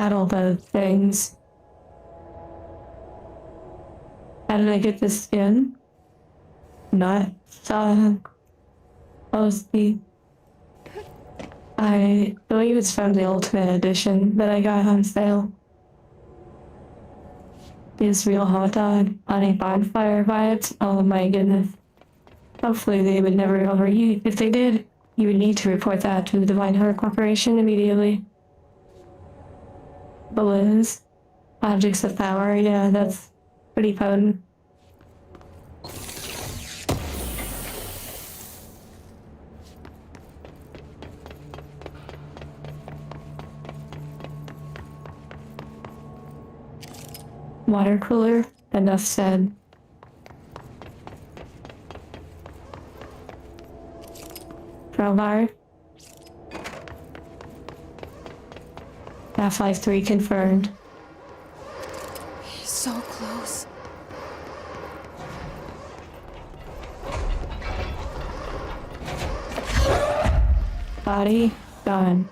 [SPEAKER 1] at all the things. How did I get this skin? Not mostly. I believe it's from the Ultimate Edition that I got on sale. Israel hot dog on a bonfire vibes. Oh my goodness. Hopefully they would never overheat. If they did, you would need to report that to the Divine Heart Corporation immediately. Balloons. Objects of power, yeah, that's pretty potent. Water cooler, enough said. Crowbar. Half-Life 3 confirmed.
[SPEAKER 3] He's so close.
[SPEAKER 1] Body gone.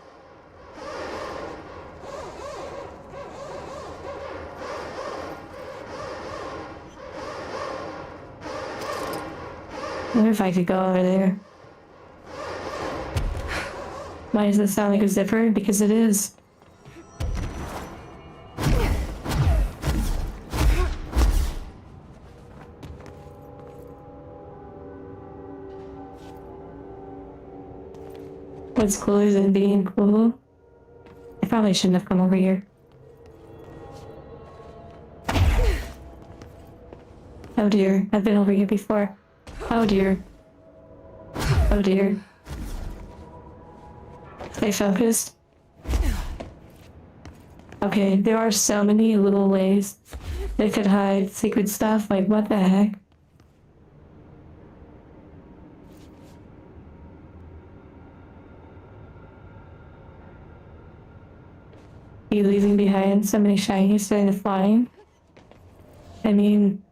[SPEAKER 1] I wonder if I could go over there. Why does it sound like a zipper? Because it is. What's cooler than being cool? I probably shouldn't have come over here. Oh dear, I've been over here before. Oh dear. Oh dear. Stay focused. Okay, there are so many little ways they could hide secret stuff, like what the heck? You leaving behind so many shinies during the flying? I mean,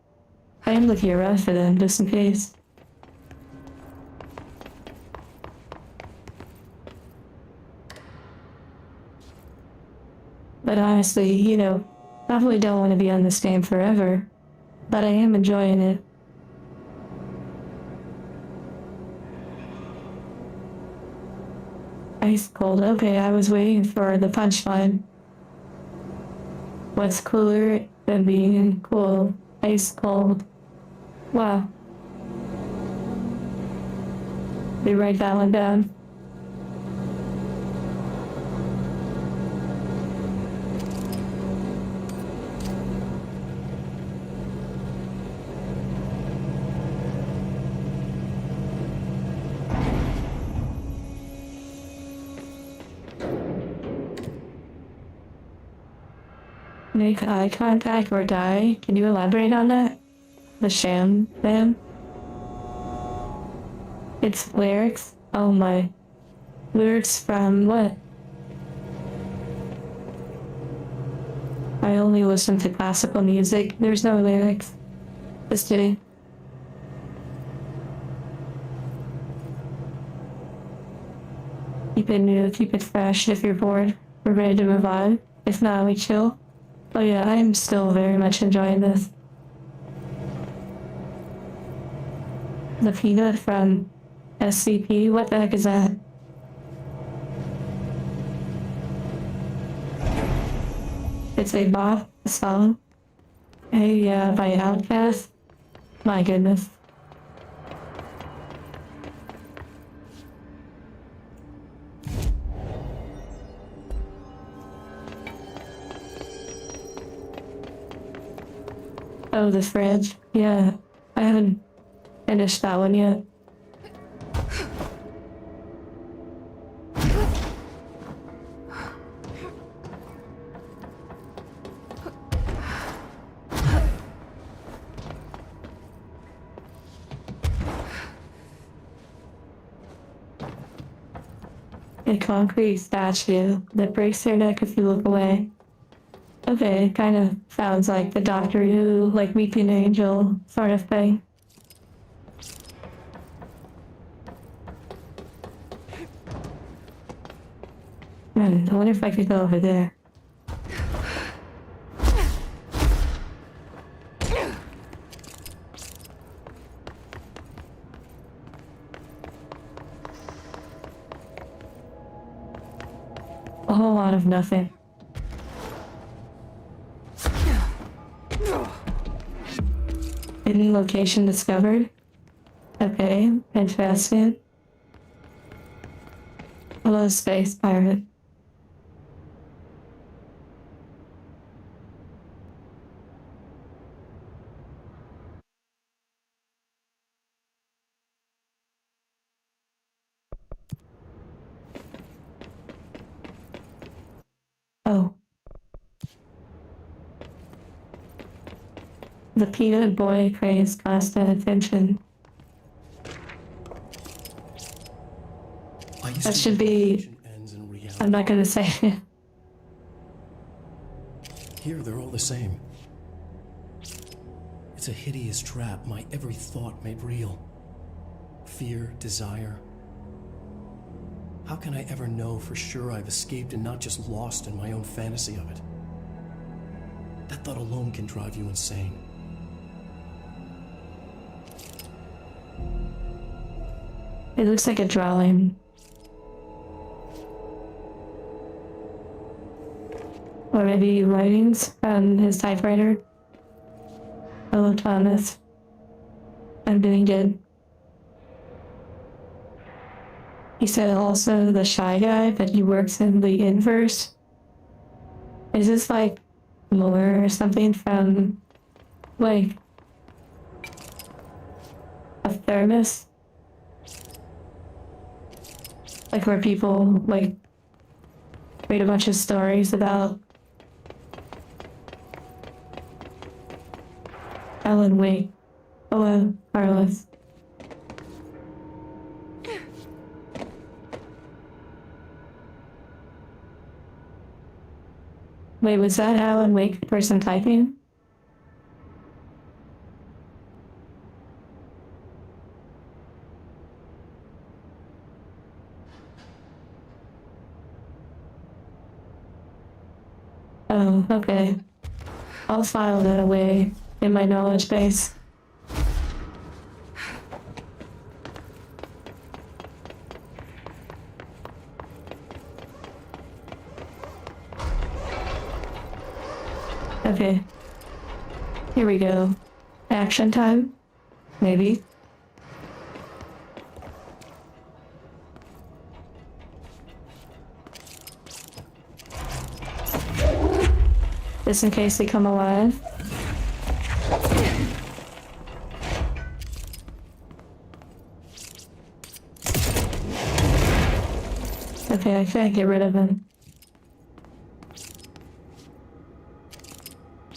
[SPEAKER 1] I am looking around for them just in case. But honestly, you know, probably don't want to be on this game forever. But I am enjoying it. Ice cold. Okay, I was waiting for the punchline. What's cooler than being cool? Ice cold. Wow. They write that one down. Make eye contact or die? Can you elaborate on that? The sham then? It's lyrics? Oh my. Lyrics from what? I only listen to classical music. There's no lyrics. Just kidding. Keep it new, keep it fresh if you're bored. We're ready to move on. If not, we chill. Oh yeah, I am still very much enjoying this. The peanut from SCP? What the heck is that? It's a bop song. Hey, yeah, by Outkast. My goodness. Oh, the fridge. Yeah, I haven't finished that one yet. A concrete statue that breaks their neck if you look away. Okay, it kind of sounds like the Doctor Who, like Weeping Angel sort of thing. I wonder if I could go over there. lot of nothing. Hidden location discovered. Okay, interesting. Hello, space pirate. Oh. The peanut boy craves constant attention. That should be... I'm not gonna say it.
[SPEAKER 15] Here, they're all the same. It's a hideous trap, my every thought made real. Fear, desire. How can I ever know for sure I've escaped and not just lost in my own fantasy of it? That thought alone can drive you insane.
[SPEAKER 1] It looks like a drawing. Or maybe writings on his typewriter. Hello, Thomas. I'm doing good. He said also the shy guy, but he works in the inverse. Is this like lore or something from, like, a thermos? Like where people, like, read a bunch of stories about Alan Wake. Hello, Carlos. Wait, was that Alan Wake person typing? Oh, okay. I'll file that away in my knowledge base. Okay. Here we go. Action time? Maybe. Just in case they come alive. Okay, I can't get rid of him.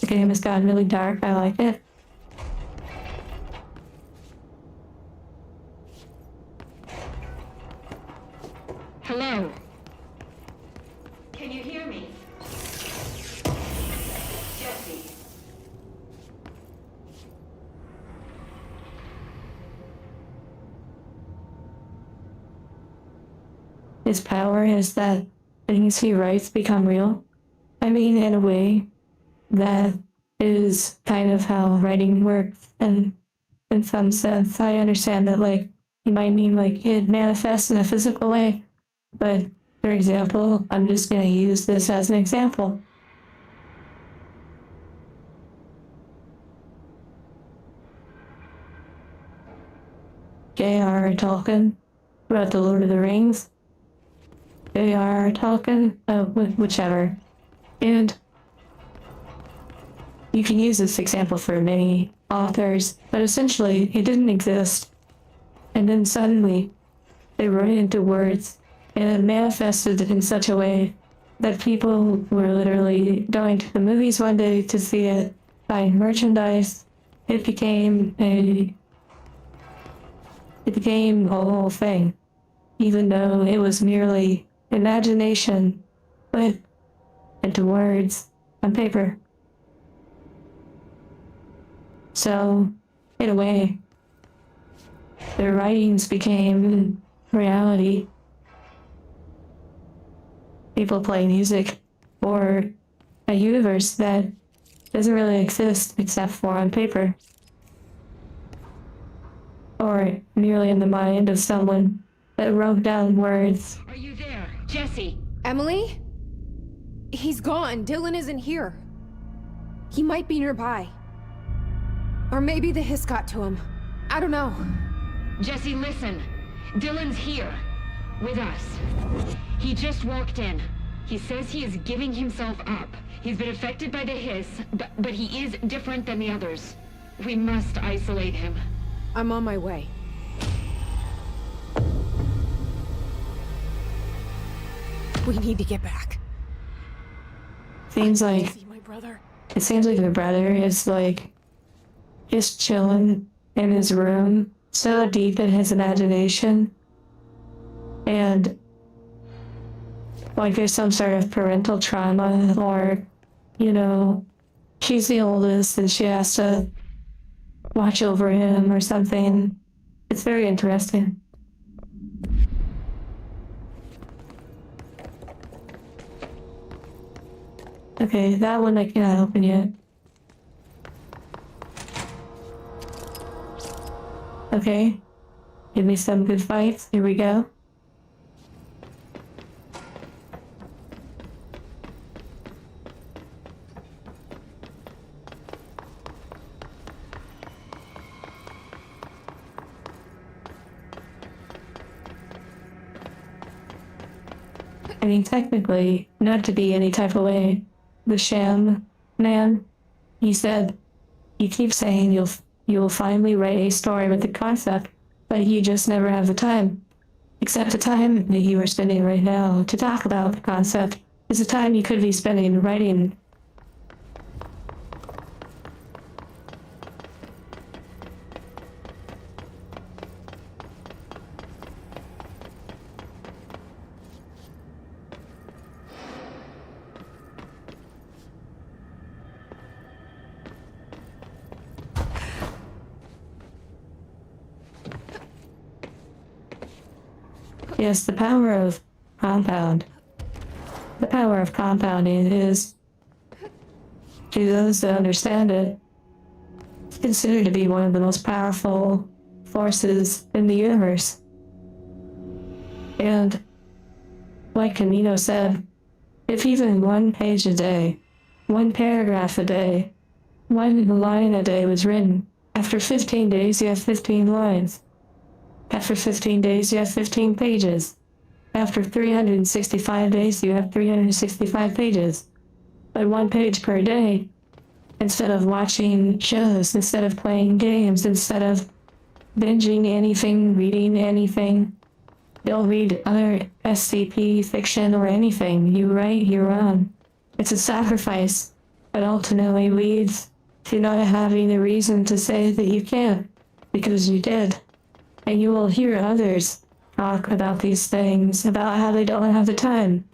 [SPEAKER 1] The game has gotten really dark, I like it.
[SPEAKER 12] Hello? Can you hear me? Jesse.
[SPEAKER 1] His power is that things he writes become real. I mean, in a way, that is kind of how writing works, and in some sense, I understand that, like, you might mean, like, it manifests in a physical way, but, for example, I'm just gonna use this as an example. J.R.R. Tolkien wrote The Lord of the Rings. J.R.R. Tolkien, whichever. And you can use this example for many authors, but essentially it didn't exist. And then suddenly they wrote it into words, and it manifested in such a way that people were literally going to the movies one day to see it, buying merchandise. It became a whole thing, even though it was merely imagination put into words on paper. So, in a way, their writings became reality. People play music for a universe that doesn't really exist except for on paper. Or merely in the mind of someone that wrote down words.
[SPEAKER 12] Are you there, Jesse?
[SPEAKER 13] Emily? He's gone. Dylan isn't here. He might be nearby. Or maybe the hiss got to him. I don't know.
[SPEAKER 12] Jesse, listen. Dylan's here. With us. He just walked in. He says he is giving himself up. He's been affected by the hiss, but he is different than the others. We must isolate him.
[SPEAKER 13] I'm on my way. We need to get back.
[SPEAKER 1] Seems like
[SPEAKER 13] See my brother.
[SPEAKER 1] it seems like the brother is like just chilling in his room, so deep in his imagination, and like there's some sort of parental trauma, or you know, she's the oldest and she has to watch over him or something. It's very interesting. Okay, that one I cannot open yet. Okay, give me some good fights. Here we go. I mean, technically, not to be any type of way, the sham man, he said, you keep saying you'll finally write a story with the concept, but you just never have the time. Except the time that you are spending right now to talk about the concept is the time you could be spending writing. Yes, the power of compound. The power of compounding is, to those that understand it, it's considered to be one of the most powerful forces in the universe. And, like Camino said, if even one page a day, one paragraph a day, one line a day was written, after 15 days you have 15 lines. After 15 days, you have 15 pages. After 365 days, you have 365 pages. But one page per day, instead of watching shows, instead of playing games, instead of binging anything, reading anything, don't read other SCP fiction or anything. You write your own. It's a sacrifice, but ultimately leads to not having a reason to say that you can't, because you did. And you will hear others talk about these things, about how they don't have the time.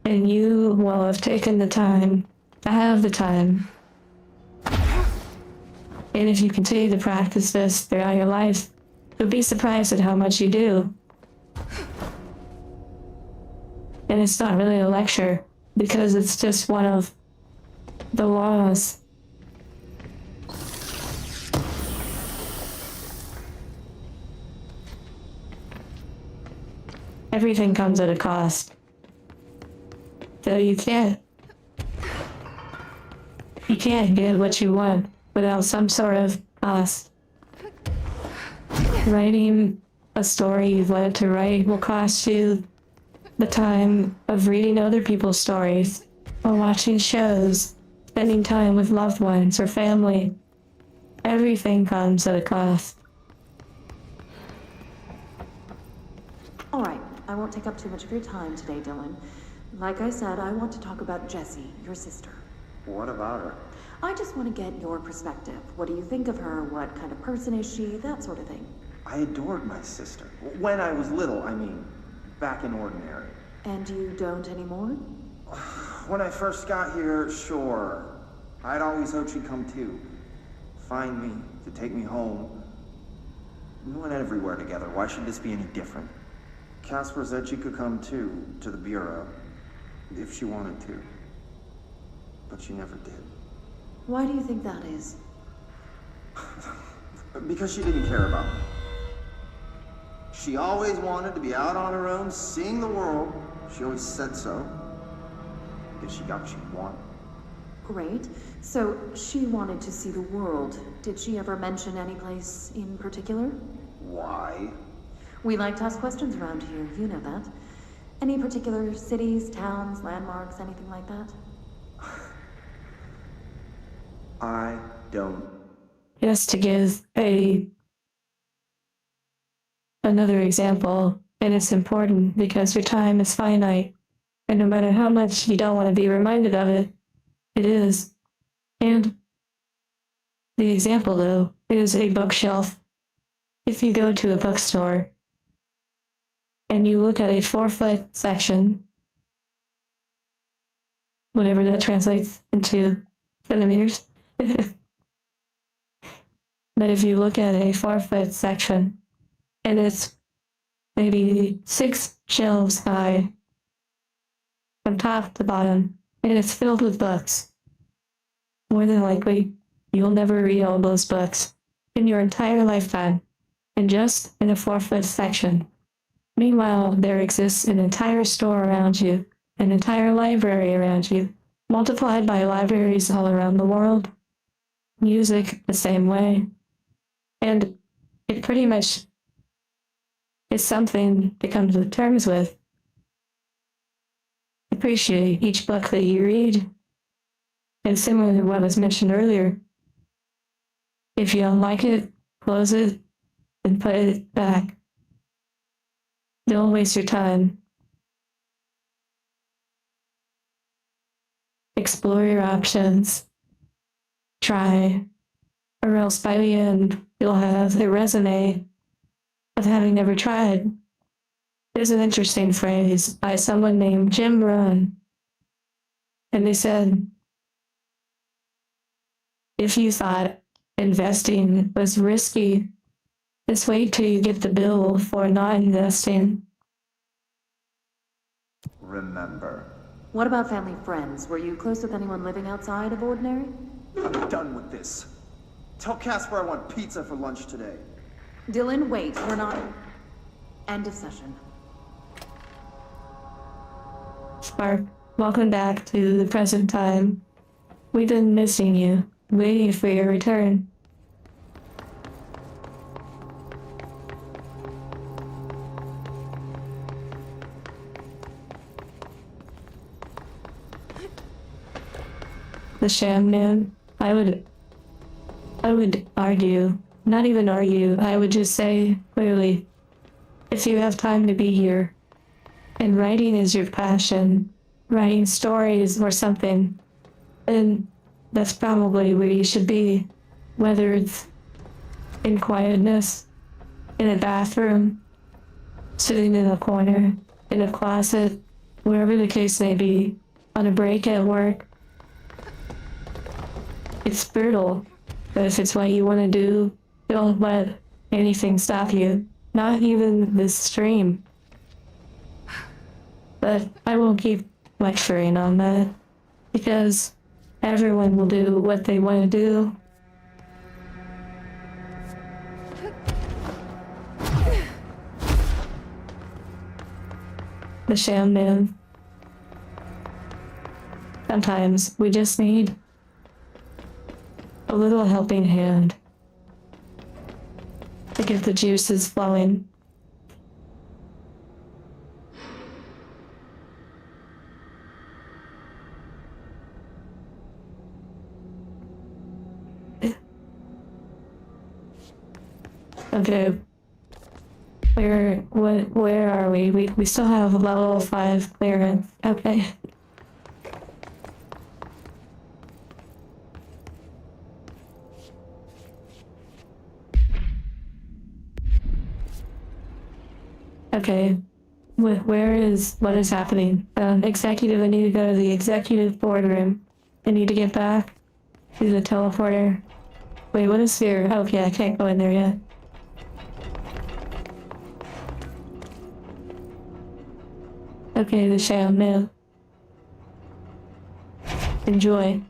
[SPEAKER 1] And you will have taken the time to have the time. And if you continue to practice this throughout your life, you'll be surprised at how much you do. And it's not really a lecture, because it's just one of the laws. Everything comes at a cost. So you can't get what you want without some sort of cost. Writing a story you've wanted to write will cost you the time of reading other people's stories, or watching shows, spending time with loved ones or family. Everything comes at a cost.
[SPEAKER 16] All right, I won't take up too much of your time today, Dylan. Like I said, I want to talk about Jessie, your sister.
[SPEAKER 2] What about her?
[SPEAKER 16] I just want to get your perspective. What do you think of her? What kind of person is she? That sort of thing.
[SPEAKER 2] I adored my sister. When I was little, I mean, back in Ordinary.
[SPEAKER 16] And you don't anymore?
[SPEAKER 2] When I first got here, sure. I'd always hoped she'd come too. Find me, to take me home. We went everywhere together. Why should this be any different? Casper said she could come too, to the Bureau, if she wanted to. But she never did.
[SPEAKER 16] Why do you think that is?
[SPEAKER 2] Because she didn't care about me. She always wanted to be out on her own, seeing the world. She always said so. that she got what she wanted.
[SPEAKER 16] Great. So, she wanted to see the world. Did she ever mention any place in particular?
[SPEAKER 2] Why?
[SPEAKER 16] We like to ask questions around here, you know that. Any particular cities, towns, landmarks, anything like that?
[SPEAKER 2] I don't.
[SPEAKER 1] Just to give another example, and it's important because your time is finite, and no matter how much you don't want to be reminded of it, it is. And the example, though, is a bookshelf. If you go to a bookstore and you look at a 4-foot section, whatever that translates into centimeters, but if you look at a 4-foot section and it's maybe 6 shelves high from top to bottom, and it's filled with books, more than likely, you'll never read all those books in your entire lifetime, and just in a 4-foot section. Meanwhile, there exists an entire store around you, an entire library around you, multiplied by libraries all around the world. Music the same way. And it pretty much is something to come to terms with. Appreciate each book that you read. And similar to what was mentioned earlier, if you don't like it, close it and put it back. Don't waste your time. Explore your options. Try, or else by the end, you'll have a resume of having never tried. There's an interesting phrase by someone named Jim Rohn, and they said, if you thought investing was risky, just wait till you get the bill for not investing.
[SPEAKER 2] Remember.
[SPEAKER 16] What about family friends? Were you close with anyone living outside of Ordinary?
[SPEAKER 2] I'm done with this. Tell Casper I want pizza for lunch today.
[SPEAKER 16] Dylan, wait, we're not... End of session.
[SPEAKER 1] Spark, welcome back to the present time. We've been missing you, waiting for your return. The Sham Man, I would argue, not even argue, I would just say clearly, if you have time to be here, and writing is your passion, writing stories or something, then that's probably where you should be, whether it's in quietness, in a bathroom, sitting in a corner, in a closet, wherever the case may be, on a break at work. It's brutal, but if it's what you want to do, don't let anything stop you, not even this stream. But I won't keep lecturing on that, because everyone will do what they want to do. The Sham Man. Sometimes we just need a little helping hand to get the juices flowing. Okay. Where are we? We still have level 5 clearance. Okay. Okay. What is happening? Executive, I need to go to the executive boardroom. I need to get back to the teleporter. Wait, what is here? Okay, I can't go in there yet. Okay, the Sham Man. Enjoy.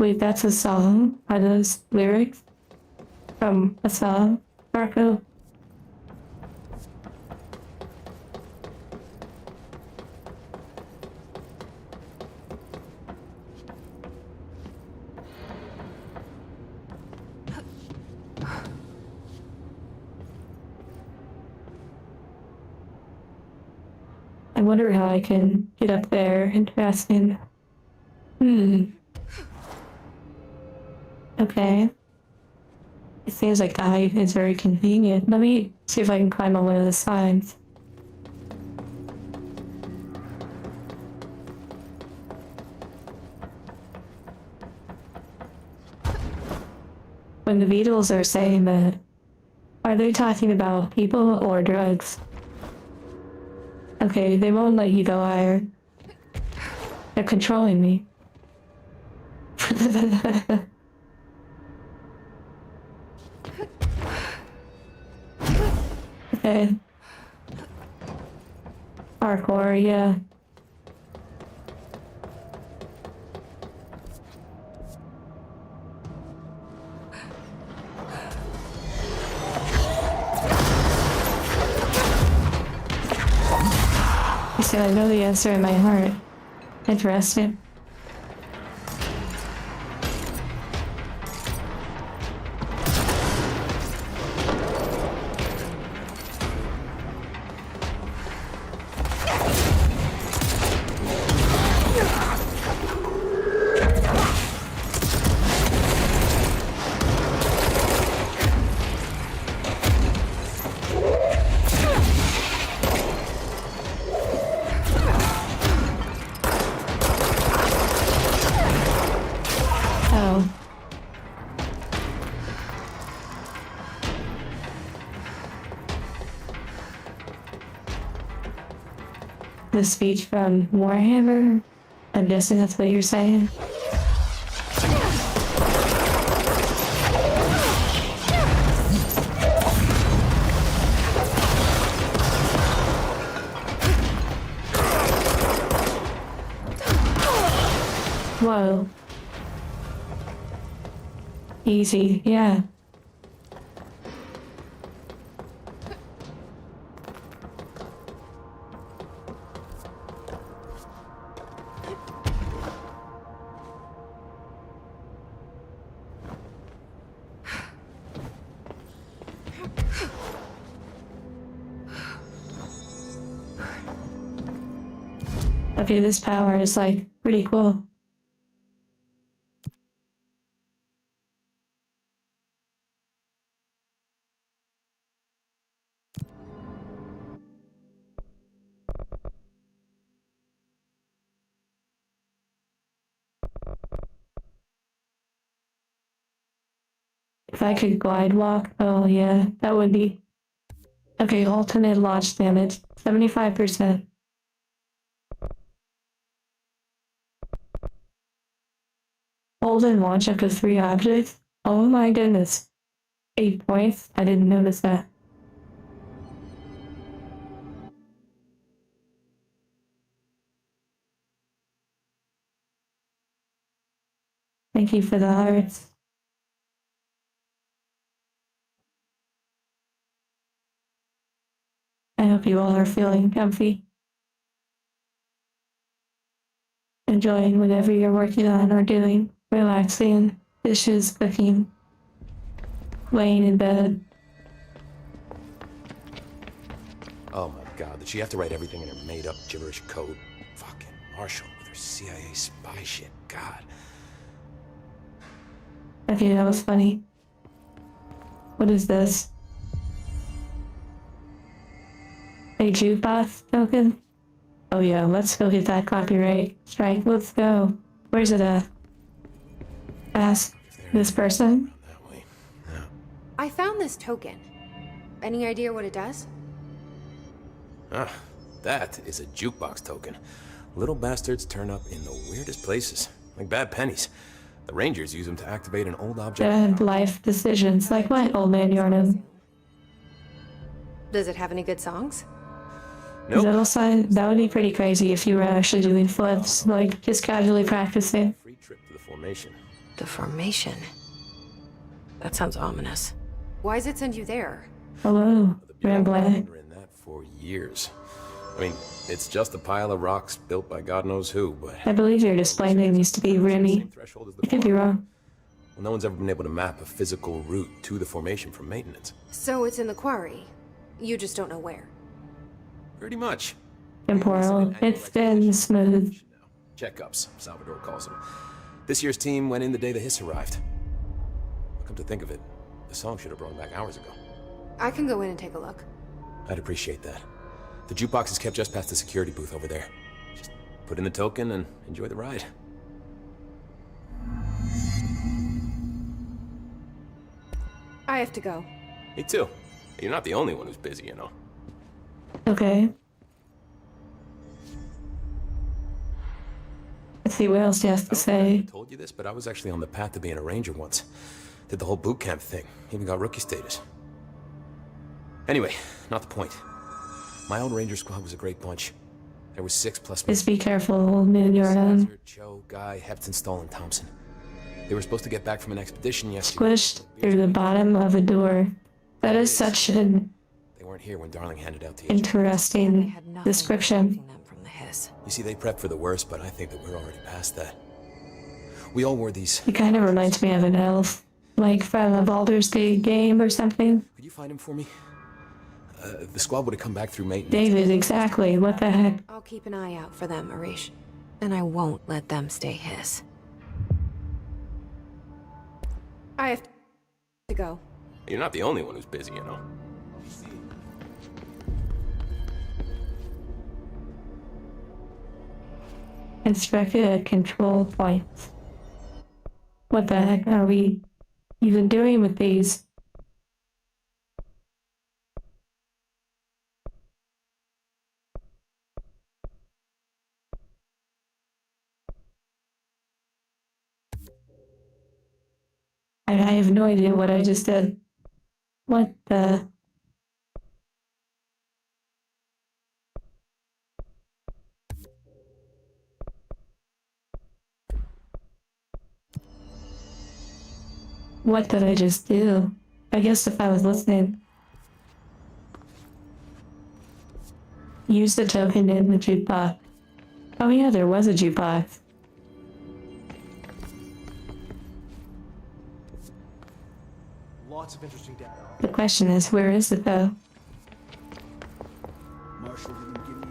[SPEAKER 1] believe that's a song. Are those lyrics from a song, Marco? I wonder how I can get up there. Interesting. Okay. It seems like the height is very convenient. Let me see if I can climb on one of the sides. When the Beatles are saying that, are they talking about people or drugs? Okay, they won't let you go higher. They're controlling me. Okay. Parkour, yeah. You see, I know the answer in my heart. Interesting. The speech from Warhammer? I'm guessing that's what you're saying. Whoa. Easy, yeah. Okay, this power is like pretty cool. If I could glide walk, oh yeah, that would be. Okay, alternate launch damage, 75%. Hold and launch up to 3 objects? Oh my goodness. 8 points? I didn't notice that. Thank you for the hearts. I hope you all are feeling comfy. Enjoying whatever you're working on or doing. Relaxing, dishes, cooking, laying in bed.
[SPEAKER 9] Oh my god, did she have to write everything in her made-up gibberish code? Fucking Marshall with her CIA spy shit, god.
[SPEAKER 1] Okay, that was funny. What is this? A jukebox token? Oh yeah, let's go hit that copyright strike. Let's go. Where's it at? Ask this person?
[SPEAKER 13] I found this token. Any idea what it does?
[SPEAKER 9] Ah, that is a jukebox token. Little bastards turn up in the weirdest places, like bad pennies. The Rangers use them to activate an old object.
[SPEAKER 1] Bad life decisions, like what, old man Yarnum?
[SPEAKER 13] Does it have any good songs?
[SPEAKER 9] Nope.
[SPEAKER 1] That would be pretty crazy if you were actually doing flips, like just casually practicing.
[SPEAKER 9] Free trip to the formation.
[SPEAKER 10] The formation. That sounds ominous.
[SPEAKER 13] Why's it send you there?
[SPEAKER 1] Hello, Rambler.
[SPEAKER 9] In that for years. I mean, it's just a pile of rocks built by God knows who, but
[SPEAKER 1] I believe your display name used to be Remy. I could be wrong.
[SPEAKER 9] well, no one's ever been able to map a physical route to the formation from maintenance.
[SPEAKER 13] So it's in the quarry. You just don't know where.
[SPEAKER 9] Pretty much.
[SPEAKER 1] Temporal. It's been smooth.
[SPEAKER 9] Checkups, Salvador calls them. This year's team went in the day the hiss arrived. Come to think of it, the song should have brought back hours ago.
[SPEAKER 13] I can go in and take a look.
[SPEAKER 9] I'd appreciate that. The jukebox is kept just past the security booth over there. Just put in the token and enjoy the ride.
[SPEAKER 13] I have to go.
[SPEAKER 9] Me too. You're not the only one who's busy, you know.
[SPEAKER 1] Okay. Let's see what else he has to say.
[SPEAKER 9] I told you this, but I was actually on the path to being a ranger once. Did the whole boot camp thing. Even got rookie status. Anyway, not the point. My old ranger squad was a great bunch. There was 6 plus me.
[SPEAKER 1] Just be careful, old man Jordan.
[SPEAKER 9] Joe, Guy, Heptonstall, and Thompson. They were supposed to get back from an expedition yesterday.
[SPEAKER 1] Squished through the bottom of a door. That is such an
[SPEAKER 9] They weren't here when Darling handed out the
[SPEAKER 1] interesting description.
[SPEAKER 9] You see, they prepped for the worst, but I think that we're already past that. We all wore these.
[SPEAKER 1] He kind of reminds me of an elf. Like from a Baldur's Gate game or something.
[SPEAKER 9] Could you find him for me? The squad would have come back through maintenance.
[SPEAKER 1] David, exactly. What the heck?
[SPEAKER 10] I'll keep an eye out for them, Arish. And I won't let them stay his.
[SPEAKER 13] I have to go.
[SPEAKER 9] You're not the only one who's busy, you know.
[SPEAKER 1] Instructed at control points. What the heck are we even doing with these? I have no idea what I just did. What the... What did I just do? I guess if I was listening. Use the token in the jukebox. Oh yeah, there was a jukebox.
[SPEAKER 17] Lots of interesting data.
[SPEAKER 1] The question is, where is it though?
[SPEAKER 17] Marshall didn't give me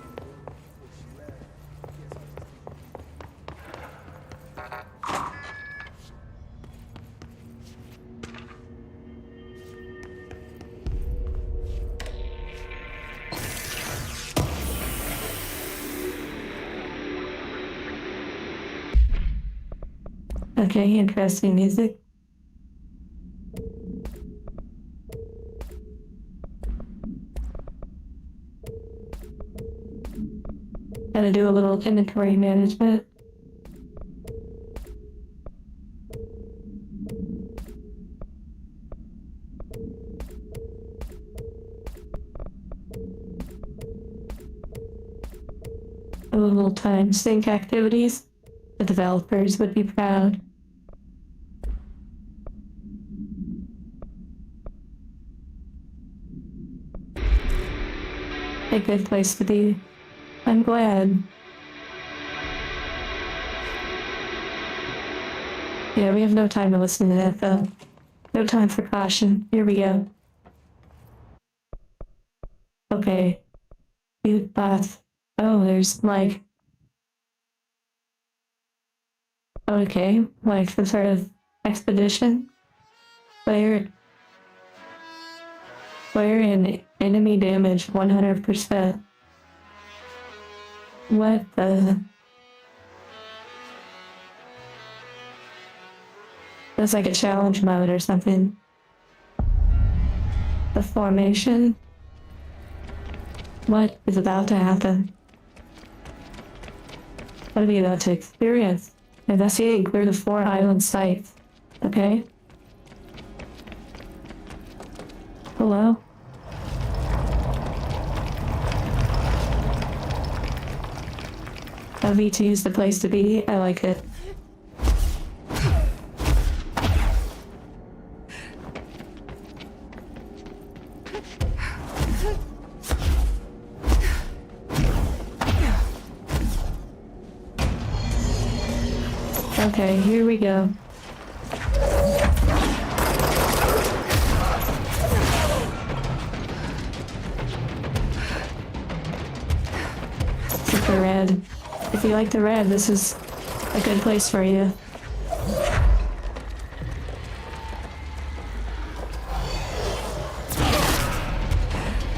[SPEAKER 1] Okay, interesting music. Gotta do a little inventory management. A little time sync activities. The developers would be proud. A good place to be. I'm glad. Yeah, we have no time to listen to that though. No time for caution. Here we go. Okay. Boot path. Oh, there's like... Okay, like some sort of expedition. Player and enemy damage 100%. What the... That's like a challenge mode or something. The formation? What is about to happen? What are we about to experience? Investigate and clear the 4 island sites. Okay? Hello? V2 is the place to be. I like it. Okay, here we go. Super red. If you like the red, this is a good place for you.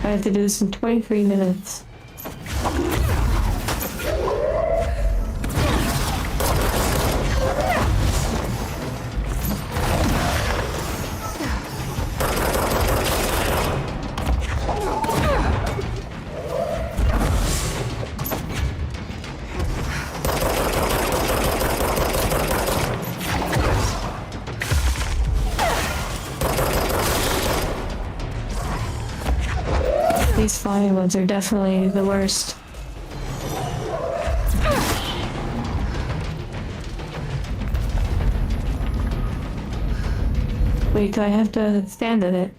[SPEAKER 1] I have to do this in 23 minutes. These flying ones are definitely the worst. Wait, do I have to stand in it?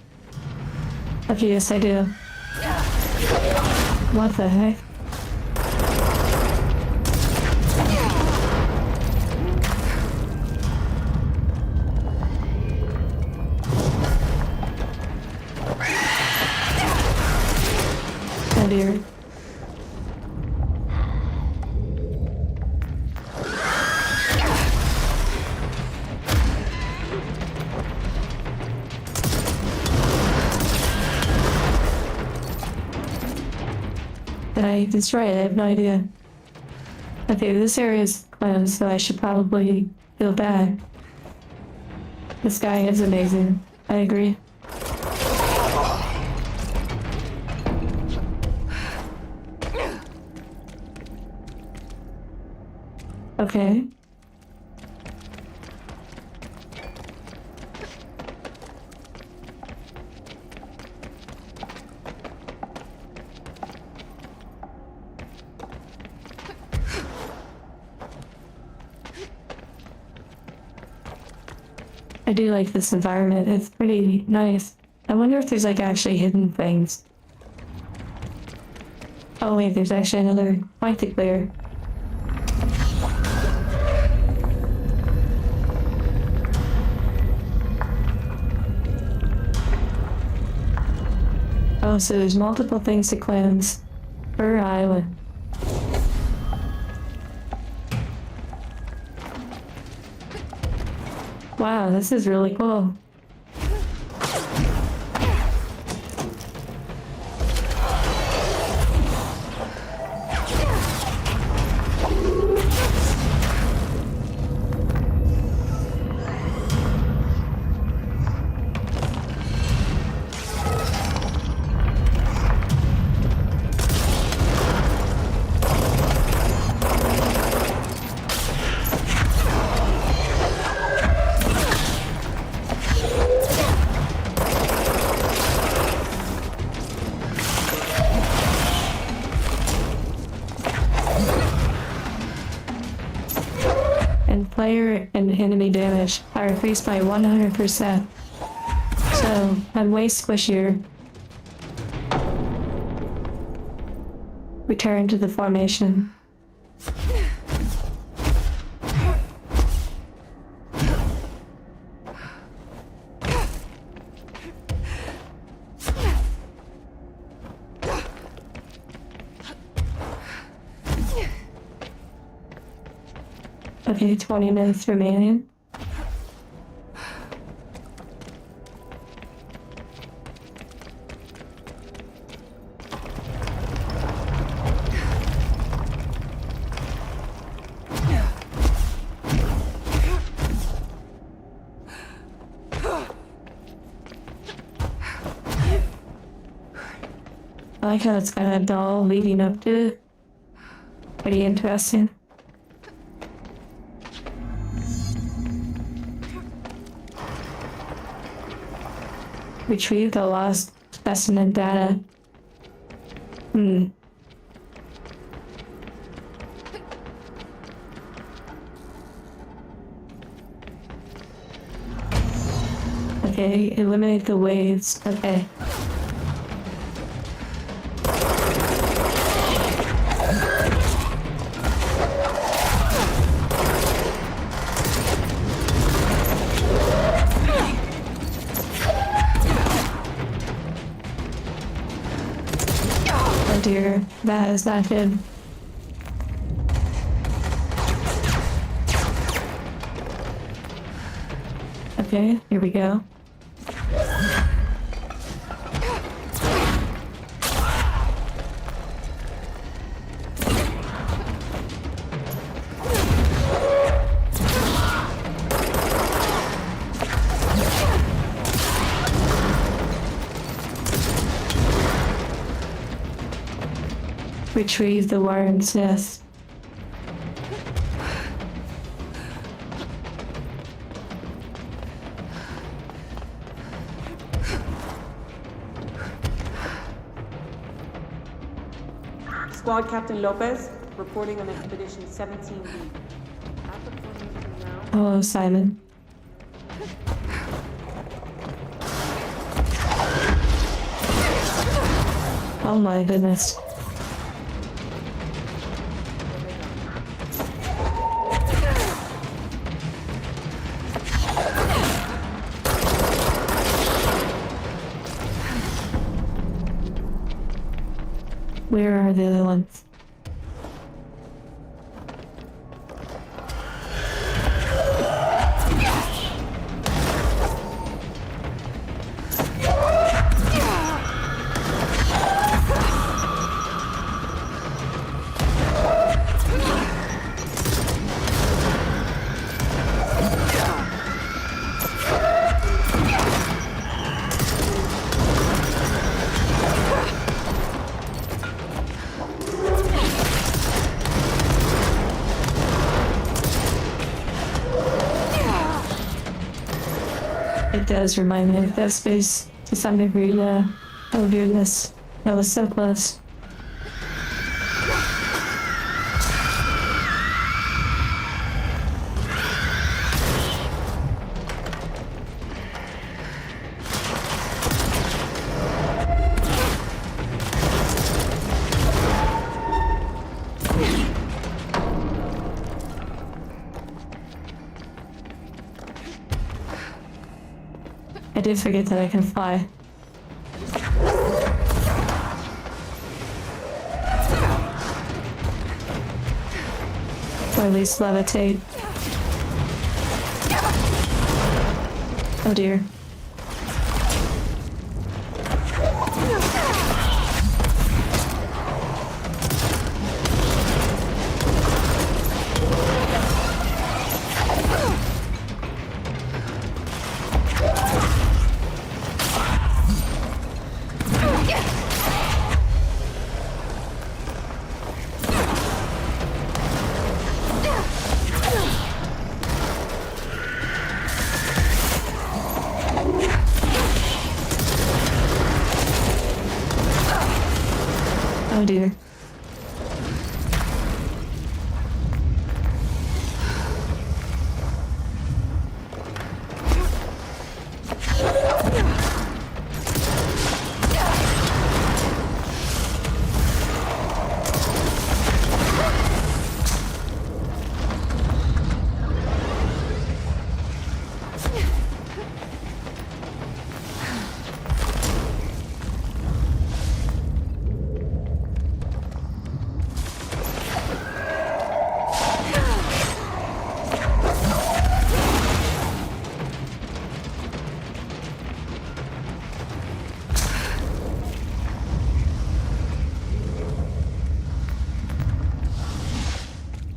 [SPEAKER 1] Okay, yes I do. What the heck? Oh dear. Did I destroy it? I have no idea. Okay, this area is closed, so I should probably feel bad. This guy is amazing. I agree. Okay. I do like this environment. It's pretty nice. I wonder if there's like actually hidden things. Oh wait, there's actually another point to clear. Oh, so there's multiple things to cleanse per island. Wow, this is really cool. Player and enemy damage are increased by 100%. So I'm way squishier. Return to the formation. Okay, 20 minutes remaining. I like how it's kind of dull leading up to it. Pretty interesting. Retrieve the lost specimen data. Okay, eliminate the waves. Okay. dear, that is not good. Okay, here we go. Retrieve the warren's nest.
[SPEAKER 16] Squad Captain Lopez, reporting on Expedition 17B.
[SPEAKER 1] Hello, Simon. Oh my goodness. Where are the other ones? It does remind me of Dead Space to some degree, yeah. Oh goodness, that was so close. I did forget that I can fly. Or at least levitate. Oh dear. Oh dear.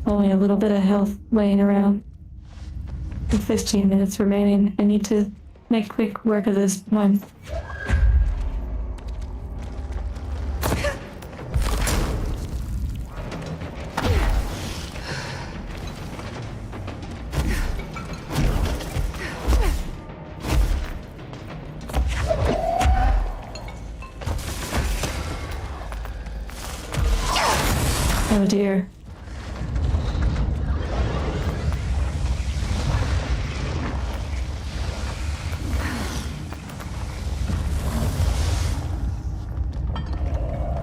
[SPEAKER 1] Only a little bit of health laying around. With 15 minutes remaining, I need to make quick work of this one. Oh dear.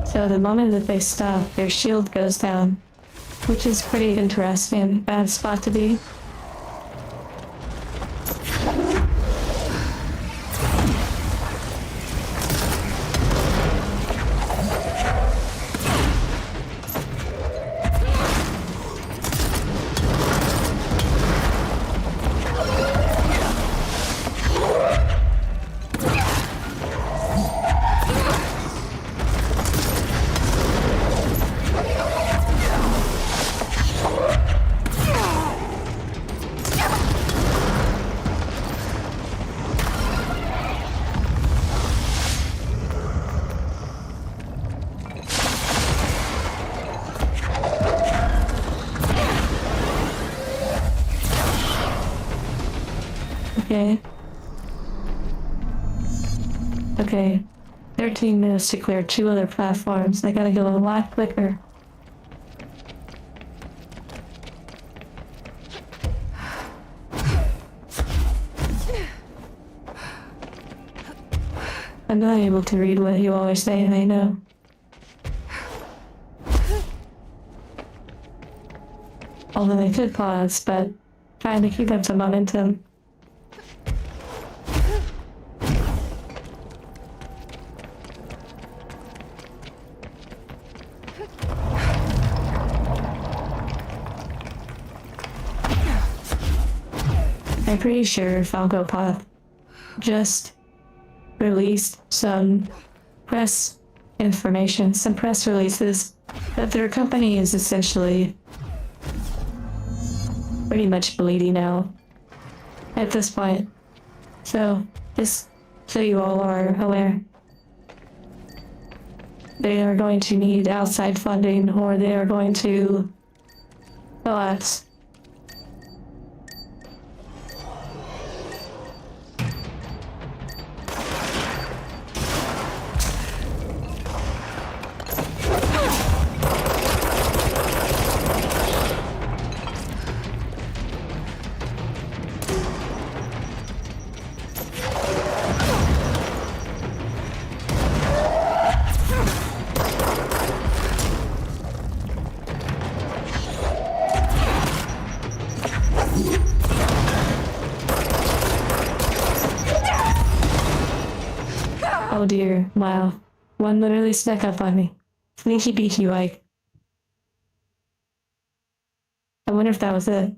[SPEAKER 1] So the moment that they stop, their shield goes down, which is pretty interesting. Bad spot to be. Okay. Okay. 13 minutes to clear 2 other platforms. I gotta go a lot quicker. I'm not able to read what you always say, I know. Although I could pause, but trying to keep up some momentum. I'm pretty sure Falco Pop just released some press information, some press releases that their company is essentially pretty much bleeding out at this point. So, just so you all are aware, they are going to need outside funding or they are going to collapse. Oh dear, wow. One literally snuck up on me. Sneaky beaky like. I wonder if that was it.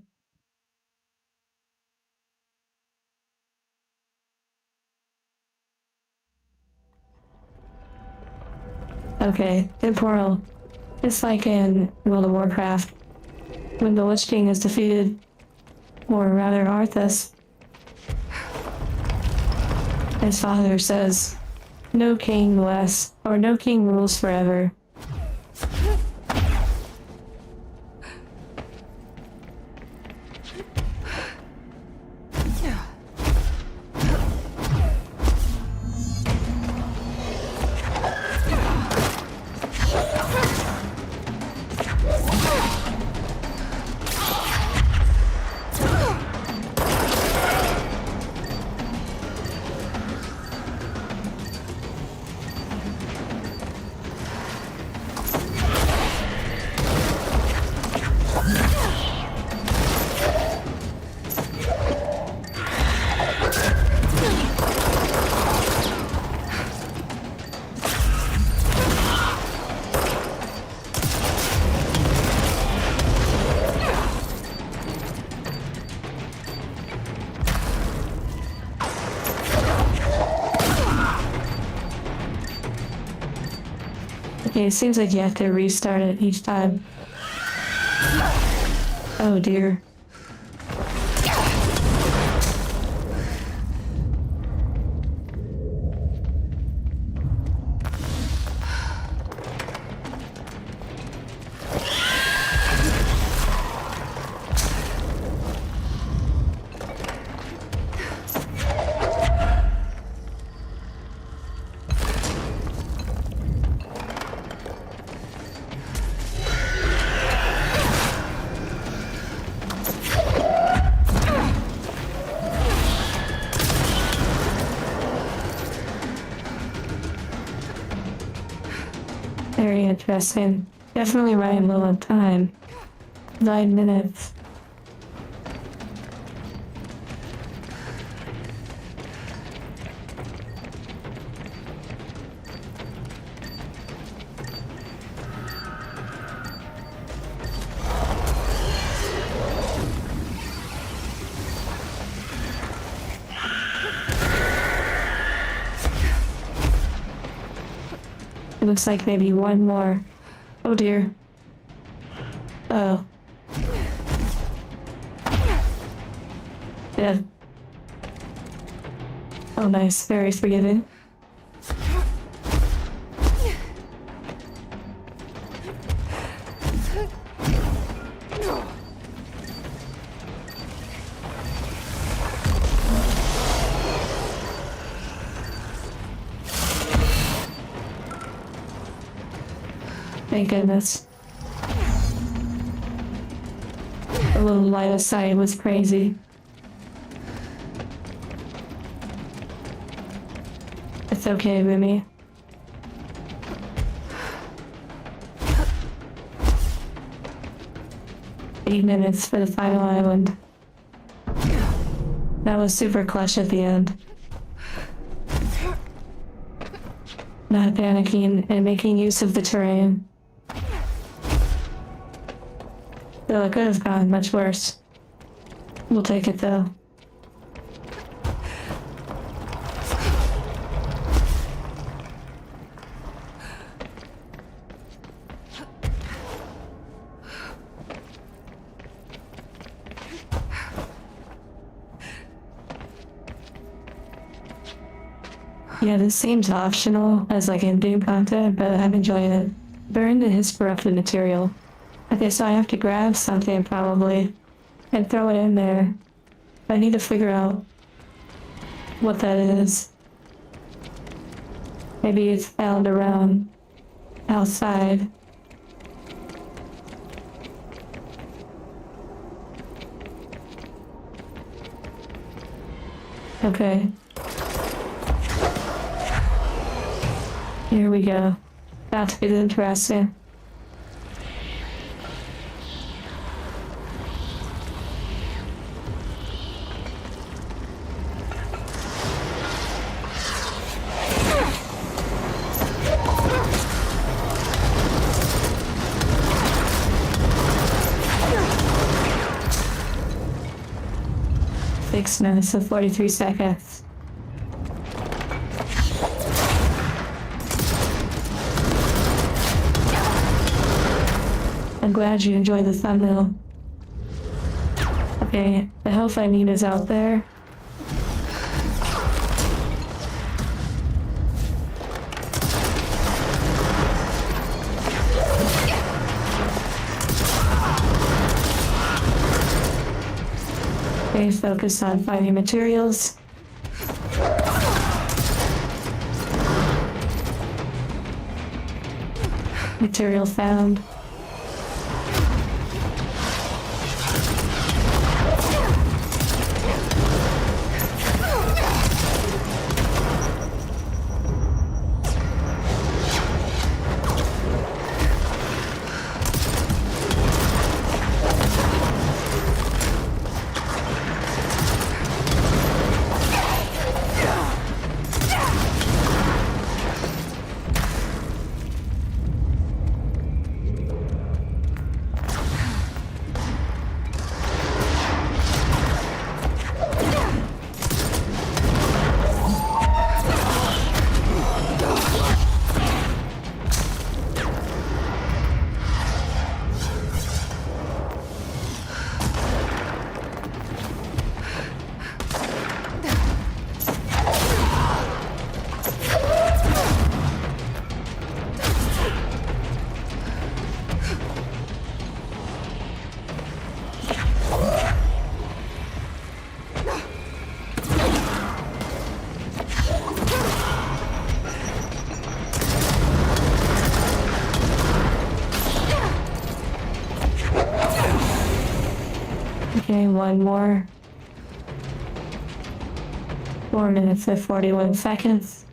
[SPEAKER 1] Okay, temporal. Just like in World of Warcraft, when the Lich King is defeated, or rather Arthas, his father says, "No king lasts, or no king rules forever." Okay, it seems like you have to restart it each time. Oh dear. Very interesting. Definitely running low on time. 9 minutes. It looks like maybe one more. Oh dear. Oh. Yeah. Oh nice, very forgiving. Thank goodness. The little light of sight was crazy. It's okay, Rumi. Eight minutes for the final island. That was super clutch at the end. Not panicking and making use of the terrain. Though it could have gone much worse. We'll take it though. Yeah, this seems optional as like in-game content, but I'm enjoying it. Burn the his corrupted material. Okay, so I have to grab something probably and throw it in there. I need to figure out what that is. Maybe it's found around outside. Okay. Here we go. About to be interesting. Six minutes and 43 seconds. I'm glad you enjoyed the thumbnail. Okay, the health I need is out there. Okay, focus on finding materials. Material found. Okay, one more. 4 minutes and 41 seconds.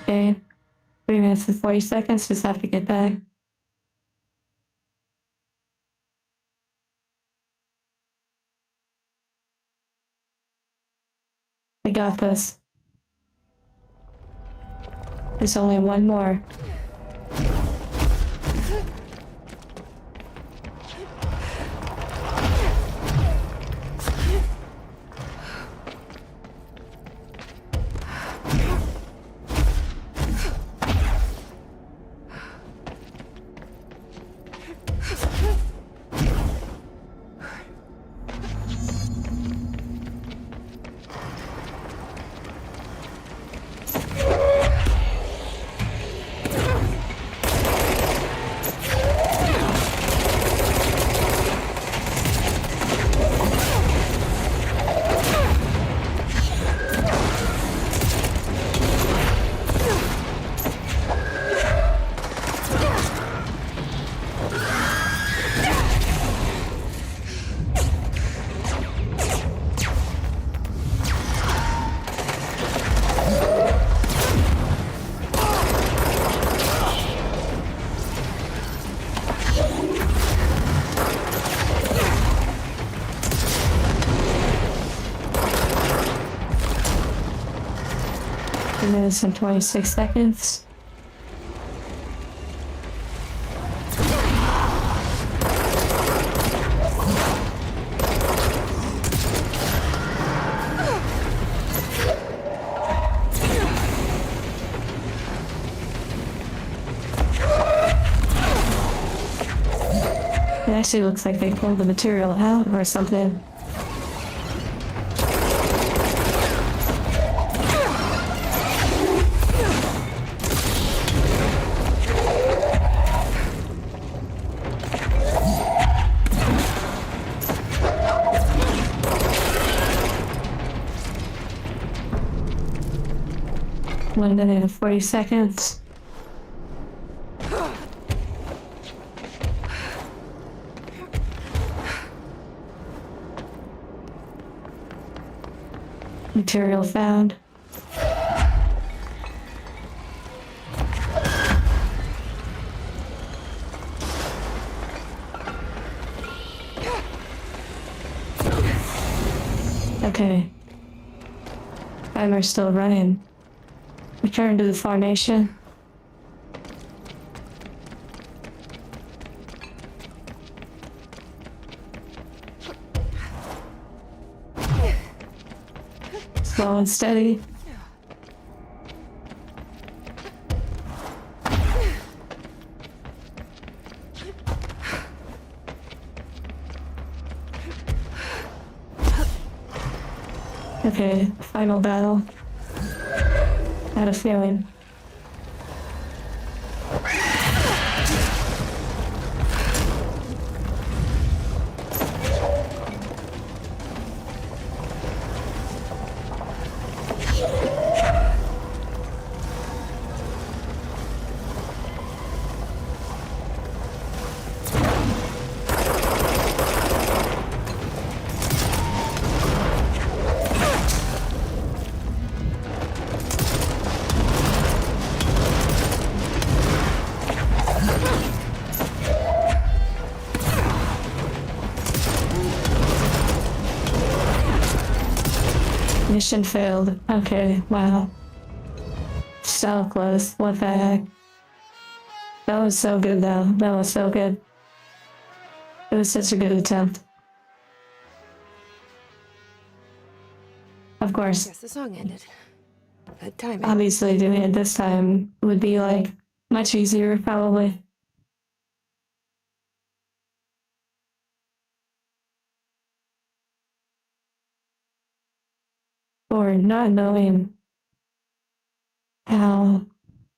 [SPEAKER 1] Okay, 3 minutes and 40 seconds, just have to get back. I got this. There's only one more. Minutes and 26 seconds. It actually looks like they pulled the material out or something. One minute and 40 seconds. Material found. Okay. Timer's still running. Return to the formation. Slow and steady. Okay, final battle. Had a feeling. Mission failed. Okay, wow. So close. What the heck? That was so good though. That was so good. It was such a good attempt. Of course.
[SPEAKER 10] Guess the song ended. Good timing.
[SPEAKER 1] Obviously doing it this time would be like much easier probably. Or not knowing how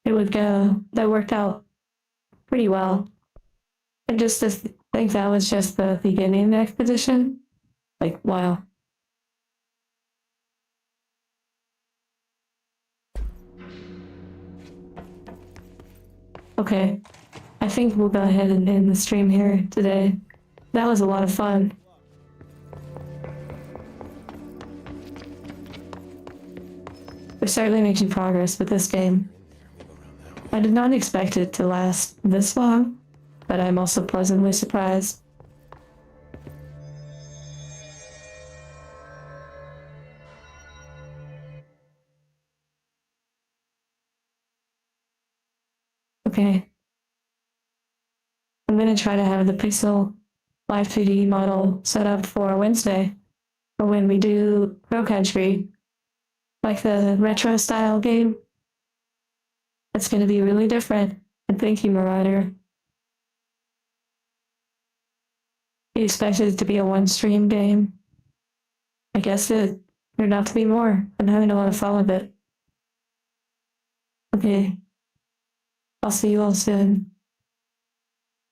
[SPEAKER 1] it would go. That worked out pretty well. And just to think that was just the beginning of the expedition. Like, wow. Okay, I think we'll go ahead and end the stream here today. That was a lot of fun. We're certainly making progress with this game. I did not expect it to last this long, but I'm also pleasantly surprised. Okay. I'm gonna try to have the Pixel Live 2D model set up for Wednesday, for when we do Crow Country, like the retro style game. It's gonna be really different. And thank you, Marauder. You expected it to be a one-stream game. I guess it turned out to be more. I'm having a lot of fun with it. Okay. I'll see you all soon.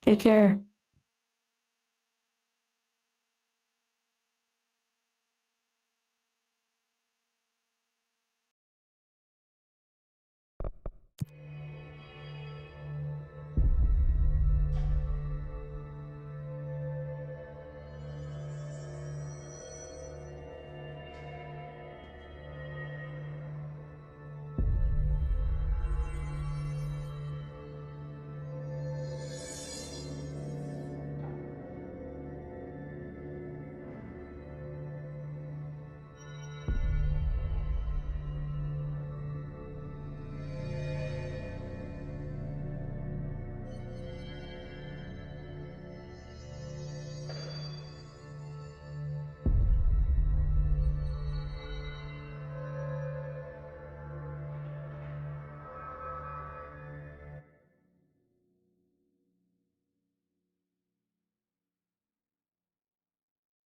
[SPEAKER 1] Take care.